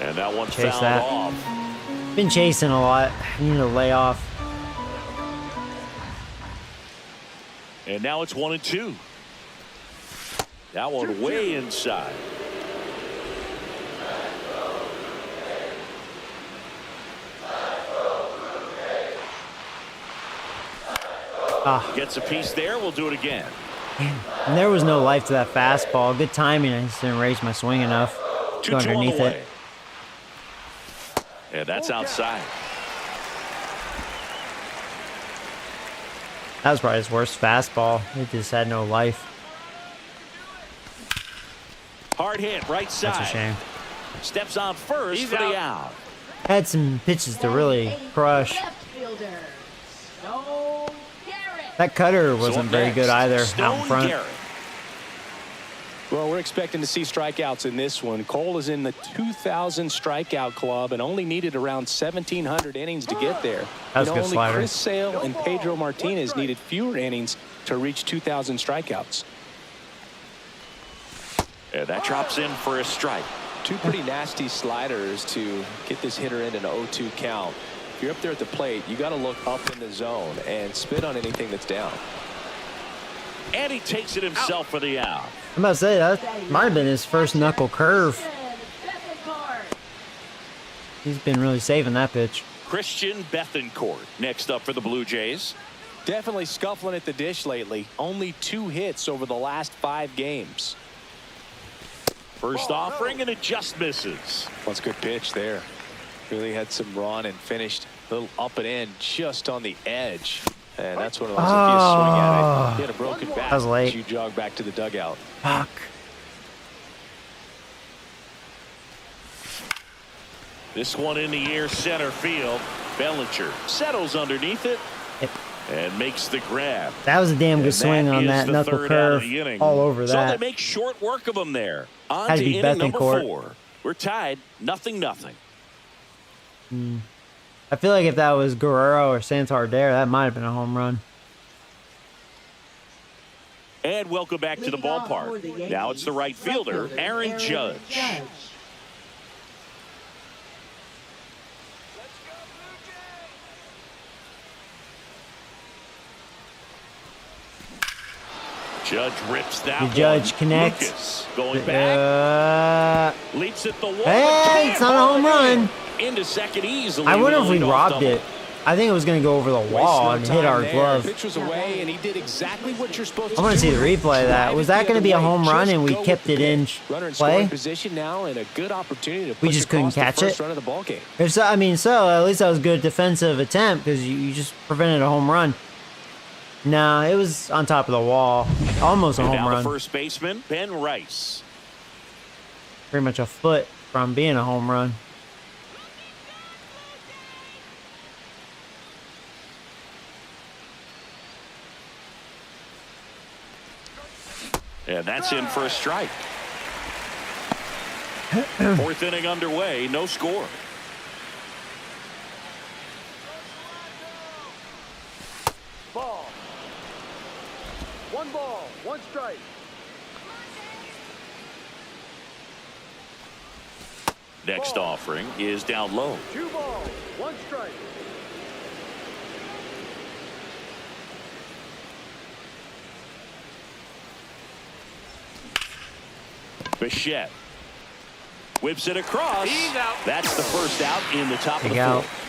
And that one Chase fouled that. off. Been chasing a lot. I need to lay off. And now it's 1-2. That one way inside. Gets a piece there. We'll do it again. And there was no life to that fastball. Good timing. I just didn't raise my swing enough. Go 2-2 on the underneath way. it. And that's outside. That was probably his worst fastball. It just had no life. Hard hit, right side. That's a shame. Steps on first for the out. Had some pitches to really crush. Left fielder. Stone Garrett. That cutter So wasn't up very next, good either out Stone in front. Garrett. Well, we're expecting to see strikeouts in this one. Cole is in the 2,000 strikeout club and only needed around 1,700 innings to get there. That was a good only slider. Chris Sale and Pedro Martinez needed fewer innings to reach 2,000 strikeouts. And that drops in for a strike. 2 pretty nasty sliders to get this hitter in an 0-2 count. If you're up there at the plate, you got to look up in the zone and spit on anything that's down. And he takes it himself for the out. I'm about to say, that might have been his first knuckle curve. He's been really saving that pitch. Christian Bethancourt next up for the Blue Jays. Definitely scuffling at the dish lately. Only 2 hits over the last 5 games. First offering, and it just misses. That's a good pitch there. Really had some run and finished a little up and in just on the edge. And that's what it was. If you swing at it, he had a broken bat. That was late. As you jog back to the dugout. Fuck. This one in the air, center field. Bellinger settles underneath it and makes the grab. That was a damn good And swing that on is that the knuckle third out of curve. the inning. All over So they that. make short work of them there. On Had to to be inning number Bethancourt. 4. We're tied, 0-0. I feel like if that was Guerrero or Santander, that might have been a home run. And welcome back to the Leading off for ballpark. the Yankees, Now it's the right fielder, Aaron Judge. Judge rips that The Judge one. connects. Lucas going back. Leaps at the wall. Hey, it's not a home run. Into second easily. I wonder with if a we leadoff robbed double. it. I think it was going to go over the wall and hit our glove. Pitch was away, and he did exactly what you're supposed to I want to see do. the replay of that. Was that going to be a home run and we kept it in play? Position now and a good opportunity to We just couldn't catch it. run of the ball game. If so, I mean, so at least that was a good defensive attempt because you just prevented a home run. No, it was on top of the wall. Almost a And home now run. the first baseman, Ben Rice. Pretty much a foot from being a home run. And that's in for a strike. Fourth inning underway, no score. Ball. One ball, one strike. Next offering is down low. 2 balls, 1 strike. Bichette whips it across. He's out. That's the first out in the top of Big the out. fourth.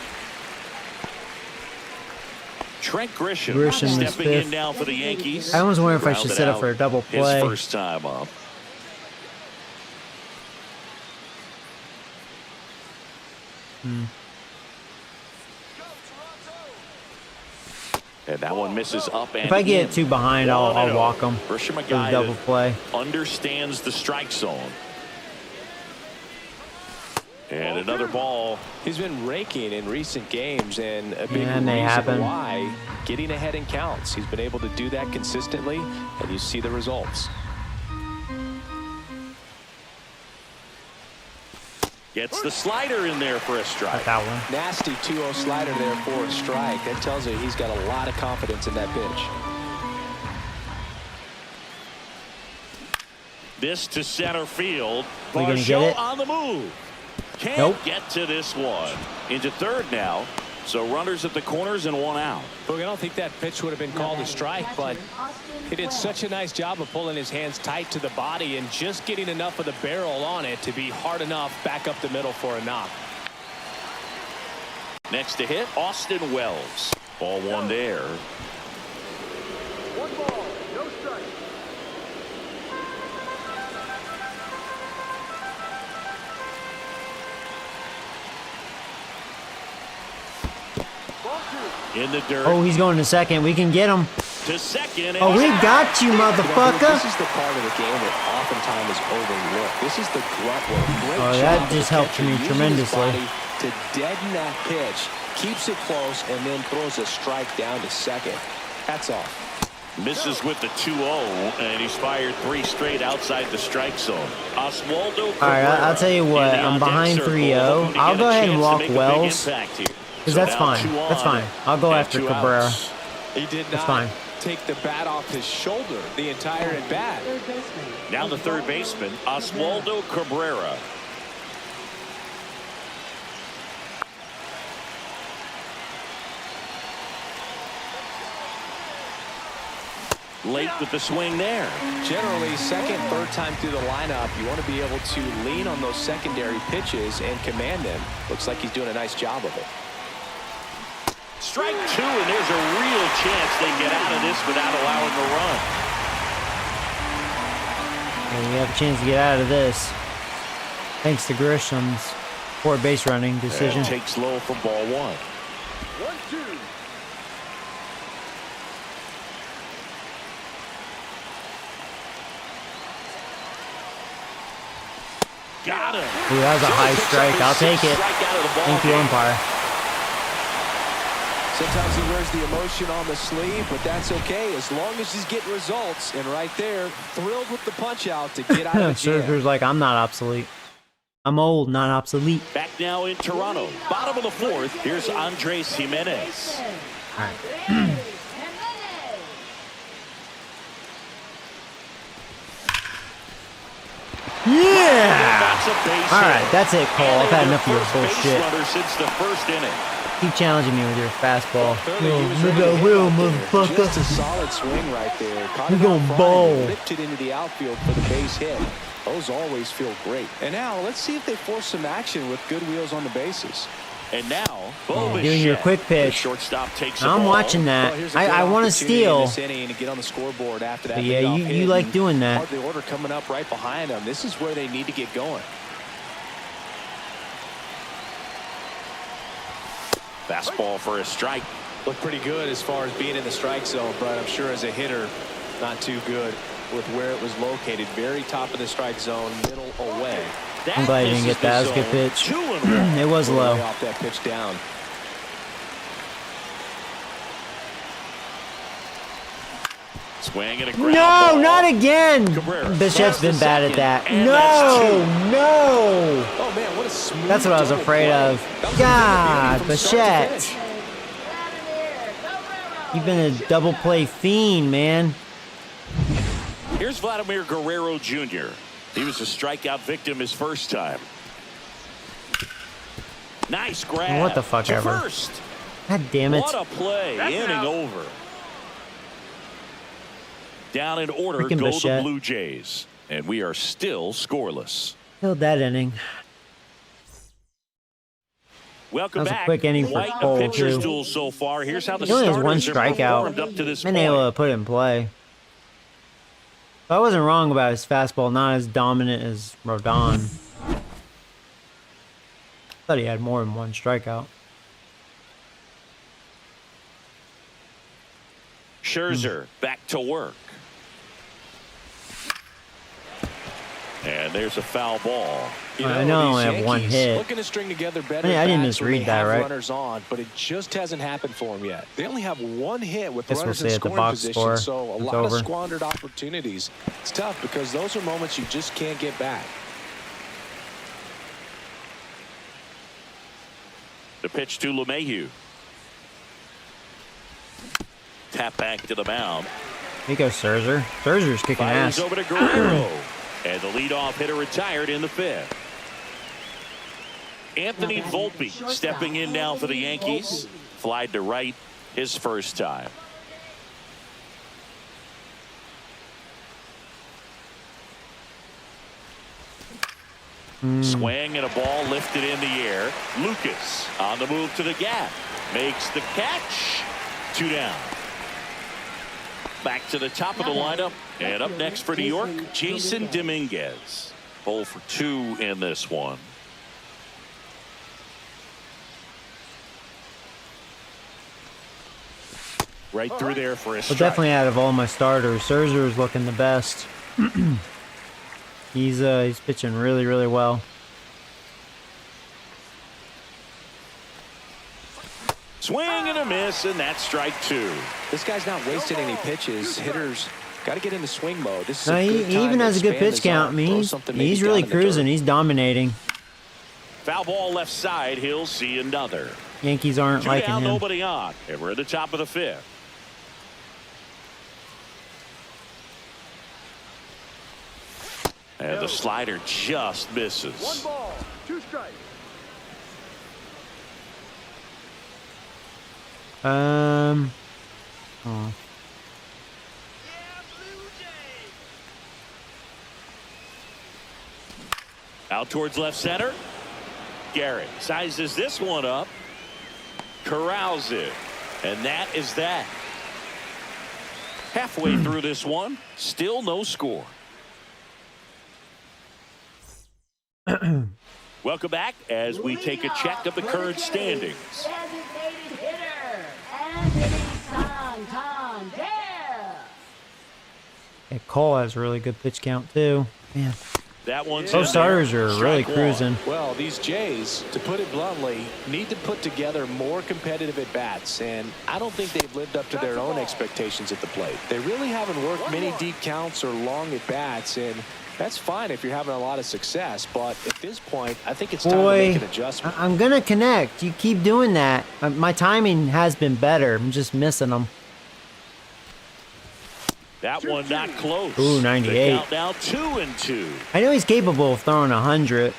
Trent Grisham Grisham is stepping fifth. in now for the Yankees. I was wondering if I should Grounded set up out for a double play. His first time up. And that one misses up and If I get in. too behind, I'll walk them. Grisham, a Do guy a double that play. understands the strike zone. And another ball. He's been raking in recent games, and a big And they reason happen. why getting ahead in counts. He's been able to do that consistently, and you see the results. Gets the slider in there for a strike. That one. Nasty 2-0 slider there for a strike. That tells you he's got a lot of confidence in that pitch. This to center field. We gonna Varsho get it? on the move. Can't Nope. get to this one. Into third now. So runners at the corners and one out. Look, I don't think that pitch would have been called a strike, but he did such a nice job of pulling his hands tight to the body and just getting enough of the barrel on it to be hard enough back up the middle for a knock. Next to hit, Austin Wells. Ball one there. 1 ball, no strike. Ball 2. In the dirt. Oh, he's going to second. We can get him. To second. Oh, we got you, This motherfucker. is the part of the game that oftentimes is overlooked. This is the grunt work. Great Oh, job that of the just helped catcher me using his tremendously. body to deaden that pitch, keeps it close, and then throws a strike down to second. Hats off. Misses with the 2-0, and he's fired 3 straight outside the strike zone. Oswaldo. All right, I'll tell you what. I'm behind 3-0. I'll go ahead and walk Wells because that's fine. That's fine. I'll go after Cabrera. He did That's not fine. take the bat off his shoulder the entire at bat. Third baseman. Now the third baseman, Oswaldo Cabrera. Late with the swing there. Generally, second, third time through the lineup, you want to be able to lean on those secondary pitches and command them. Looks like he's doing a nice job of it. Strike 2, and there's a real chance they get out of this without allowing a run. And we have a chance to get out of this. Thanks to Grisham's poor base running decision. And takes low for ball 1. 1-2. Got him. Ooh, that was a high strike. I'll take it. Thank you, umpire. Sometimes he wears the emotion on the sleeve, but that's okay as long as he's getting results. And right there, thrilled with the punch out to get out of the jam. Scherzer like, I'm not obsolete. I'm old, not obsolete. Back now in Toronto. Bottom of the fourth. Here's Andres Jimenez. All right. Yeah! That's a base All right, hit. that's it, Cole. I've had enough of your First base bullshit. runner since the first inning. Keep challenging me with your fastball. Clearly, he was ready We to got hit will, right there. motherfucker. Just a solid swing right there. Caught We it out gonna front bowl. and Ripped it into the outfield for the base hit. Those always feel great. And now let's see if they force some action with good wheels on the bases. And now, doing your quick pitch. Shortstop takes I'm watching that. I want to steal. To get on the scoreboard after that. But yeah, you like doing that. The order coming up right behind them. This is where they need to get going. Fastball for a strike. Looked pretty good as far as being in the strike zone, but I'm sure as a hitter, not too good with where it was located. Very top of the strike zone, middle away. I'm glad you didn't get that. That was a good pitch. It was low. Way off that pitch down. Swing and a ground No, ball. not again. Cabrera Bishop's throws been the bad at second, that. and No, that's no. Oh man, what a smooth. That's what I was double afraid play. of. That was a God, beauty from start to Bichette. finish. Vladimir Guerrero. You've been a double play fiend, man. Here's Vladimir Guerrero Jr. He was a strikeout victim his first time. Nice grab. What the fuck to ever. first. God damn it. What a play. Inning over. Down in order Freaking go Bichette. the Blue Jays. And we are still scoreless. Killed that inning. Welcome That was a back. quick inning for Quite Cole, a pitcher's too. duel so far. Here's how the He only has starters one have performed strikeout. up to this Been point. able to put it in play. So I wasn't wrong about his fastball, not as dominant as Rodon. Thought he had more than one strikeout. Scherzer back to work. And there's a foul ball. I know I only these have one Yankees hit. Looking to string together better I didn't bats when misread they that, have right? runners on, but it just hasn't happened for them yet. They only have one hit with Guess we'll runners see in at the scoring box position, score. so a It's lot over. of squandered opportunities. It's tough because those are moments you just can't get back. The pitch to LeMahieu. Tap back to the mound. Here goes Scherzer. Scherzer's kicking Fires ass. over to Guerrero. And the leadoff hitter retired in the fifth. Anthony Volpe stepping in now for the Yankees. Flied to right his first time. Swing and a ball lifted in the air. Lucas on the move to the gap. Makes the catch. 2 down. Back to the top of the lineup. And up next for New York, Jason Dominguez. 0 for 2 in this one. Right through there for a But strike. definitely out of all my starters, Scherzer is looking the best. He's pitching really, really well. Swing and a miss, and that's strike 2. This guy's not wasting any pitches. Hitters got to get into swing mode. This is No, a he good time even to has a good expand pitch the count. I zone, mean, throw he's, something maybe he's really down in the cruising. dirt. He's dominating. Foul ball left side. He'll see another. Yankees aren't 2 liking down, him. nobody on. And we're at the top of the fifth. And the slider just misses. 1 ball, 2 strikes. Oh. Out towards left center. Garrett sizes this one up. Corrals it. And that is that. Halfway through this one, still no score. Welcome back as we take a check of the current standings. Designated hitter, Anthony Santander. Yeah, Cole has a really good pitch count too. Man, That one's both in starters there. are really Strike 1. cruising. Well, these Jays, to put it bluntly, need to put together more competitive at-bats, and I don't think they've lived up to their own expectations at the plate. They really haven't worked many deep counts or long at-bats, and that's fine if you're having a lot of success, but at this point, I think it's time to make an adjustment. I'm gonna connect. You keep doing that. My timing has been better. I'm just missing them. That one not close. Ooh, 98. The count now 2-2. I know he's capable of throwing 100.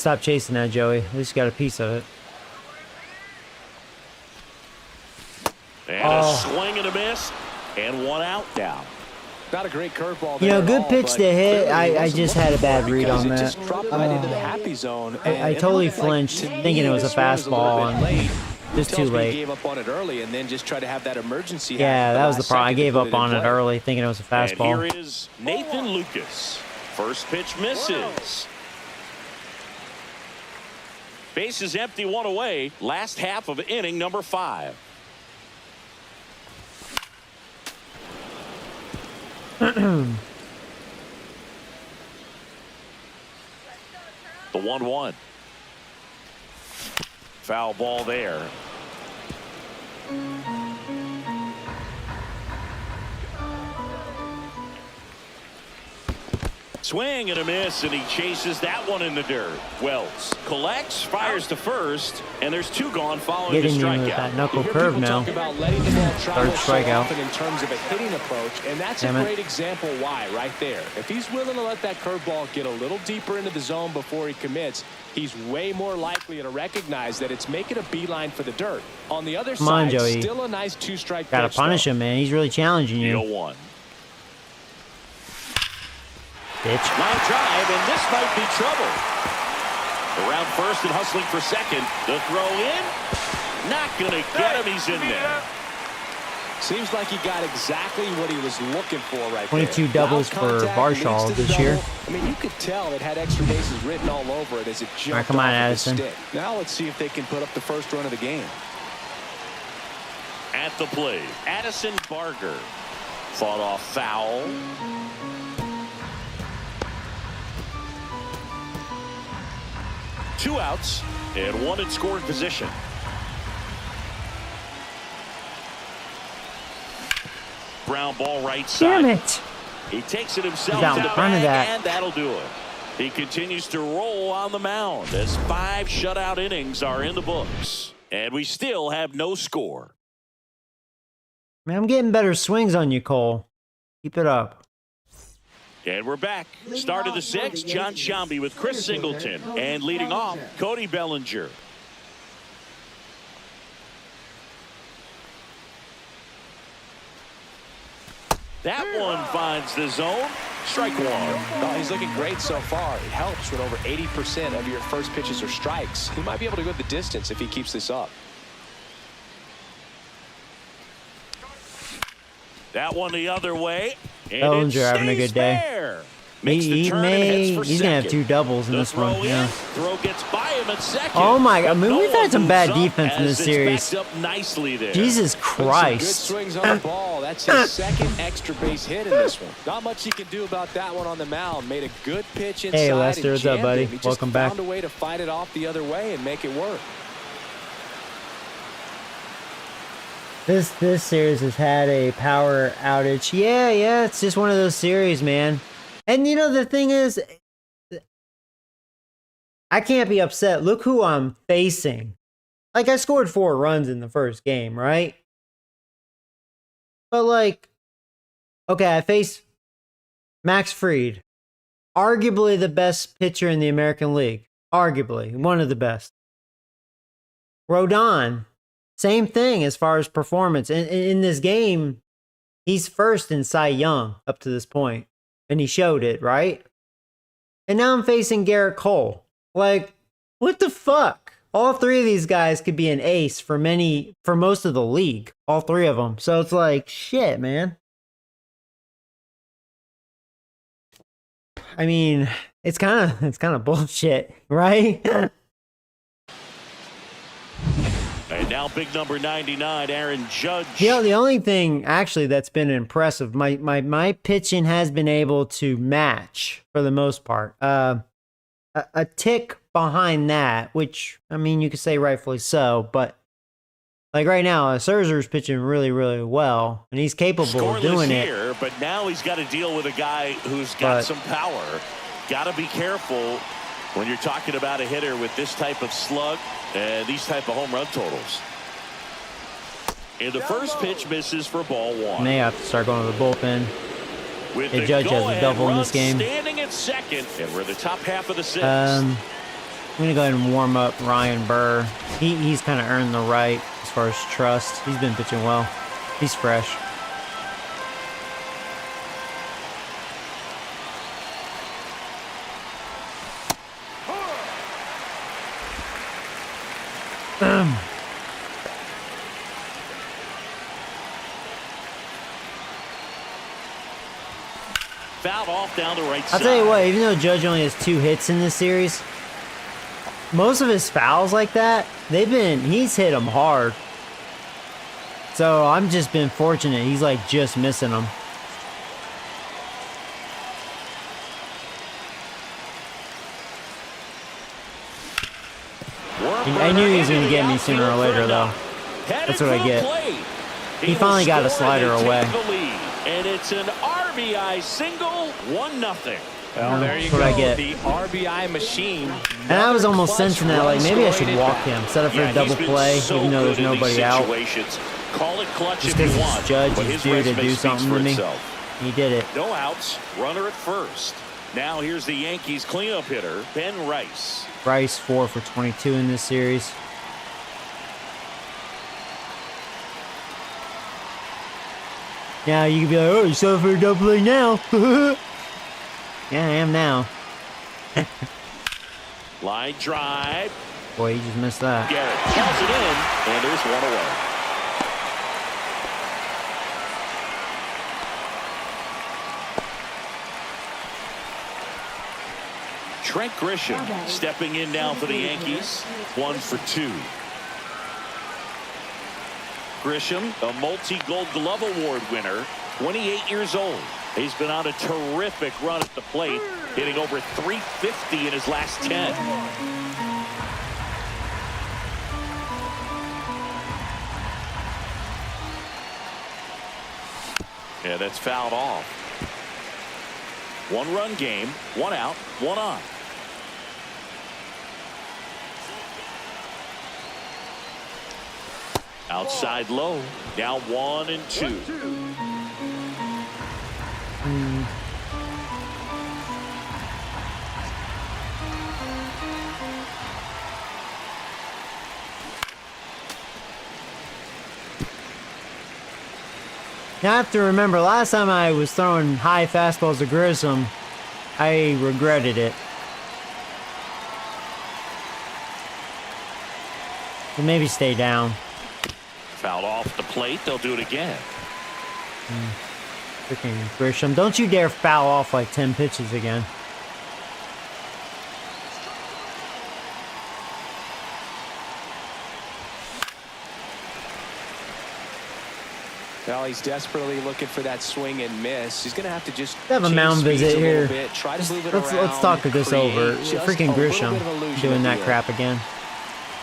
stop chasing that, Joey. At least got a piece of it. And a swing and a miss, and one out now. Not a great curveball. You know, good pitch to hit. clearly I just had a bad read on it that. just dropped right into the happy zone. I totally flinched, thinking it was a fastball, and just too He late. gave up on it early and then just tried to have that emergency. Yeah, that was the last problem. I second to gave put up in on it play. early, thinking it was a fastball. And here is Nathan Lucas. First pitch misses. Base is empty, one away. Last half of inning number 5. The 1-1. Foul ball there. Swing and a miss, and he chases that one in the dirt. Wells collects, fires to first, and there's 2 gone following the Getting you with strikeout. that knuckle You hear curve people now. talk about letting the ball travel Third so strikeout. often in terms of a hitting approach, and that's Damn a it. great example why right there. If he's willing to let that curveball get a little deeper into the zone before he commits, he's way more likely to recognize that it's making a beeline for the dirt. On the other Come on, side, Joey. still a nice 2-strike Gotta pitch, punish though. him, man. He's really challenging The you. 0-1. Bitch. Line drive, and this might be trouble. Around first and hustling for second. The throw in. Not going to get him. He's in there. Seems like he got exactly what he was looking for right 22 there. doubles Loud for contact Varshall leads to the this year. double. I mean, you could tell it had extra bases written all over it as it jumped Alright, come on, off of the Addison. stick. Now let's see if they can put up the first run of the game. At the plate, Addison Barger. Fought off foul. Two outs and one in scoring position. Ground ball right side. Damn it. He takes it himself He's out to in the front of bag, that. and that'll do it. He continues to roll on the mound as 5 shutout innings are in the books. And we still have no score. Man, I'm getting better swings on you, Cole. Keep it up. And we're back. Start of the 6th, John Shambi with Chris Singleton. And leading off, Cody Bellinger. That one finds the zone. Strike 1. Oh, he's looking great so far. It helps when over 80% of your first pitches are strikes. He might be able to go the distance if he keeps this up. That one the other way. And Bellinger it having a stays good day. fair. Makes the turn and heads for He's gonna have second. 2 doubles in The this one. throw Yeah. in, throw gets by him at second. Oh my God, I But mean, no we've had one some moves bad up defense in as this it's series. backed up nicely there. Jesus Put some good Christ. swings on the ball. That's his second extra base hit in this one. Not much he can do about that one on the mound. Made a good pitch inside. Hey, Lester, and what's up, jammed buddy? him. He just Welcome back. found a way to fight it off the other way and make it work. This series has had a power outage. Yeah, it's just one of those series, man. And you know, the thing is, I can't be upset. Look who I'm facing. Like, I scored 4 runs in the first game, right? But like, okay, I face Max Fried, arguably the best pitcher in the American League. Arguably, one of the best. Rodon, same thing as far as performance. In this game, he's first in Cy Young up to this point, and he showed it, right? And now I'm facing Garrett Cole. Like, what the fuck? All 3 of these guys could be an ace for most of the league. All 3 of them. So it's like, shit, man. I mean, it's kind of bullshit, right? And now big number 99, Aaron Judge. The only thing actually that's been impressive, my pitching has been able to match for the most part. A tick behind that, which, I mean, you could say rightfully so, but like right now, Scherzer's pitching really, really well, and he's capable of Scoreless doing here, but now he's got to deal with a guy who's got some power. Got to be careful when you're talking about a hitter with this type of slug and these type of home run totals. And the first pitch misses for ball 1. May have to start going to the bullpen. With The the Judge has a go-ahead double in run this game. standing at second, and we're in the top half of the 6th. I'm gonna go ahead and warm up Ryan Burr. He's kind of earned the right as far as trust. He's been pitching well. He's fresh. Fouled off down the right side. I'll tell you what, even though Judge only has 2 hits in this series, most of his fouls like that, he's hit them hard. So I'm just been fortunate. He's like just missing them. I knew he was going to get me sooner or later, though. That's what I get. He finally got a slider away. And it's an RBI single, 1-0. Well, there you That's what go. I get. The RBI machine. And I was almost sensing that, like, maybe I should walk him, set up for a double play, even though there's nobody out. Call it clutch Just if you because want, it's Judge, but he's his due to resume do speaks something for to me. itself. He did it. No outs, runner at first. Now here's the Yankees cleanup hitter, Ben Rice. Rice 4 for 22 in this series. Now you can be like, oh, you set up for a double play now. Yeah, I am now. Line drive. Boy, he just missed that. Garrett calls it in, and there's one away. Trent Grisham stepping in now for the Yankees. 1 for 2. Grisham, a multi-Gold Glove Award winner, 28 years old. He's been on a terrific run at the plate, hitting over 350 in his last 10. Yeah, that's fouled off. 1-run game, 1 out, 1 on. Outside low, now 1 and 2. Now I have to remember, last time I was throwing high fastballs to Grissom, I regretted it. So maybe stay down. Fouled off the plate, they'll do it again. Freaking Grisham, don't you dare foul off like 10 pitches again. Well, he's desperately looking for that swing and miss. He's going to have to just Have a mound visit here. Try to move it Let's around, talk this over. create Freaking just a little Grisham bit of illusion doing at that the end. crap again.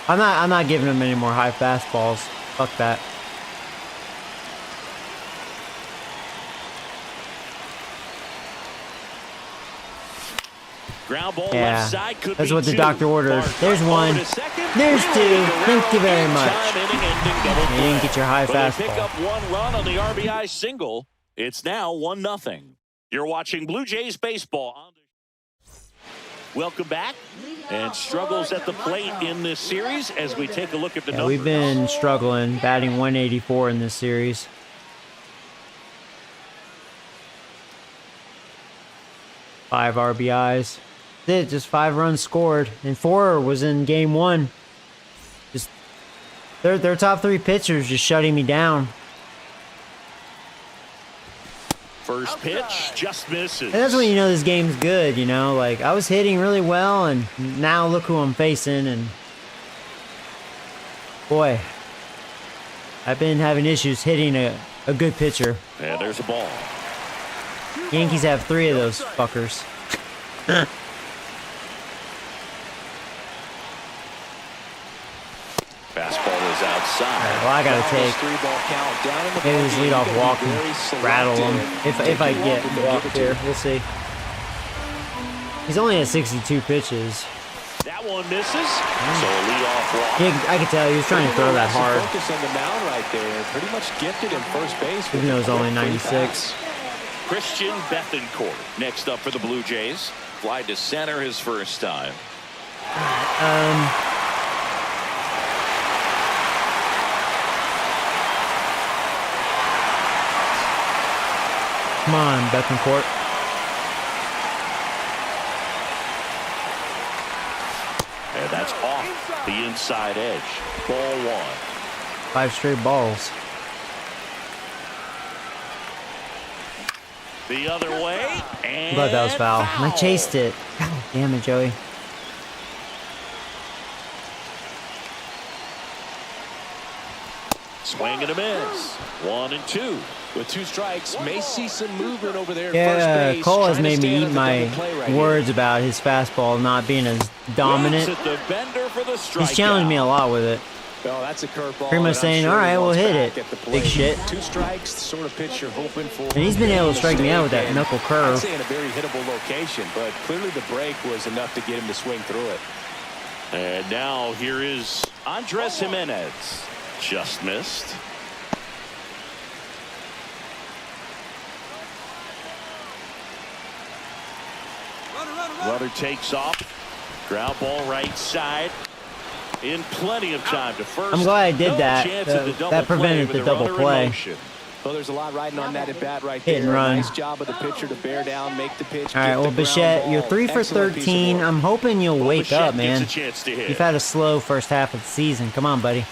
I'm not giving him any more high fastballs. Fuck that. Ground ball Yeah, left side, could that's be what the 2. doctor ordered. Bart There's over 1. to second. There's 2. Thank you very Game much. time, inning-ending double You didn't play. get your high But they pick fastball. up 1 run on the RBI single. It's now 1-0. You're watching Blue Jays baseball. Welcome back. And struggles at the plate in this series as we take a look at the Yeah, numbers. we've been struggling, batting 184 in this series. Five RBIs. That's it, just 5 runs scored, and 4 was in game 1. Just their top 3 pitchers just shutting me down. First pitch just misses. And that's when you know this game's good, you know? Like, I was hitting really well, and now look who I'm facing, and boy, I've been having issues hitting a good pitcher. And there's a ball. Yankees have 3 of those fuckers. Fastball is outside. Well, I gotta take. 3-ball count down in the Maybe this ballgame. You leadoff gotta be walk very and rattle him. selective. If I Take get your walk and walked give it here, to him. we'll see. He's only at 62 pitches. That one misses. So a leadoff walk. Yeah, I could tell he was trying to throw that Some hard. Focus on the mound right there. Pretty much gifted in first base. Even though it's only Free 96. pass. Christian Bethancourt next up for the Blue Jays. Fly to center his first time. Come on, Betancourt. And that's off the inside edge. Ball 1. 5 straight balls. The other way. And But that was foul. And I chased it. God damn it, Joey. Swing and a miss. 1 and 2. With 2 strikes, may see some movement over there at Yeah, first base. Cole has Trying to made me stand eat on the my double play right words about his fastball not being as dominant. Waits at the bender for the He's challenged me a lot with it. here. Oh, that's a curveball. Pretty much and I'm saying, sure all he right, we'll wants hit back it. at the Big plate. shit. 2 strikes, the sort of pitch you're hoping for. And he's been able to strike me out with that knuckle I'd curve. say in a very hittable location, but clearly the break was enough to get him to swing through it. And now here is Andres Jimenez. Just missed. Runner takes off. Ground ball right side. In plenty of time to first. I'm glad I did No that. chance at the double That prevented play the with double runner in play. motion. Well, there's a lot riding on that at bat right Hit there. and run. Nice job of the pitcher to bear down, make the pitch. All right, get well, the ground Bichette, you're ball. 3 for Excellent piece of 13. work. I'm hoping you'll wake Bichette up, gets man. a chance to hit. You've had a slow first half of the season. Come on, buddy.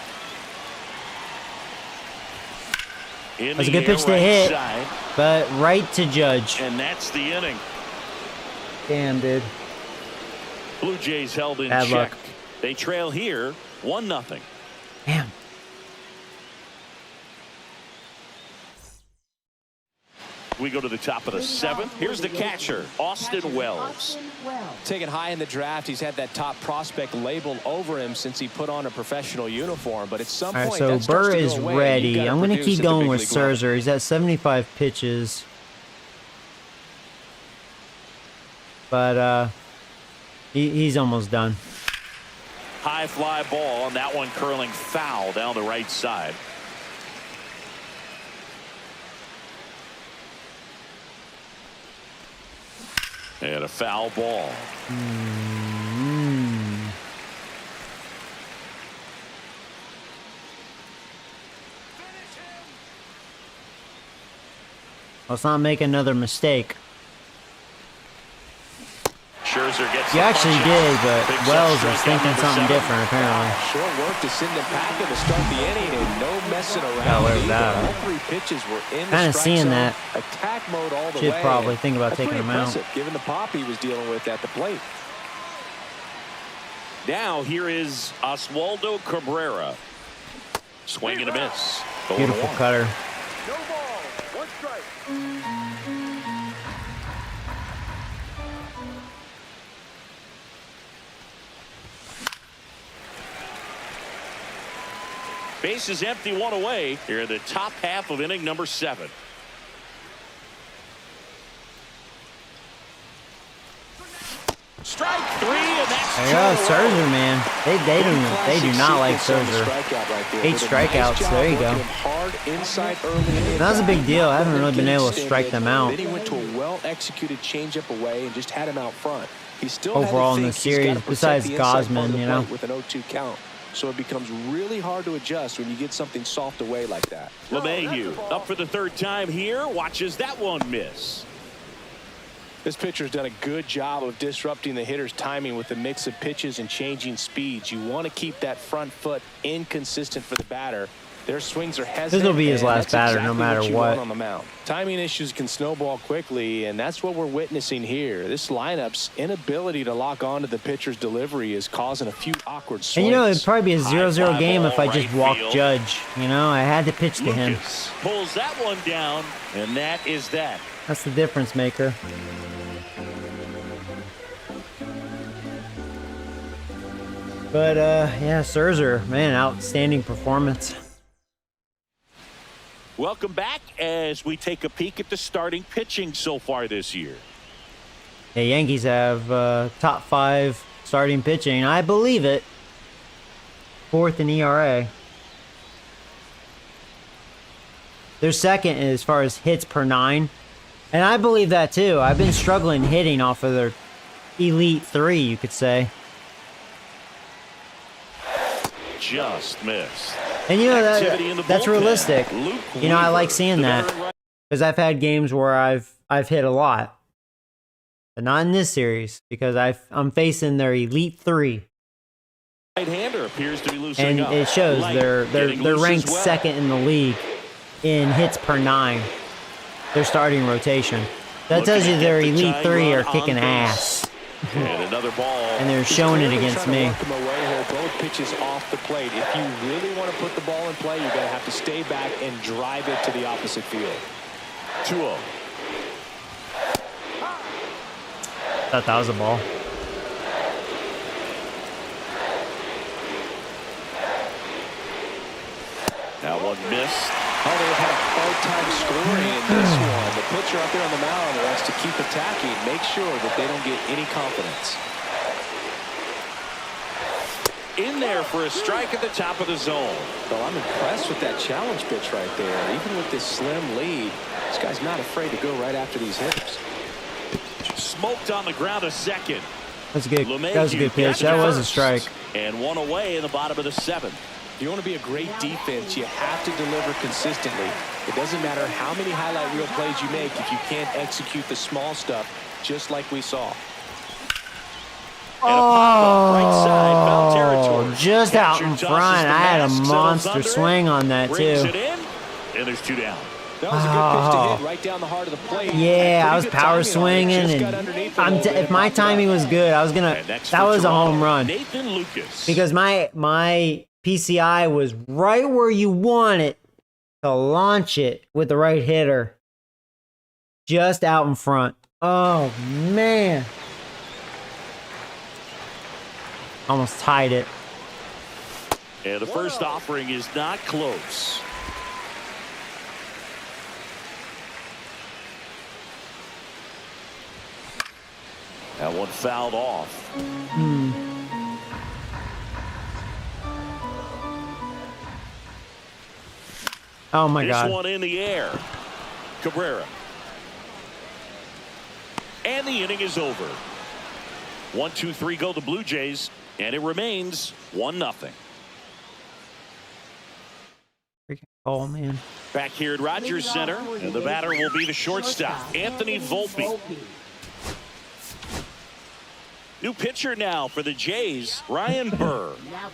In That was a the good pitch air to right hit. side, But right to Judge. and that's the inning. Damn, dude. Blue Jays held in Bad check. luck. They trail here 1-0. Damn. We go to the top of the 7th. Here's the catcher, Austin Wells. Austin Wells. Taken high in the draft, he's had that top prospect label over him since he put on a professional uniform. But at some All right, point, so that starts Burr to go is away, and you ready. gotta I'm going to produce keep at the going big with league level. Scherzer. He's at 75 pitches. But he's almost done. High fly ball, and that one curling foul down the right side. And a foul ball. Let's not make another mistake. Scherzer gets You the actually punch did, out. but Picks up Wells was strikeout thinking number something 7. different, apparently. Short work to send him packing to start the inning, and no messing around. Yeah, where's either. that? All 3 pitches were in Kinda the strike seeing zone. that. Attack mode all the Should way. probably and think about that's taking pretty him out. impressive, given the pop he was dealing with at the plate. Now here is Oswaldo Cabrera. Swing and a miss. 0-1. Beautiful cutter. No ball. 1 strike. Base is empty, 1 away. Here in the top half of inning number 7. Strike 3, and that's There you go, 2 in a row. Scherzer, man. They do not like Scherzer. 8 strikeouts, there you go. That was a big deal. I haven't really been able to strike them out. Then he went to a well-executed changeup away and just had him out front. He still Overall had to in the think he's gotta series, protect besides the inside part of Gosman, the you know. plate with an 0-2 count. So it becomes really hard to adjust when you get something soft away like that. LeMahieu up for the 3rd time here. Watches that one miss. This pitcher's done a good job of disrupting the hitter's timing with the mix of pitches and changing speeds. You want to keep that front foot inconsistent for the batter. Their swings are hesitant. This will be his and last that's batter, no exactly matter you what. want on the mound. Timing issues can snowball quickly, and that's what we're witnessing here. This lineup's inability to lock onto the pitcher's delivery is causing a few awkward swings. And you know, it'd probably be a High 0-0 fly game if I ball, just right walked field. Judge. You know, I had to pitch to him. Lucas pulls that one down, and that is that. That's the difference maker. But, yeah, Scherzer, man, outstanding performance. Welcome back as we take a peek at the starting pitching so far this year. The Yankees have top 5 starting pitching. I believe it. 4th in ERA. They're 2nd as far as hits per 9. And I believe that too. I've been struggling hitting off of their elite 3, you could say. just missed. And you know Activity in the that's bullpen. realistic. Luke You know, I like Weaver, seeing the that veteran because I've had games where I've hit a lot, but not in this series because I'm facing their elite three, right-hander appears to be loosening and up. it shows Light they're getting loose ranked as well. second in the league in hits per 9. Their starting rotation. That Looking tells to you get their the elite tying 3 run are on kicking base. ass, And another ball. and they're He's showing it clearly against trying to me. work them away here. Both pitches off the plate. If you really want to put the ball in play, you're going to have to stay back and drive it to the opposite field. 2-0. Thought that was a ball. That one missed. Oh, they've had a hard time scoring in this one. The pitcher up there on the mound wants to keep attacking, make sure that they don't get any confidence. In there for a strike at the top of the zone. Well, I'm impressed with that challenge pitch right there. Even with this slim lead, this guy's not afraid to go right after these hitters. Smoked on the ground a second. That's good. LeMahieu That was a good pitch. got to That was a first. strike. And one away in the bottom of the 7th. If you want to be a great defense, you have to deliver consistently. It doesn't matter how many highlight reel plays you make if you can't execute the small stuff, just like we saw. And a pop-up right side, foul territory. Just out in Catcher front. tosses the I had a mask, settles monster under it, swing on that brings too. it in, and there's 2 down. That was a good pitch to hit right down the heart of the plate. Yeah, I was Pretty good power timing on it. swinging, Just got and underneath it a little bit if my and popped it out. timing was good, I was gonna. And next That for was a Toronto, home run Nathan Lucas. because my PCI was right where you want it to launch it with the right hitter, just out in front. Oh man, almost tied it. And the first offering is not close. That one fouled off. Oh my This god. one in the air. Cabrera. And the inning is over. 1-2-3 go the Blue Jays, and it remains 1-0. Freaking call, man. Back here at Rogers Center, and the batter will be the shortstop, Anthony Volpe. New pitcher now for the Jays, Ryan Burr.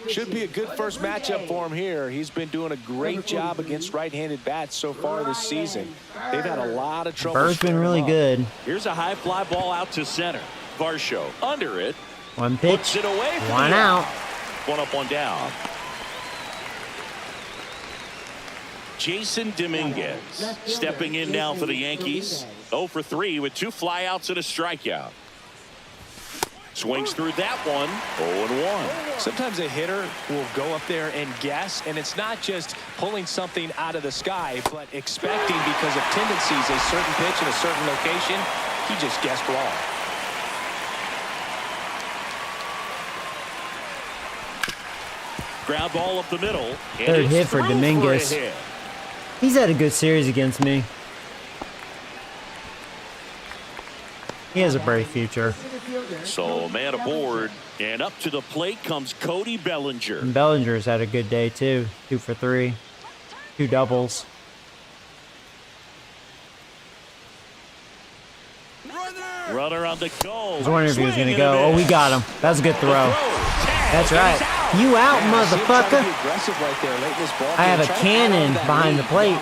Should be a good first matchup for him here. He's been doing a great job against right-handed bats so far this season. They've had a lot of trouble. Burr's been really good. Here's a high fly ball out to center. Varsho under it. One Puts pitch, it away for one the out. 1 up, 1 down. Jason Dominguez stepping in now for the Yankees. 0 for 3 with 2 flyouts and a strikeout. Swings through that one. 0-1. Sometimes a hitter will go up there and guess, and it's not just pulling something out of the sky, but expecting because of tendencies a certain pitch in a certain location. He just guessed wrong. Ground ball up the middle. And Third it's hit for through Dominguez. a hit. He's had a good series against me. He has a bright future. So a man aboard, and up to the plate comes Cody Bellinger. And Bellinger's had a good day too. 2 for 3. 2 doubles. Runner on the go. I was wondering if he was going to go. Oh, we got him. That's a good throw. That's right. You out, motherfucker. I have a cannon behind the plate.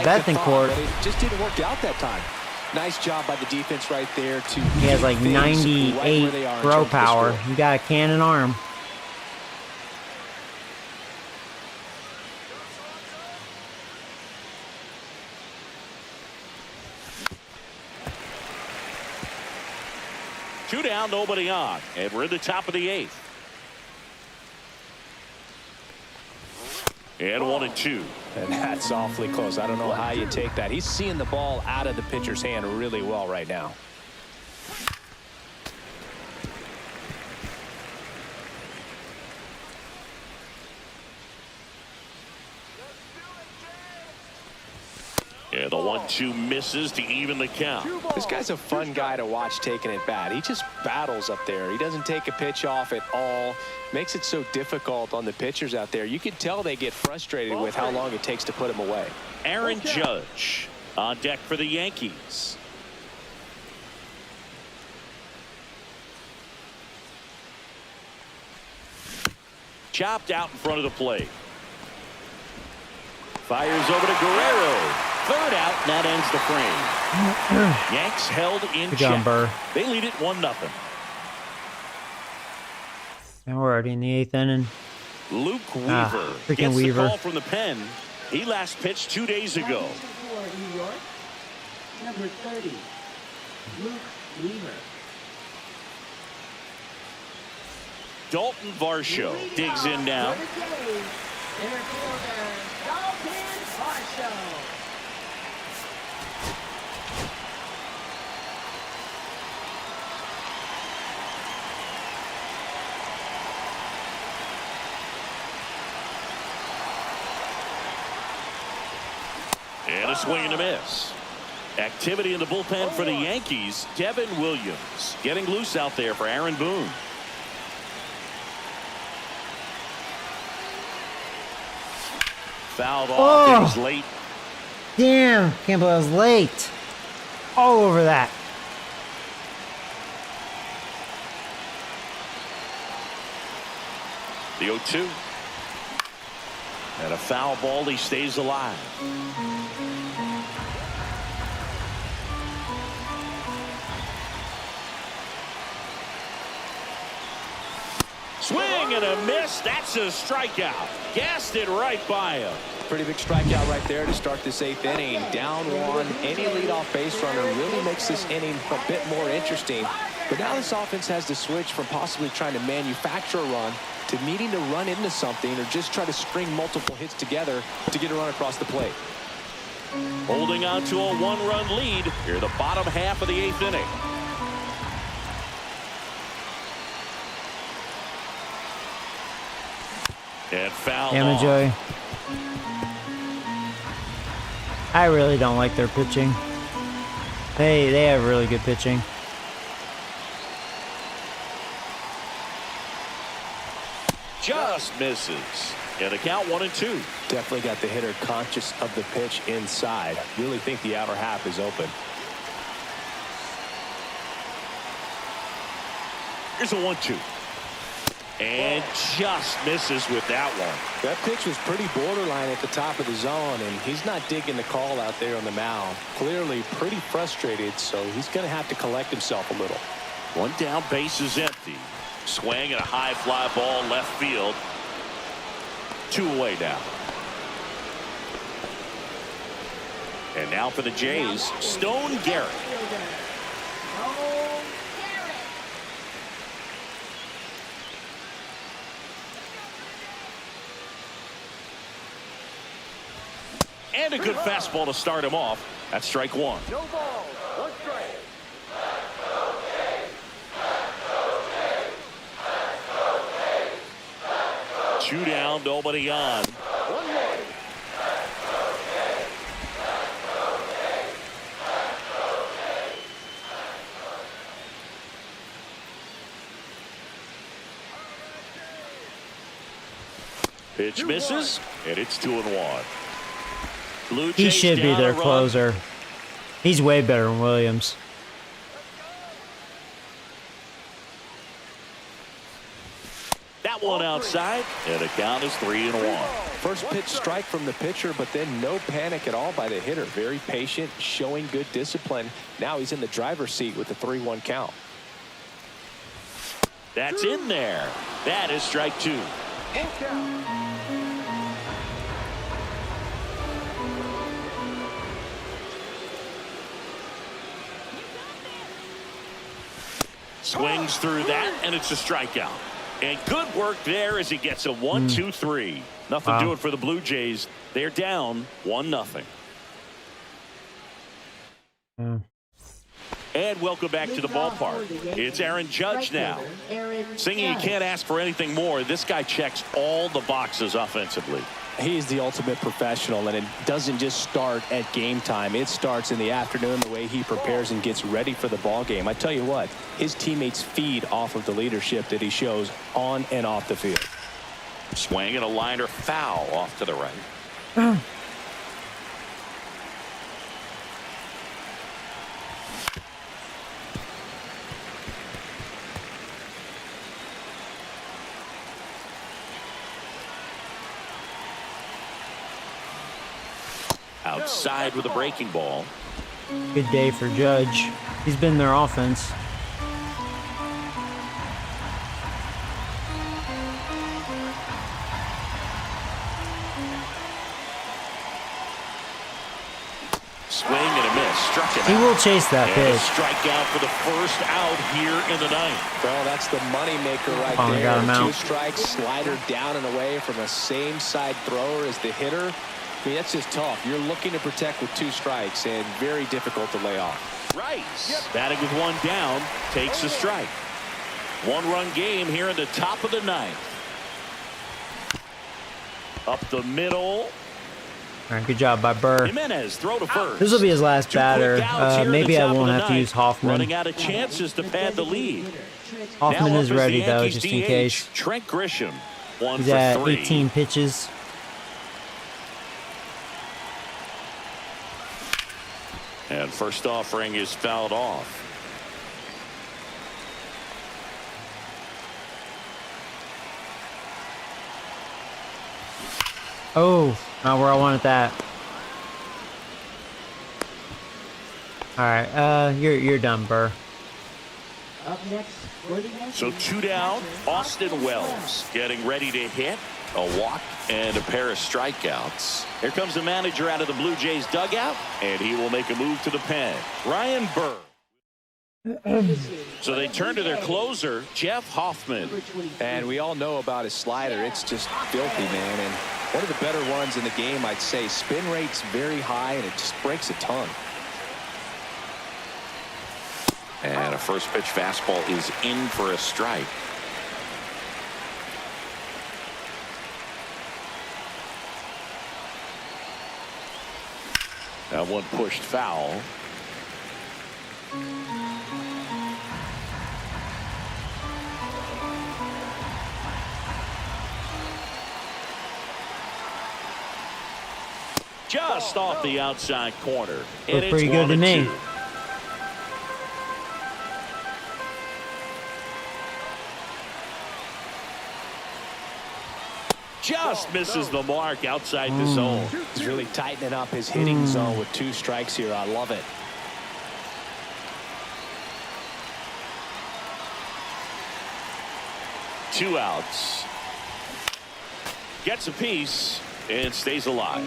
Bethencourt. It just didn't work out that time. Nice job by the defense right there to He has like keep things right 98 where they are in throw terms of the power. score. You got a cannon arm. Two down, nobody on, and we're in the top of the 8th. And 1-2. And that's awfully close. I don't know how you take that. He's seeing the ball out of the pitcher's hand really well right now. And the 1-2 1-2 misses to even the count. This guy's a fun guy to watch taking at bat. He just battles up there. He doesn't take a pitch off at all. Makes it so difficult on the pitchers out there. You can tell they get frustrated with how long it takes to put him away. Aaron Judge on deck for the Yankees. Chopped out in front of the plate. Fires over to Guerrero. Third out, and that ends the frame. Yanks held in check. Burr. They lead it 1-0. And we're already in the 8th inning. Luke Weaver freaking gets Weaver. the call from the pen. He last pitched 2 days ago. For New York, number 30, Luke Weaver. Dalton Varsho digs in now. For the Jays, center fielder, Dalton Varsho. And a swing and a miss. Activity in the bullpen for the Yankees. Devin Williams getting loose out there for Aaron Boone. Fouled off. It was late. Damn, can't believe I was late. All over that. The 0-2. And a foul ball. He stays alive. Swing and a miss. That's a strikeout. Gassed it right by him. Pretty big strikeout right there to start this 8th inning. Down one. Any leadoff base runner really makes this inning a bit more interesting. But now this offense has to switch from possibly trying to manufacture a run to needing to run into something or just try to string multiple hits together to get a run across the plate. Holding on to a 1-run lead here the bottom half of the 8th inning. And foul Damn it, off. Joey. I really don't like their pitching. They have really good pitching. Just misses. And the count 1-2. Definitely got the hitter conscious of the pitch inside. Really think the outer half is open. Here's a 1-2. And just misses with that one. That pitch was pretty borderline at the top of the zone, and he's not digging the call out there on the mound. Clearly pretty frustrated, so he's going to have to collect himself a little. One down, base is empty. Swing and a high fly ball left field. 2 away now. And now for the Jays, Stone Garrett. And a good fastball to start him off. That's strike one. No ball, 1 strike. 2 down, nobody on. 1-1. Pitch misses, and it's 2-1. Blue He Jays should be down their a run. closer. He's way better than Williams. That one outside, and the count is 3-1. First pitch strike from the pitcher, but then no panic at all by the hitter. Very patient, showing good discipline. Now he's in the driver's seat with the 3-1 count. That's in there. That is strike 2. Full count. Swings through that, and it's a strikeout. And good work there as he gets a 1-2-3. Nothing doing for the Blue Jays. They're down 1-0. And welcome back to the ballpark. It's Aaron Judge now. Singing, you can't ask for anything more. This guy checks all the boxes offensively. He's the ultimate professional, and it doesn't just start at game time. It starts in the afternoon, the way he prepares and gets ready for the ball game. I tell you what, his teammates feed off of the leadership that he shows on and off the field. Swing and a liner foul off to the right. Outside with a breaking ball. Good day for Judge. He's been their offense. Swing and a miss. Struck him He out. will chase that And pitch. a strikeout for the first out here in the ninth. Well, that's the moneymaker right Finally there. got him 2 out. strikes, slider down and away from a same side thrower as the hitter. I mean, that's just tough. You're looking to protect with 2 strikes and very difficult to lay off. Rice, batting with 1 down, takes a strike. 1-run game here in the top of the ninth. Up the middle. All right, good job by Burr. Jimenez throw to first. This will be his last 2 quick batter. outs here in Maybe the I top won't of the have to ninth. use Hoffman. Running out of chances to pad the lead. Hoffman Now is up the ready, though, Yankees just in DH, case. Trent Grisham, 1 He's for at 3. 18 pitches. And first offering is fouled off. Oh, not where I wanted that. All right, you're done, Burr. Up next for the Yankees. So 2 down. Austin Wells getting ready to hit. A walk and a pair of strikeouts. Here comes the manager out of the Blue Jays dugout, and he will make a move to the pen. Ryan Burr. So they turn to their closer, Jeff Hoffman. And we all know about his slider. It's just filthy, man. And one of the better ones in the game, I'd say. Spin rate's very high, and it just breaks a ton. And a first pitch fastball is in for a strike. That one pushed foul. Just off the outside corner. And Looked it's pretty good to 1-2. me. Just misses the mark outside the zone. He's really tightening up his hitting zone with 2 strikes here. I love it. Two outs. Gets a piece and stays alive.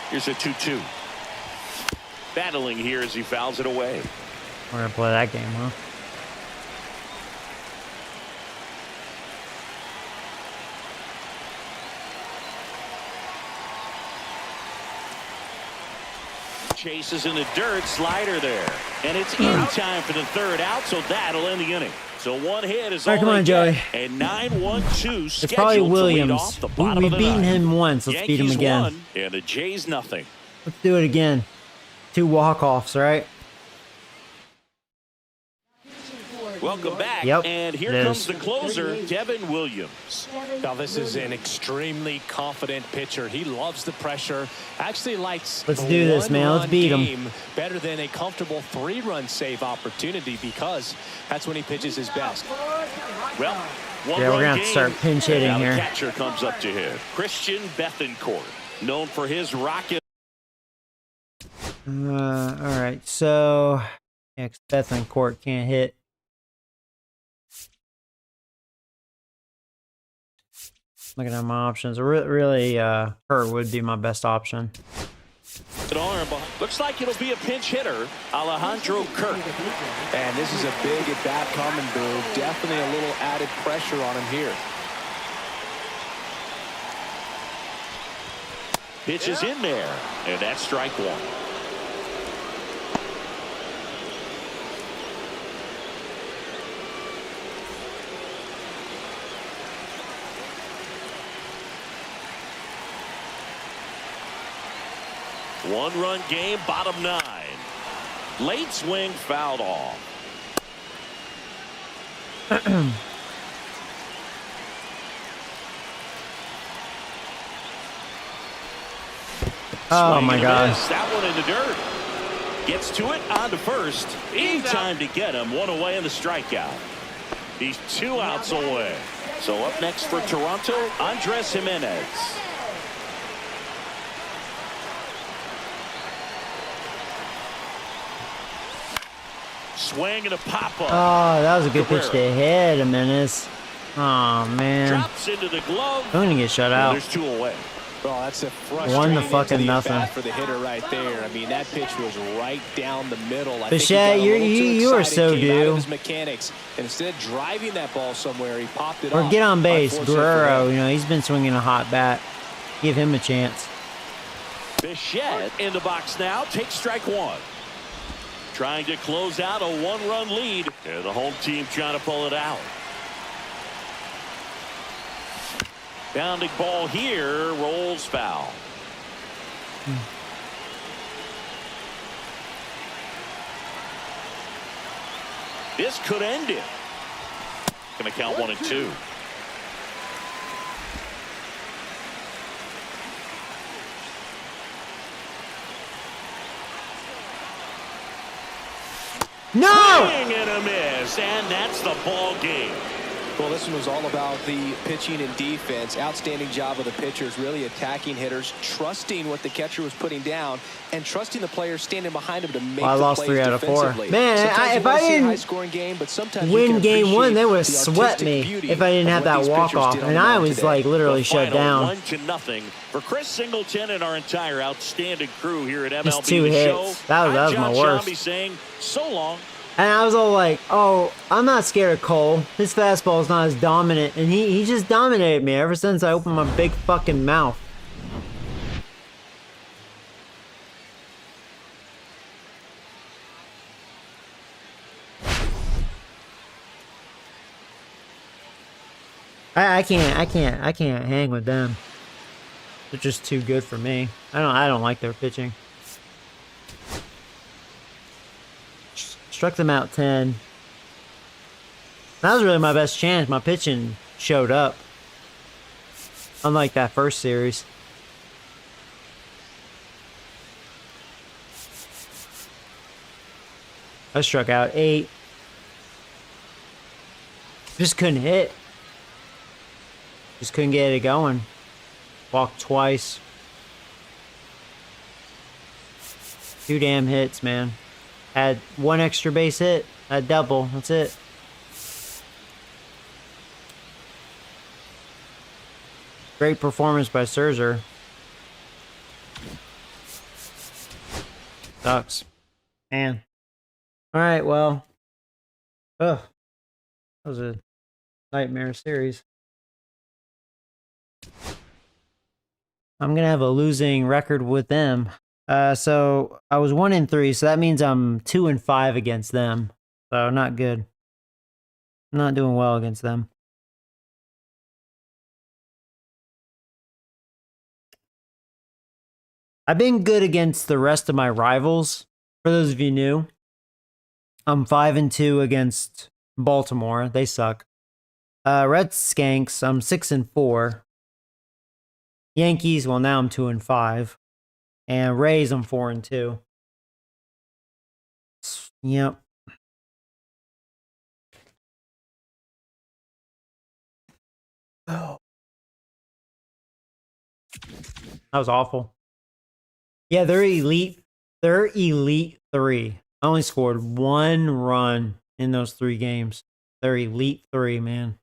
Here's a 2-2. Battling here as he fouls it away. We're gonna play that game, huh? Chases in the dirt, slider there. And it's in time for the 3rd out, so that'll end the inning. So 1 hit is All all right, come on, they get, Joey. and 9-1-2 It's probably scheduled to lead Williams. off the bottom We've of the beaten ninth. him once. Let's beat him Yankees again. won, and the Jays nothing. Let's do it again. 2 walk-offs, right? Welcome back, Yep, and here it comes is. the closer, Devin Williams. Now, this is an extremely confident pitcher. He loves the pressure. Actually likes Let's the do this, man. Let's 1-run beat 'em. game better than a comfortable 3-run save opportunity, because that's when he pitches his best. Well, Yeah, we're gonna have to start pinch hitting now here. The catcher comes up to hit. Christian Bethancourt, known for his rocket. All right, so next Bethancourt can't hit. Looking at my options, really, Hurt would be my best option. Looks like it'll be a pinch hitter, Alejandro Kirk. And this is a big at-bat coming, Boo. Definitely a little added pressure on him here. Pitch is in there, and that's strike 1. One-run game, bottom 9. Late swing, fouled off. Oh my God. That one in the dirt. Gets to it, on to first. In time to get him. One away in the strikeout. He's 2 outs away. So up next for Toronto, Andres Jimenez. Swing and a pop up. Oh, that was a good pitch to hit, Jimenez. Oh man. Drops into the glove. I'm gonna get shut out. There's 2 away. Oh, that's a frustrating 1-0 nothing for the hitter right there. I mean, that pitch was right down the middle. Bichette, you are so due. His mechanics, and instead of driving that ball somewhere, he popped it Or off. get on base. Guerrero, you know, he's been swinging a hot bat. Give him a chance. Bichette in the box now. Takes strike 1. Trying to close out a 1-run lead. And the home team trying to pull it out. Bounding ball here, rolls foul. This could end it. Gonna count 1 and 2. No! Swing and a miss, and that's the ball game. Well, this one was all about the pitching and defense. Outstanding job of the pitchers, really attacking hitters, trusting what the catcher was putting down, and trusting the players standing behind him to make I the lost plays 3 out of 4. defensively. Man, Sometimes if you I wanna see a didn't high-scoring game, but sometimes you win can game 1, they would have appreciate the swept artistic me beauty if I didn't of have what that these walk pitchers off, did on and the I mound was today. like literally The shut final down. 1-0 for Chris Singleton and our entire outstanding crew here at Just MLB 2 The hits. Show. That was I'm my John worst. Shambi saying so long. And I was all like, oh, I'm not scared of Cole. His fastball is not as dominant. And he just dominated me ever since I opened my big fucking mouth. I can't hang with them. They're just too good for me. I don't like their pitching. Struck them out 10. That was really my best chance. My pitching showed up. Unlike that first series. I struck out 8. Just couldn't hit. Just couldn't get it going. Walked twice. 2 damn hits, man. Had 1 extra base hit. A double. That's it. Great performance by Scherzer. Sucks. Man. Alright, well. Ugh. That was a nightmare series. I'm gonna have a losing record with them. So I was 1 and 3, so that means I'm 2 and 5 against them. So not good. I'm not doing well against them. I've been good against the rest of my rivals. For those of you new, I'm 5 and 2 against Baltimore. They suck. Red Skanks, I'm 6 and 4. Yankees, well now I'm 2 and 5. And Rays, I'm 4 and 2. Yep. Oh. That was awful. Yeah, they're elite. They're elite 3. I only scored 1 run in those 3 games. They're elite 3, man.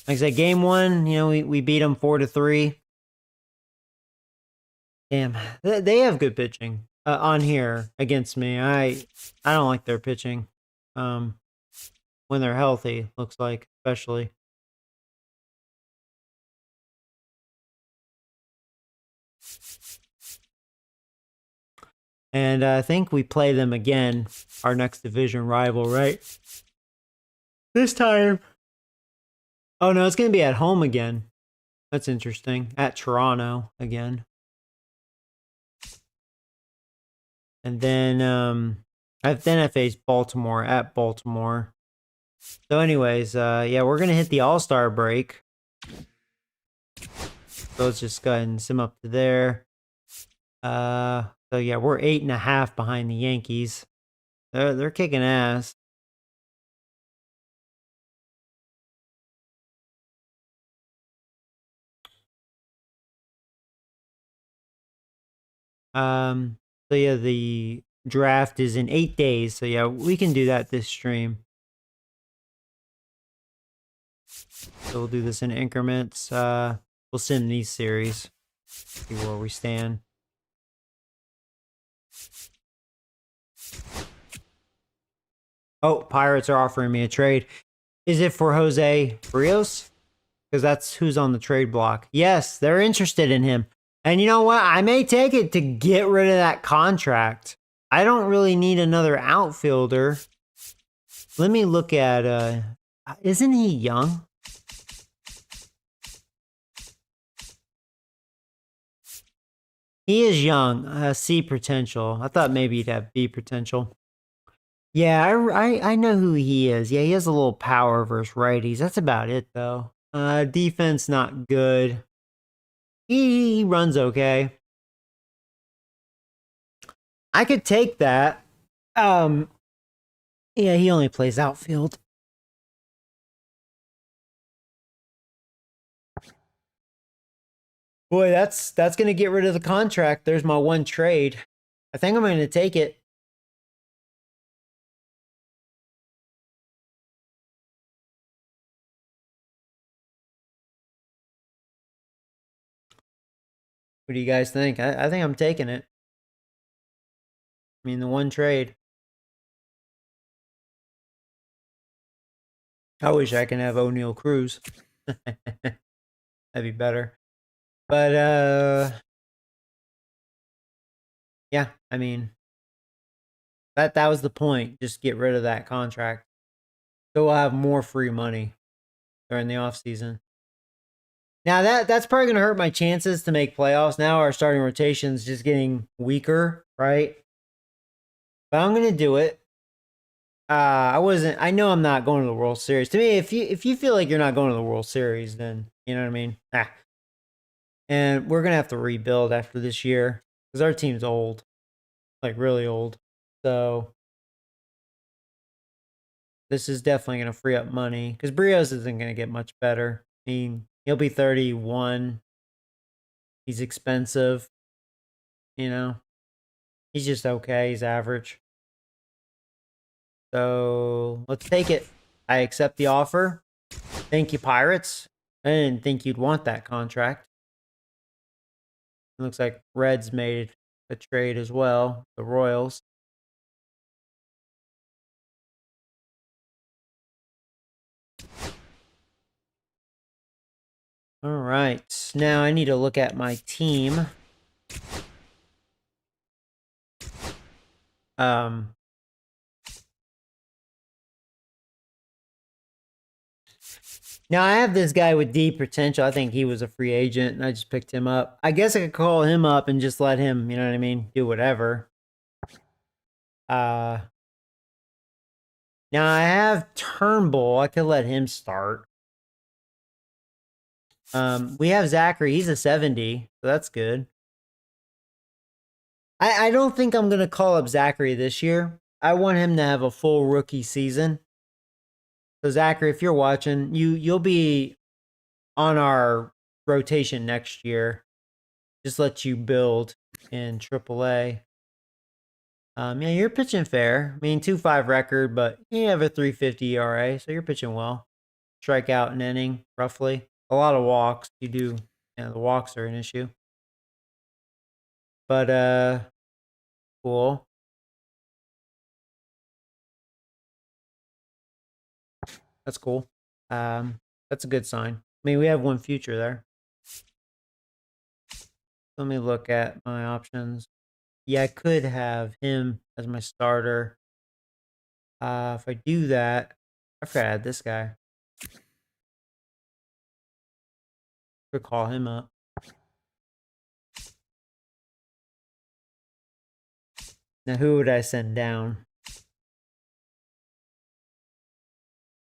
Like I said, game 1, you know, we beat them 4-3. Damn, they have good pitching on here against me. I don't like their pitching. When they're healthy, looks like, especially. And I think we play them again, our next division rival, right? This time. Oh no, it's going to be at home again. That's interesting. At Toronto again. And then I face Baltimore at Baltimore. So anyways, yeah, we're gonna hit the All-Star break. So let's just go ahead and sim up to there. So yeah, we're 8.5 behind the Yankees. They're kicking ass. So yeah, the draft is in 8 days. So yeah, we can do that this stream. So we'll do this in increments. We'll sim these series. See where we stand. Oh, Pirates are offering me a trade. Is it for Jose Rios? Because that's who's on the trade block. Yes, they're interested in him. And you know what? I may take it to get rid of that contract. I don't really need another outfielder. Let me look at, isn't he young? He is young. C potential. I thought maybe he'd have B potential. Yeah, I know who he is. Yeah, he has a little power versus righties. That's about it, though. Defense not good. He runs okay. I could take that. Yeah, he only plays outfield. Boy, that's gonna get rid of the contract. There's my one trade. I think I'm gonna take it. What do you guys think? I think I'm taking it. I mean, the one trade. I wish I can have O'Neal Cruz. That'd be better. But yeah, I mean, that was the point. Just get rid of that contract. So we'll have more free money during the off season. Now that's probably gonna hurt my chances to make playoffs. Now our starting rotation's just getting weaker, right? But I'm gonna do it. I know I'm not going to the World Series. To me, if you feel like you're not going to the World Series, then you know what I mean. And we're gonna have to rebuild after this year because our team's old, like really old. So this is definitely gonna free up money because Brios isn't gonna get much better. I mean, he'll be 31. He's expensive. You know, he's just okay. He's average. So let's take it. I accept the offer. Thank you, Pirates. I didn't think you'd want that contract. It looks like Reds made a trade as well, the Royals. All right, now I need to look at my team. Now I have this guy with deep potential. I think he was a free agent, and I just picked him up. I guess I could call him up and just let him, you know what I mean, do whatever. Now I have Turnbull. I could let him start. We have Zachary. He's a 70, so that's good. I don't think I'm gonna call up Zachary this year. I want him to have a full rookie season. So Zachary, if you're watching, you'll be on our rotation next year. Just let you build in AAA. Yeah, you're pitching fair. I mean, 2.5 record, but you have a 3.50 ERA, so you're pitching well. Strikeout an inning, roughly. A lot of walks. You do. Yeah, the walks are an issue. But cool. That's cool. That's a good sign. I mean, we have one future there. Let me look at my options. Yeah, I could have him as my starter. If I do that, I forgot I had this guy. Could call him up. Now, who would I send down?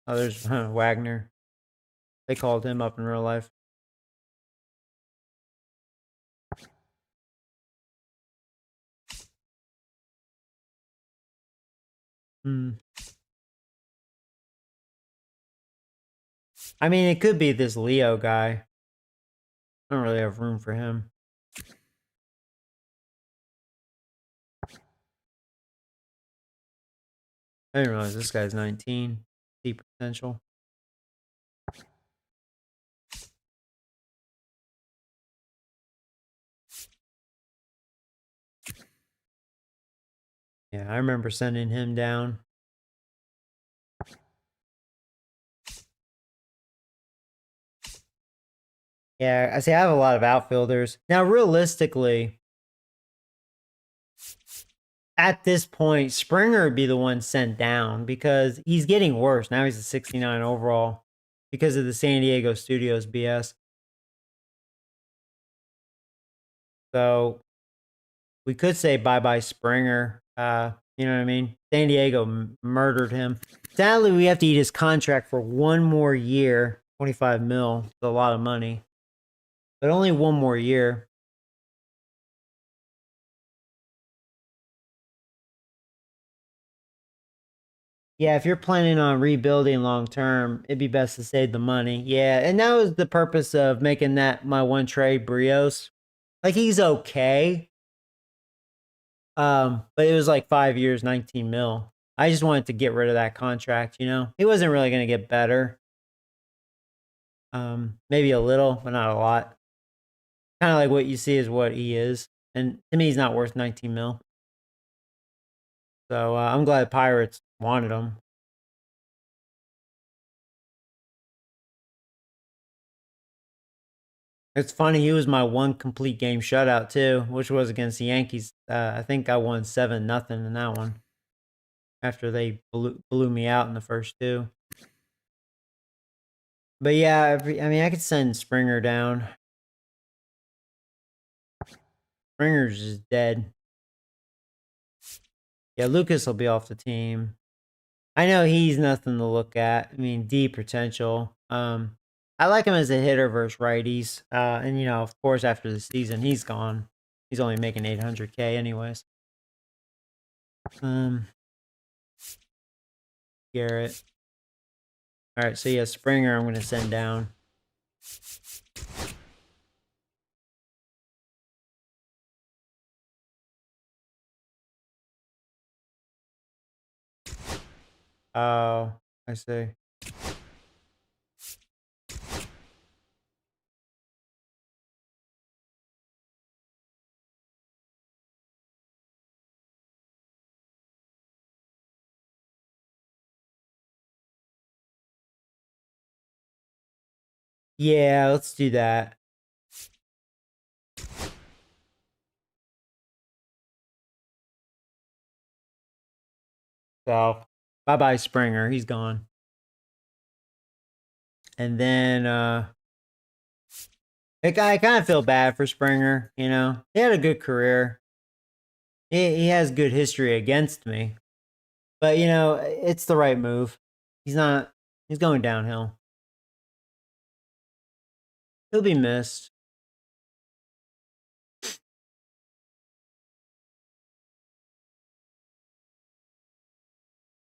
Oh, there's Wagner. They called him up in real life. I mean, it could be this Leo guy. I don't really have room for him. I didn't realize this guy's 19. Deep potential. Yeah, I remember sending him down. Yeah, I see. I have a lot of outfielders. Now, realistically, at this point, Springer would be the one sent down because he's getting worse. Now he's a 69 overall because of the San Diego Studios BS. So we could say bye-bye Springer. You know what I mean? San Diego murdered him. Sadly, we have to eat his contract for one more year. 25 mil. It's a lot of money. But only one more year. Yeah, if you're planning on rebuilding long term, it'd be best to save the money. Yeah, and that was the purpose of making that my one trade, Brios. Like, he's okay. But it was like 5 years, 19 mil. I just wanted to get rid of that contract, you know? He wasn't really gonna get better. Maybe a little, but not a lot. Kind of like what you see is what he is. And to me, he's not worth 19 mil. So I'm glad Pirates wanted him. It's funny, he was my one complete game shutout too, which was against the Yankees. I think I won 7-0 in that one. After they blew me out in the first two. But yeah, I mean, I could send Springer down. Springer's just dead. Yeah, Lucas will be off the team. I know he's nothing to look at. I mean, deep potential. I like him as a hitter versus righties. And you know, of course, after the season, he's gone. He's only making 800K anyways. Garrett. All right, so yeah, Springer, I'm going to send down. Oh, I see. Yeah, let's do that. So, bye-bye Springer. He's gone. And then, I kind of feel bad for Springer, you know? He had a good career. He has good history against me. But, you know, it's the right move. He's going downhill. He'll be missed.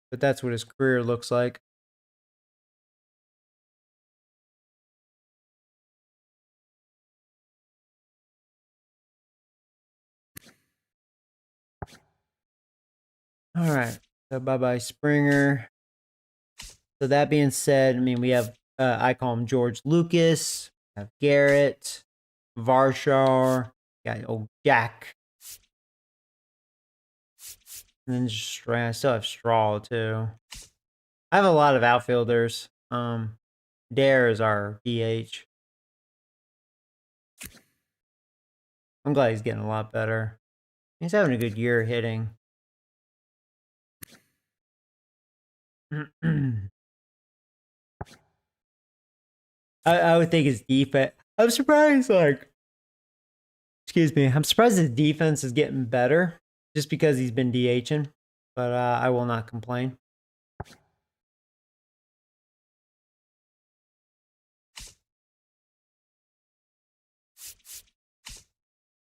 But that's what his career looks like. All right. So bye-bye Springer. So that being said, I mean, we have, I call him George Lucas. We have Garrett, Varshar, got old Jack. And then just, I still have Straw too. I have a lot of outfielders. Dare is our DH. I'm glad he's getting a lot better. He's having a good year hitting. I would think his defense. I'm surprised, like, excuse me. I'm surprised his defense is getting better. just because he's been DHing, but I will not complain.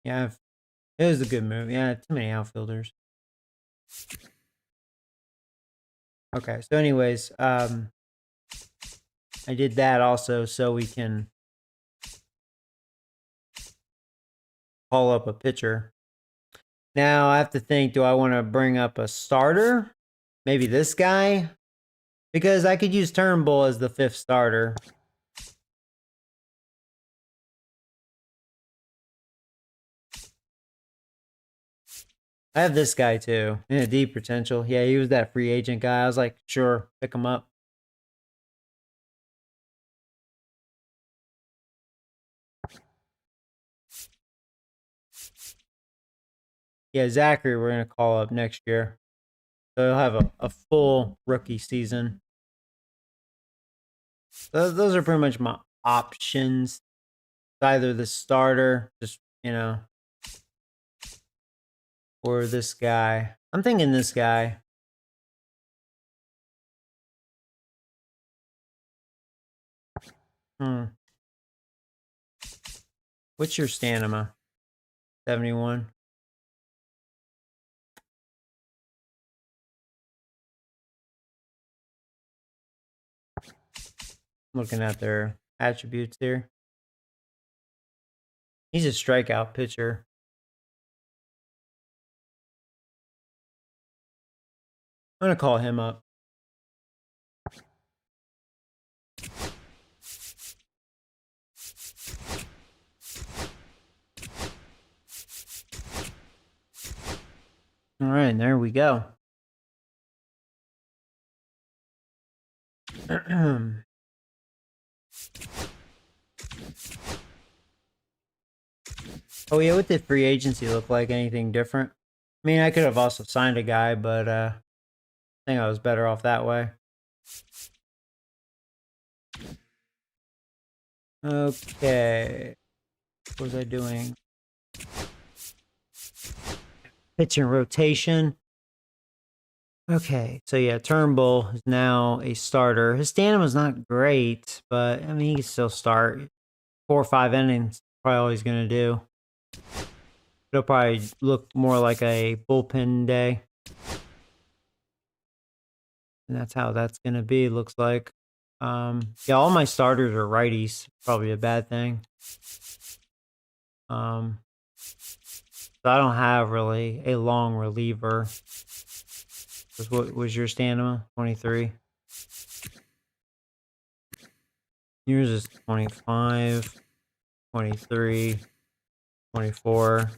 Yeah, it was a good move. Yeah, too many outfielders. Okay, so anyways, I did that also so we can call up a pitcher. Now I have to think, do I want to bring up a starter? Maybe this guy? Because I could use Turnbull as the 5th starter. I have this guy too. Yeah, deep potential. Yeah, he was that free agent guy. I was like, sure, pick him up. Yeah, Zachary, we're going to call up next year. So he'll have a full rookie season. Those are pretty much my options. Either the starter, just, or this guy. I'm thinking this guy. What's your stamina? 71. Looking at their attributes here. He's a strikeout pitcher. I'm going to call him up. All right, there we go. Oh yeah, what did free agency look like? Anything different? I mean, I could have also signed a guy, but I think I was better off that way. Okay. What was I doing? Pitching rotation. Okay, so yeah, Turnbull is now a starter. His stamina's not great, but I mean, he can still start. 4 or 5 innings, probably all he's going to do. It'll probably look more like a bullpen day. And that's how that's going to be, looks like. Yeah, all my starters are righties. Probably a bad thing. So I don't have really a long reliever. What was your stamina? 23. Yours is 25, 23, 24,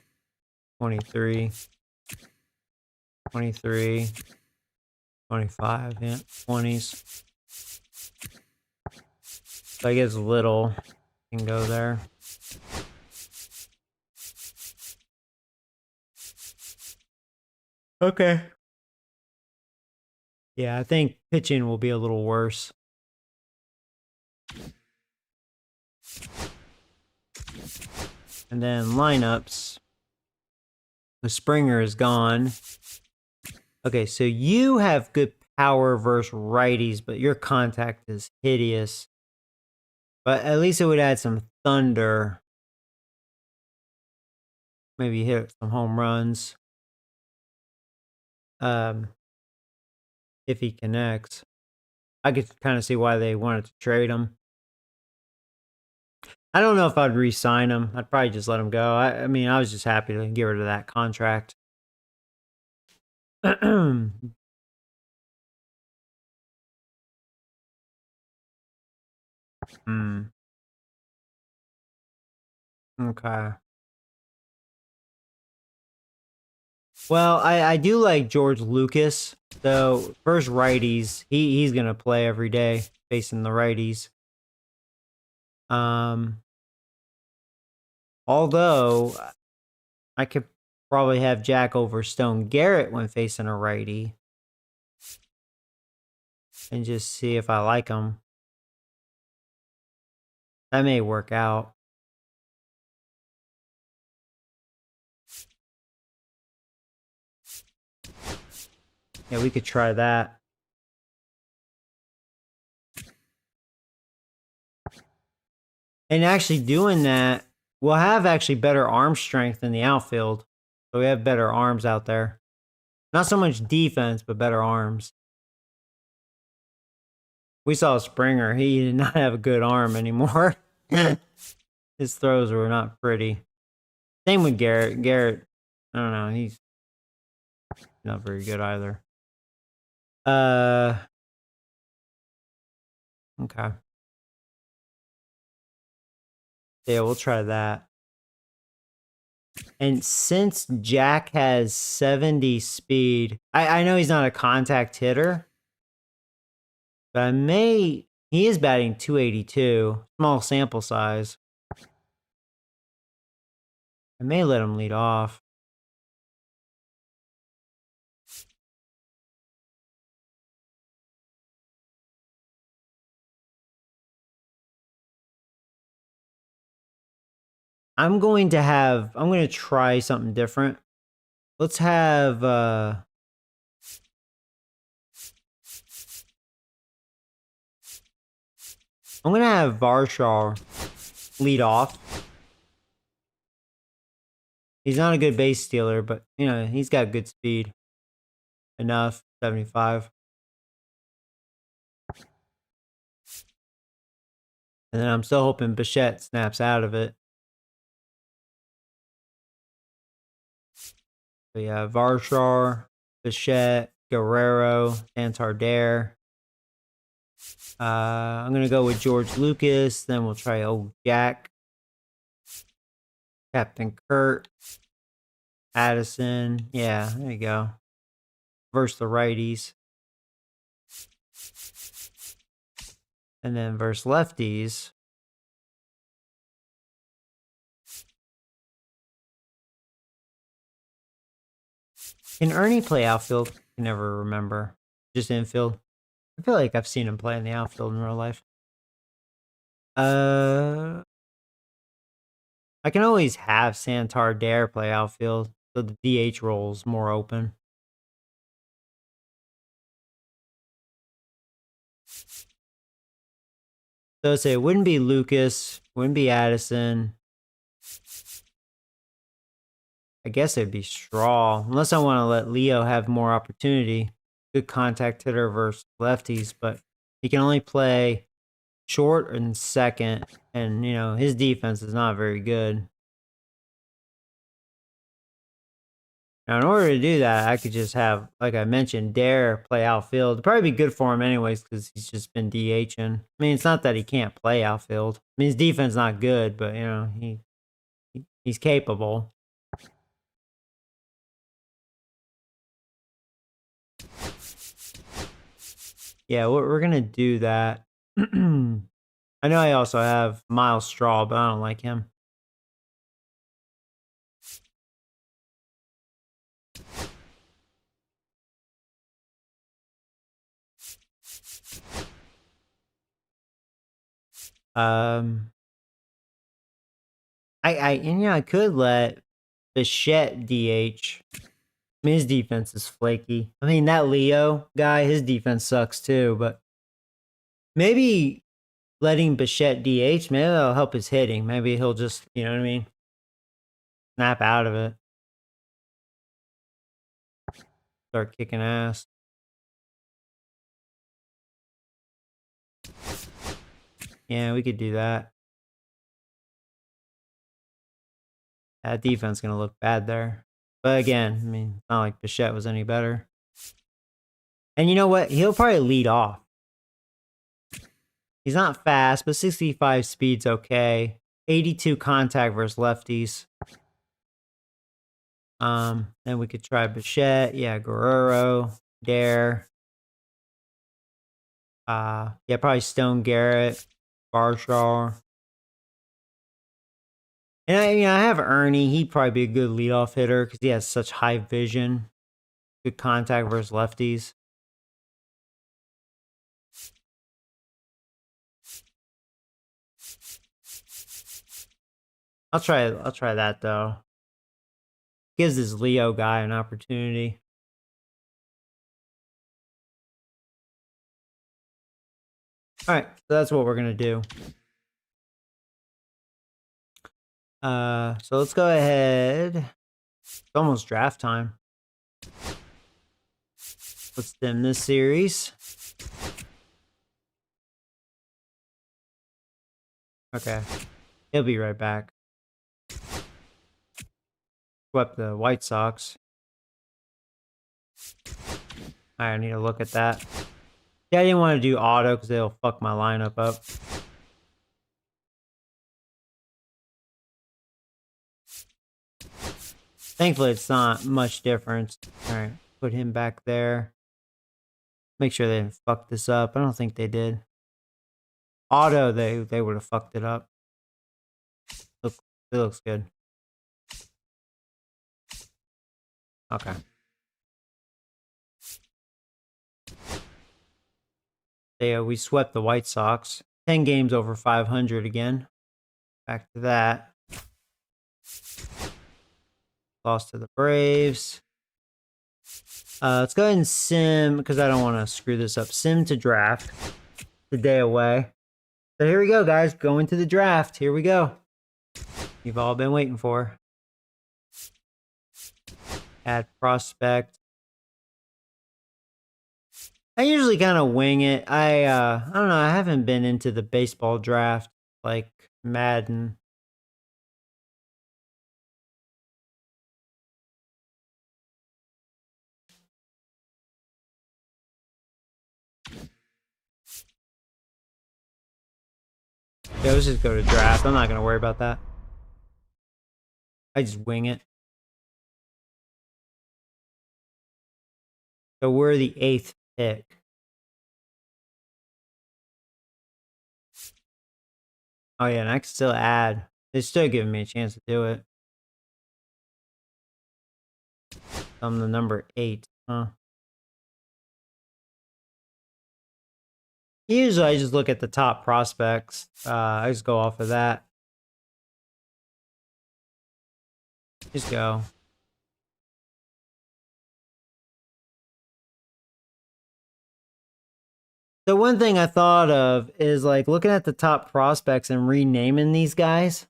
23, 23, 25, yeah, 20s. So I guess little can go there. Okay. Yeah, I think pitching will be a little worse. And then lineups. The Springer is gone. Okay, so you have good power versus righties, but your contact is hideous. But at least it would add some thunder. Maybe hit some home runs. If he connects. I could kind of see why they wanted to trade him. I don't know if I'd re-sign him. I'd probably just let him go. I mean, I was just happy to get rid of that contract. Okay. Well, I do like George Lucas. So first righties, he's gonna play every day facing the righties. Although I could probably have Jack over Stone Garrett when facing a righty, and just see if I like him. That may work out. Yeah, we could try that. And actually doing that, we'll have actually better arm strength in the outfield. So we have better arms out there. Not so much defense, but better arms. We saw Springer. He did not have a good arm anymore. His throws were not pretty. Same with Garrett. Garrett, I don't know. He's not very good either. Okay. Yeah, we'll try that. And since Jack has 70 speed, I know he's not a contact hitter, but he is batting 282, small sample size. I may let him lead off. I'm going to try something different. Let's have, I'm going to have Varshar lead off. He's not a good base stealer, but, you know, he's got good speed. Enough, 75. And then I'm still hoping Bichette snaps out of it. So yeah, Varshar, Bichette, Guerrero, Santander. I'm going to go with George Lucas. Then we'll try old Jack. Captain Kurt. Addison. Yeah, there you go. Versus the righties. And then versus lefties. Can Ernie play outfield? I can never remember. Just infield. I feel like I've seen him play in the outfield in real life. I can always have Santander play outfield, so the DH role's more open. So say it wouldn't be Lucas, wouldn't be Addison. I guess it'd be Straw, unless I want to let Leo have more opportunity. Good contact hitter versus lefties, but he can only play short and second, and you know his defense is not very good. Now, in order to do that, I could just have, like I mentioned, Dare play outfield. It'd probably be good for him anyways because he's just been DHing. I mean, it's not that he can't play outfield. I mean, his defense is not good, but you know he's capable. Yeah, we're gonna do that. I know I also have Miles Straw, but I don't like him. I could let Bichette DH. I mean, his defense is flaky. I mean, that Leo guy, his defense sucks too, but maybe letting Bichette DH, maybe that'll help his hitting. Maybe he'll just, you know what I mean? Snap out of it. Start kicking ass. Yeah, we could do that. That defense going to look bad there. But again, I mean, it's not like Bichette was any better. And you know what? He'll probably lead off. He's not fast, but 65 speed's okay. 82 contact versus lefties. Then we could try Bichette. Yeah, Guerrero, Dare. Yeah, probably Stone Garrett, Barshaw. And I have Ernie. He'd probably be a good leadoff hitter because he has such high vision. Good contact versus lefties. I'll try that though. Gives this Leo guy an opportunity. All right, so that's what we're gonna do. So let's go ahead. It's almost draft time. Let's dim this series. Okay, he'll be right back. Swept the White Sox. I need to look at that. Yeah, I didn't want to do auto because they'll fuck my lineup up. Thankfully, it's not much difference. All right, put him back there. Make sure they didn't fuck this up. I don't think they did. Auto, they would have fucked it up. Look, it looks good. Okay. We swept the White Sox. 10 games over 500 again. Back to that. Lost to the Braves. Let's go ahead and sim, because I don't want to screw this up. Sim to draft. The day away. So here we go, guys. Going to the draft. Here we go. You've all been waiting for. Add prospect. I usually kind of wing it. I don't know. I haven't been into the baseball draft like Madden. Yeah, let's just go to draft. I'm not gonna worry about that. I just wing it. So we're the 8th pick. Oh yeah, and I can still add. They're still giving me a chance to do it. I'm the number 8, huh? Usually I just look at the top prospects. I just go off of that. Just go. The one thing I thought of is like looking at the top prospects and renaming these guys.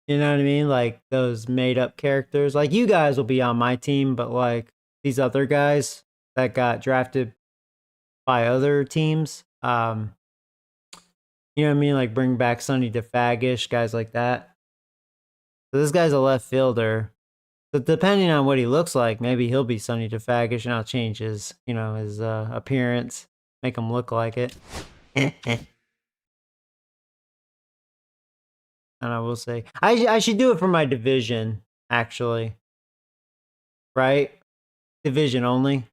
You know what I mean? Like those made up characters. Like you guys will be on my team, but like these other guys that got drafted by other teams, you know what I mean? Like bring back Sonny DeFagish, guys like that. So this guy's a left fielder. But depending on what he looks like, maybe he'll be Sonny DeFagish and I'll change his, his appearance, make him look like it. And I will say, I should do it for my division, actually. Right? Division only.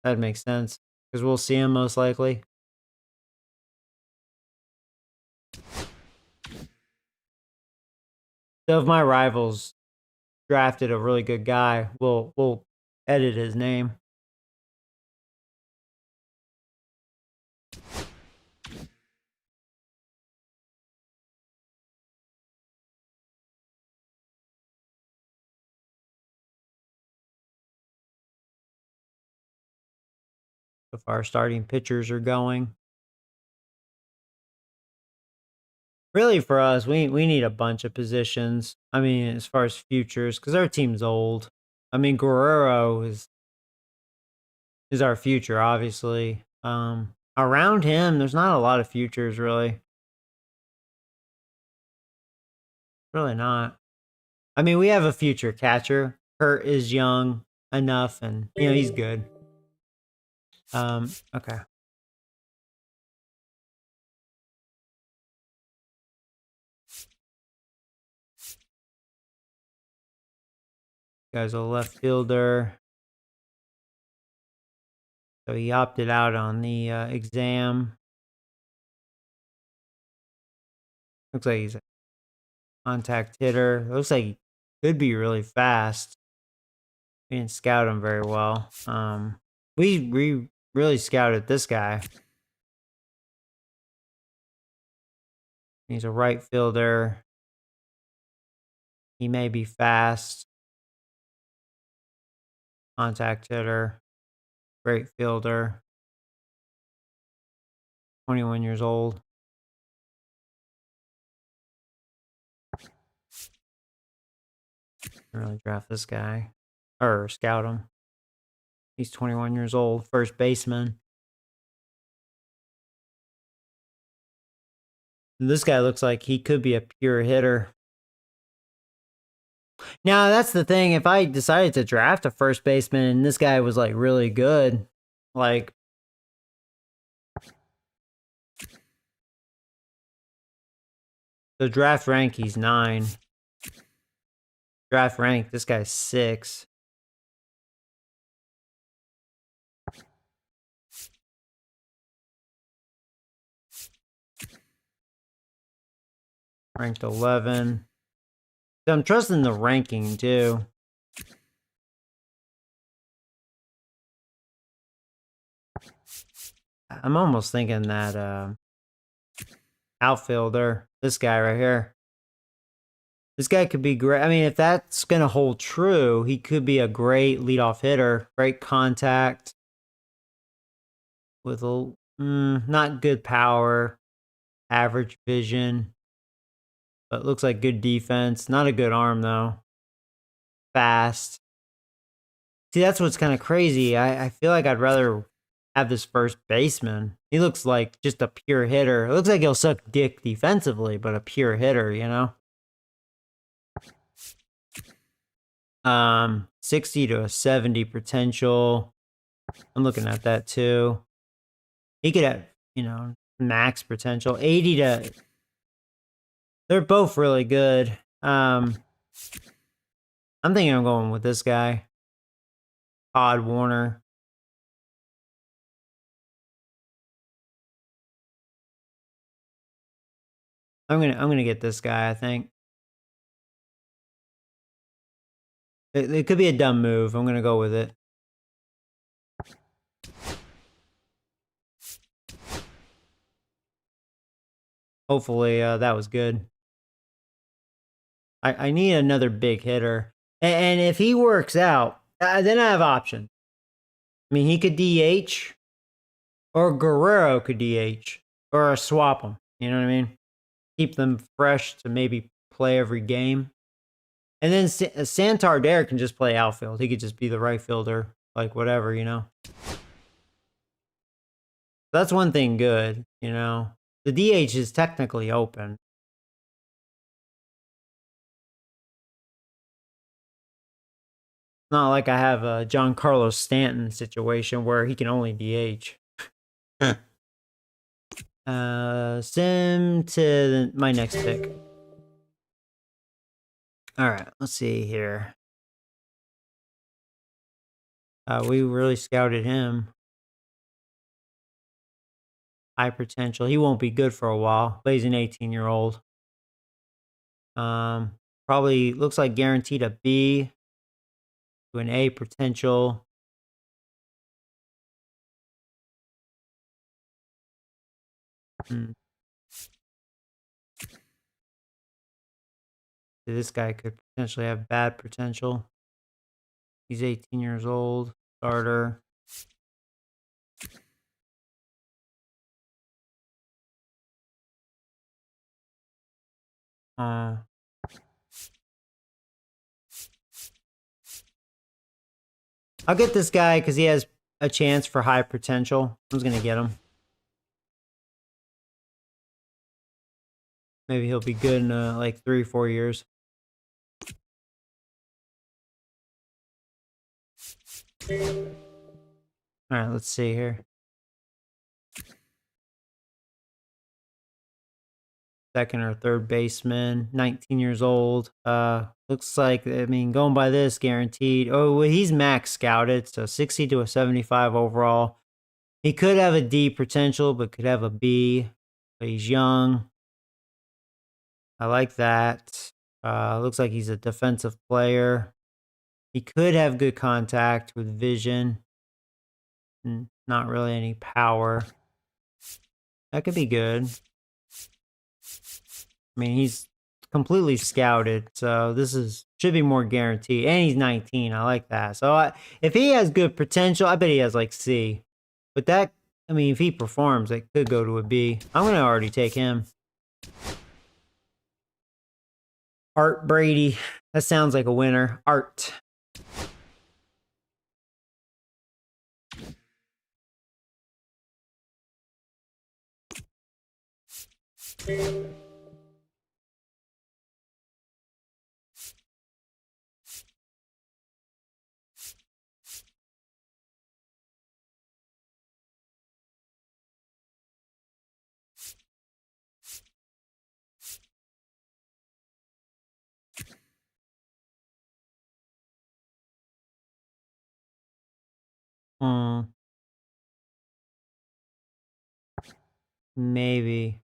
That makes sense. Because we'll see him most likely. So if my rivals drafted a really good guy, we'll edit his name. If our starting pitchers are going. Really, for us, we need a bunch of positions. I mean, as far as futures, because our team's old. I mean, Guerrero is our future, obviously. Around him, there's not a lot of futures, really. Really not. I mean, we have a future catcher. Kurt is young enough, and he's good. Okay. Guy's a left fielder. So he opted out on the exam. Looks like he's a contact hitter. Looks like he could be really fast. We didn't scout him very well. We really scouted this guy. He's a right fielder. He may be fast. Contact hitter. Great fielder. 21 years old. Really draft this guy or scout him. He's 21 years old, first baseman. This guy looks like he could be a pure hitter. Now, that's the thing. If I decided to draft a first baseman and this guy was like really good, like the draft rank, he's 9. Draft rank, this guy's 6. Ranked 11. So I'm trusting the ranking too. I'm almost thinking that outfielder, this guy right here. This guy could be great. I mean, if that's going to hold true, he could be a great leadoff hitter, great contact with a not good power, average vision, but looks like good defense. Not a good arm though. Fast. See, that's what's kind of crazy. I feel like I'd rather have this first baseman. He looks like just a pure hitter. It looks like he'll suck dick defensively, but a pure hitter, you know? 60 to a 70 potential. I'm looking at that too. He could have, you know, max potential. 80 to... They're both really good. I'm thinking I'm going with this guy. Todd Warner. I'm gonna get this guy, I think. It could be a dumb move. I'm gonna go with it. Hopefully that was good. I need another big hitter. And if he works out, then I have options. I mean, he could DH, or Guerrero could DH, or swap them. You know what I mean? Keep them fresh to maybe play every game. And then Santander can just play outfield. He could just be the right fielder, like whatever, you know? That's one thing good, you know? The DH is technically open. Not like I have a Giancarlo Stanton situation where he can only DH. Sim to my next pick. All right, let's see here. We really scouted him. High potential. He won't be good for a while, but he's an 18-year-old. Probably looks like guaranteed a B to an A potential. This guy could potentially have bad potential. He's 18 years old. Starter. I'll get this guy because he has a chance for high potential. I'm just going to get him. Maybe he'll be good in like 3 or 4 years. All right, let's see here. Second or third baseman, 19 years old. Looks like, I mean, going by this, guaranteed. Oh, well, he's max scouted, so 60 to a 75 overall. He could have a D potential, but could have a B. But he's young. I like that. Looks like he's a defensive player. He could have good contact with vision. Not really any power. That could be good. I mean, he's completely scouted, so this should be more guaranteed. And he's 19. I like that. So if he has good potential, I bet he has like C. But that I mean, if he performs, it could go to a B. I'm going to already take him. Art Brady. That sounds like a winner. Art. Maybe.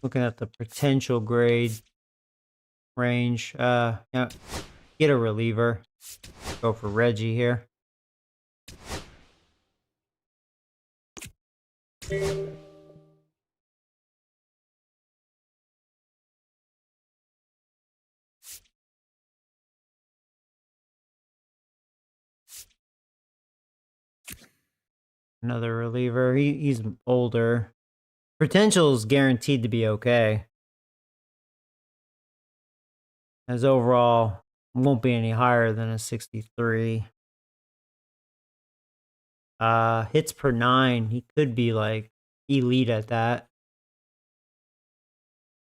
Looking at the potential grade range. Yeah, get a reliever. Go for Reggie here. Another reliever. He's older. Potential is guaranteed to be okay. As overall, won't be any higher than a 63. Hits per 9. He could be like elite at that.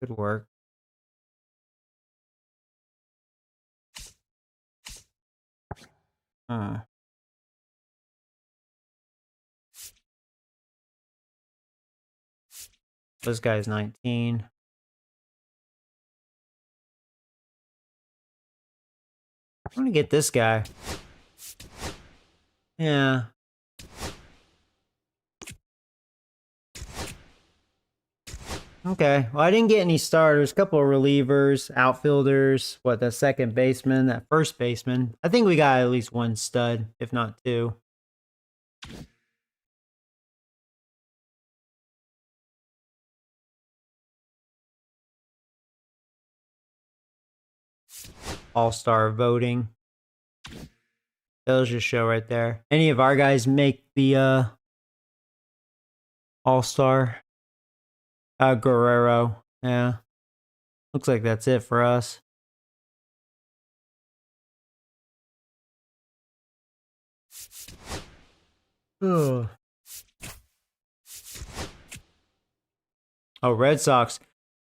Could work. This guy's 19. I'm gonna get this guy. Yeah. Okay. Well, I didn't get any starters. A couple of relievers, outfielders. What, the second baseman, that first baseman. I think we got at least one stud, if not two. All-star voting. Those just show right there. Any of our guys make the all-star? Guerrero. Yeah. Looks like that's it for us. Ugh. Oh, Red Sox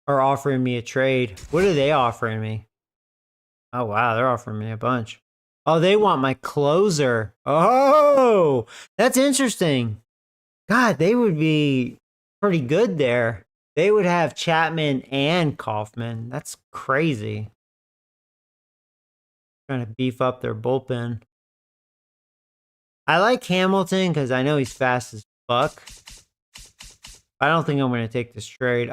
are offering me a trade. What are they offering me? Oh, wow. They're offering me a bunch. Oh, they want my closer. Oh, that's interesting. God, they would be pretty good there. They would have Chapman and Kaufman. That's crazy. Trying to beef up their bullpen. I like Hamilton because I know he's fast as fuck. I don't think I'm going to take this trade.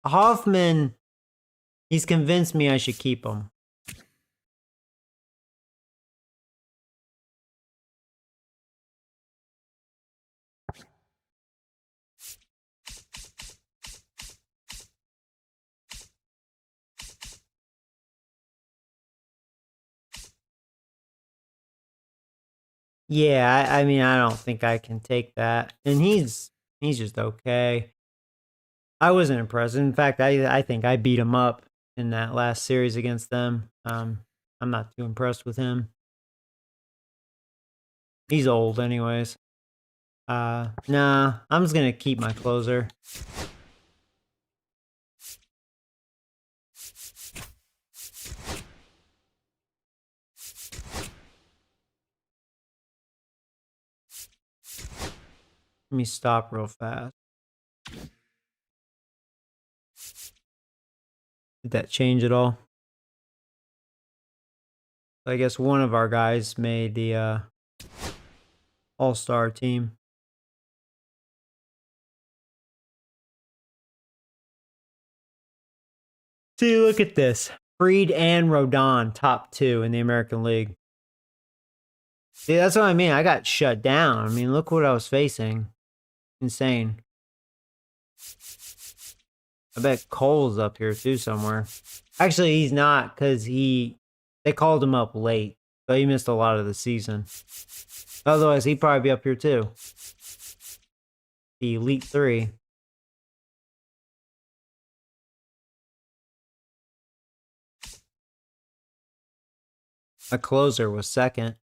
Hoffman, he's convinced me I should keep him. Yeah, I mean, I don't think I can take that. And he's just okay. I wasn't impressed. In fact, I think I beat him up in that last series against them. I'm not too impressed with him. He's old anyways. Nah, I'm just gonna keep my closer. Let me stop real fast. Did that change at all? I guess one of our guys made the all-star team. See, look at this. Fried and Rodon, top 2 in the American League. See, that's what I mean. I got shut down. I mean, look what I was facing. Insane. I bet Cole's up here too somewhere. Actually, he's not because they called him up late, so he missed a lot of the season. Otherwise, he'd probably be up here too. The Elite Three. A closer was second.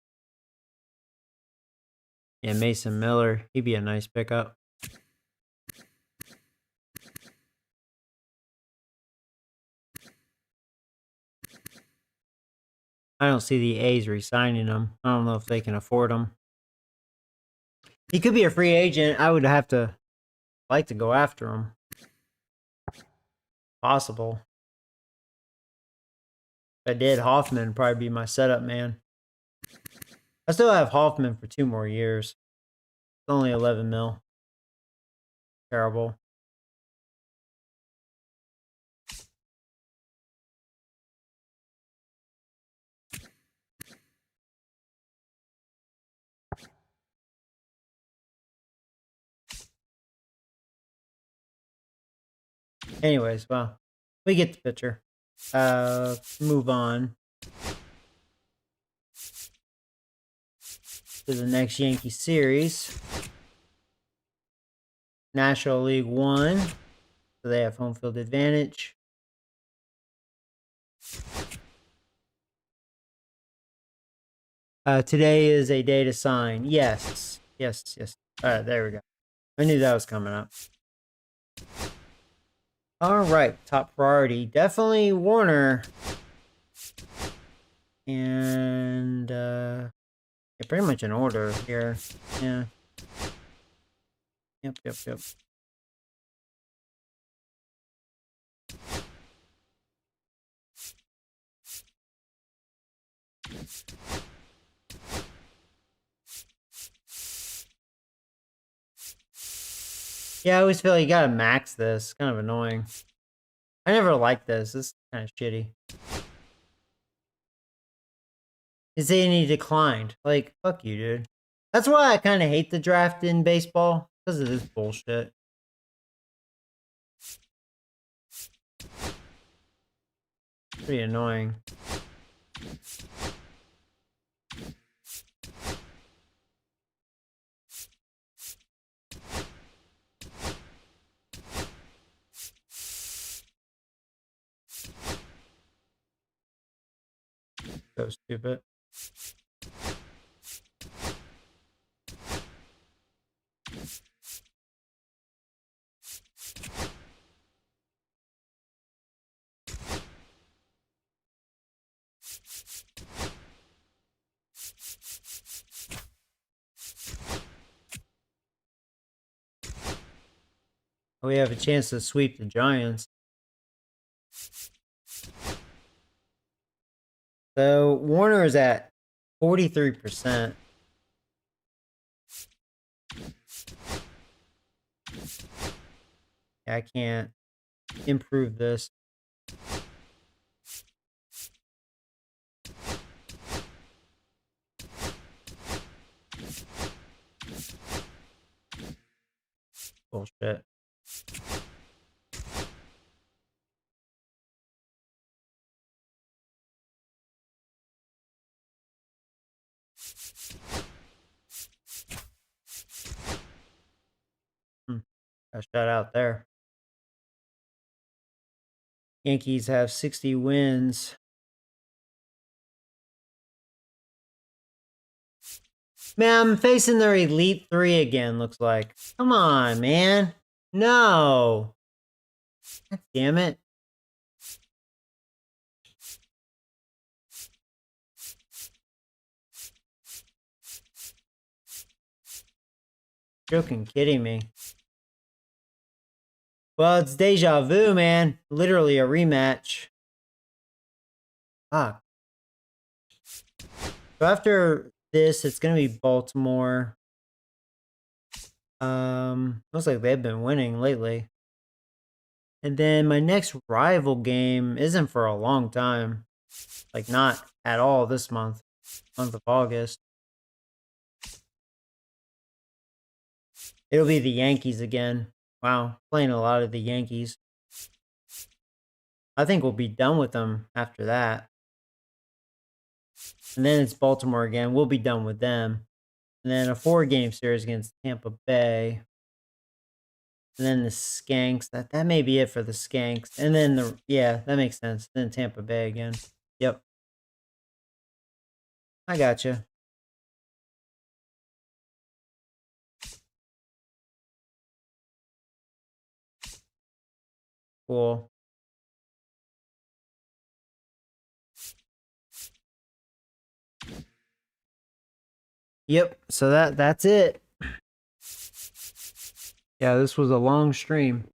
Yeah, Mason Miller. He'd be a nice pickup. I don't see the A's re-signing him. I don't know if they can afford him. He could be a free agent. I would have to like to go after him. Possible. If I did, Hoffman would probably be my setup man. I still have Hoffman for 2 more years. It's only 11 mil. Terrible. Anyways, well, we get the picture. Move on to the next Yankee series. National League 1. So they have home field advantage. Today is a day to sign. Yes. Yes. All right, there we go. I knew that was coming up. All right, top priority. Definitely Warner. And yeah, pretty much in order here. Yeah. Yep. Yeah, I always feel like you gotta max this. Kind of annoying. I never liked this. This is kind of shitty. Is he declined? Like, fuck you, dude. That's why I kind of hate the draft in baseball. Because of this bullshit. Pretty annoying. So stupid. We have a chance to sweep the Giants. So Warner is at 43%. I can't improve this. Bullshit. A shut out there. Yankees have 60 wins. Man, I'm facing their Elite Three again, looks like. Come on, man. No. God damn it. Joking, kidding me. Well, it's deja vu, man. Literally a rematch. Fuck. So after this, it's gonna be Baltimore. Looks like they've been winning lately. And then my next rival game isn't for a long time. Like, not at all this month. Month of August. It'll be the Yankees again. Wow, playing a lot of the Yankees. I think we'll be done with them after that. And then it's Baltimore again. We'll be done with them. And then a 4-game series against Tampa Bay. And then the Skanks. That may be it for the Skanks. And then that makes sense. Then Tampa Bay again. Yep. I gotcha. Cool. Yep. So that's it. Yeah, this was a long stream.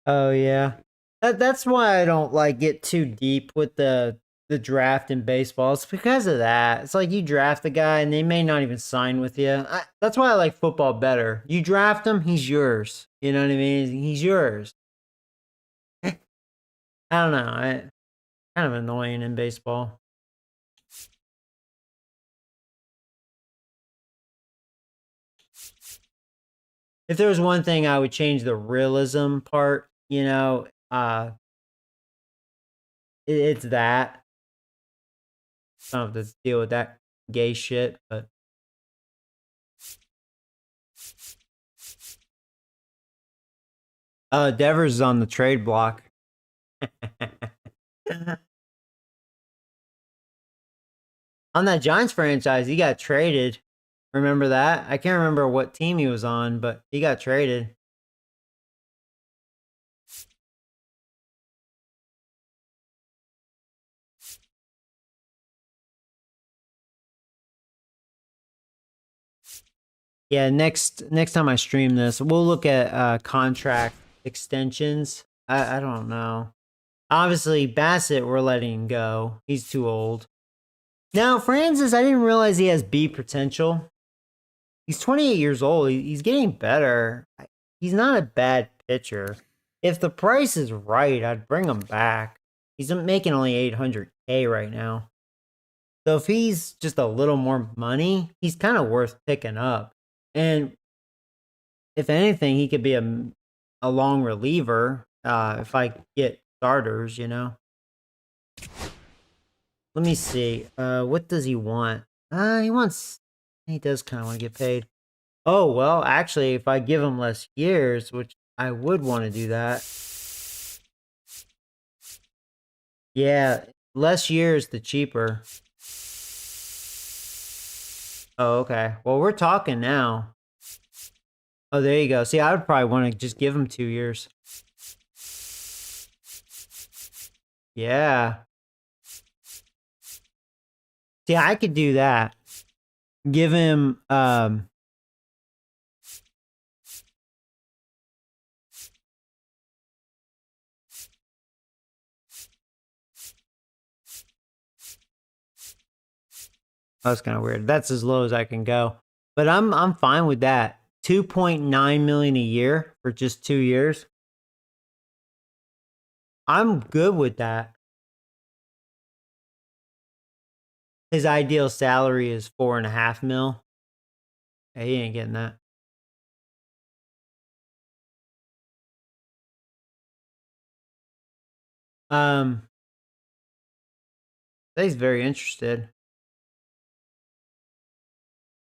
Oh yeah. That's why I don't like get too deep with the draft in baseball. It's because of that. It's like you draft a guy and they may not even sign with you. That's why I like football better. You draft him, he's yours. You know what I mean? He's yours. I don't know. Kind of annoying in baseball. If there was one thing I would change the realism part, it's that. I don't have to deal with that gay shit, but Devers is on the trade block. On that Giants franchise, he got traded. Remember that? I can't remember what team he was on, but he got traded. Yeah, next time I stream this, we'll look at contract extensions. I don't know. Obviously, Bassett, we're letting go. He's too old. Now, Francis, I didn't realize he has B potential. He's 28 years old. He's getting better. He's not a bad pitcher. If the price is right, I'd bring him back. He's making only $800K right now. So if he's just a little more money, he's kind of worth picking up. And if anything, he could be a long reliever if I get starters, Let me see. What does he want? He does kind of want to get paid. Oh, well, actually, if I give him less years, which I would want to do that. Yeah, less years, the cheaper. Oh, okay. Well, we're talking now. Oh, there you go. See, I would probably want to just give him 2 years. Yeah. See, I could do that. Give him, that's kind of weird. That's as low as I can go. But I'm fine with that. 2.9 million a year for just 2 years. I'm good with that. His ideal salary is 4.5 mil. Hey, he ain't getting that. He's very interested.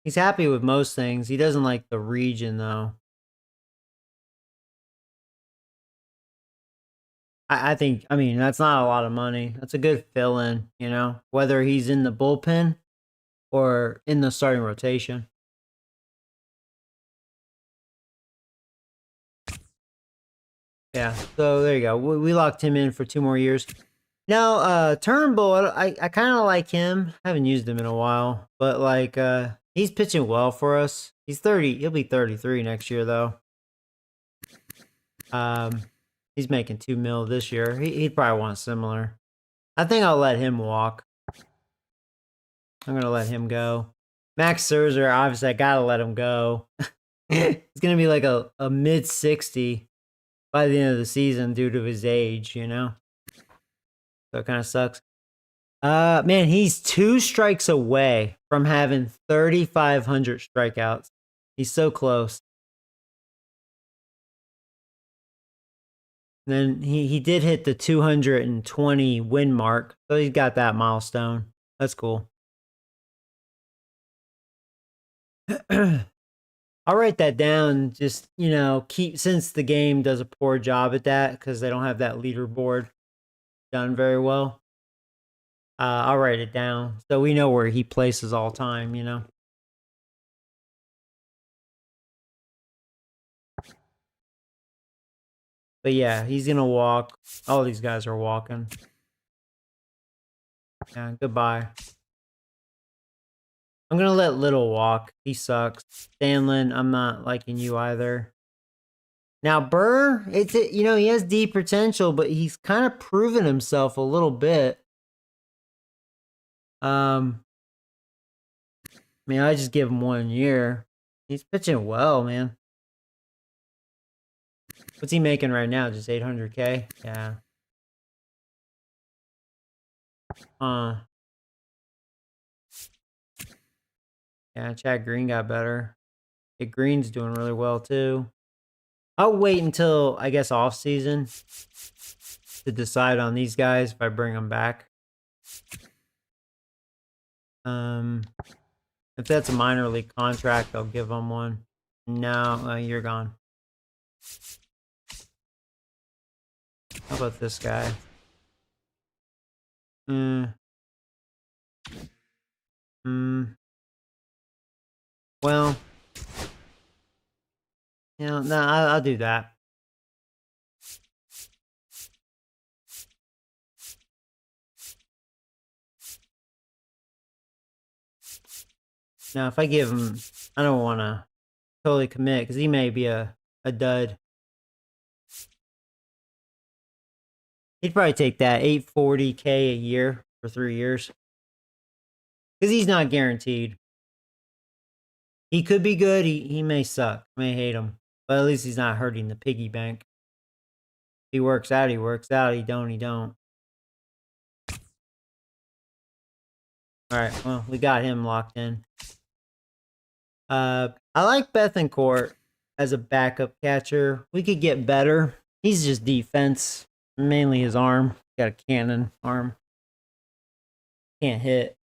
He's happy with most things. He doesn't like the region, though. I think, that's not a lot of money. That's a good fill-in, whether he's in the bullpen or in the starting rotation. Yeah, so there you go. We locked him in for 2 more years. Now, Turnbull, I kind of like him. I haven't used him in a while, but he's pitching well for us. He's 30. He'll be 33 next year, though. He's making 2 mil this year. He'd probably want similar. I think I'll let him walk. I'm gonna let him go. Max Scherzer, obviously, I gotta let him go. It's gonna be like a mid 60 by the end of the season due to his age, So it kind of sucks. Man, he's 2 strikes away from having 3,500 strikeouts. He's so close. And then he did hit the 220 win mark, so he's got that milestone. That's cool. I'll write that down. Just, since the game does a poor job at that because they don't have that leaderboard done very well. I'll write it down so we know where he places all time, But yeah, he's going to walk. All these guys are walking. Yeah, goodbye. I'm going to let Little walk. He sucks. Stanlin, I'm not liking you either. Now, Burr, he has deep potential, but he's kind of proven himself a little bit. I just give him 1 year. He's pitching well, man. What's he making right now? Just 800K? Yeah. Yeah, Chad Green got better. Green's doing really well, too. I'll wait until, I guess, off season to decide on these guys if I bring them back. If that's a minor league contract, I'll give them one. No, you're gone. How about this guy? Well, no, I'll do that. Now, if I give him, I don't want to totally commit because he may be a dud. He'd probably take that 840K a year for 3 years because he's not guaranteed. He could be good. He may suck. I may hate him, but at least he's not hurting the piggy bank. If he works out, he works out. He don't, he don't. All right, well, we got him locked in. I like Bethancourt as a backup catcher. We could get better. He's just defense, mainly his arm. Got a cannon arm. Can't hit.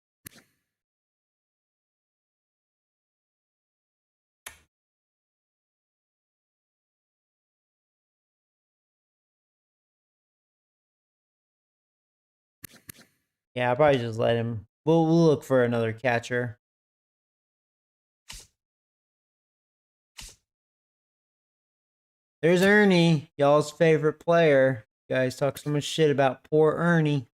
Yeah, I'll probably just let him. We'll look for another catcher. There's Ernie, y'all's favorite player. You guys talk so much shit about poor Ernie.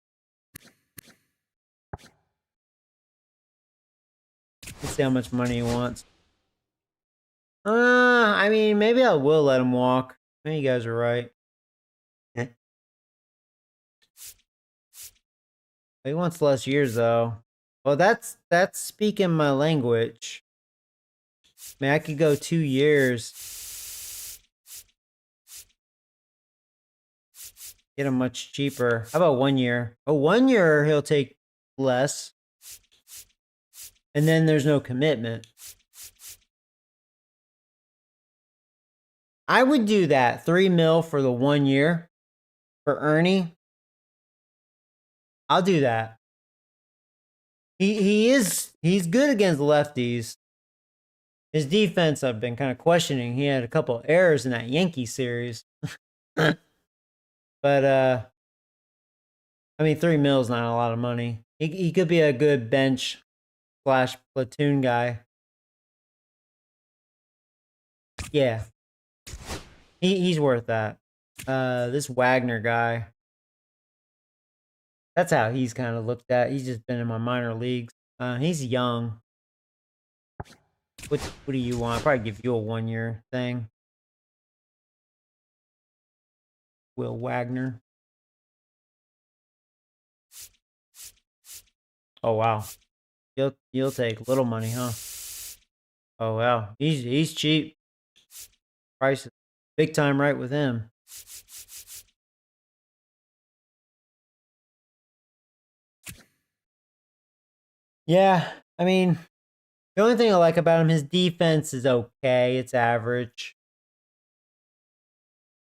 Let's see how much money he wants. Maybe I will let him walk. Maybe you guys are right. He wants less years though. Well, that's speaking my language. I could go 2 years. Get him much cheaper. How about 1 year? 1 year he'll take less. And then there's no commitment. I would do that. 3 mil for the 1 year for Ernie. I'll do that. He's good against lefties. His defense, I've been kind of questioning. He had a couple errors in that Yankee series. But 3 mil is not a lot of money. He could be a good bench / platoon guy. Yeah. He's worth that. This Wagner guy. That's how he's kind of looked at. He's just been in my minor leagues. He's young. What do you want? I'll probably give you a 1 year thing. Will Wagner. Oh wow. You'll take little money, huh? Oh wow. He's cheap. Price is big time right with him. Yeah, I mean, the only thing I like about him, his defense is okay. It's average.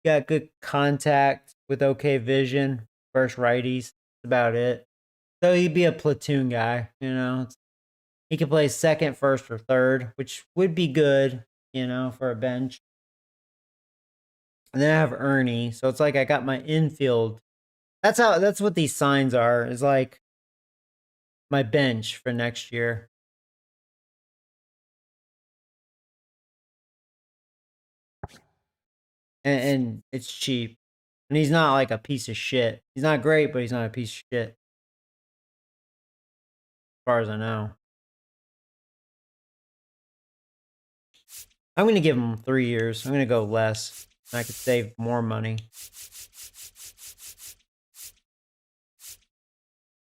Got good contact with okay vision. First righties. That's about it. So he'd be a platoon guy, you know. He could play second, first, or third, which would be good, you know, for a bench. And then I have Ernie. So it's like I got my infield. That's what these signs are, is like my bench for next year. And it's cheap. And he's not like a piece of shit. He's not great, but he's not a piece of shit. As far as I know. I'm going to give him 3 years. I'm going to go less. I could save more money.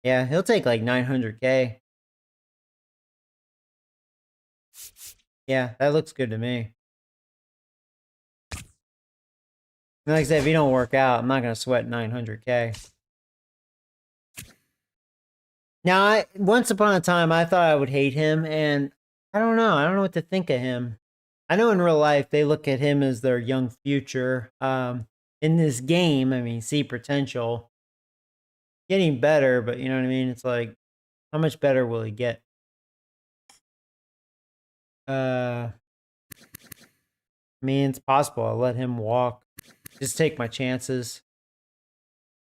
Yeah, he'll take like 900K. Yeah, that looks good to me. And like I said, if he don't work out, I'm not going to sweat 900K. Now, once upon a time, I thought I would hate him, and I don't know. I don't know what to think of him. I know in real life, they look at him as their young future. In this game, I mean, see potential. Getting better, but you know what I mean? It's like, how much better will he get? I mean, it's possible. I'll let him walk. Just take my chances.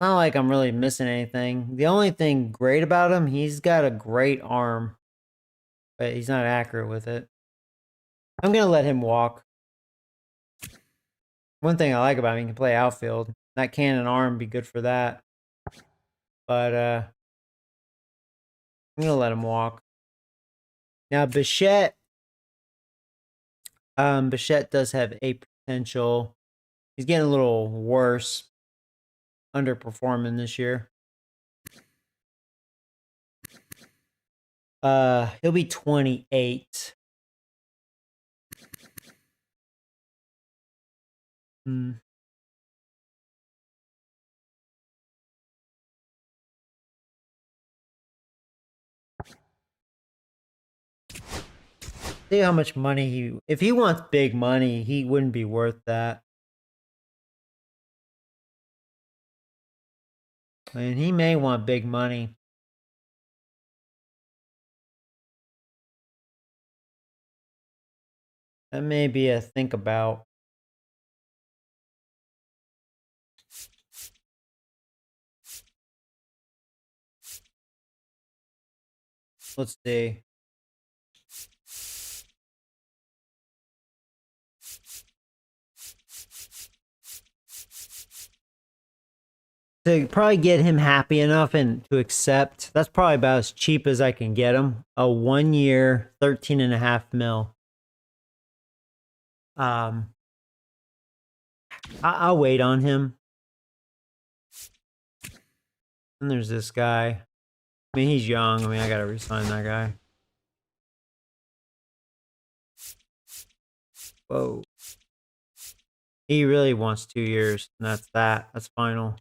Not like I'm really missing anything. The only thing great about him, he's got a great arm, but he's not accurate with it. I'm going to let him walk. One thing I like about him, he can play outfield. That cannon arm be good for that. But I'm going to let him walk. Now, Bichette does have a potential. He's getting a little worse. Underperforming this year. He'll be 28. See how much money if he wants big money, he wouldn't be worth that. And he may want big money. That may be a think about. Let's see. To probably get him happy enough and to accept, that's probably about as cheap as I can get him. A 1 year, 13.5 mil. I'll wait on him. And there's this guy. I mean, he's young. I mean, I gotta re-sign that guy. Whoa. He really wants 2 years, and that's that. That's final.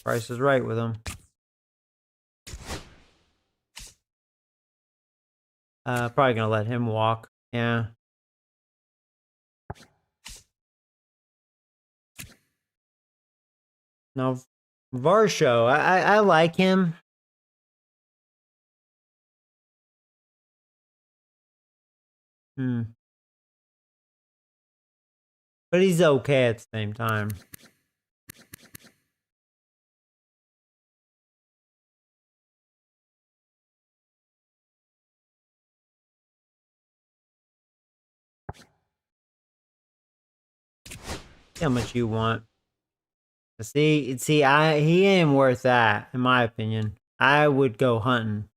Price is right with him. Probably gonna let him walk. Yeah. Now, Varsho, I like him. But he's okay at the same time. See how much you want. See, he ain't worth that, in my opinion. I would go hunting.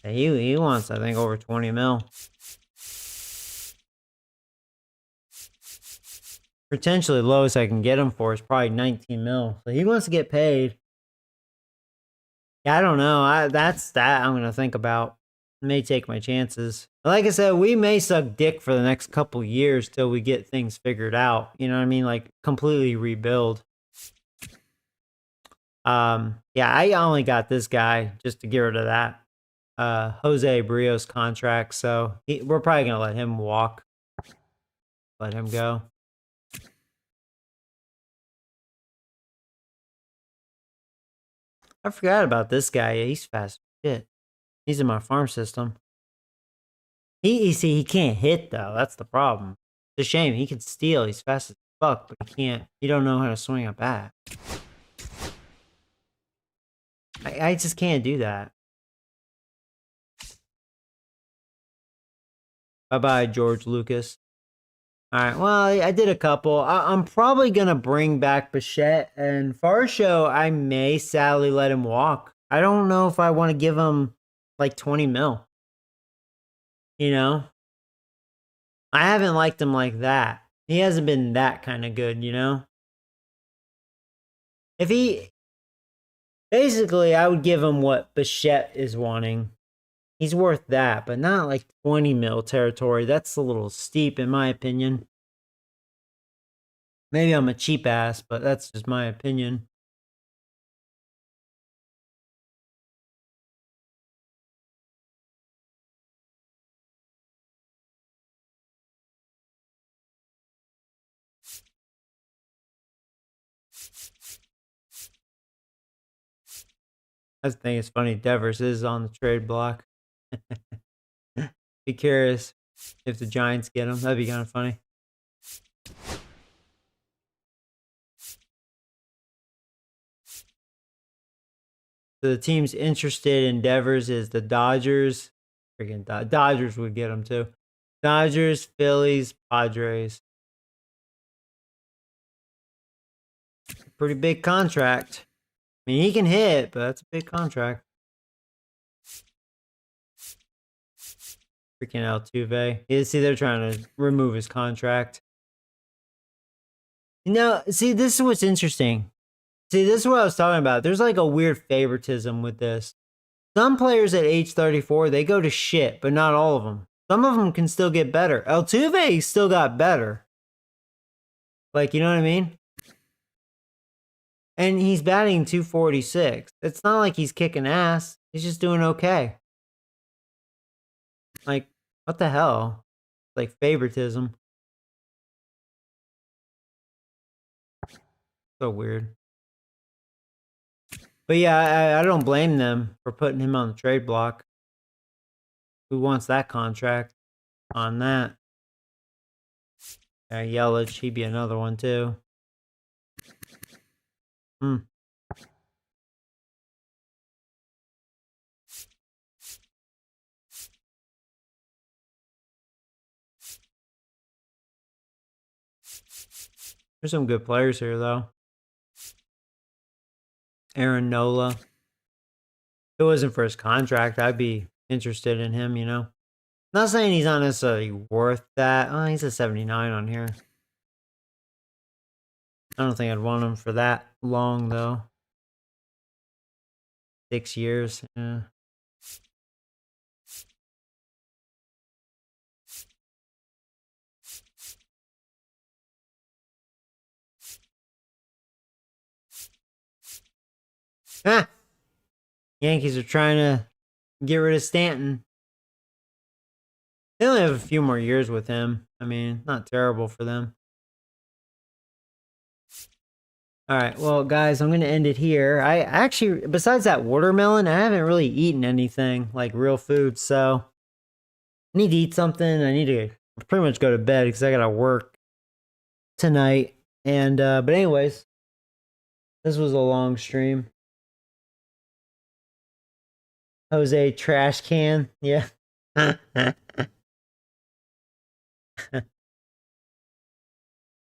He wants, I think, over 20 mil. Potentially lowest I can get him for is probably 19 mil. So he wants to get paid. Yeah, I don't know. That's that I'm gonna think about. May take my chances. Like I said, we may suck dick for the next couple years till we get things figured out. You know what I mean? Like completely rebuild. Yeah, I only got this guy just to get rid of that Jose Brios contract. So we're probably gonna let him walk. Let him go. I forgot about this guy. Yeah, he's fast as shit. He's in my farm system. He can't hit though. That's the problem. It's a shame. He can steal. He's fast as fuck, but he can't. He don't know how to swing a bat. I just can't do that. Bye bye, George Lucas. All right. Well, I did a couple. I'm probably gonna bring back Bichette and Farshow. I may sadly let him walk. I don't know if I want to give him like 20 mil. You know, I haven't liked him like that. He hasn't been that kind of good. You know, if he basically, I would give him what Bichette is wanting. He's worth that, but not like 20 mil territory. That's a little steep in my opinion. Maybe I'm a cheap ass, but that's just my opinion. I just think it's funny. Devers is on the trade block. Be curious if the Giants get him. That'd be kind of funny. So the teams interested in Devers is the Dodgers. Freaking Dodgers would get him too. Dodgers, Phillies, Padres. Pretty big contract. I mean, he can hit, but that's a big contract. Freaking Altuve. You see, they're trying to remove his contract. No, see, this is what's interesting. See, this is what I was talking about. There's like a weird favoritism with this. Some players at age 34, they go to shit, but not all of them. Some of them can still get better. Altuve still got better. Like, you know what I mean? And he's batting 246. It's not like he's kicking ass. He's just doing okay. Like, what the hell? Like favoritism. So weird. But yeah, I don't blame them for putting him on the trade block. Who wants that contract on that? Yelich, he'd be another one too. There's some good players here, though. Aaron Nola. If it wasn't for his contract, I'd be interested in him, you know? Not saying he's not necessarily worth that. Oh, he's a 79 on here. I don't think I'd want him for that long, though. 6 years. Yeah. Ah! Yankees are trying to get rid of Stanton. They only have a few more years with him. I mean, not terrible for them. All right, well, guys, I'm going to end it here. I actually, besides that watermelon, I haven't really eaten anything like real food. So I need to eat something. I need to pretty much go to bed because I got to work tonight. And, but anyways, this was a long stream. Jose trash can. Yeah.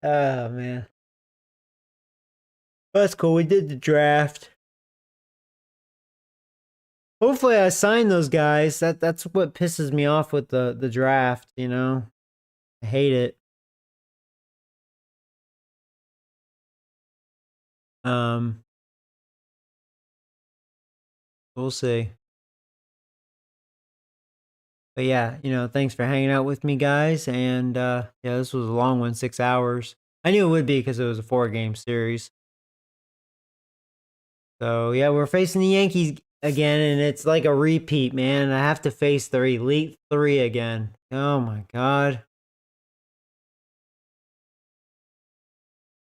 Oh, man. That's cool. We did the draft. Hopefully I sign those guys. That's what pisses me off with the draft, you know. I hate it. We'll see. But yeah, thanks for hanging out with me, guys. And yeah, this was a long one, 6 hours. I knew it would be because it was a 4-game series. So yeah, we're facing the Yankees again, and it's like a repeat, man. I have to face their Elite Three again. Oh my God.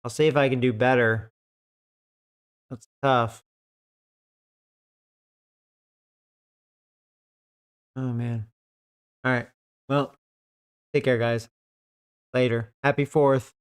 I'll see if I can do better. That's tough. Oh man. All right. Well, take care, guys. Later. Happy 4th.